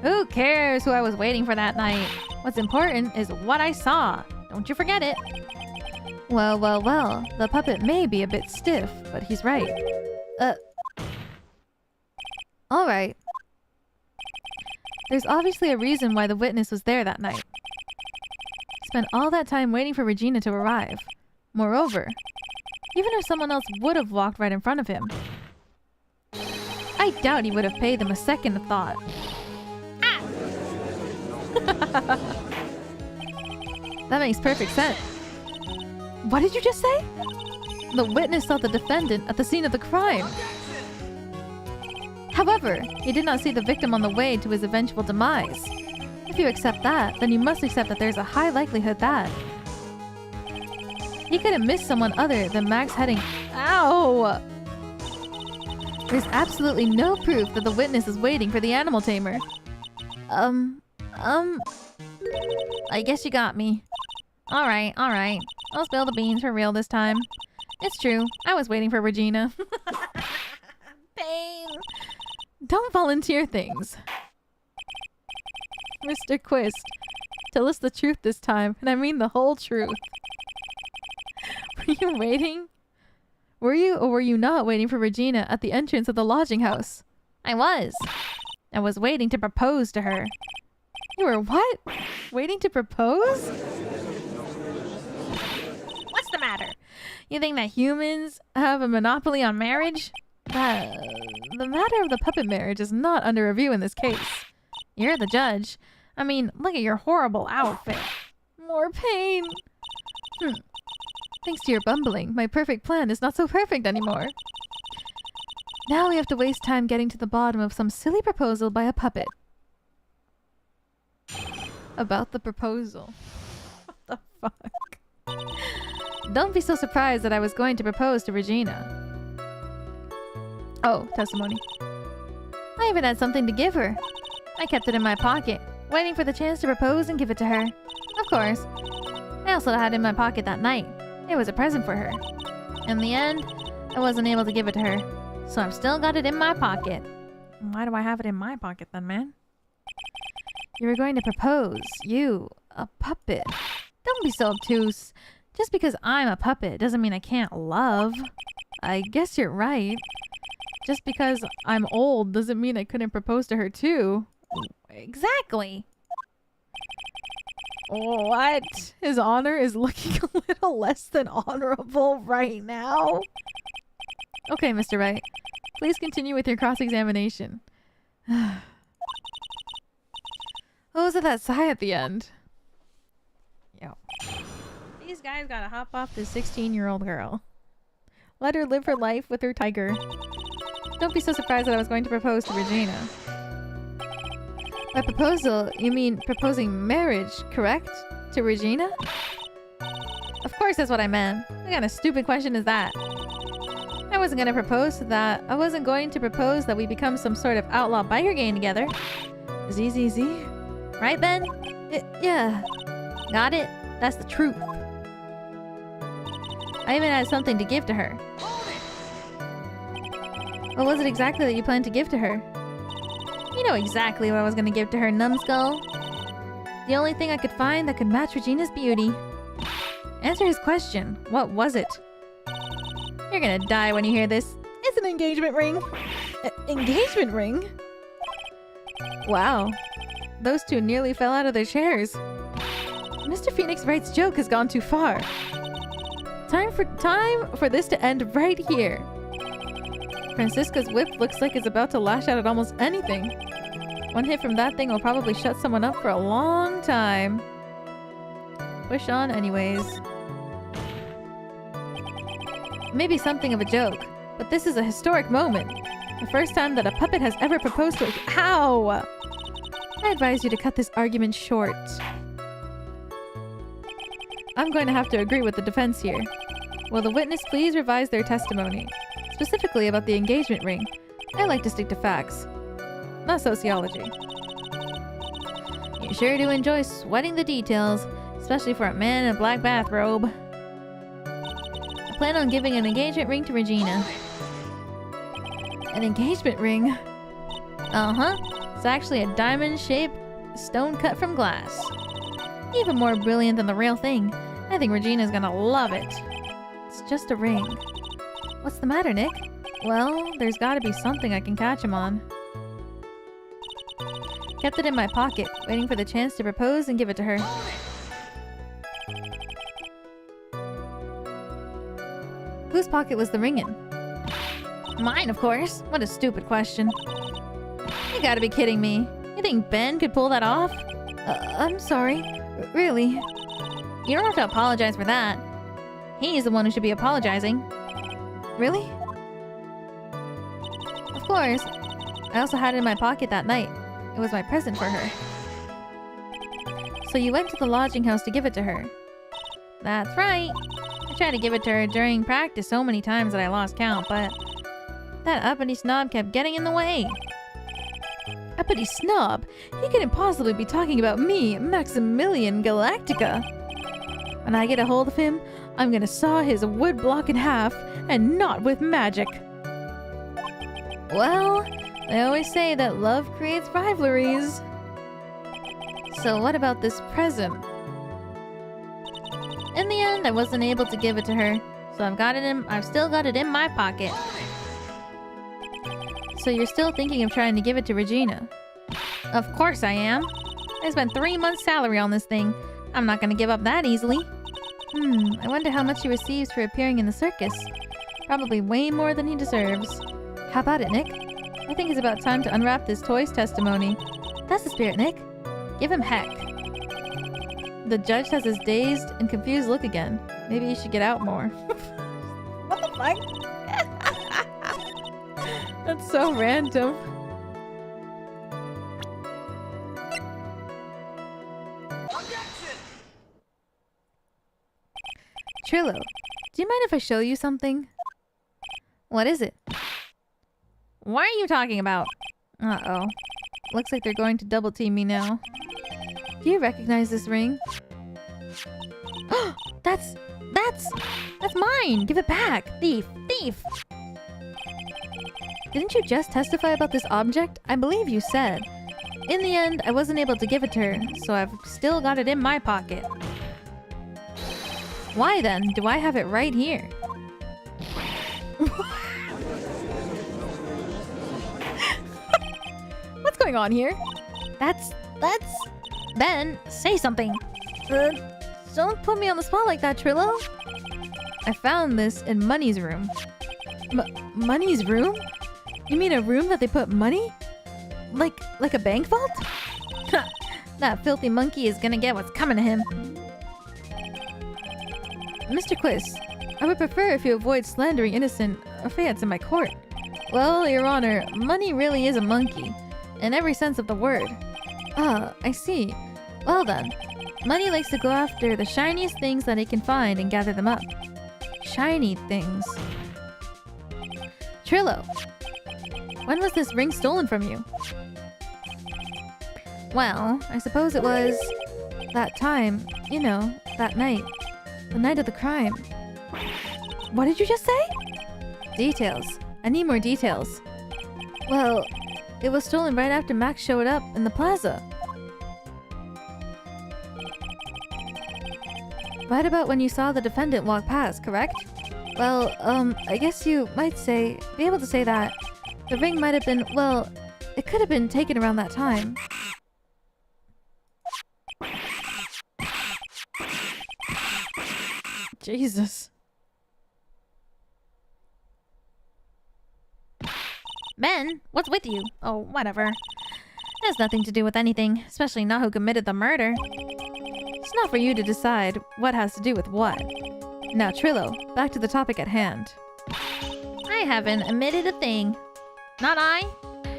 Who cares who I was waiting for that night? What's important is what I saw. Don't you forget it. Well, the puppet may be a bit stiff, but he's right. Alright. There's obviously a reason why the witness was there that night. Spent all that time waiting for Regina to arrive. Moreover, even if someone else would have walked right in front of him, I doubt he would have paid them a second thought. Ah! That makes perfect sense. What did you just say? The witness saw the defendant at the scene of the crime. However, he did not see the victim on the way to his eventual demise. If you accept that, then you must accept that there's a high likelihood that he could have missed someone other than Max heading. Ow! There's absolutely no proof that the witness is waiting for the animal tamer. I guess you got me. Alright. I'll spill the beans for real this time. It's true, I was waiting for Regina. Pain! Don't volunteer things. Mr. Quist, tell us the truth this time, and I mean the whole truth. Were you waiting? Were you or were you not waiting for Regina at the entrance of the lodging house? I was. I was waiting to propose to her. You were what? Waiting to propose? What's the matter? You think that humans have a monopoly on marriage? The matter of the puppet marriage is not under review in this case. You're the judge. I mean, look at your horrible outfit. More pain. Thanks to your bumbling, my perfect plan is not so perfect anymore. Now we have to waste time getting to the bottom of some silly proposal by a puppet. About the proposal. What the fuck? Don't be so surprised that I was going to propose to Regina. Oh, testimony. I even had something to give her. I kept it in my pocket, waiting for the chance to propose and give it to her. Of course. I also had it in my pocket that night. It was a present for her. In the end, I wasn't able to give it to her, so I've still got it in my pocket. Why do I have it in my pocket then, man? You were going to propose. You, a puppet. Don't be so obtuse. Just because I'm a puppet doesn't mean I can't love. I guess you're right. Just because I'm old doesn't mean I couldn't propose to her too. Exactly. What? His honor is looking a little less than honorable right now. Okay, Mr. Wright. Please continue with your cross-examination. What was it that sigh at the end? Yo. These guys gotta hop off this 16-year-old girl. Let her live her life with her tiger. Don't be so surprised that I was going to propose to Regina. By proposal, you mean proposing marriage, correct? To Regina? Of course that's what I meant. What kind of stupid question is that? I wasn't gonna propose to that. I wasn't going to propose that we become some sort of outlaw biker gang together. ZZZ? Right then? Yeah. Got it? That's the truth. I even had something to give to her. What was it exactly that you planned to give to her? You know exactly what I was gonna give to her, numbskull. The only thing I could find that could match Regina's beauty. Answer his question. What was it? You're gonna die when you hear this. It's an engagement ring. Engagement ring? Wow. Those two nearly fell out of their chairs. Mr. Phoenix Wright's joke has gone too far. Time for this to end right here. Francisca's whip looks like it's about to lash out at almost anything. One hit from that thing will probably shut someone up for a long time. Push on anyways. Maybe something of a joke, but this is a historic moment. The first time that a puppet has ever proposed to a— Ow! I advise you to cut this argument short. I'm going to have to agree with the defense here. Will the witness please revise their testimony? Specifically about the engagement ring. I like to stick to facts, not sociology. You sure do enjoy sweating the details, especially for a man in a black bathrobe. I plan on giving an engagement ring to Regina. An engagement ring? Uh-huh. It's actually a diamond-shaped stone cut from glass. Even more brilliant than the real thing. I think Regina's gonna love it. It's just a ring. What's the matter, Nick? Well, there's gotta be something I can catch him on. Kept it in my pocket, waiting for the chance to propose and give it to her. Whose pocket was the ring in? Mine, of course. What a stupid question. You gotta be kidding me. You think Ben could pull that off? I'm sorry. Really? You don't have to apologize for that. He's the one who should be apologizing. Really? Of course. I also had it in my pocket that night. It was my present for her. So you went to the lodging house to give it to her? That's right. I tried to give it to her during practice so many times that I lost count, but that uppity snob kept getting in the way. Uppity snob? He couldn't possibly be talking about me, Maximilian Galactica. When I get a hold of him, I'm gonna saw his wood block in half, and not with magic. Well, they always say that love creates rivalries. So what about this present? In the end, I wasn't able to give it to her, so I've still got it in my pocket. So you're still thinking of trying to give it to Regina? Of course I am. I spent 3 months' salary on this thing. I'm not gonna give up that easily. I wonder how much he receives for appearing in the circus. Probably way more than he deserves. How about it, Nick? I think it's about time to unwrap this toy's testimony. That's the spirit, Nick. Give him heck. The judge has his dazed and confused look again. Maybe he should get out more. What the fuck? That's so random. Trillo, do you mind if I show you something? What is it? What are you talking about? Uh-oh. Looks like they're going to double team me now. Do you recognize this ring? That's mine! Give it back! Thief! Thief! Didn't you just testify about this object? I believe you said. In the end, I wasn't able to give it to her, so I've still got it in my pocket. Why then? Do I have it right here? What's going on here? That's... Ben, say something. Don't put me on the spot like that, Trillo. I found this in Money's room. Money's room? You mean a room that they put money? Like a bank vault? That filthy monkey is gonna get what's coming to him. Mr. Quiz, I would prefer if you avoid slandering innocent affairs in my court. Well, Your Honor, Money really is a monkey, in every sense of the word. Ah, I see. Well then, Money likes to go after the shiniest things that he can find and gather them up. Shiny things. Trillo, when was this ring stolen from you? Well, I suppose it was that time, you know, that night. The night of the crime. What did you just say? Details. I need more details. Well, it was stolen right after Max showed up in the plaza. Right about when you saw the defendant walk past, correct? Well, I guess you might be able to say that the ring might have been, well, it could have been taken around that time. Jesus. Ben, what's with you? Oh, whatever. Has nothing to do with anything, especially not who committed the murder. It's not for you to decide what has to do with what. Now, Trillo, back to the topic at hand. I haven't admitted a thing. Not I,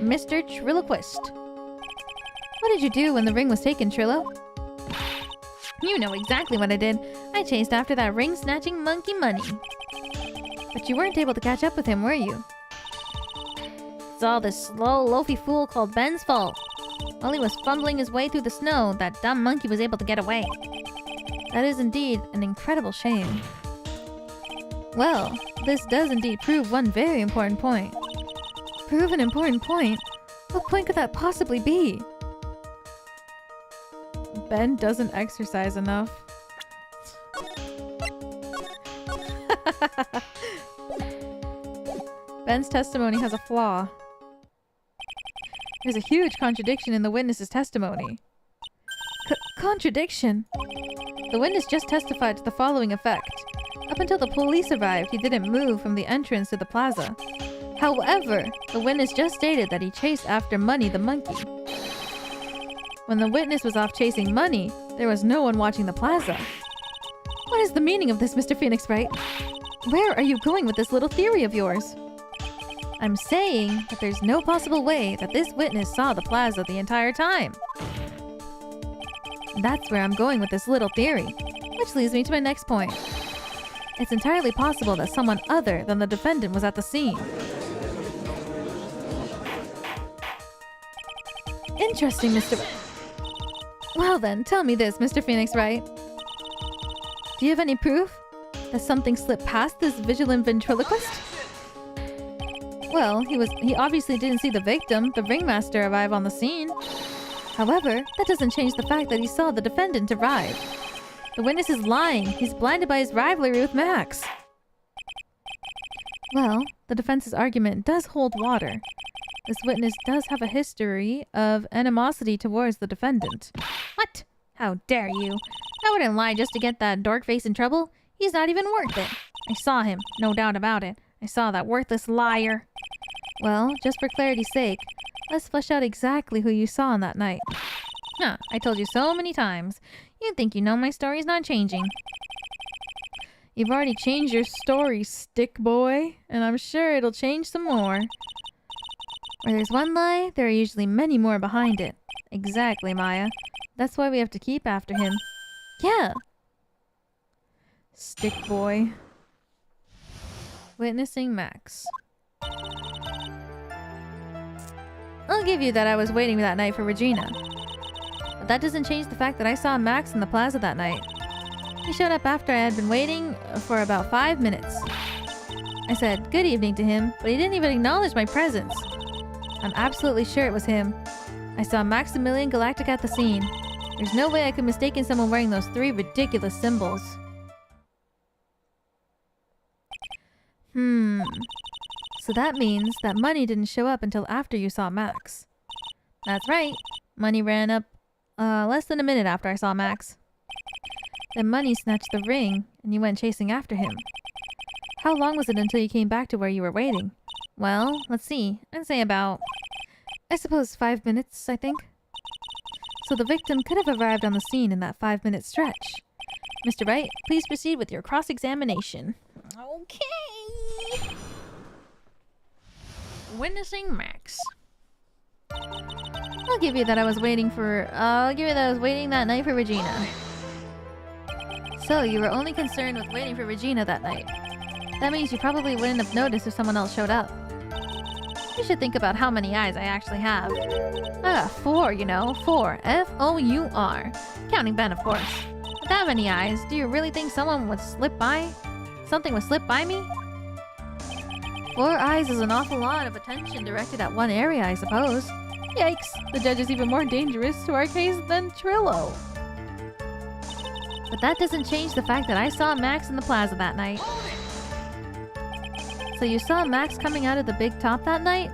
Mr. Trilloquist. What did you do when the ring was taken, Trillo? You know exactly what I did. I chased after that ring-snatching monkey money. But you weren't able to catch up with him, were you? It's all this slow, loafy fool called Ben's fault. While he was fumbling his way through the snow, that dumb monkey was able to get away. That is indeed an incredible shame. Well, this does indeed prove one very important point. Prove an important point? What point could that possibly be? Ben doesn't exercise enough. Ben's testimony has a flaw. There's a huge contradiction in the witness's testimony. Contradiction? The witness just testified to the following effect. Up until the police arrived, he didn't move from the entrance to the plaza. However, the witness just stated that he chased after Money the monkey. When the witness was off chasing Money, there was no one watching the plaza. What is the meaning of this, Mr. Phoenix Wright? Where are you going with this little theory of yours? I'm saying that there's no possible way that this witness saw the plaza the entire time. That's where I'm going with this little theory, which leads me to my next point. It's entirely possible that someone other than the defendant was at the scene. Interesting, Mr. Well then, tell me this, Mr. Phoenix Wright. Do you have any proof that something slipped past this vigilant ventriloquist? Well, he obviously didn't see the victim, the ringmaster, arrive on the scene. However, that doesn't change the fact that he saw the defendant arrive. The witness is lying. He's blinded by his rivalry with Max. Well, the defense's argument does hold water. This witness does have a history of animosity towards the defendant. What? How dare you? I wouldn't lie just to get that dork face in trouble. He's not even worth it. I saw him, no doubt about it. I saw that worthless liar. Well, just for clarity's sake, let's flesh out exactly who you saw on that night. Huh, I told you so many times. You think you know my story's not changing. You've already changed your story, stick boy, and I'm sure it'll change some more. Where there's one lie, there are usually many more behind it. Exactly, Maya. That's why we have to keep after him. Yeah. Stick boy. Witnessing Max. I'll give you that I was waiting that night for Regina. But that doesn't change the fact that I saw Max in the plaza that night. He showed up after I had been waiting for about 5 minutes. I said good evening to him, but he didn't even acknowledge my presence. I'm absolutely sure it was him. I saw Maximilian Galactica at the scene. There's no way I could mistake someone wearing those 3 ridiculous symbols. So that means that Money didn't show up until after you saw Max. That's right. Money ran up less than a minute after I saw Max. Then Money snatched the ring and you went chasing after him. How long was it until you came back to where you were waiting? Well, let's see. I'd say about, I suppose 5 minutes, I think. So the victim could have arrived on the scene in that 5-minute stretch. Mr. Wright, please proceed with your cross-examination. Okay. Witnessing Max. I'll give you that I was waiting that night for Regina. So you were only concerned with waiting for Regina that night. That means you probably wouldn't have noticed if someone else showed up. You should think about how many eyes I actually have. I got 4, you know. 4. F-O-U-R. Counting Ben, of course. With that many eyes, do you really think someone would slip by? Something would slip by me? 4 eyes is an awful lot of attention directed at one area, I suppose. Yikes! The judge is even more dangerous to our case than Trillo. But that doesn't change the fact that I saw Max in the plaza that night. So you saw Max coming out of the big top that night?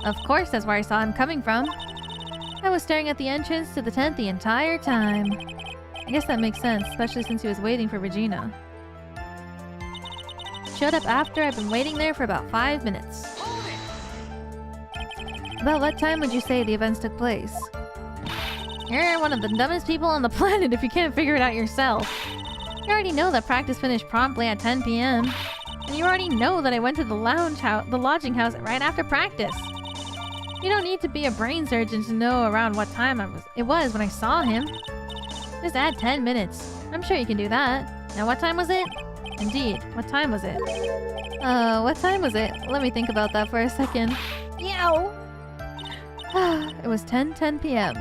Of course, that's where I saw him coming from. I was staring at the entrance to the tent the entire time. I guess that makes sense, especially since he was waiting for Regina. Showed up after I've been waiting there for about 5 minutes. About what time would you say the events took place? You're one of the dumbest people on the planet if you can't figure it out yourself. You already know that practice finished promptly at 10 p.m. And you already know that I went to the lodging house right after practice. You don't need to be a brain surgeon to know around what time it was when I saw him. Just add 10 minutes. I'm sure you can do that. Now what time was it? Indeed, what time was it? What time was it? Let me think about that for a second. Yow! It was 10:10 p.m.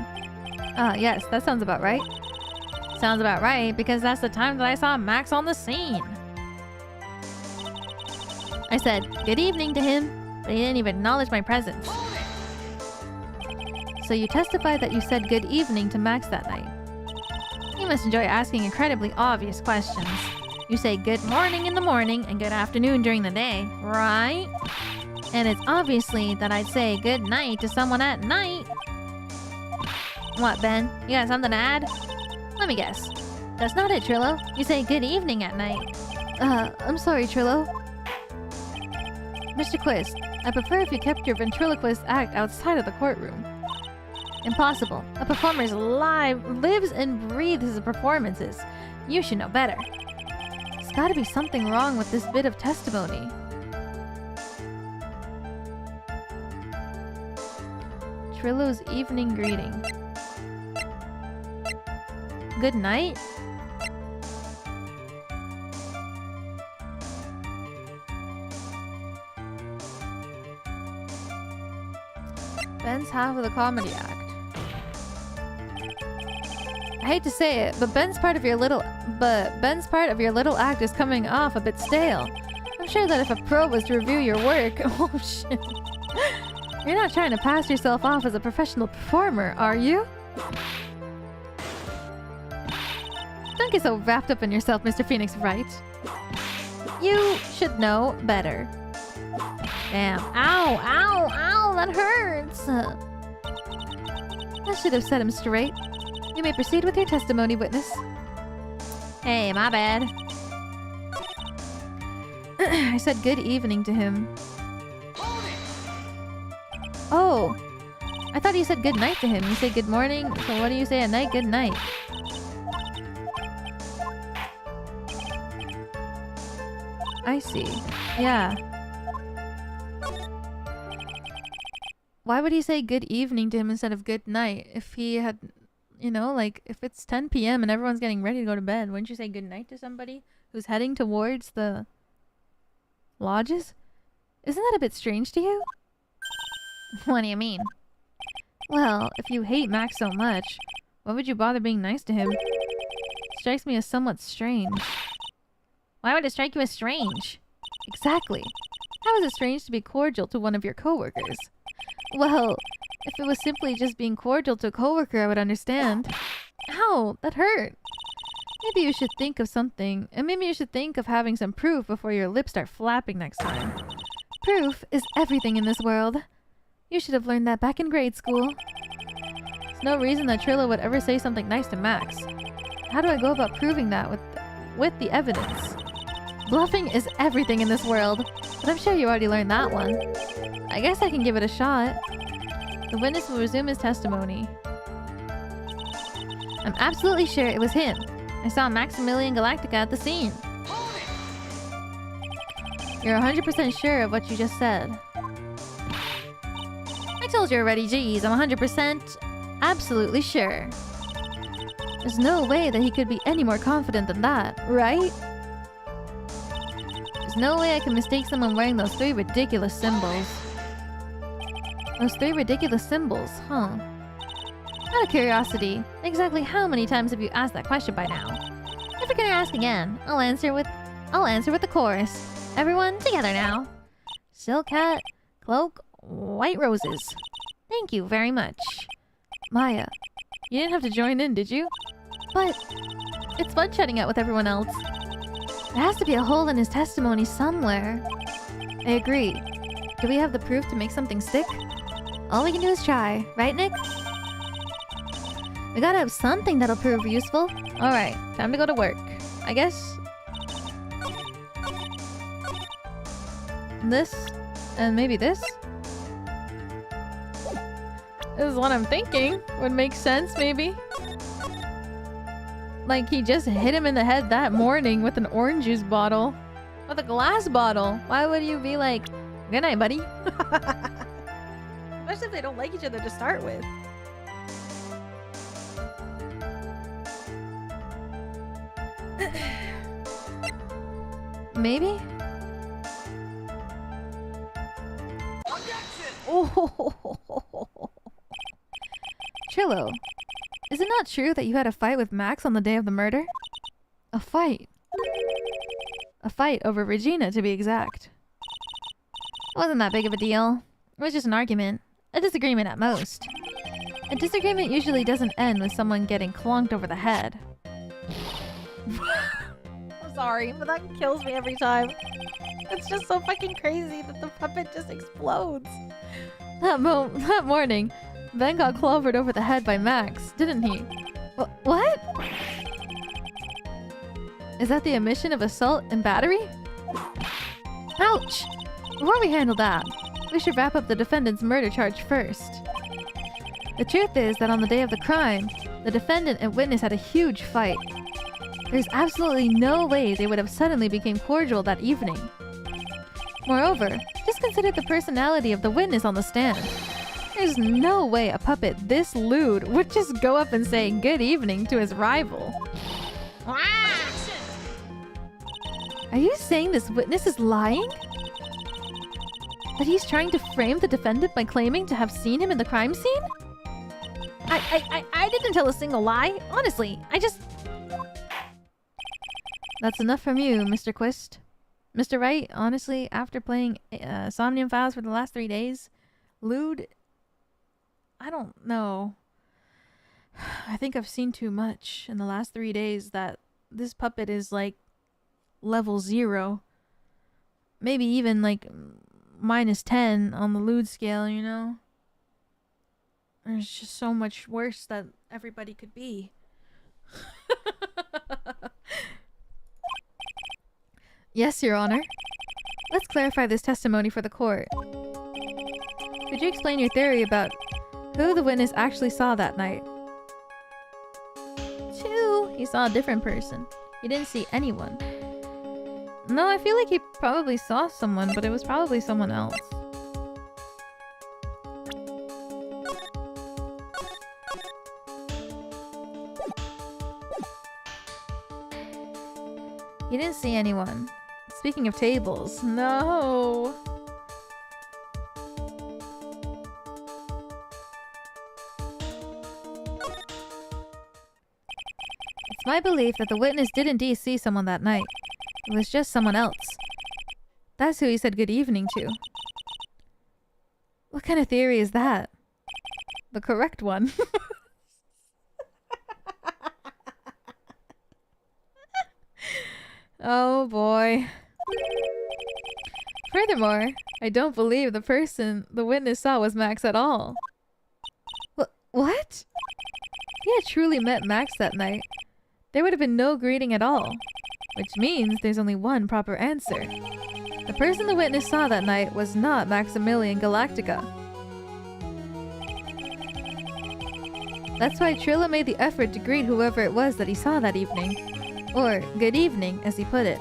Yes, that sounds about right. Sounds about right, because that's the time that I saw Max on the scene. I said good evening to him, but he didn't even acknowledge my presence. So you testified that you said good evening to Max that night. You must enjoy asking incredibly obvious questions. You say good morning in the morning and good afternoon during the day, right? And it's obviously that I'd say good night to someone at night. What, Ben? You got something to add? Let me guess. That's not it, Trillo. You say good evening at night. I'm sorry, Trillo. Mr. Quist, I prefer if you kept your ventriloquist act outside of the courtroom. Impossible. A performer's lives and breathes his performances. You should know better. There's gotta be something wrong with this bit of testimony. Trillo's evening greeting. Good night? Ben's half of the comedy act. I hate to say it, but Ben's part of your little act is coming off a bit stale. I'm sure that if a pro was to review your work, oh shit. You're not trying to pass yourself off as a professional performer, are you? Don't get so wrapped up in yourself, Mr. Phoenix Wright. You should know better. Damn. Ow, ow, ow, that hurts. I should have set him straight. You may proceed with your testimony, witness. Hey, my bad. I said good evening to him. Oh, I thought you said good night to him. You say good morning, so what do you say at night? Good night. I see. Yeah. Why would he say good evening to him instead of good night? If he had, you know, like, if it's 10 p.m. and everyone's getting ready to go to bed, wouldn't you say good night to somebody who's heading towards the lodges? Isn't that a bit strange to you? What do you mean? Well, if you hate Max so much, why would you bother being nice to him? Strikes me as somewhat strange. Why would it strike you as strange? Exactly. How is it strange to be cordial to one of your coworkers? Well, if it was simply just being cordial to a coworker, I would understand. Ow, that hurt. Maybe you should think of something, and maybe you should think of having some proof before your lips start flapping next time. Proof is everything in this world. You should have learned that back in grade school. There's no reason that Trillo would ever say something nice to Max. How do I go about proving that with the evidence? Bluffing is everything in this world, but I'm sure you already learned that one. I guess I can give it a shot. The witness will resume his testimony. I'm absolutely sure it was him. I saw Maximilian Galactica at the scene. You're 100% sure of what you just said. I told you already, geez, I'm 100% absolutely sure. There's no way that he could be any more confident than that, right? There's no way I can mistake someone wearing those 3 ridiculous symbols. Those 3 ridiculous symbols, huh? Out of curiosity, exactly how many times have you asked that question by now? If you're gonna ask again, I'll answer with the chorus. Everyone together now. Silk hat, cloak, white roses. Thank you very much. Maya, you didn't have to join in, did you? But it's fun chatting out with everyone else. There has to be a hole in his testimony somewhere. I agree. Do we have the proof to make something stick? All we can do is try, right, Nick? We gotta have something that'll prove useful. Alright, time to go to work. I guess... this, and maybe this? is what I'm thinking. Would make sense, maybe. Like, he just hit him in the head that morning with an orange juice bottle. With a glass bottle. Why would you be like, good night, buddy? Especially if they don't like each other to start with. Maybe? Oh. Trillo, is it not true that you had a fight with Max on the day of the murder? A fight? A fight over Regina, to be exact. It wasn't that big of a deal. It was just an argument. A disagreement at most. A disagreement usually doesn't end with someone getting clonked over the head. I'm sorry, but that kills me every time. It's just so fucking crazy that the puppet just explodes. That morning, Ben got clovered over the head by Max, didn't he? What? Is that the admission of assault and battery? Ouch! Before we handle that, we should wrap up the defendant's murder charge first. The truth is that on the day of the crime, the defendant and witness had a huge fight. There's absolutely no way they would have suddenly become cordial that evening. Moreover, just consider the personality of the witness on the stand. There's no way a puppet this lewd would just go up and say good evening to his rival. Are you saying this witness is lying? That he's trying to frame the defendant by claiming to have seen him in the crime scene? I didn't tell a single lie. Honestly, I just... That's enough from you, Mr. Quist. Mr. Wright, honestly, after playing Somnium Files for the last 3 days, lewd... I don't know. I think I've seen too much in the last 3 days that this puppet is like level 0. Maybe even like -10 on the lewd scale, you know? There's just so much worse that everybody could be. Yes, Your Honor. Let's clarify this testimony for the court. Could you explain your theory about who the witness actually saw that night? 2. He saw a different person. He didn't see anyone. No, I feel like he probably saw someone, but it was probably someone else. He didn't see anyone. Speaking of tables, no. It's my belief that the witness did indeed see someone that night. It was just someone else. That's who he said good evening to. What kind of theory is that? The correct one. Oh boy. Furthermore, I don't believe the person the witness saw was Max at all. What? He had truly met Max that night. There would have been no greeting at all. Which means there's only one proper answer. The person the witness saw that night was not Maximilian Galactica. That's why Trillo made the effort to greet whoever it was that he saw that evening. Or, good evening, as he put it.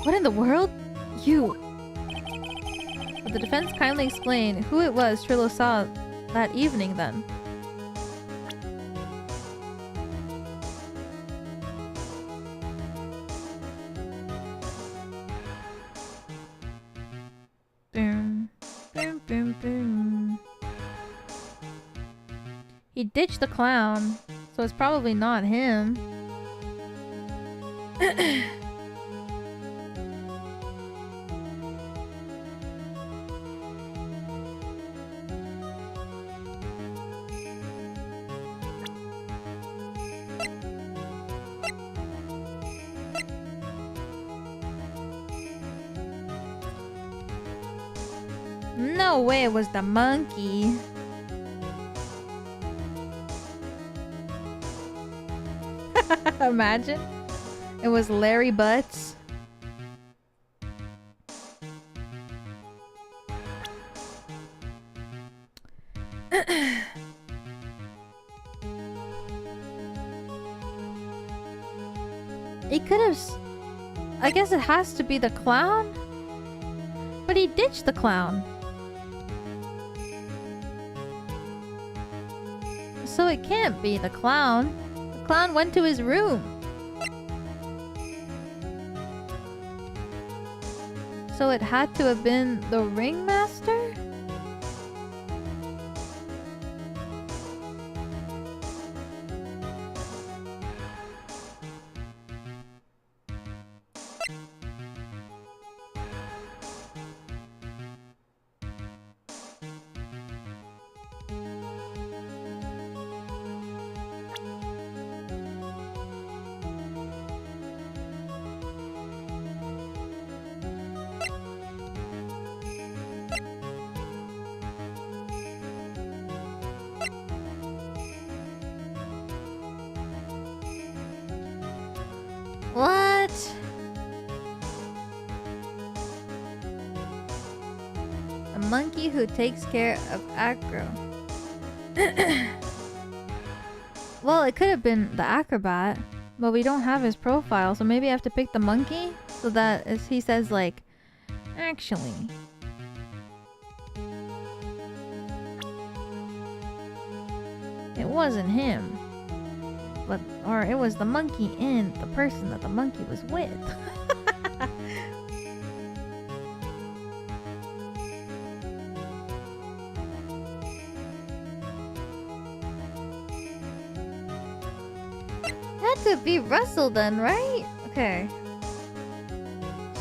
What in the world? You. But the defense kindly explained who it was Trillo saw that evening then. Boom. Boom, boom, boom. He ditched the clown, so it's probably not him. No way it was the monkey. Imagine. It was Larry Butts. He could have... I guess it has to be the clown? But he ditched the clown. So it can't be the clown. The clown went to his room. So it had to have been the ringmaster? What? A monkey who takes care of acro. Well, it could have been the acrobat, but we don't have his profile, so maybe I have to pick the monkey so that as he says like, actually. It wasn't him. But, or it was the monkey and the person that the monkey was with. Had to be Russell then, right? Okay.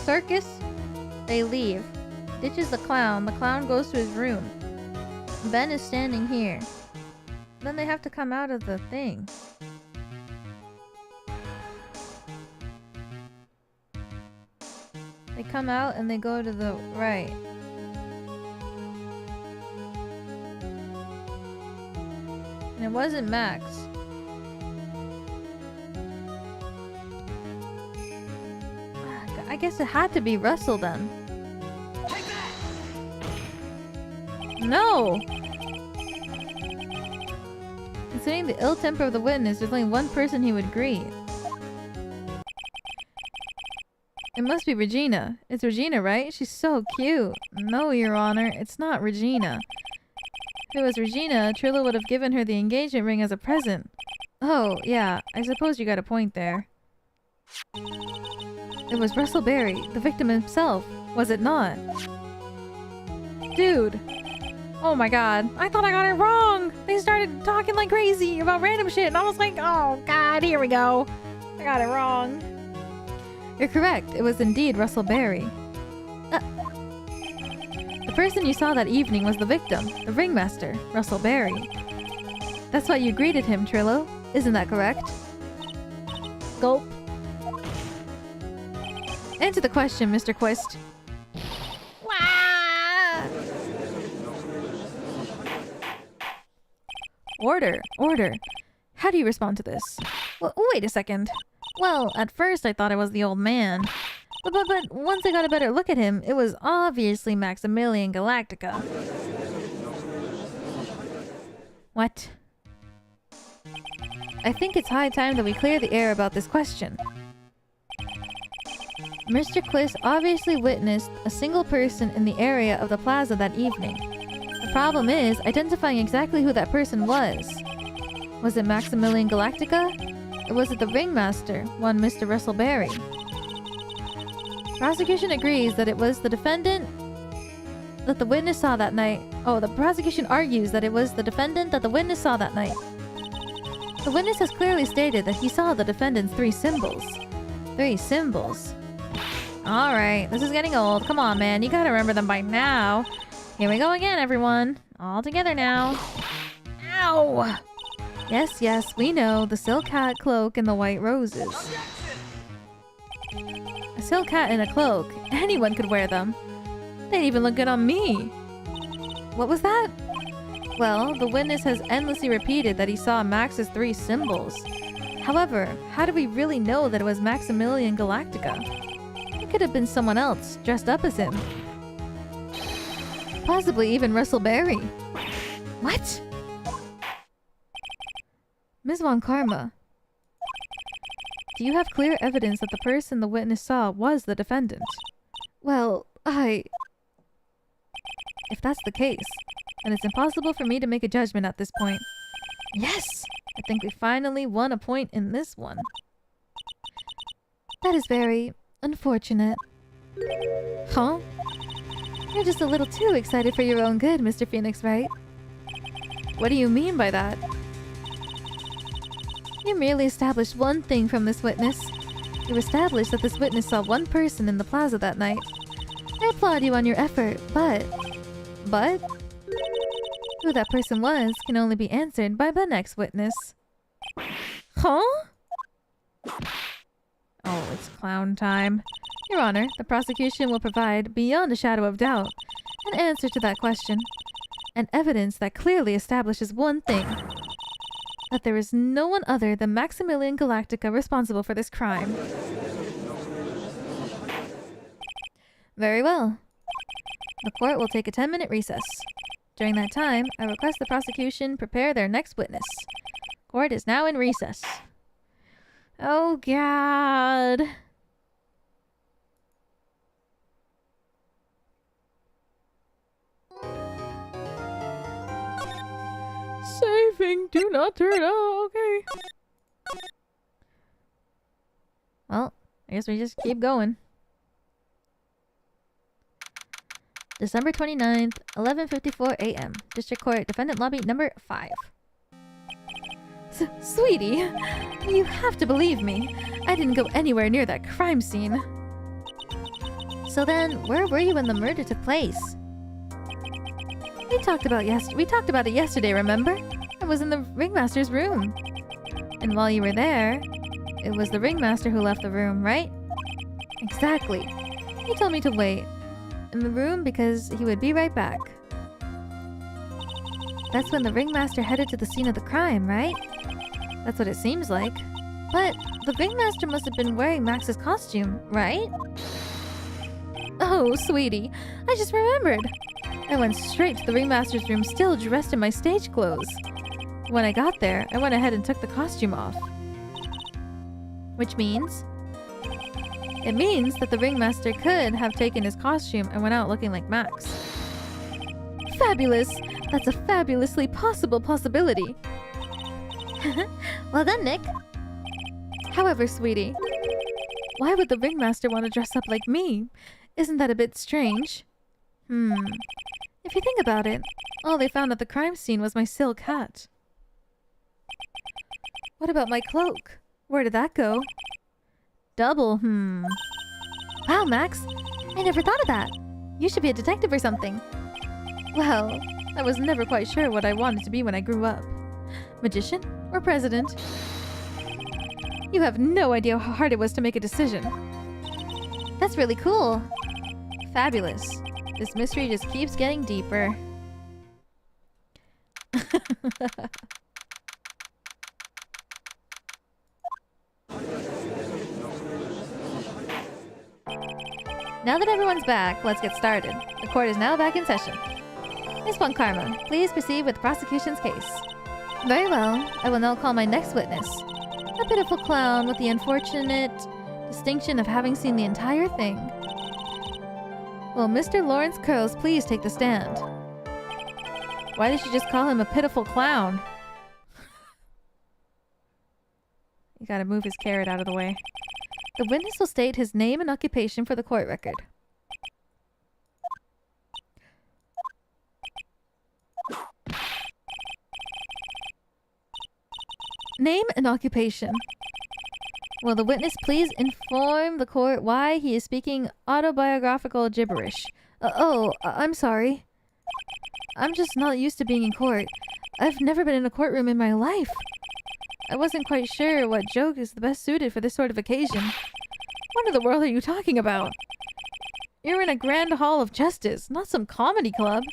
Circus, they leave. Ditches the clown. The clown goes to his room. Ben is standing here. Then they have to come out of the thing. They come out and they go to the right. And it wasn't Max. I guess it had to be Russell then. No! Considering the ill temper of the witness, there's only one person he would greet. It must be Regina. It's Regina, right? She's so cute. No, Your Honor, it's not Regina. If it was Regina, Trillo would have given her the engagement ring as a present. Oh, yeah, I suppose you got a point there. It was Russell Berry, the victim himself, was it not? Dude! Oh my god, I thought I got it wrong! They started talking like crazy about random shit, and I was like, oh god, here we go. I got it wrong. You're correct, it was indeed Russell Berry. The person you saw that evening was the victim, the ringmaster, Russell Berry. That's why you greeted him, Trillo. Isn't that correct? Gulp. Answer the question, Mr. Quist. Order, order. How do you respond to this? Well, wait a second. Well, at first I thought it was the old man. But once I got a better look at him, it was obviously Maximilian Galactica. What? I think it's high time that we clear the air about this question. Mr. Quist obviously witnessed a single person in the area of the plaza that evening. The problem is identifying exactly who that person was. Was it Maximilian Galactica? Or was it the ringmaster, one Mr. Russell Berry? Prosecution agrees that it was the defendant that the witness saw that night. Oh, the prosecution argues that it was the defendant that the witness saw that night. The witness has clearly stated that he saw the defendant's 3 symbols. 3 symbols. Alright, this is getting old. Come on, man. You gotta remember them by now. Here we go again, everyone. All together now. Ow! Yes, yes, we know. The silk hat, cloak, and the white roses. A silk hat and a cloak. Anyone could wear them. They'd even look good on me. What was that? Well, the witness has endlessly repeated that he saw Max's 3 symbols. However, how do we really know that it was Maximilian Galactica? It could have been someone else, dressed up as him. Possibly even Russell Berry. What? Ms. Von Karma. Do you have clear evidence that the person the witness saw was the defendant? Well, If that's the case, then it's impossible for me to make a judgment at this point. Yes! I think we finally won a point in this one. That is very unfortunate. Huh? You're just a little too excited for your own good, Mr. Phoenix, right? What do you mean by that? You merely established one thing from this witness. You established that this witness saw one person in the plaza that night. I applaud you on your effort, but... Who that person was can only be answered by the next witness. Huh? Oh, it's clown time. Your Honor, the prosecution will provide, beyond a shadow of doubt, an answer to that question. And evidence that clearly establishes one thing. That there is no one other than Maximilian Galactica responsible for this crime. Very well. The court will take a 10-minute recess. During that time, I request the prosecution prepare their next witness. Court is now in recess. Oh, God. Saving, do not turn off. Okay. Well, I guess we just keep going. December 29th, 11:54 a.m. District Court, Defendant Lobby number 5. Sweetie, you have to believe me. I didn't go anywhere near that crime scene. So then, where were you when the murder took place? We talked about it yesterday, remember? I was in the ringmaster's room. And while you were there, it was the ringmaster who left the room, right? Exactly. He told me to wait in the room because he would be right back. That's when the ringmaster headed to the scene of the crime, right? That's what it seems like. But the ringmaster must have been wearing Max's costume, right? Oh, sweetie, I just remembered. I went straight to the ringmaster's room still dressed in my stage clothes. When I got there, I went ahead and took the costume off. Which means? It means that the ringmaster could have taken his costume and went out looking like Max. Fabulous! That's a fabulously possible possibility. Well done, Nick. However, sweetie, why would the ringmaster want to dress up like me? Isn't that a bit strange? If you think about it, all they found at the crime scene was my silk hat. What about my cloak? Where did that go? Double, Wow, Max. I never thought of that. You should be a detective or something. Well, I was never quite sure what I wanted to be when I grew up. Magician or president? You have no idea how hard it was to make a decision. That's really cool. Fabulous. This mystery just keeps getting deeper. Now that everyone's back, let's get started. The court is now back in session. Miss Von Karma, please proceed with the prosecution's case. Very well. I will now call my next witness. A pitiful clown with the unfortunate distinction of having seen the entire thing. Will Mr. Lawrence Curls please take the stand? Why did she just call him a pitiful clown? You gotta move his carrot out of the way. The witness will state his name and occupation for the court record. Name and occupation. Will the witness please inform the court why he is speaking autobiographical gibberish? I'm sorry. I'm just not used to being in court. I've never been in a courtroom in my life. I wasn't quite sure what joke is the best suited for this sort of occasion. What in the world are you talking about? You're in a grand hall of justice, not some comedy club.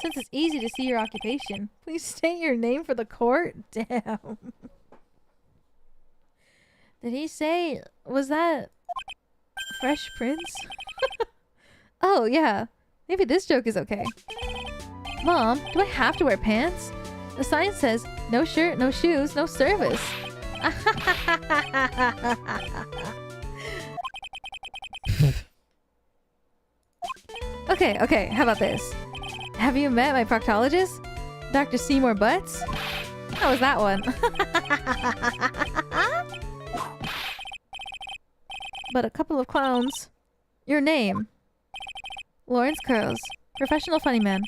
Since it's easy to see your occupation, please state your name for the court. Damn. Did he say... Was that... Fresh Prince? Oh, yeah. Maybe this joke is okay. Mom, do I have to wear pants? The sign says, no shirt, no shoes, no service. Okay, how about this? Have you met my proctologist? Dr. Seymour Butts? How was that one? But a couple of clowns. Your name? Lawrence Curls, professional funny man,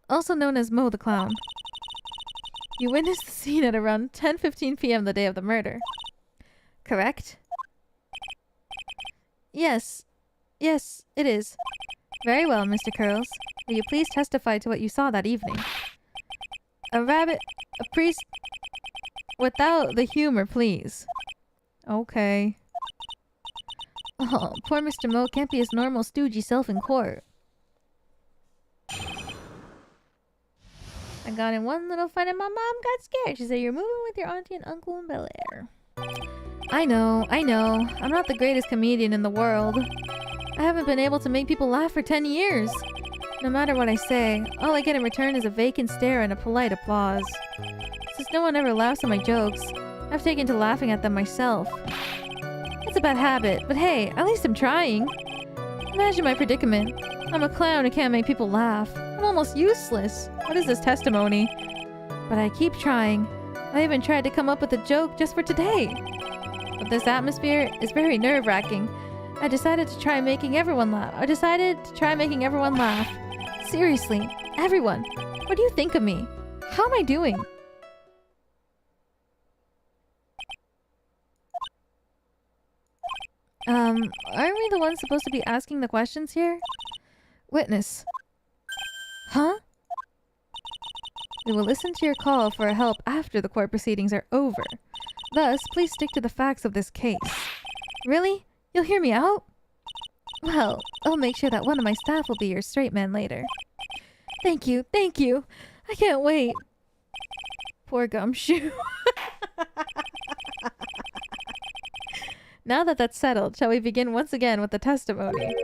also known as Mo the Clown. You witnessed the scene at around 10:15 p.m. the day of the murder. Correct? Yes, it is. Very well, Mr. Curls. Will you please testify to what you saw that evening? A rabbit, a priest... Without the humor, please. Okay. Oh, poor Mr. Mo can't be his normal stoogey self in court. I got in one little fight and my mom got scared. She said, you're moving with your auntie and uncle in Bel Air. I know. I'm not the greatest comedian in the world. I haven't been able to make people laugh for 10 years. No matter what I say, all I get in return is a vacant stare and a polite applause. Since no one ever laughs at my jokes, I've taken to laughing at them myself. It's a bad habit, but hey, at least I'm trying. Imagine my predicament. I'm a clown who can't make people laugh. I'm almost useless. What is this testimony? But I keep trying. I even tried to come up with a joke just for today. But this atmosphere is very nerve-wracking. I decided to try making everyone laugh. Seriously, everyone. What do you think of me? How am I doing? Aren't we the ones supposed to be asking the questions here? Witness. Huh? We will listen to your call for help after the court proceedings are over. Thus, please stick to the facts of this case. Really? You'll hear me out? Well, I'll make sure that one of my staff will be your straight man later. Thank you. I can't wait. Poor Gumshoe. Now that that's settled, shall we begin once again with the testimony?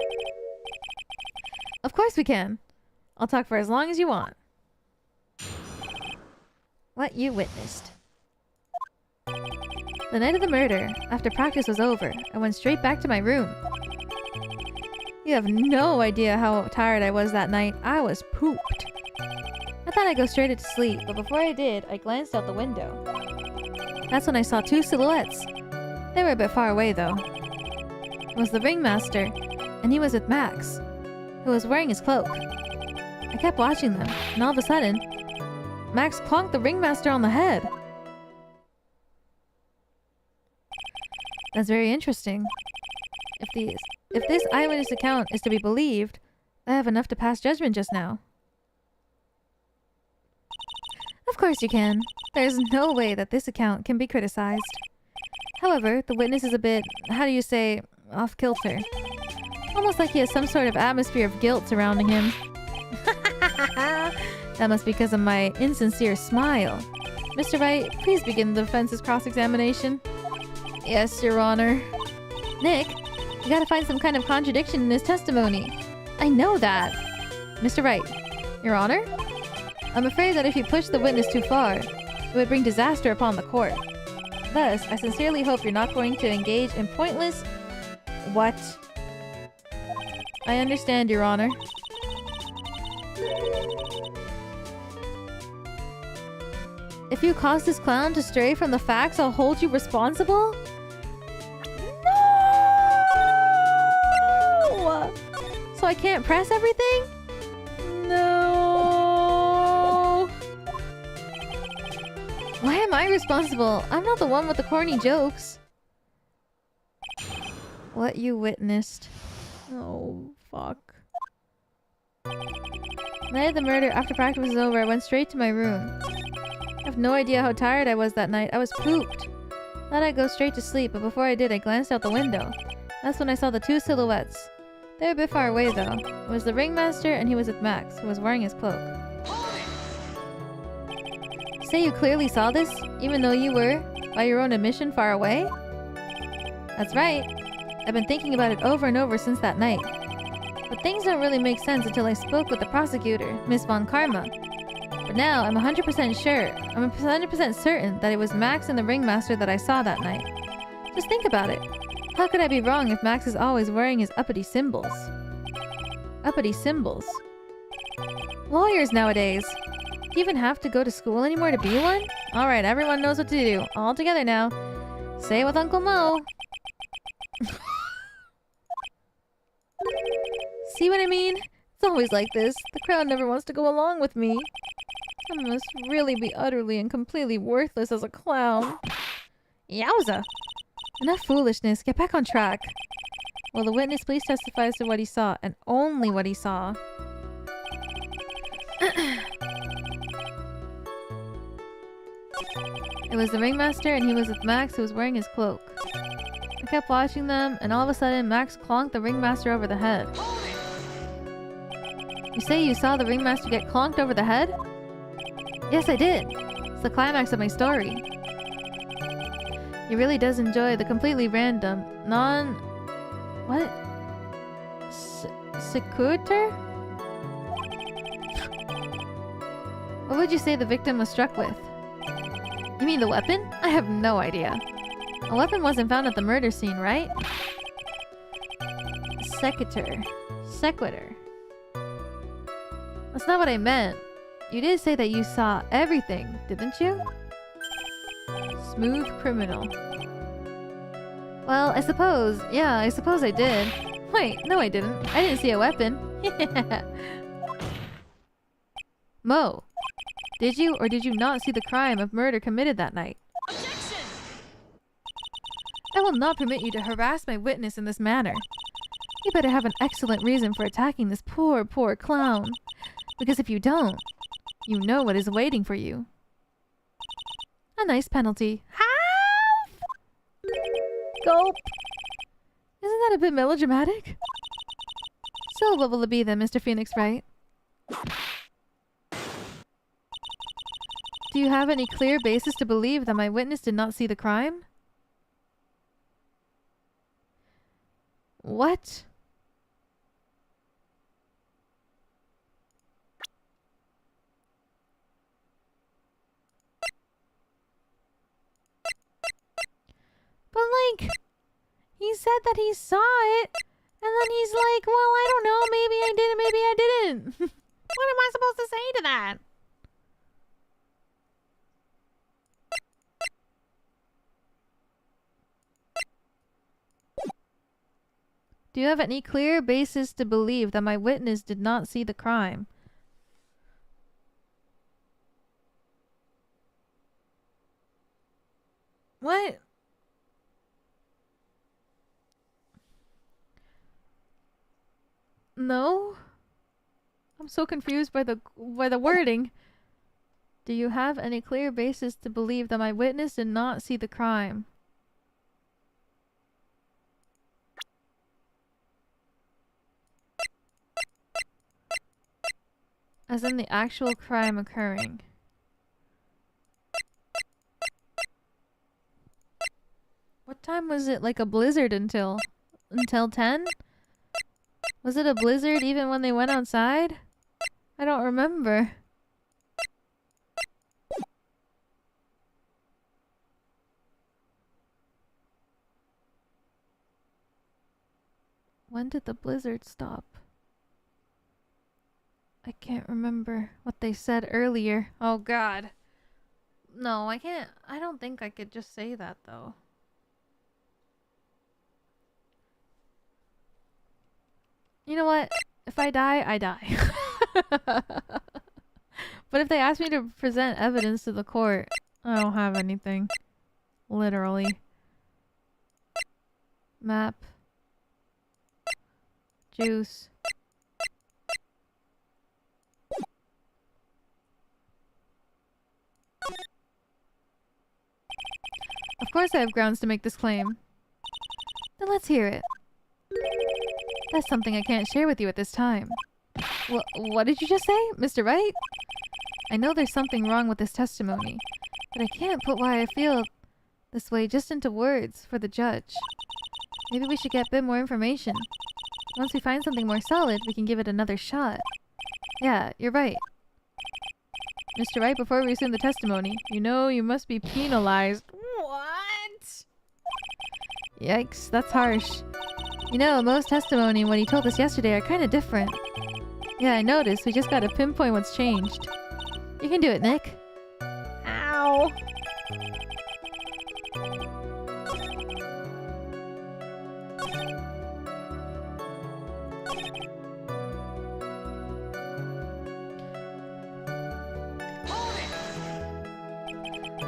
Of course we can. I'll talk for as long as you want. What you witnessed. The night of the murder, after practice was over, I went straight back to my room. You have no idea how tired I was that night. I was pooped. I thought I'd go straight to sleep, but before I did, I glanced out the window. That's when I saw two silhouettes. They were a bit far away, though. It was the ringmaster, and he was with Max, who was wearing his cloak. I kept watching them, and all of a sudden, Max clonked the ringmaster on the head. That's very interesting. If this eyewitness account is to be believed, I have enough to pass judgment just now. Of course you can. There's no way that this account can be criticized. However, the witness is a bit, how do you say, off kilter. Almost like he has some sort of atmosphere of guilt surrounding him. That must be because of my insincere smile. Mr. Wright, please begin the defense's cross-examination. Yes, Your Honor. Nick, you gotta find some kind of contradiction in his testimony. I know that. Mr. Wright, Your Honor? I'm afraid that if you push the witness too far, it would bring disaster upon the court. Thus, I sincerely hope you're not going to engage in pointless... What? I understand, Your Honor. If you cause this clown to stray from the facts, I'll hold you responsible? No! So I can't press everything? No! Why am I responsible? I'm not the one with the corny jokes. What you witnessed. Oh, fuck. The night of the murder, after practice was over, I went straight to my room. I have no idea how tired I was that night. I was pooped. Thought I'd go straight to sleep, but before I did, I glanced out the window. That's when I saw the two silhouettes. They were a bit far away, though. It was the ringmaster, and he was with Max, who was wearing his cloak. You say you clearly saw this, even though you were, by your own admission, far away? That's right. I've been thinking about it over and over since that night. But things don't really make sense until I spoke with the prosecutor, Miss Von Karma. But now I'm 100% sure, I'm 100% certain that it was Max and the Ringmaster that I saw that night. Just think about it. How could I be wrong if Max is always wearing his uppity symbols? Uppity symbols? Lawyers nowadays. Do you even have to go to school anymore to be one? Alright, everyone knows what to do. All together now. Say it with Uncle Mo. See what I mean? It's always like this. The crowd never wants to go along with me. I must really be utterly and completely worthless as a clown. Yowza! Enough foolishness. Get back on track. Will the witness please testify as to what he saw, and only what he saw? It was the Ringmaster, and he was with Max, who was wearing his cloak. I kept watching them, and all of a sudden, Max clonked the Ringmaster over the head. You say you saw the Ringmaster get clonked over the head? Yes, I did. It's the climax of my story. He really does enjoy the completely random, what? Secutor? What would you say the victim was struck with? You mean the weapon? I have no idea. A weapon wasn't found at the murder scene, right? Sequitur. That's not what I meant. You did say that you saw everything, didn't you? Smooth criminal. Well, I suppose I did. Wait, no I didn't. I didn't see a weapon. Mo, did you or did you not see the crime of murder committed that night? Objection! I will not permit you to harass my witness in this manner. You better have an excellent reason for attacking this poor clown. Because if you don't, you know what is waiting for you. A nice penalty. Half! Gulp! Isn't that a bit melodramatic? So what will it be then, Mr. Phoenix Wright? Do you have any clear basis to believe that my witness did not see the crime? What? But like, he said that he saw it, and then he's like, well, I don't know, maybe I did, maybe I didn't. What am I supposed to say to that? Do you have any clear basis to believe that my witness did not see the crime? What? No? I'm so confused by the wording. Do you have any clear basis to believe that my witness did not see the crime? As in the actual crime occurring. What time was it like a blizzard until? Until 10? Was it a blizzard even when they went outside? I don't remember. When did the blizzard stop? I can't remember what they said earlier. Oh god. No, I can't. I don't think I could just say that though. You know what? If I die, I die. But if they ask me to present evidence to the court, I don't have anything. Literally. Map. Juice. Of course I have grounds to make this claim. Then let's hear it. That's something I can't share with you at this time. What did you just say, Mr. Wright? I know there's something wrong with this testimony, but I can't put why I feel this way just into words for the judge. Maybe we should get a bit more information. Once we find something more solid, we can give it another shot. Yeah, you're right. Mr. Wright, before we resume the testimony, you know you must be penalized. What? Yikes, that's harsh. You know, Mo's testimony and what he told us yesterday are kind of different. Yeah, I noticed. We just gotta pinpoint what's changed. You can do it, Nick. Ow.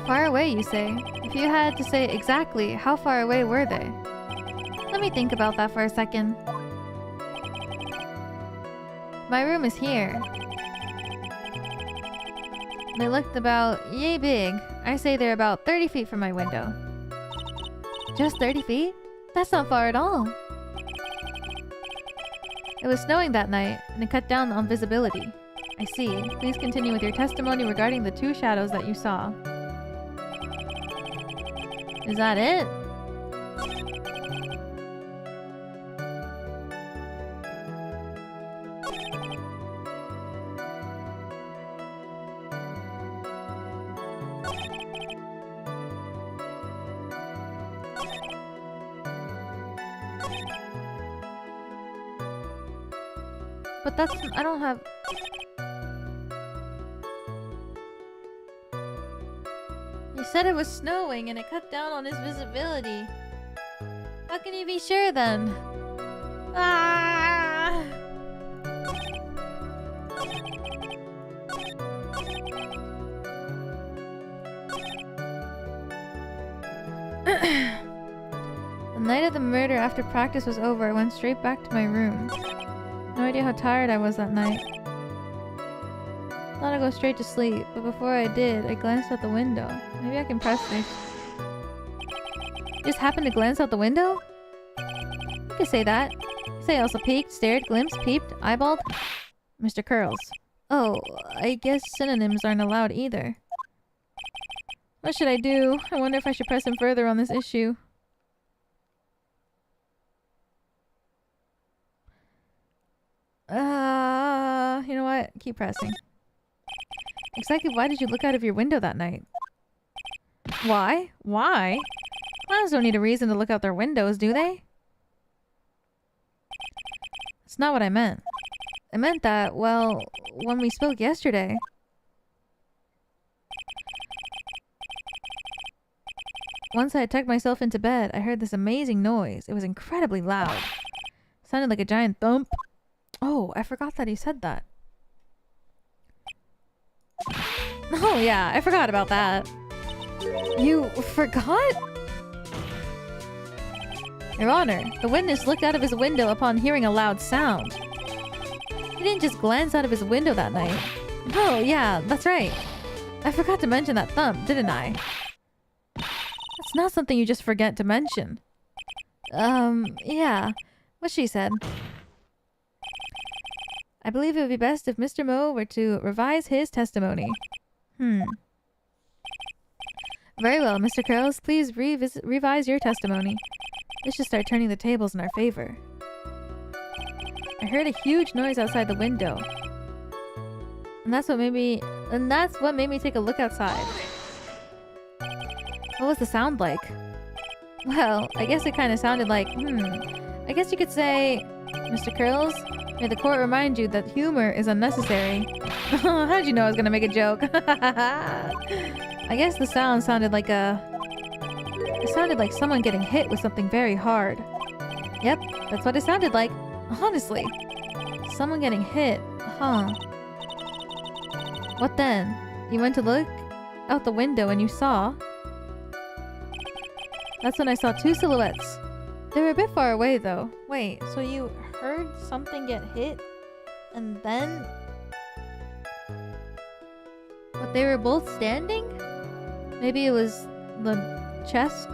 Far away, you say? If you had to say exactly, how far away were they? Let me think about that for a second. My room is here. They looked about yay big. I say they're about 30 feet from my window. Just 30 feet? That's not far at all. It was snowing that night, and it cut down on visibility. I see. Please continue with your testimony regarding the two shadows that you saw. Is that it? But that's... I don't have... You said it was snowing and it cut down on his visibility. How can you be sure then? Ah! The night of the murder, after practice was over, I went straight back to my room. No idea how tired I was that night. Thought I'd go straight to sleep, but before I did, I glanced out the window. Maybe I can press this. Just happened to glance out the window? You could say that. Say also peeked, stared, glimpsed, peeped, eyeballed. Mr. Curls. Oh, I guess synonyms aren't allowed either. What should I do? I wonder if I should press him further on this issue. You know what? Keep pressing. Exactly why did you look out of your window that night? Why? Why? Clowns don't need a reason to look out their windows, do they? That's not what I meant. I meant that, well, when we spoke yesterday... Once I had tucked myself into bed, I heard this amazing noise. It was incredibly loud. It sounded like a giant thump. Oh, I forgot that he said that. Oh yeah, I forgot about that. You forgot? Your Honor, the witness looked out of his window upon hearing a loud sound. He didn't just glance out of his window that night. Oh yeah, that's right. I forgot to mention that thump, didn't I? That's not something you just forget to mention. Yeah. What she said. I believe it would be best if Mr. Mo were to revise his testimony. Very well, Mr. Curls. Please revise your testimony. This should start turning the tables in our favor. I heard a huge noise outside the window. And that's what made me take a look outside. What was the sound like? Well, I guess it kind of sounded like, I guess you could say, Mr. Curls, may the court remind you that humor is unnecessary. How did you know I was gonna make a joke? I guess the sound sounded like it sounded like someone getting hit with something very hard. Yep, that's what it sounded like. Honestly. Someone getting hit. Huh. What then? You went to look out the window and you saw... That's when I saw two silhouettes. They were a bit far away though. Wait, so you heard something get hit? And then... But they were both standing? Maybe it was the chest?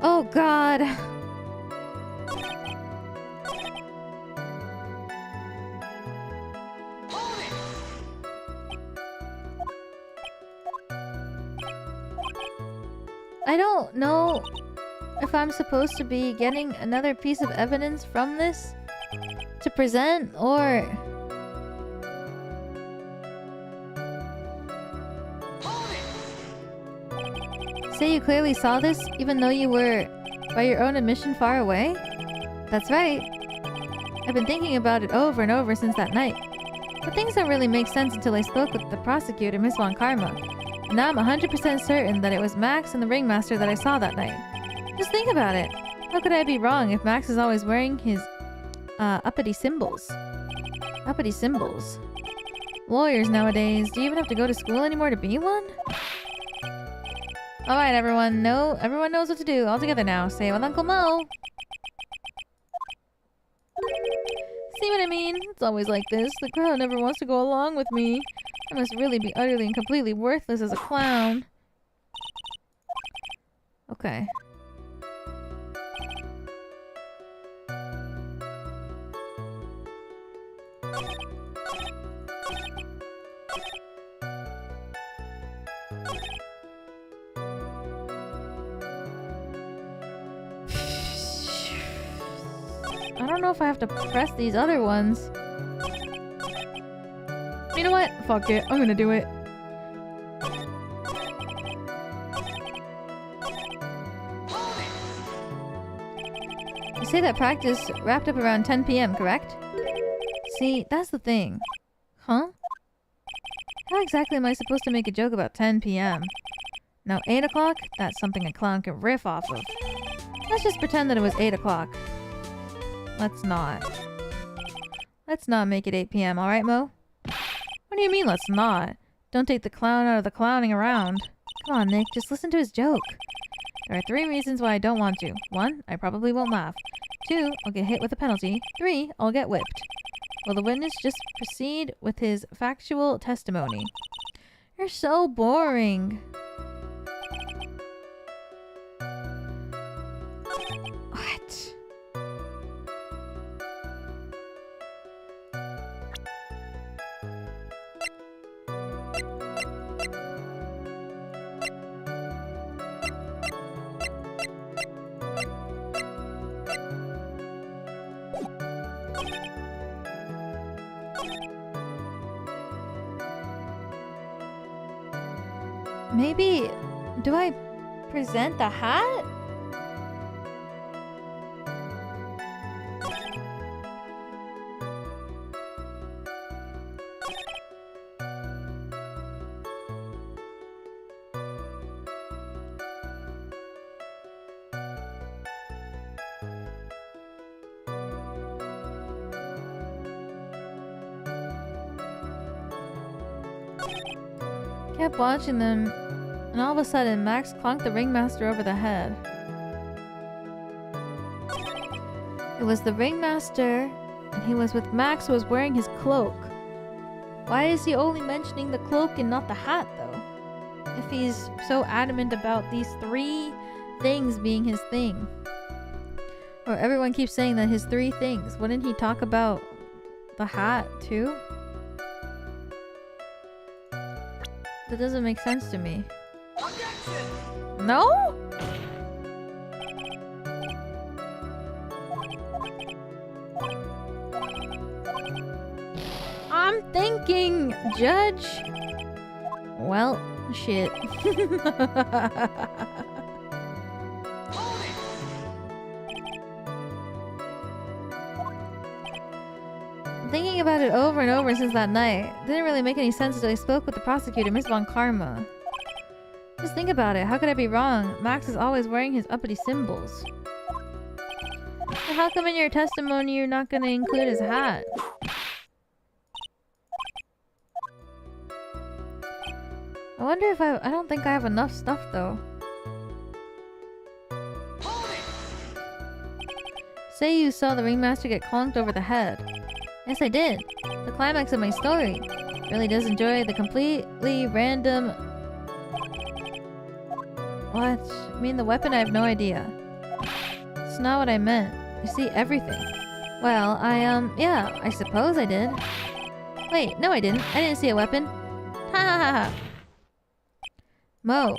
Oh God! I don't know if I'm supposed to be getting another piece of evidence from this to present, or... Say you clearly saw this, even though you were, by your own admission, far away? That's right. I've been thinking about it over and over since that night. But things don't really make sense until I spoke with the prosecutor, Miss Von Karma. And now I'm 100% certain that it was Max and the ringmaster that I saw that night. Just think about it. How could I be wrong if Max is always wearing his, uppity symbols? Uppity symbols. Lawyers nowadays, do you even have to go to school anymore to be one? Alright, everyone. Everyone knows what to do. All together now. Say it with Uncle Mo. See what I mean? It's always like this. The crowd never wants to go along with me. I must really be utterly and completely worthless as a clown. Okay. I don't know if I have to press these other ones. You know what? Fuck it. I'm gonna do it. You say that practice wrapped up around 10 p.m., correct? See, that's the thing. Huh? How exactly am I supposed to make a joke about 10 p.m.? Now 8 o'clock? That's something a clown can riff off of. Let's just pretend that it was 8 o'clock. Let's not. Let's not make it 8 p.m., alright, Mo? What do you mean, let's not? Don't take the clown out of the clowning around. Come on, Nick, just listen to his joke. There are 3 reasons why I don't want to. 1, I probably won't laugh. 2, I'll get hit with a penalty. 3, I'll get whipped. Will the witness just proceed with his factual testimony? You're so boring. What? Maybe... do I present the hat? Kept watching them, and all of a sudden Max clonked the ringmaster over the head. It was the ringmaster, and he was with Max, who was wearing his cloak. Why is he only mentioning the cloak and not the hat, though? If he's so adamant about these 3 things being his thing. Or everyone keeps saying that his 3 things. Wouldn't he talk about the hat, too? That doesn't make sense to me. No? I'm thinking, Judge. Well, shit. Thinking about it over and over since that night. Didn't really make any sense until I spoke with the prosecutor, Miss Von Karma. Just think about it. How could I be wrong? Max is always wearing his uppity symbols. But how come in your testimony you're not going to include his hat? I wonder if I don't think I have enough stuff, though. Say you saw the ringmaster get clonked over the head. Yes, I did. The climax of my story. Really does enjoy the completely random... What? I mean, the weapon, I have no idea. It's not what I meant. You see everything. Well, yeah, I suppose I did. Wait, no I didn't. I didn't see a weapon. Ha ha ha ha. Mo,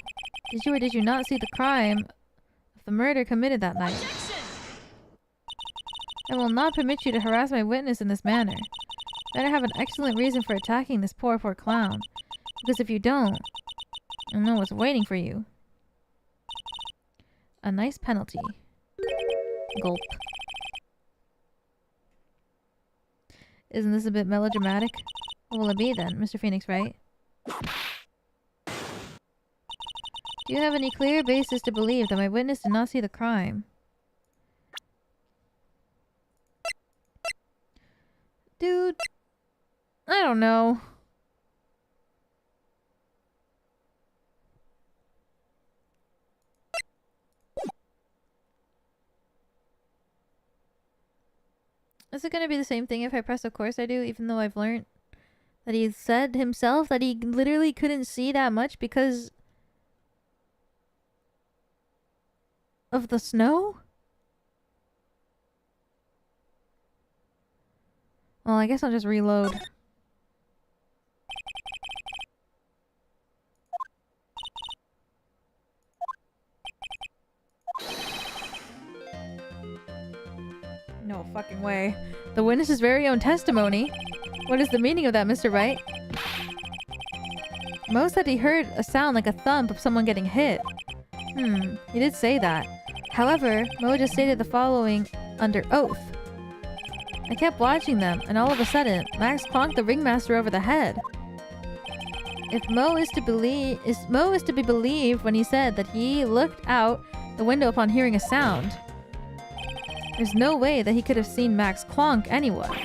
Did you or did you not see the crime of the murder committed that night? I will not permit you to harass my witness in this manner. Better have an excellent reason for attacking this poor clown. Because if you don't, you'll know what's waiting for you. A nice penalty. Gulp. Isn't this a bit melodramatic? What will it be then, Mr. Phoenix, Wright? Do you have any clear basis to believe that my witness did not see the crime? Dude, I don't know. Is it gonna be the same thing if I press of course I do, even though I've learned that he said himself that he literally couldn't see that much because of the snow? Well, I guess I'll just reload. No fucking way. The witness's very own testimony? What is the meaning of that, Mr. Wright? Mo said he heard a sound like a thump of someone getting hit. He did say that. However, Mo just stated the following under oath. I kept watching them, and all of a sudden, Max clonked the ringmaster over the head. If Mo is to be believed when he said that he looked out the window upon hearing a sound. There's no way that he could have seen Max clonk anyone.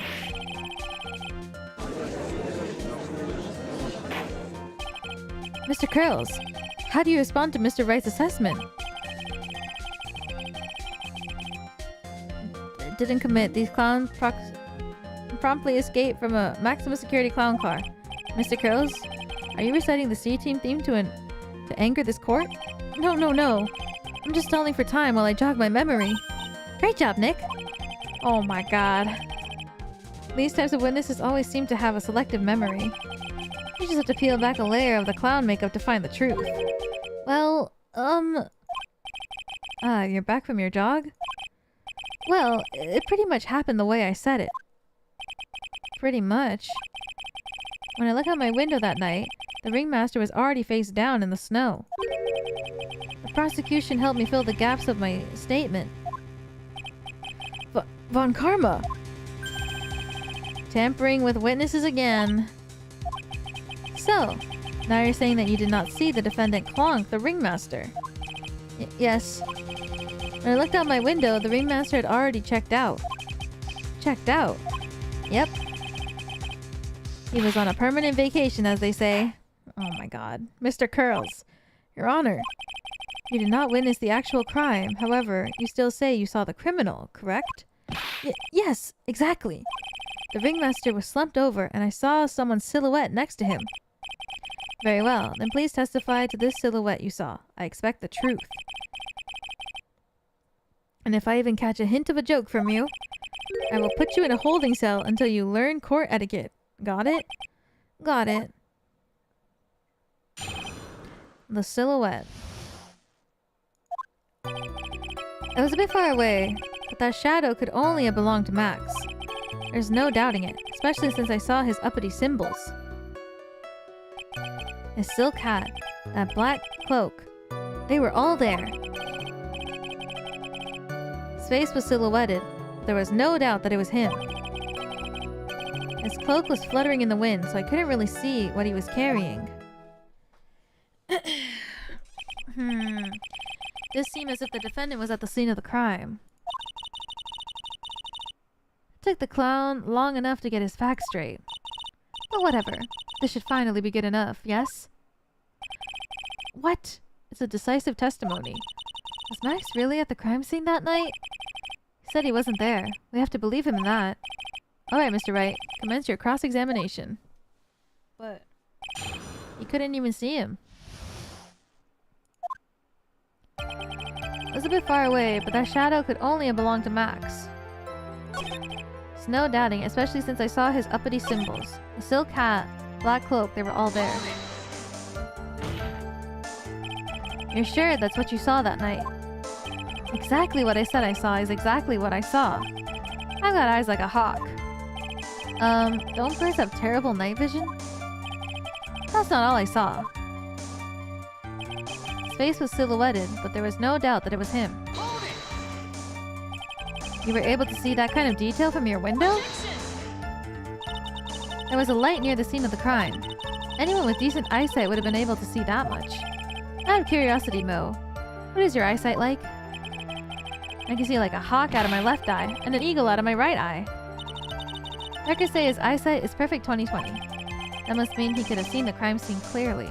Mr. Curls, how do you respond to Mr. Wright's assessment? Didn't commit. These clowns promptly escaped from a maximum security clown car. Mr. Curls, are you reciting the C-Team theme to anger this court? No. I'm just stalling for time while I jog my memory. Great job, Nick. Oh my god. These types of witnesses always seem to have a selective memory. You just have to peel back a layer of the clown makeup to find the truth. Well, you're back from your jog? Well, it pretty much happened the way I said it. Pretty much. When I looked out my window that night, the ringmaster was already face down in the snow. The prosecution helped me fill the gaps of my statement. Von Karma! Tampering with witnesses again. So, now you're saying that you did not see the defendant clonk the ringmaster? Yes. When I looked out my window, the ringmaster had already checked out. Checked out? Yep. He was on a permanent vacation, as they say. Oh my god. Mr. Curls, Your Honor, you did not witness the actual crime. However, you still say you saw the criminal, correct? Yes, exactly. The ringmaster was slumped over, and I saw someone's silhouette next to him. Very well, then please testify to this silhouette you saw. I expect the truth. And if I even catch a hint of a joke from you, I will put you in a holding cell until you learn court etiquette. Got it? Got it. The silhouette. It was a bit far away, but that shadow could only have belonged to Max. There's no doubting it, especially since I saw his uppity symbols. His silk hat, that black cloak, they were all there. His face was silhouetted, but there was no doubt that it was him. His cloak was fluttering in the wind, so I couldn't really see what he was carrying. This seemed as if the defendant was at the scene of the crime. It took the clown long enough to get his facts straight. But whatever. This should finally be good enough, yes? What? It's a decisive testimony. Was Max really at the crime scene that night? He said he wasn't there. We have to believe him in that. Alright, Mr. Wright. Commence your cross-examination. But you couldn't even see him. It was a bit far away, but that shadow could only have belonged to Max. There's no doubting, especially since I saw his uppity symbols. The silk hat, black cloak, they were all there. You're sure that's what you saw that night? Exactly what I said I saw is exactly what I saw. I've got eyes like a hawk. Don't birds have terrible night vision? That's not all I saw. His face was silhouetted, but there was no doubt that it was him. You were able to see that kind of detail from your window? There was a light near the scene of the crime. Anyone with decent eyesight would have been able to see that much. Out of curiosity, Mo, what is your eyesight like? I can see like a hawk out of my left eye and an eagle out of my right eye. Records say his eyesight is perfect 20/20. That must mean he could have seen the crime scene clearly.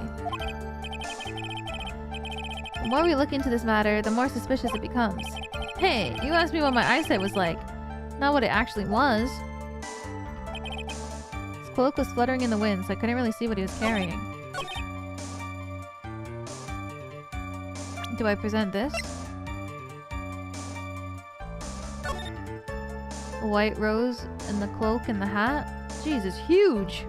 The more we look into this matter, the more suspicious it becomes. Hey, you asked me what my eyesight was like, not what it actually was. His cloak was fluttering in the wind, so I couldn't really see what he was carrying. Do I present this? A white rose and the cloak and the hat? Jeez, it's huge!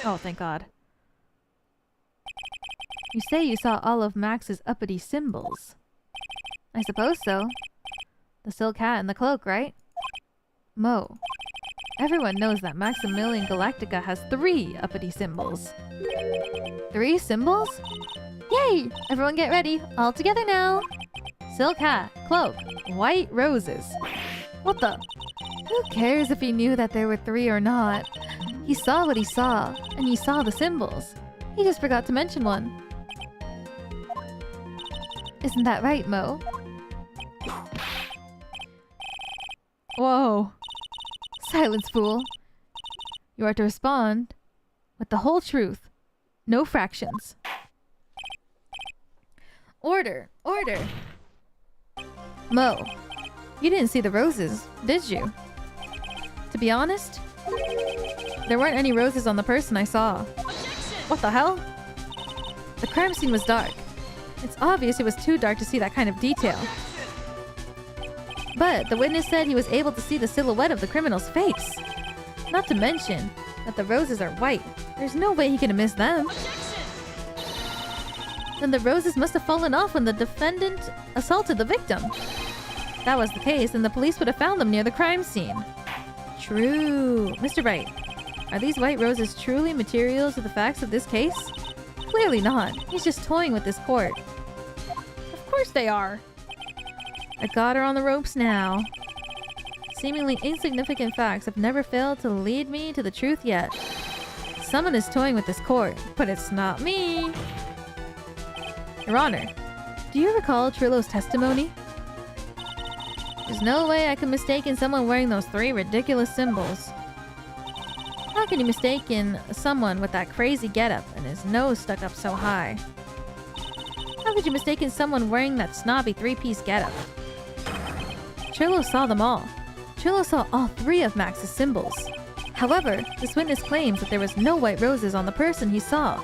Oh, thank God. You say you saw all of Max's uppity symbols. I suppose so. The silk hat and the cloak, right? Mo, everyone knows that Maximilian Galactica has 3 uppity symbols. 3 symbols? Yay! Everyone get ready. All together now. Silk hat, cloak, white roses. What the? Who cares if he knew that there were 3 or not? He saw what he saw, and he saw the symbols. He just forgot to mention one. Isn't that right, Mo? Whoa. Silence, fool. You are to respond with the whole truth. No fractions. Order! Order! Mo, you didn't see the roses, did you? To be honest, there weren't any roses on the person I saw. What the hell? The crime scene was dark. It's obvious it was too dark to see that kind of detail. But the witness said he was able to see the silhouette of the criminal's face. Not to mention that the roses are white. There's no way he could have missed them. Then the roses must have fallen off when the defendant assaulted the victim. If that was the case, then the police would have found them near the crime scene. True. Mr. Wright, are these white roses truly materials to the facts of this case? Clearly not. He's just toying with this court. Of course they are. I got her on the ropes now. Seemingly insignificant facts have never failed to lead me to the truth yet. Someone is toying with this court, but it's not me. Your Honor, do you recall Trillo's testimony? There's no way I could mistake someone wearing those 3 ridiculous symbols. How can you mistake someone with that crazy getup and his nose stuck up so high? How could you mistake someone wearing that snobby 3-piece getup? Trillo saw them all. Trillo saw all 3 of Max's symbols. However, this witness claims that there was no white roses on the person he saw.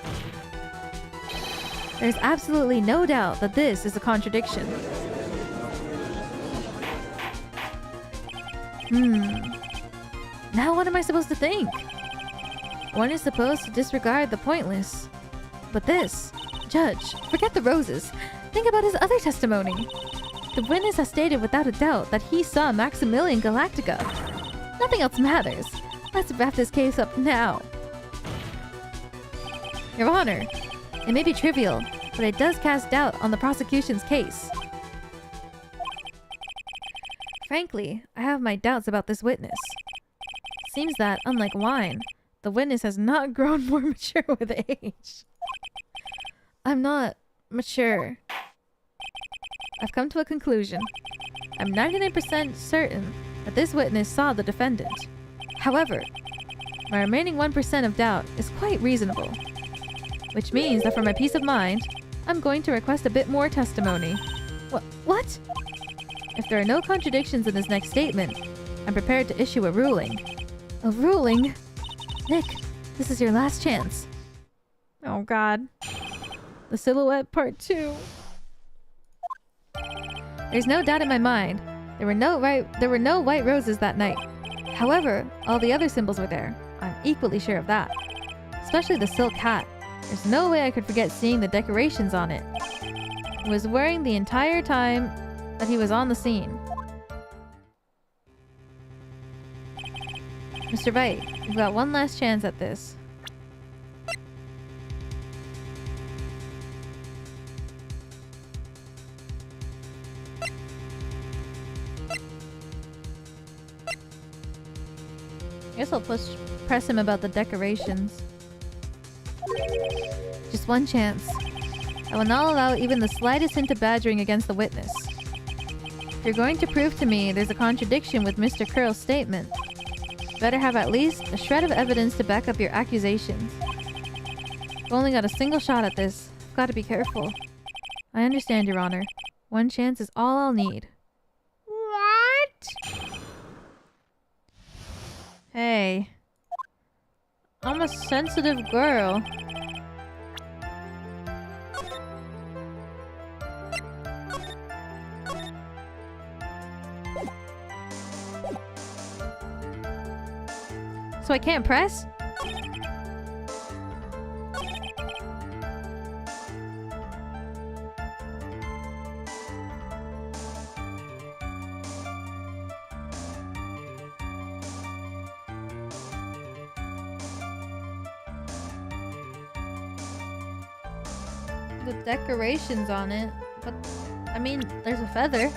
There's absolutely no doubt that this is a contradiction. Now what am I supposed to think? One is supposed to disregard the pointless. But this, Judge, forget the roses. Think about his other testimony. The witness has stated without a doubt that he saw Maximilian Galactica. Nothing else matters. Let's wrap this case up now. Your Honor, it may be trivial, but it does cast doubt on the prosecution's case. Frankly, I have my doubts about this witness. Seems that, unlike wine, the witness has not grown more mature with age. I'm not mature. I've come to a conclusion. I'm 99% certain that this witness saw the defendant. However, my remaining 1% of doubt is quite reasonable. Which means that for my peace of mind, I'm going to request a bit more testimony. What? If there are no contradictions in this next statement, I'm prepared to issue a ruling. A ruling? Nick, this is your last chance. Oh God. The silhouette part 2. There's no doubt in my mind. There were no white roses that night. However, all the other symbols were there. I'm equally sure of that. Especially the silk hat. There's no way I could forget seeing the decorations on it. He was wearing the entire time that he was on the scene. Mr. Wright, you've got one last chance at this. I guess I'll press him about the decorations. Just one chance. I will not allow even the slightest hint of badgering against the witness. If you're going to prove to me there's a contradiction with Mr. Curl's statement, you better have at least a shred of evidence to back up your accusations. I've only got a single shot at this. I've got to be careful. I understand, Your Honor. One chance is all I'll need. What? Hey. I'm a sensitive girl. So I can't press? The decorations on it, but I mean, there's a feather.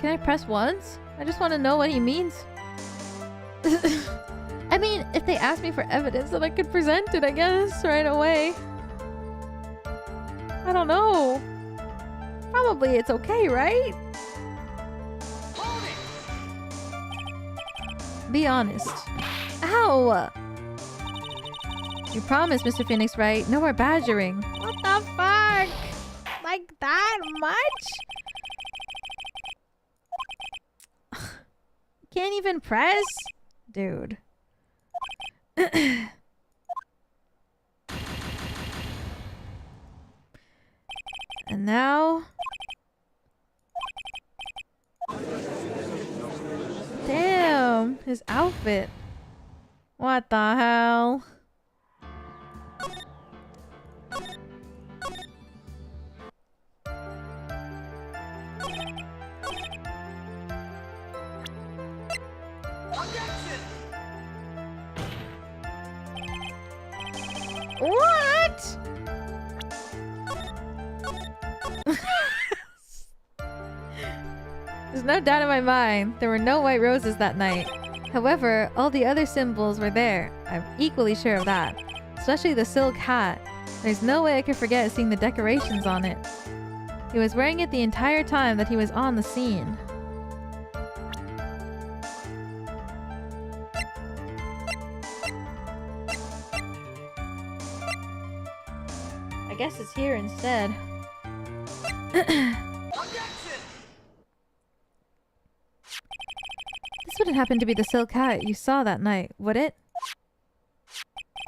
Can I press once? I just want to know what he means. I mean, if they ask me for evidence, then I could present it, I guess, right away. I don't know. Probably it's okay, right? Hold it! Be honest. Ow! You promised, Mr. Phoenix, right? No more badgering. What the fuck? Like that much? Can't even press? Dude. And now... Damn! His outfit. What the hell? What? There's no doubt in my mind, there were no white roses that night. However, all the other symbols were there. I'm equally sure of that. Especially the silk hat. There's no way I could forget seeing the decorations on it. He was wearing it the entire time that he was on the scene. I guess it's here instead. This wouldn't happen to be the silk hat you saw that night, would it?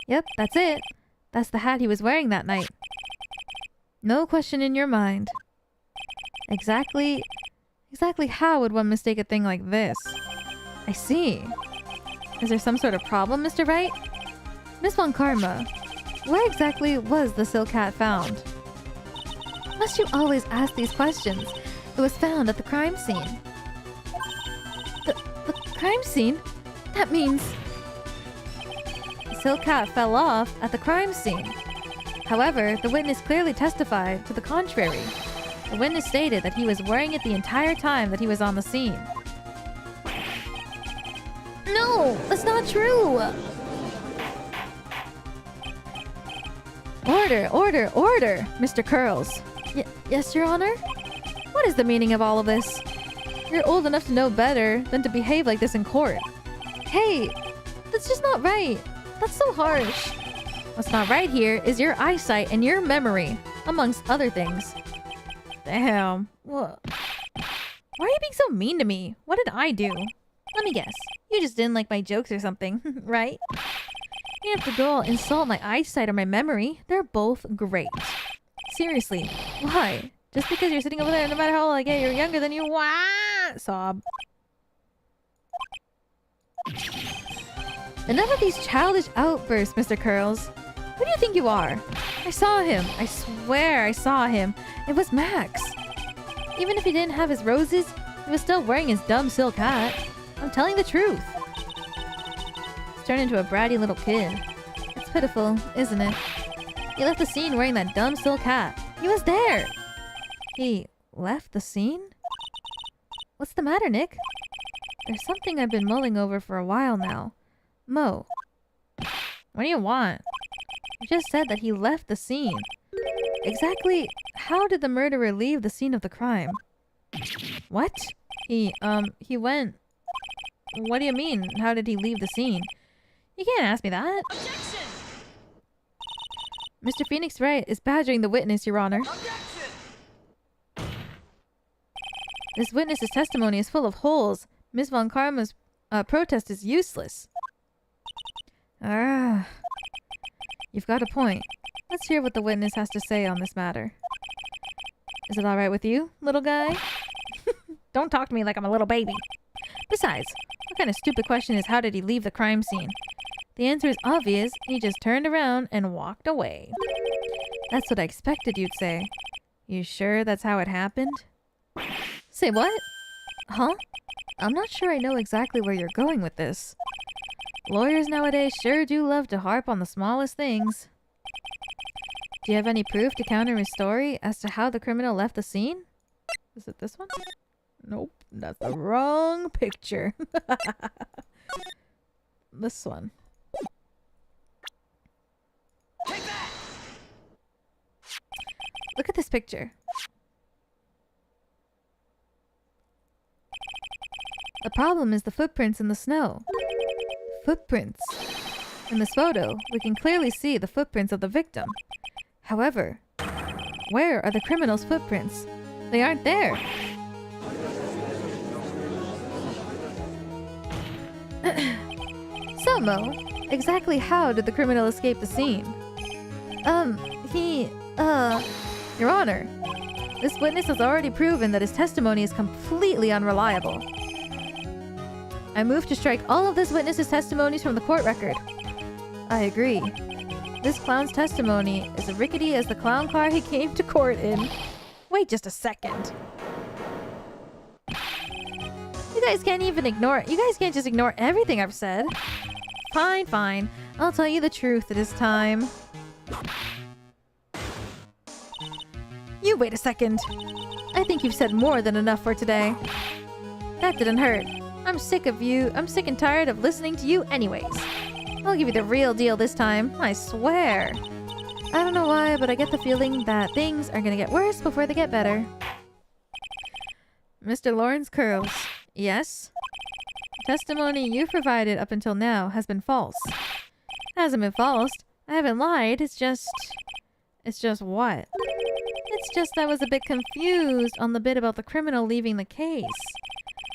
Yep, that's it. That's the hat he was wearing that night. No question in your mind. Exactly how would one mistake a thing like this? I see. Is there some sort of problem, Mr. Wright? Miss Von Karma, where exactly was the silk hat found? Must you always ask these questions? It was found at the crime scene. The crime scene? That means... The silk hat fell off at the crime scene. However, the witness clearly testified to the contrary. The witness stated that he was wearing it the entire time that he was on the scene. No, that's not true! Order, order, order, Mr. Curls. Yes, Your Honor? What is the meaning of all of this? You're old enough to know better than to behave like this in court. Hey, that's just not right. That's so harsh. What's not right here is your eyesight and your memory, amongst other things. Damn. What? Why are you being so mean to me? What did I do? Let me guess. You just didn't like my jokes or something, right? You don't have to go insult my eyesight or my memory. They're both great. Seriously, why? Just because you're sitting over there, no matter how old I get, you're younger than you. Wah! Sob. Enough of these childish outbursts, Mr. Curls. Who do you think you are? I saw him. I swear I saw him. It was Max. Even if he didn't have his roses, he was still wearing his dumb silk hat. I'm telling the truth. He's turned into a bratty little kid. It's pitiful, isn't it? He left the scene wearing that dumb silk hat. He was there. He left the scene? What's the matter, Nick? There's something I've been mulling over for a while now. Mo. What do you want? You just said that he left the scene. Exactly how did the murderer leave the scene of the crime? What? He went... What do you mean? How did he leave the scene? You can't ask me that. Objection! Mr. Phoenix Wright is badgering the witness, Your Honor. Objection! This witness's testimony is full of holes. Miss Von Karma's protest is useless. Ah, you've got a point. Let's hear what the witness has to say on this matter. Is it alright with you, little guy? Don't talk to me like I'm a little baby. Besides, what kind of stupid question is how did he leave the crime scene? The answer is obvious. He just turned around and walked away. That's what I expected you'd say. You sure that's how it happened? Say what? Huh? I'm not sure I know exactly where you're going with this. Lawyers nowadays sure do love to harp on the smallest things. Do you have any proof to counter his story as to how the criminal left the scene? Is it this one? Nope, that's the wrong picture. This one. Take that! Look at this picture. The problem is the footprints in the snow. Footprints. In this photo, we can clearly see the footprints of the victim. However, where are the criminal's footprints? They aren't there. So, Mo, exactly how did the criminal escape the scene? Your Honor, this witness has already proven that his testimony is completely unreliable. I move to strike all of this witness's testimonies from the court record. I agree. This clown's testimony is as rickety as the clown car he came to court in. Wait just a second. You guys can't even ignore it. You guys can't just ignore everything I've said. Fine, fine. I'll tell you the truth this time. You wait a second. I think you've said more than enough for today. That didn't hurt. I'm sick of you. I'm sick and tired of listening to you anyways. I'll give you the real deal this time. I swear. I don't know why, but I get the feeling that things are gonna get worse before they get better. Mr. Lawrence Curls. Yes? The testimony you've provided up until now has been false. It hasn't been false. I haven't lied. It's just what? It's just I was a bit confused on the bit about the criminal leaving the case.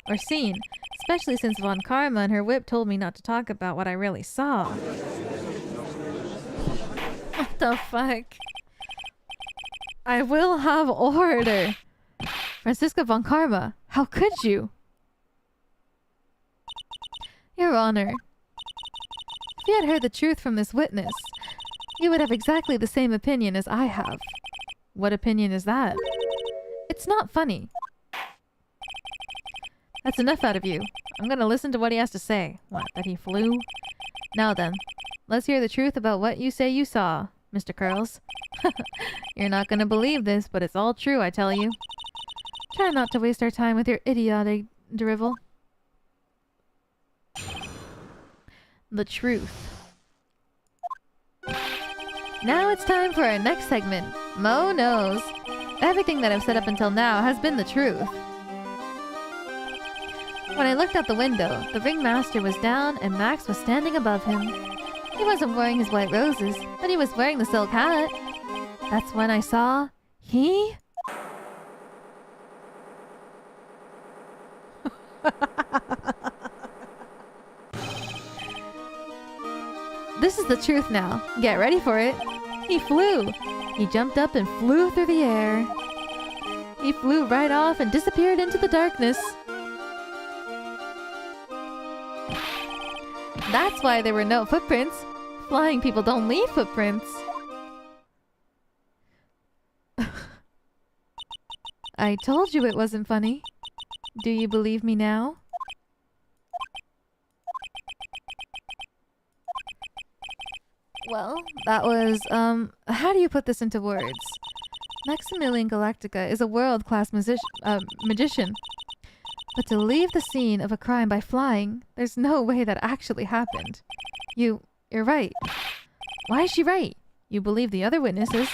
Or scene. Especially since Von Karma and her whip told me not to talk about what I really saw. What the fuck? I will have order. Franziska Von Karma, how could you? Your Honor, if you had heard the truth from this witness, you would have exactly the same opinion as I have. What opinion is that? It's not funny. That's enough out of you. I'm gonna listen to what he has to say. What, that he flew? Now then, let's hear the truth about what you say you saw, Mr. Curls. You're not gonna believe this, but it's all true, I tell you. Try not to waste our time with your idiotic drivel. The truth. Now it's time for our next segment. Mo knows. Everything that I've said up until now has been the truth. When I looked out the window, the ringmaster was down and Max was standing above him. He wasn't wearing his white roses, but he was wearing the silk hat. That's when I saw... He? This is the truth now. Get ready for it. He flew. He jumped up and flew through the air. He flew right off and disappeared into the darkness. That's why there were no footprints. Flying people don't leave footprints. I told you it wasn't funny. Do you believe me now? Well, that was, how do you put this into words? Maximilian Galactica is a world-class magician. But to leave the scene of a crime by flying, there's no way that actually happened. You're right. Why is she right? You believe the other witnesses.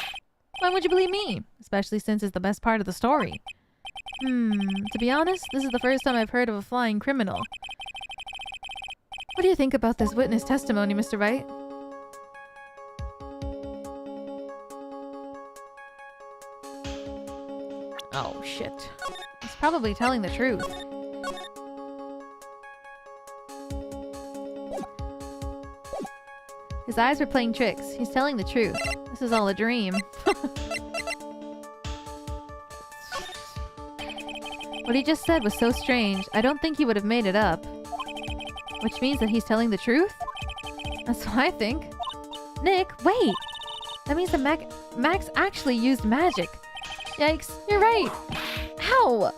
Why would you believe me? Especially since it's the best part of the story. To be honest, this is the first time I've heard of a flying criminal. What do you think about this witness testimony, Mr. Wright? Oh, shit. He's probably telling the truth. His eyes were playing tricks. He's telling the truth. This is all a dream. What he just said was so strange. I don't think he would have made it up. Which means that he's telling the truth? That's what I think. Nick, wait! That means that Max actually used magic. Yikes, you're right! Ow!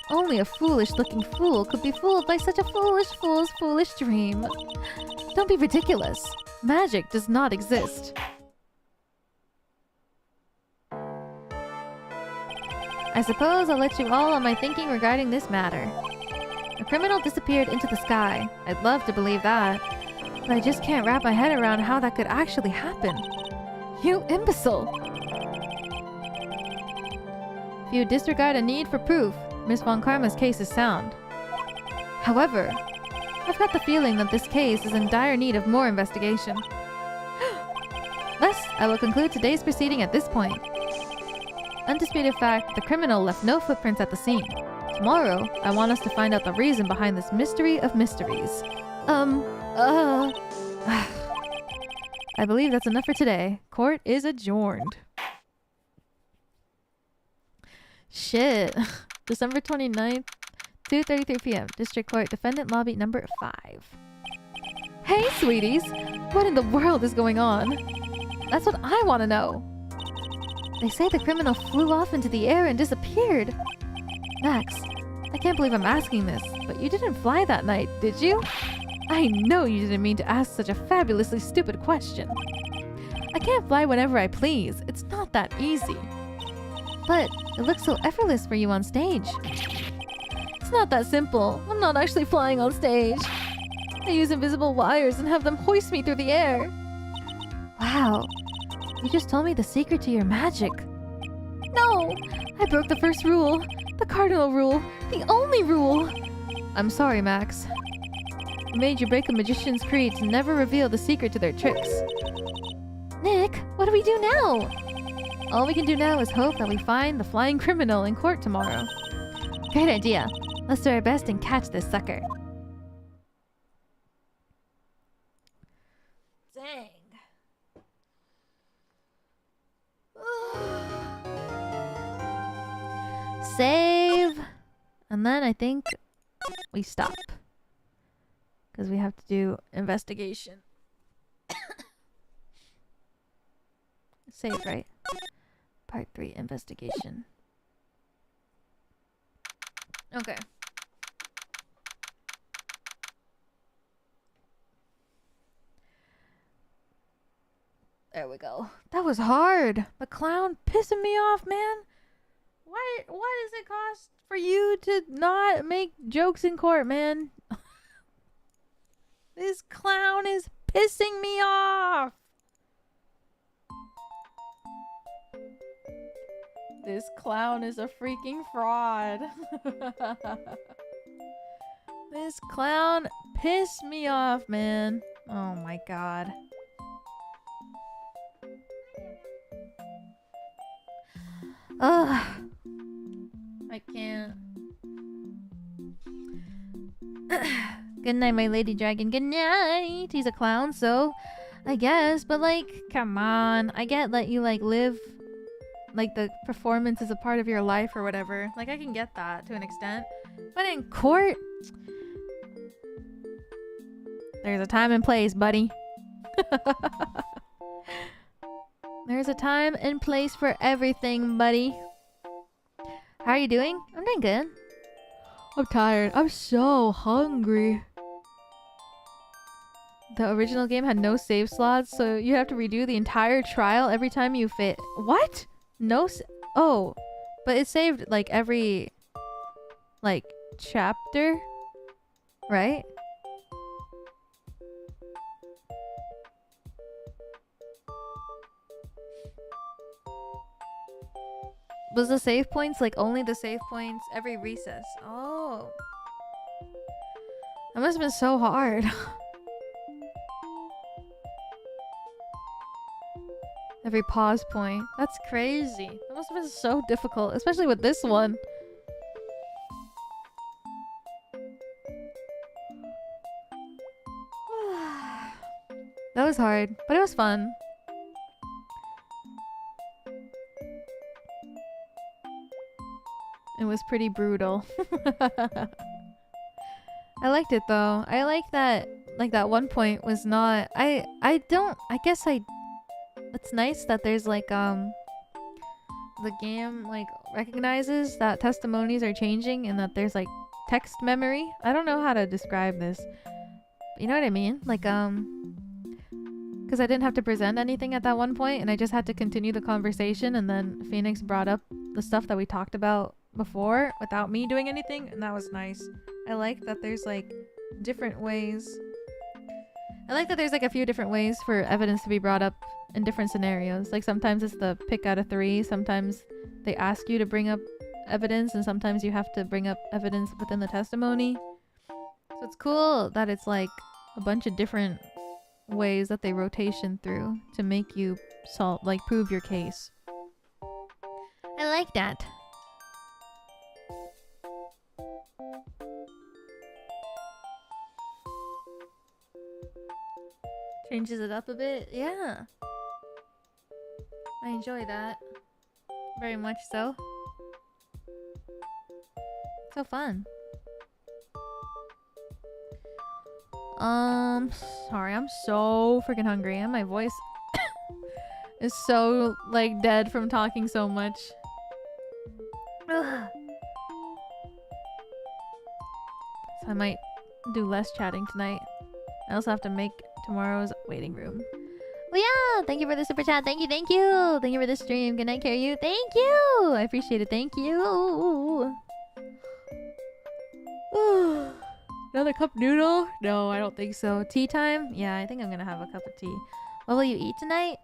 Only a foolish-looking fool could be fooled by such a foolish foolish dream. Don't be ridiculous. Magic does not exist. I suppose I'll let you all on my thinking regarding this matter. A criminal disappeared into the sky. I'd love to believe that. But I just can't wrap my head around how that could actually happen. You imbecile! If you disregard a need for proof, Miss Von Karma's case is sound. However, I've got the feeling that this case is in dire need of more investigation. Thus, I will conclude today's proceeding at this point. Undisputed fact, the criminal left no footprints at the scene. Tomorrow, I want us to find out the reason behind this mystery of mysteries. I believe that's enough for today. Court is adjourned. Shit. December 29th, 2:33 p.m. District Court, Defendant Lobby number 5. Hey, sweeties! What in the world is going on? That's what I want to know. They say the criminal flew off into the air and disappeared. Max, I can't believe I'm asking this, but you didn't fly that night, did you? I know you didn't mean to ask such a fabulously stupid question. I can't fly whenever I please. It's not that easy. But it looks so effortless for you on stage. It's not that simple. I'm not actually flying on stage. I use invisible wires and have them hoist me through the air. Wow. You just told me the secret to your magic. No! I broke the first rule. The cardinal rule. The only rule. I'm sorry, Max. I made you break a magician's creed to never reveal the secret to their tricks. Nick, what do we do now? All we can do now is hope that we find the flying criminal in court tomorrow. Great idea. Let's do our best and catch this sucker. Dang. Save. And then I think we stop. Because we have to do investigation. Save, right? Part 3, investigation. Okay. There we go. That was hard. The clown pissing me off, man. What does it cost for you to not make jokes in court, man? This clown is pissing me off. This clown is a freaking fraud. This clown pissed me off, man. Oh my god. Ugh. I can't. Good night, my lady dragon. Good night. He's a clown, so I guess. But like, come on. I get that you like live, like the performance is a part of your life or whatever. Like I can get that to an extent. But in court, there's a time and place, buddy. There's a time and place for everything, buddy. How are you doing? I'm doing good. I'm tired. I'm so hungry. The original game had no save slots, so you have to redo the entire trial every time you fit. What? No oh, but it saved like every like chapter, right? Was the save points like only the save points every recess? Oh. That must have been so hard. Every pause point. That's crazy. That must have been so difficult, especially with this one. That was hard, but it was fun. It was pretty brutal. I liked it though. I like that, like that one point was not, I guess it's nice that there's like, the game like recognizes that testimonies are changing and that there's like text memory. I don't know how to describe this. You know what I mean? Like, because I didn't have to present anything at that one point and I just had to continue the conversation, and then Phoenix brought up the stuff that we talked about before without me doing anything, and that was nice. I like that there's like different ways. I like that there's like a few different ways for evidence to be brought up in different scenarios. Like sometimes it's the pick out of 3, sometimes they ask you to bring up evidence, and sometimes you have to bring up evidence within the testimony. So it's cool that it's like a bunch of different ways that they rotation through to make you prove your case. I like that. Changes it up a bit. Yeah. I enjoy that. Very much so. So fun. Sorry, I'm so freaking hungry and my voice is so like dead from talking so much. Ugh. So I might do less chatting tonight. I also have to make tomorrow's waiting room. Well, yeah, thank you for the super chat. Thank you, thank you. Thank you for the stream. Good night, Carrie. Thank you. I appreciate it. Thank you. Another cup noodle? No, I don't think so. Tea time? Yeah, I think I'm gonna have a cup of tea. What will you eat tonight?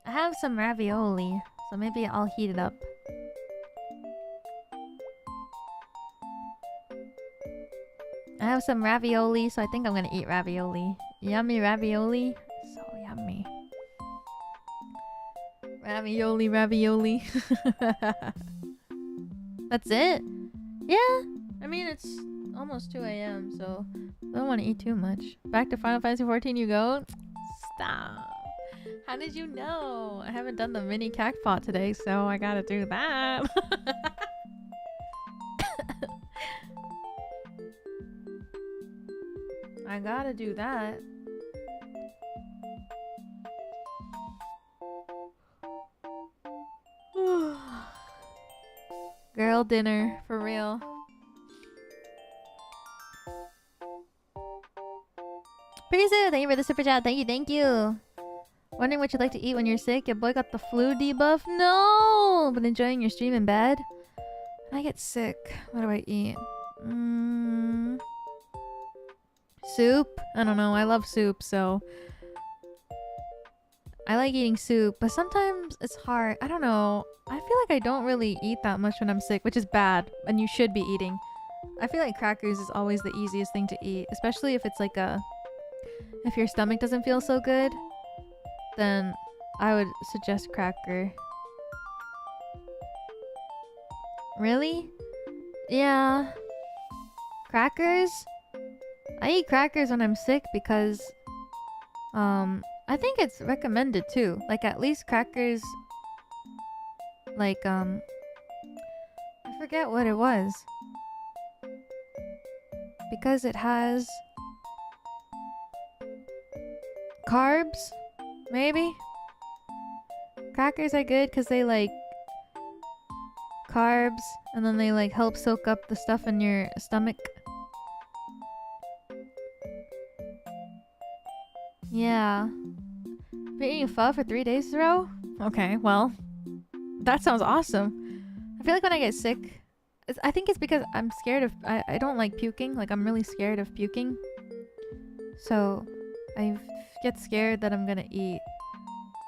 I have some ravioli, so maybe I'll heat it up. I have some ravioli, so I think I'm gonna eat ravioli. Yummy ravioli. So yummy. Ravioli, ravioli. That's it? Yeah. I mean, it's almost 2 a.m, so I don't want to eat too much. Back to Final Fantasy 14 you go? Stop. How did you know? I haven't done the mini cacpot today, so I gotta do that. I gotta do that. Girl dinner, for real. Parisu, thank you for the super chat. Thank you, thank you. Wondering what you'd like to eat when you're sick? Your boy got the flu debuff? No! But enjoying your stream in bed? When I get sick, what do I eat? Soup? I don't know. I love soup, so I like eating soup, but sometimes it's hard. I don't know. I feel like I don't really eat that much when I'm sick, which is bad, and you should be eating. I feel like crackers is always the easiest thing to eat, especially if it's like if your stomach doesn't feel so good, then I would suggest cracker. Really? Yeah. Crackers? I eat crackers when I'm sick because I think it's recommended too. Like at least crackers like I forget what it was. Because it has carbs, maybe? Crackers are good because they like carbs and then they like help soak up the stuff in your stomach. Yeah. Been eating pho for 3 days in a row? Okay, well, that sounds awesome. I feel like when I get sick, I think it's because I'm scared of, I don't like puking. Like I'm really scared of puking. So I get scared that I'm gonna eat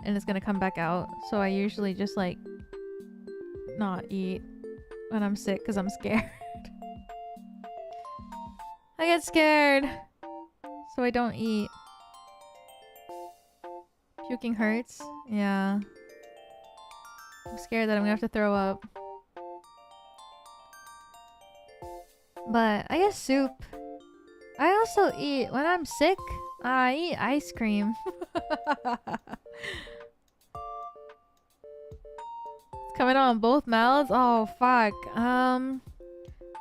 and it's gonna come back out. So I usually just like not eat when I'm sick because I'm scared. I get scared. So I don't eat. Puking hurts. Yeah. I'm scared that I'm gonna have to throw up. But I guess soup. I also eat, when I'm sick, I eat ice cream. It's coming on both mouths? Oh, fuck.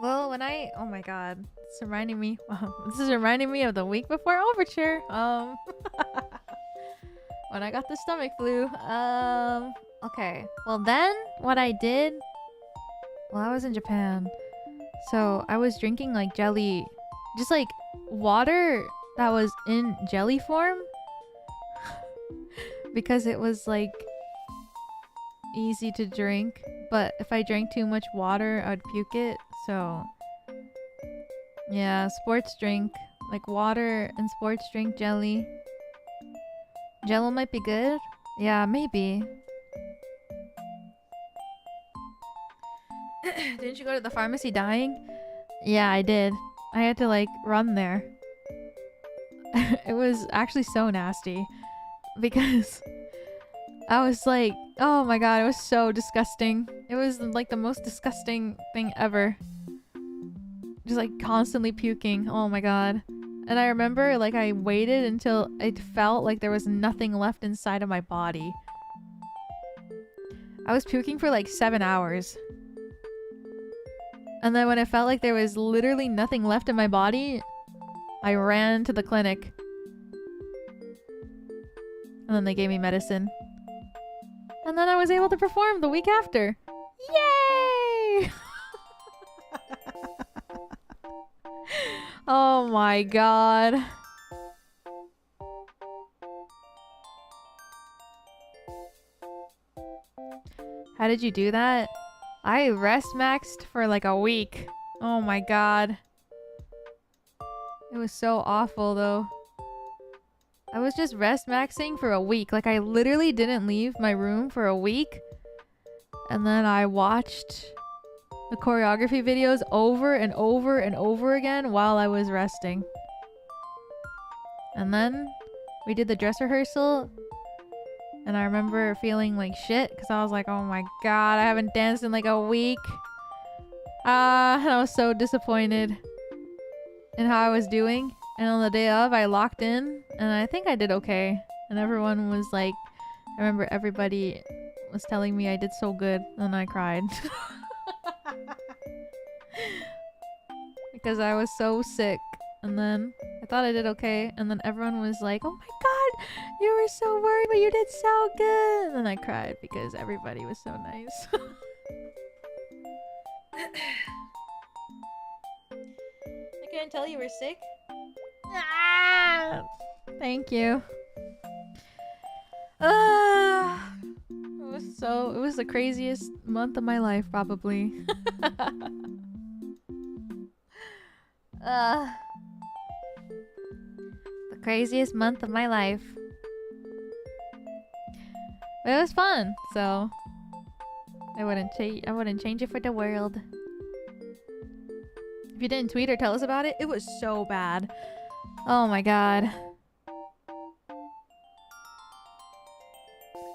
Well, when I... Oh my god. It's reminding me... this is reminding me of the week before Overture. When I got the stomach flu. Okay. Well, then, what I did... Well, I was in Japan. So, I was drinking, like, jelly... Just, like, water that was in jelly form. Because it was, like... easy to drink. But if I drank too much water, I'd puke it. So... yeah, sports drink. Like, water and sports drink jelly. Jello might be good. Yeah, maybe. Didn't you go to the pharmacy dying? Yeah, I did. I had to like run there. It was actually so nasty because I was like, oh my god, it was so disgusting. It was like the most disgusting thing ever. Just like constantly puking. Oh my god. And I remember like I waited until it felt like there was nothing left inside of my body. I was puking for like 7 hours. And then when it felt like there was literally nothing left in my body, I ran to the clinic. And then they gave me medicine. And then I was able to perform the week after. Yay! Oh my god. How did you do that? I rest maxed for like a week. Oh my god. It was so awful though. I was just rest maxing for a week. Like I literally didn't leave my room for a week. And then I watched the choreography videos over and over and over again while I was resting. And then we did the dress rehearsal. And I remember feeling like shit because I was like, oh my god, I haven't danced in like a week. And I was so disappointed in how I was doing. And on the day of, I locked in and I think I did okay. And everyone was like, I remember everybody was telling me I did so good and I cried. Because I was so sick. And then I thought I did okay. And then everyone was like, oh my god, you were so worried, but you did so good. And then I cried because everybody was so nice. I couldn't tell you were sick? Ah, thank you. It was the craziest month of my life, probably. The craziest month of my life. But it was fun, so I wouldn't change it for the world. If you didn't tweet or tell us about it, it was so bad. Oh my god.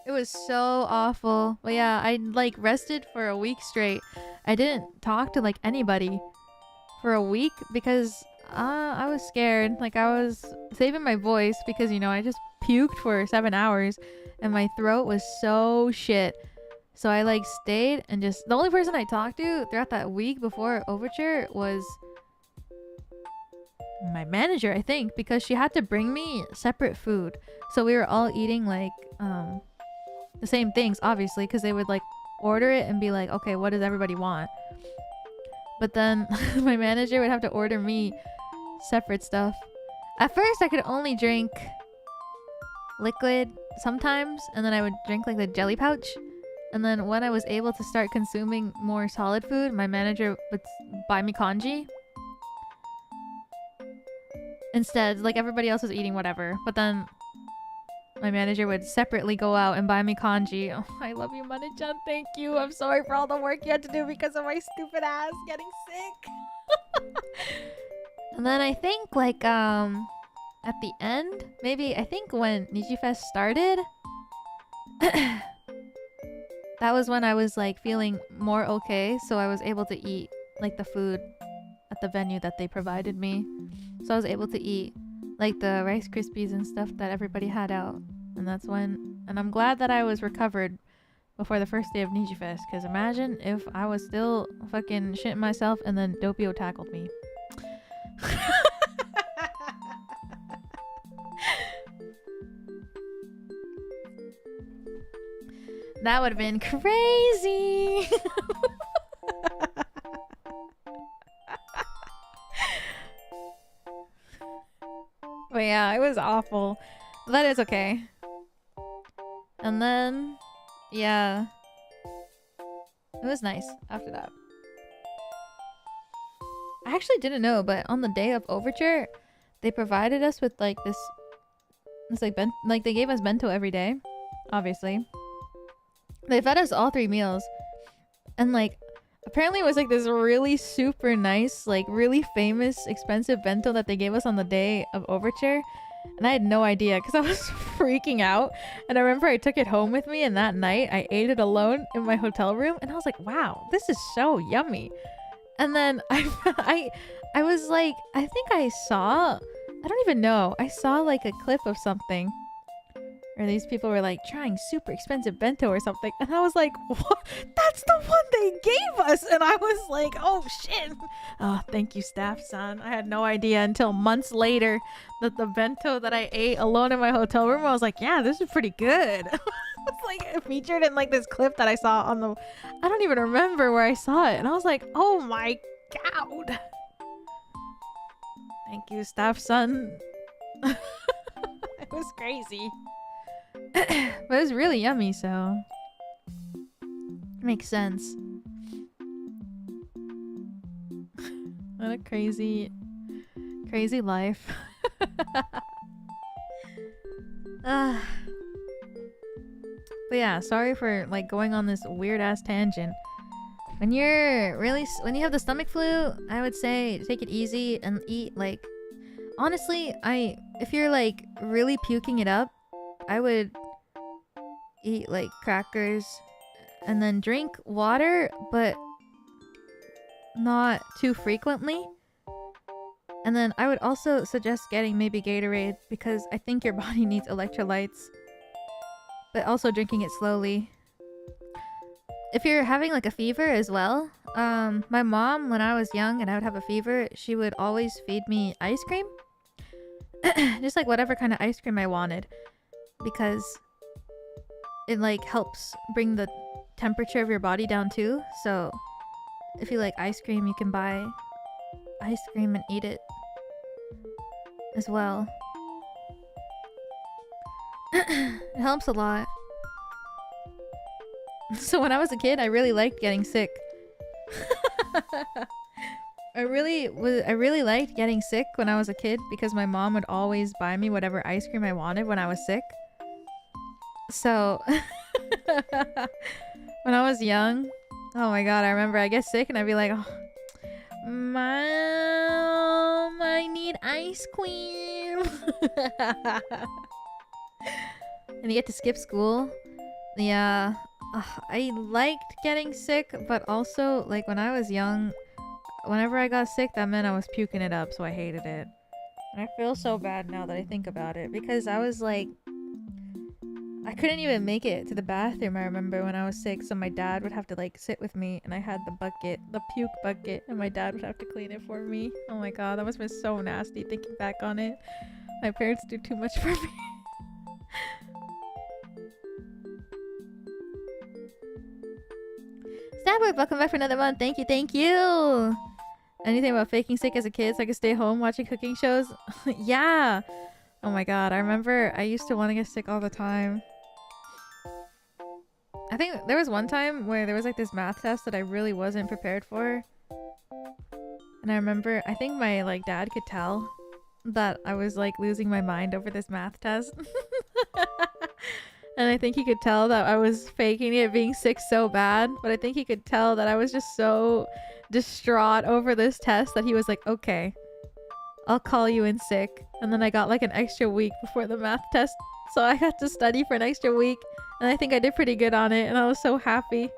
It was so awful. But yeah, I like rested for a week straight. I didn't talk to like anybody for a week because I was scared. Like I was saving my voice because, you know, I just puked for 7 hours and my throat was so shit. So I like stayed and just, the only person I talked to throughout that week before Overture was my manager, I think, because she had to bring me separate food. So we were all eating like the same things, obviously, because they would like order it and be like, okay, what does everybody want? But then my manager would have to order me separate stuff. At first I could only drink liquid sometimes, and then I would drink like the jelly pouch. And then when I was able to start consuming more solid food, my manager would buy me kanji instead. Like everybody else was eating whatever, but then my manager would separately go out and buy me kanji. Oh, I love you, Mane-chan. Thank you. I'm sorry for all the work you had to do because of my stupid ass getting sick. And then I think like at the end, maybe I think when NIJIFest started, that was when I was like feeling more okay, so I was able to eat like the food at the venue that they provided me. So I was able to eat like the Rice Krispies and stuff that everybody had out. And that's when, and I'm glad that I was recovered before the first day of NIJIFest, because imagine if I was still fucking shitting myself and then Doppio tackled me. That would have been crazy. But yeah, it was awful. That is okay. And then, yeah, it was nice after that. I actually didn't know, but on the day of Overture, they provided us with like this like like they gave us bento every day, obviously. They fed us all 3 meals, and like apparently it was like this really super nice, like really famous expensive bento that they gave us on the day of Overture. And I had no idea because I was freaking out. And I remember I took it home with me, and that night I ate it alone in my hotel room, and I was like, wow, this is so yummy. And then I was like, I think I saw, I don't even know, I saw like a clip of something where these people were like trying super expensive bento or something, and I was like, what? That's the one they gave us. And I was like, oh shit. Oh, thank you, staff-san. I had no idea until months later that the bento that I ate alone in my hotel room, I was like, yeah, this is pretty good. It's like featured in like this clip that I saw on the, I don't even remember where I saw it, and I was like, oh my god. Thank you, staff-san. It was crazy. But it was really yummy, so makes sense. What a crazy life. But yeah, sorry for like going on this weird ass tangent. When you have the stomach flu, I would say take it easy and eat like, honestly, if you're like really puking it up, I would eat like crackers and then drink water, but not too frequently. And then I would also suggest getting maybe Gatorade, because I think your body needs electrolytes, but also drinking it slowly. If you're having like a fever as well, my mom, when I was young and I would have a fever, she would always feed me ice cream. Just like whatever kind of ice cream I wanted, because it like helps bring the temperature of your body down too. So if you like ice cream, you can buy ice cream and eat it as well. It helps a lot. So when I was a kid, I really liked getting sick. I really liked getting sick when I was a kid, because my mom would always buy me whatever ice cream I wanted when I was sick. So when I was young, oh my god, I remember I get sick and I'd be like, oh, Mom, I need ice cream. And you get to skip school. Yeah, I liked getting sick, but also like when I was young, whenever I got sick, that meant I was puking it up, so I hated it. And I feel so bad now that I think about it, because I was like, I couldn't even make it to the bathroom, I remember, when I was sick, so my dad would have to like sit with me, and I had the bucket, the puke bucket, and my dad would have to clean it for me. Oh my god, that must have been so nasty thinking back on it. My parents do too much for me. Starboy, welcome back for another month. Thank you, thank you. Anything about faking sick as a kid so I could stay home watching cooking shows? Yeah. Oh my god, I remember I used to want to get sick all the time. I think there was one time where there was like this math test that I really wasn't prepared for. And I remember, I think my like dad could tell that I was like losing my mind over this math test. And I think he could tell that I was faking it, being sick so bad. But I think he could tell that I was just so distraught over this test that he was like, okay, I'll call you in sick. And then I got like an extra week before the math test. So I had to study for an extra week. And I think I did pretty good on it. And I was so happy.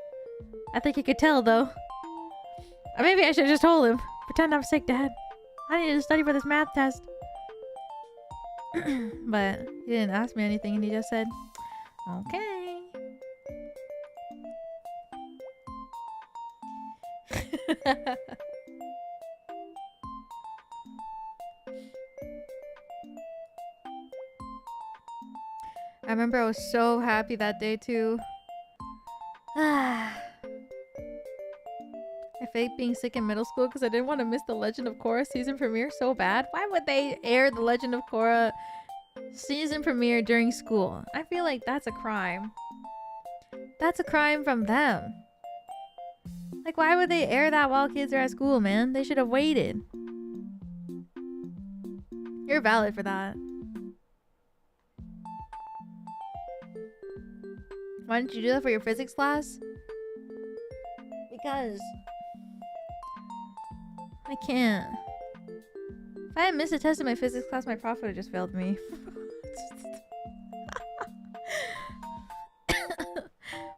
I think he could tell though. Or maybe I should have just told him. Pretend I'm sick, Dad. I need to study for this math test. But he didn't ask me anything and he just said, okay. I remember I was so happy that day too. I faked being sick in middle school because I didn't want to miss the Legend of Korra season premiere so bad. Why would they air the Legend of Korra season premiere during school? I feel like that's a crime. That's a crime from them. Like, why would they air that while kids are at school, man? They should have waited. You're valid for that. Why didn't you do that for your physics class? Because I can't. If I had missed a test in my physics class, my prof would have just failed me.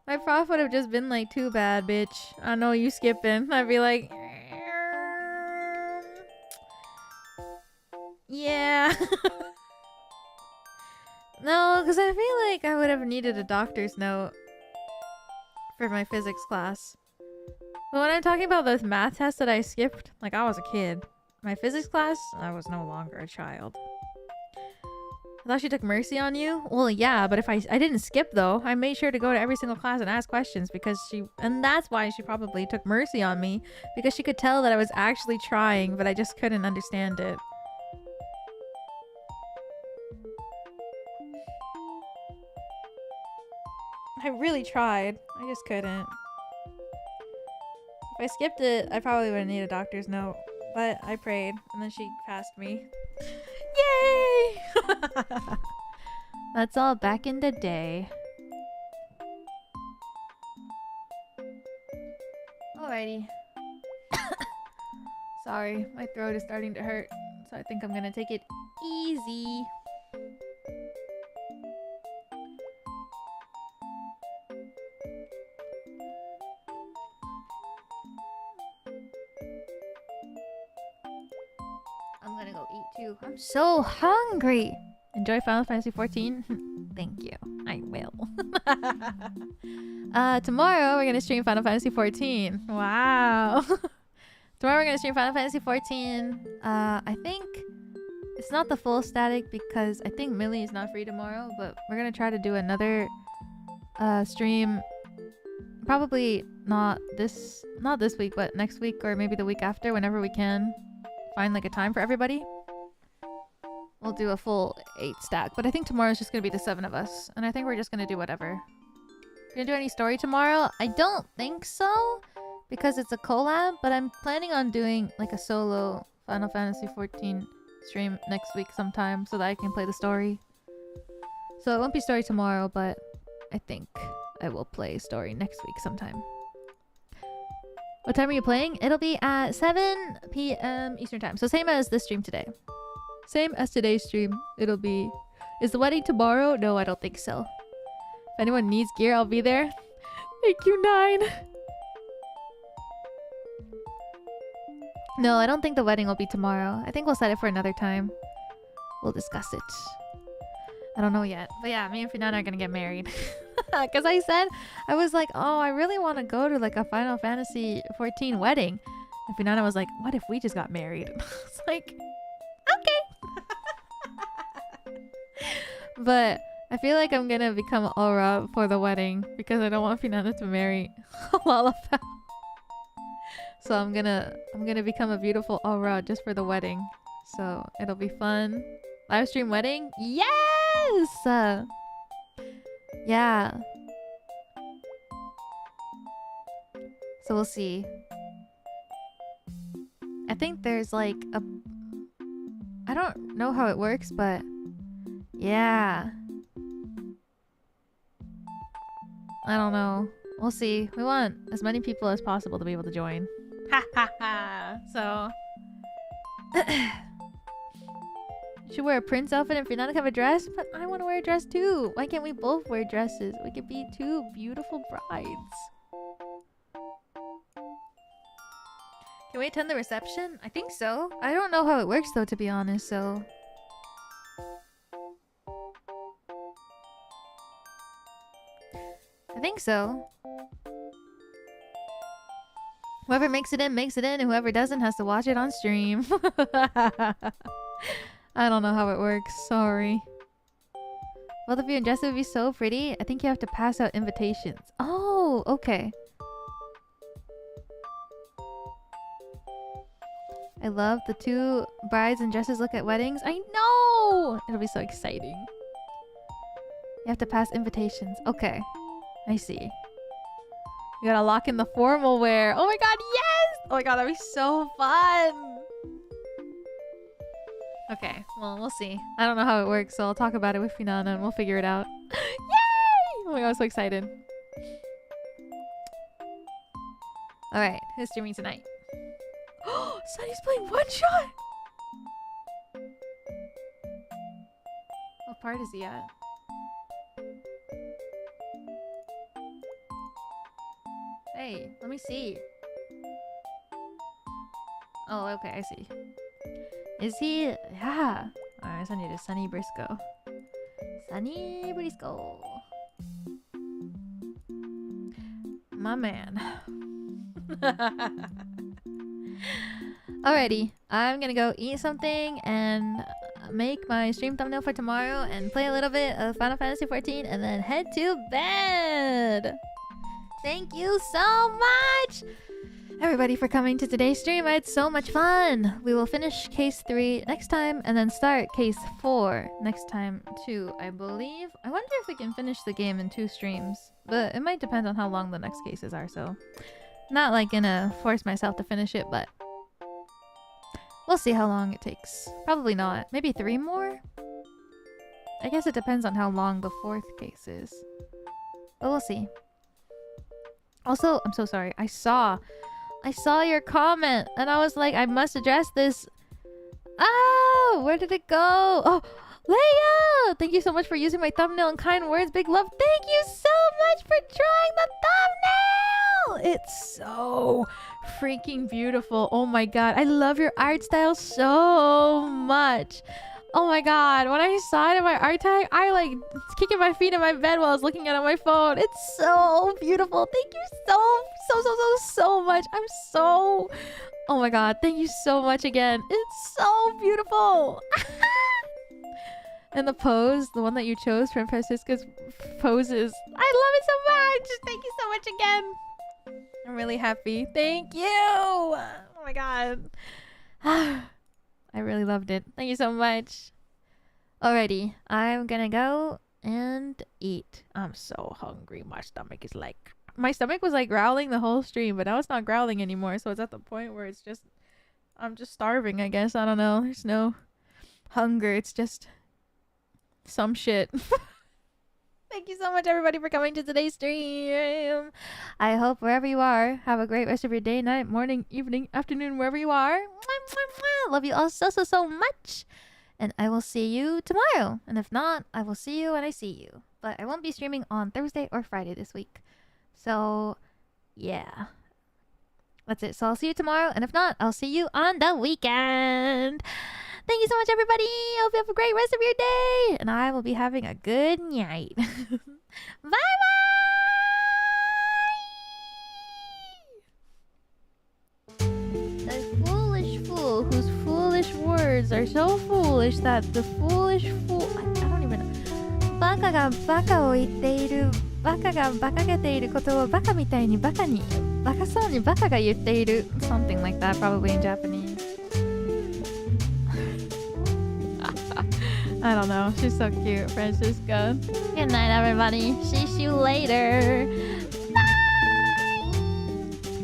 My prof would have just been like, too bad, bitch. I know you skipping. I'd be like, yeah. No, because I feel like I would have needed a doctor's note for my physics class. But when I'm talking about those math tests that I skipped, like I was a kid. My physics class, I was no longer a child. I thought she took mercy on you? Well, yeah, but if I didn't skip though. I made sure to go to every single class and ask questions because and that's why she probably took mercy on me, because she could tell that I was actually trying, but I just couldn't understand it. I really tried. I just couldn't. If I skipped it, I probably would need a doctor's note. But I prayed, and then she passed me. Yay! That's all back in the day. Alrighty. Sorry, my throat is starting to hurt, so I think I'm gonna take it easy. I'm gonna go eat too. I'm so hungry. Enjoy Final Fantasy 14. Thank you. I will. Tomorrow we're gonna stream Final Fantasy 14. Wow. Tomorrow we're gonna stream Final Fantasy 14. I think it's not the full static because I think Millie is not free tomorrow, but we're gonna try to do another stream. Probably not this week, but next week or maybe the week after, whenever we can find like a time for everybody. We'll do a full 8 stack, but I think tomorrow's just gonna be the 7 of us, and I think we're just gonna do whatever. Gonna do any story tomorrow? I don't think so, because it's a collab, but I'm planning on doing like a solo Final Fantasy 14 stream next week sometime so that I can play the story. So it won't be story tomorrow, but I think I will play story next week sometime. What time are you playing? It'll be at 7 p.m. Eastern time. So same as this stream today. Same as today's stream. It'll be... Is the wedding tomorrow? No, I don't think so. If anyone needs gear, I'll be there. Thank you, 9. No, I don't think the wedding will be tomorrow. I think we'll set it for another time. We'll discuss it. I don't know yet. But yeah, me and Finana are gonna get married. Because I was like, oh, I really want to go to like a Final Fantasy 14 wedding. And Finana was like, what if we just got married? It's like, okay. But I feel like I'm gonna become Aura for the wedding because I don't want Finana to marry Lollapalooza. So I'm gonna become a beautiful Aura just for the wedding. So it'll be fun. Live stream wedding? Yes! Yeah. So we'll see. I think there's like a... I don't know how it works, but... Yeah. I don't know. We'll see. We want as many people as possible to be able to join. Ha ha ha! So... Should wear a prince outfit and Finana have a dress? But I want to wear a dress too. Why can't we both wear dresses? We could be two beautiful brides. Can we attend the reception? I think so. I don't know how it works though, to be honest, so... I think so. Whoever makes it in, and whoever doesn't has to watch it on stream. I don't know how it works. Sorry. Both of you in dresses would be so pretty. I think you have to pass out invitations. Oh, okay. I love the two brides in dresses look at weddings. I know! It'll be so exciting. You have to pass invitations. Okay. I see. You gotta lock in the formal wear. Oh my god, yes! Oh my god, that'd be so fun! Okay, well, we'll see. I don't know how it works, so I'll talk about it with Finana and we'll figure it out. Yay! Oh my god, I'm so excited. Alright, who's streaming tonight? Oh, Sunny's playing one shot! What part is he at? Hey, let me see. Oh, okay, I see. Is he? Yeah. Alright, so I need a Sunny Briscoe. Sunny Briscoe. My man. Alrighty, I'm gonna go eat something and make my stream thumbnail for tomorrow and play a little bit of Final Fantasy 14 and then head to bed. Thank you so much, everybody, for coming to today's stream. I had so much fun. We will finish case 3 next time and then start case 4 next time too, I believe. I wonder if we can finish the game in 2 streams, but it might depend on how long the next cases are, so not like gonna force myself to finish it, but we'll see how long it takes. Probably not. Maybe 3 more? I guess it depends on how long the 4th case is, but we'll see. Also, I'm so sorry. I saw your comment and I was like, I must address this. Oh, where did it go? Oh, Leia! Thank you so much for using my thumbnail and kind words. Big love. Thank you so much for drawing the thumbnail! It's so freaking beautiful. Oh my god. I love your art style so much. Oh my god, when I saw it in my art tag, I like kicking my feet in my bed while I was looking at it on my phone. It's so beautiful. Thank you so much. I'm so... Oh my god, thank you so much again. It's so beautiful. And the pose, the one that you chose from Francisca's poses, I love it so much. Thank you so much again. I'm really happy. Thank you. Oh my god. I really loved it. Thank you so much. Alrighty, I'm gonna go and eat. I'm so hungry. My stomach is like... My stomach was like growling the whole stream, but now it's not growling anymore. So it's at the point where it's just... I'm just starving, I guess. I don't know. There's no hunger. It's just... some shit. Thank you so much, everybody, for coming to today's stream. I hope wherever you are, have a great rest of your day, night, morning, evening, afternoon, wherever you are. Love you all so much. And I will see you tomorrow. And if not, I will see you when I see you. But I won't be streaming on Thursday or Friday this week. So, yeah. That's it. So I'll see you tomorrow. And if not, I'll see you on the weekend. Thank you so much, everybody. I hope you have a great rest of your day. And I will be having a good night. Bye-bye. The foolish fool whose foolish words are so foolish that the foolish fool... I don't even know. バカがバカを言っている。バカがバカげていることをバカみたいにバカにバカそうにバカが言っている。Something like that, probably in Japanese. I don't know. She's so cute, Francisca. Good night, everybody. See you later.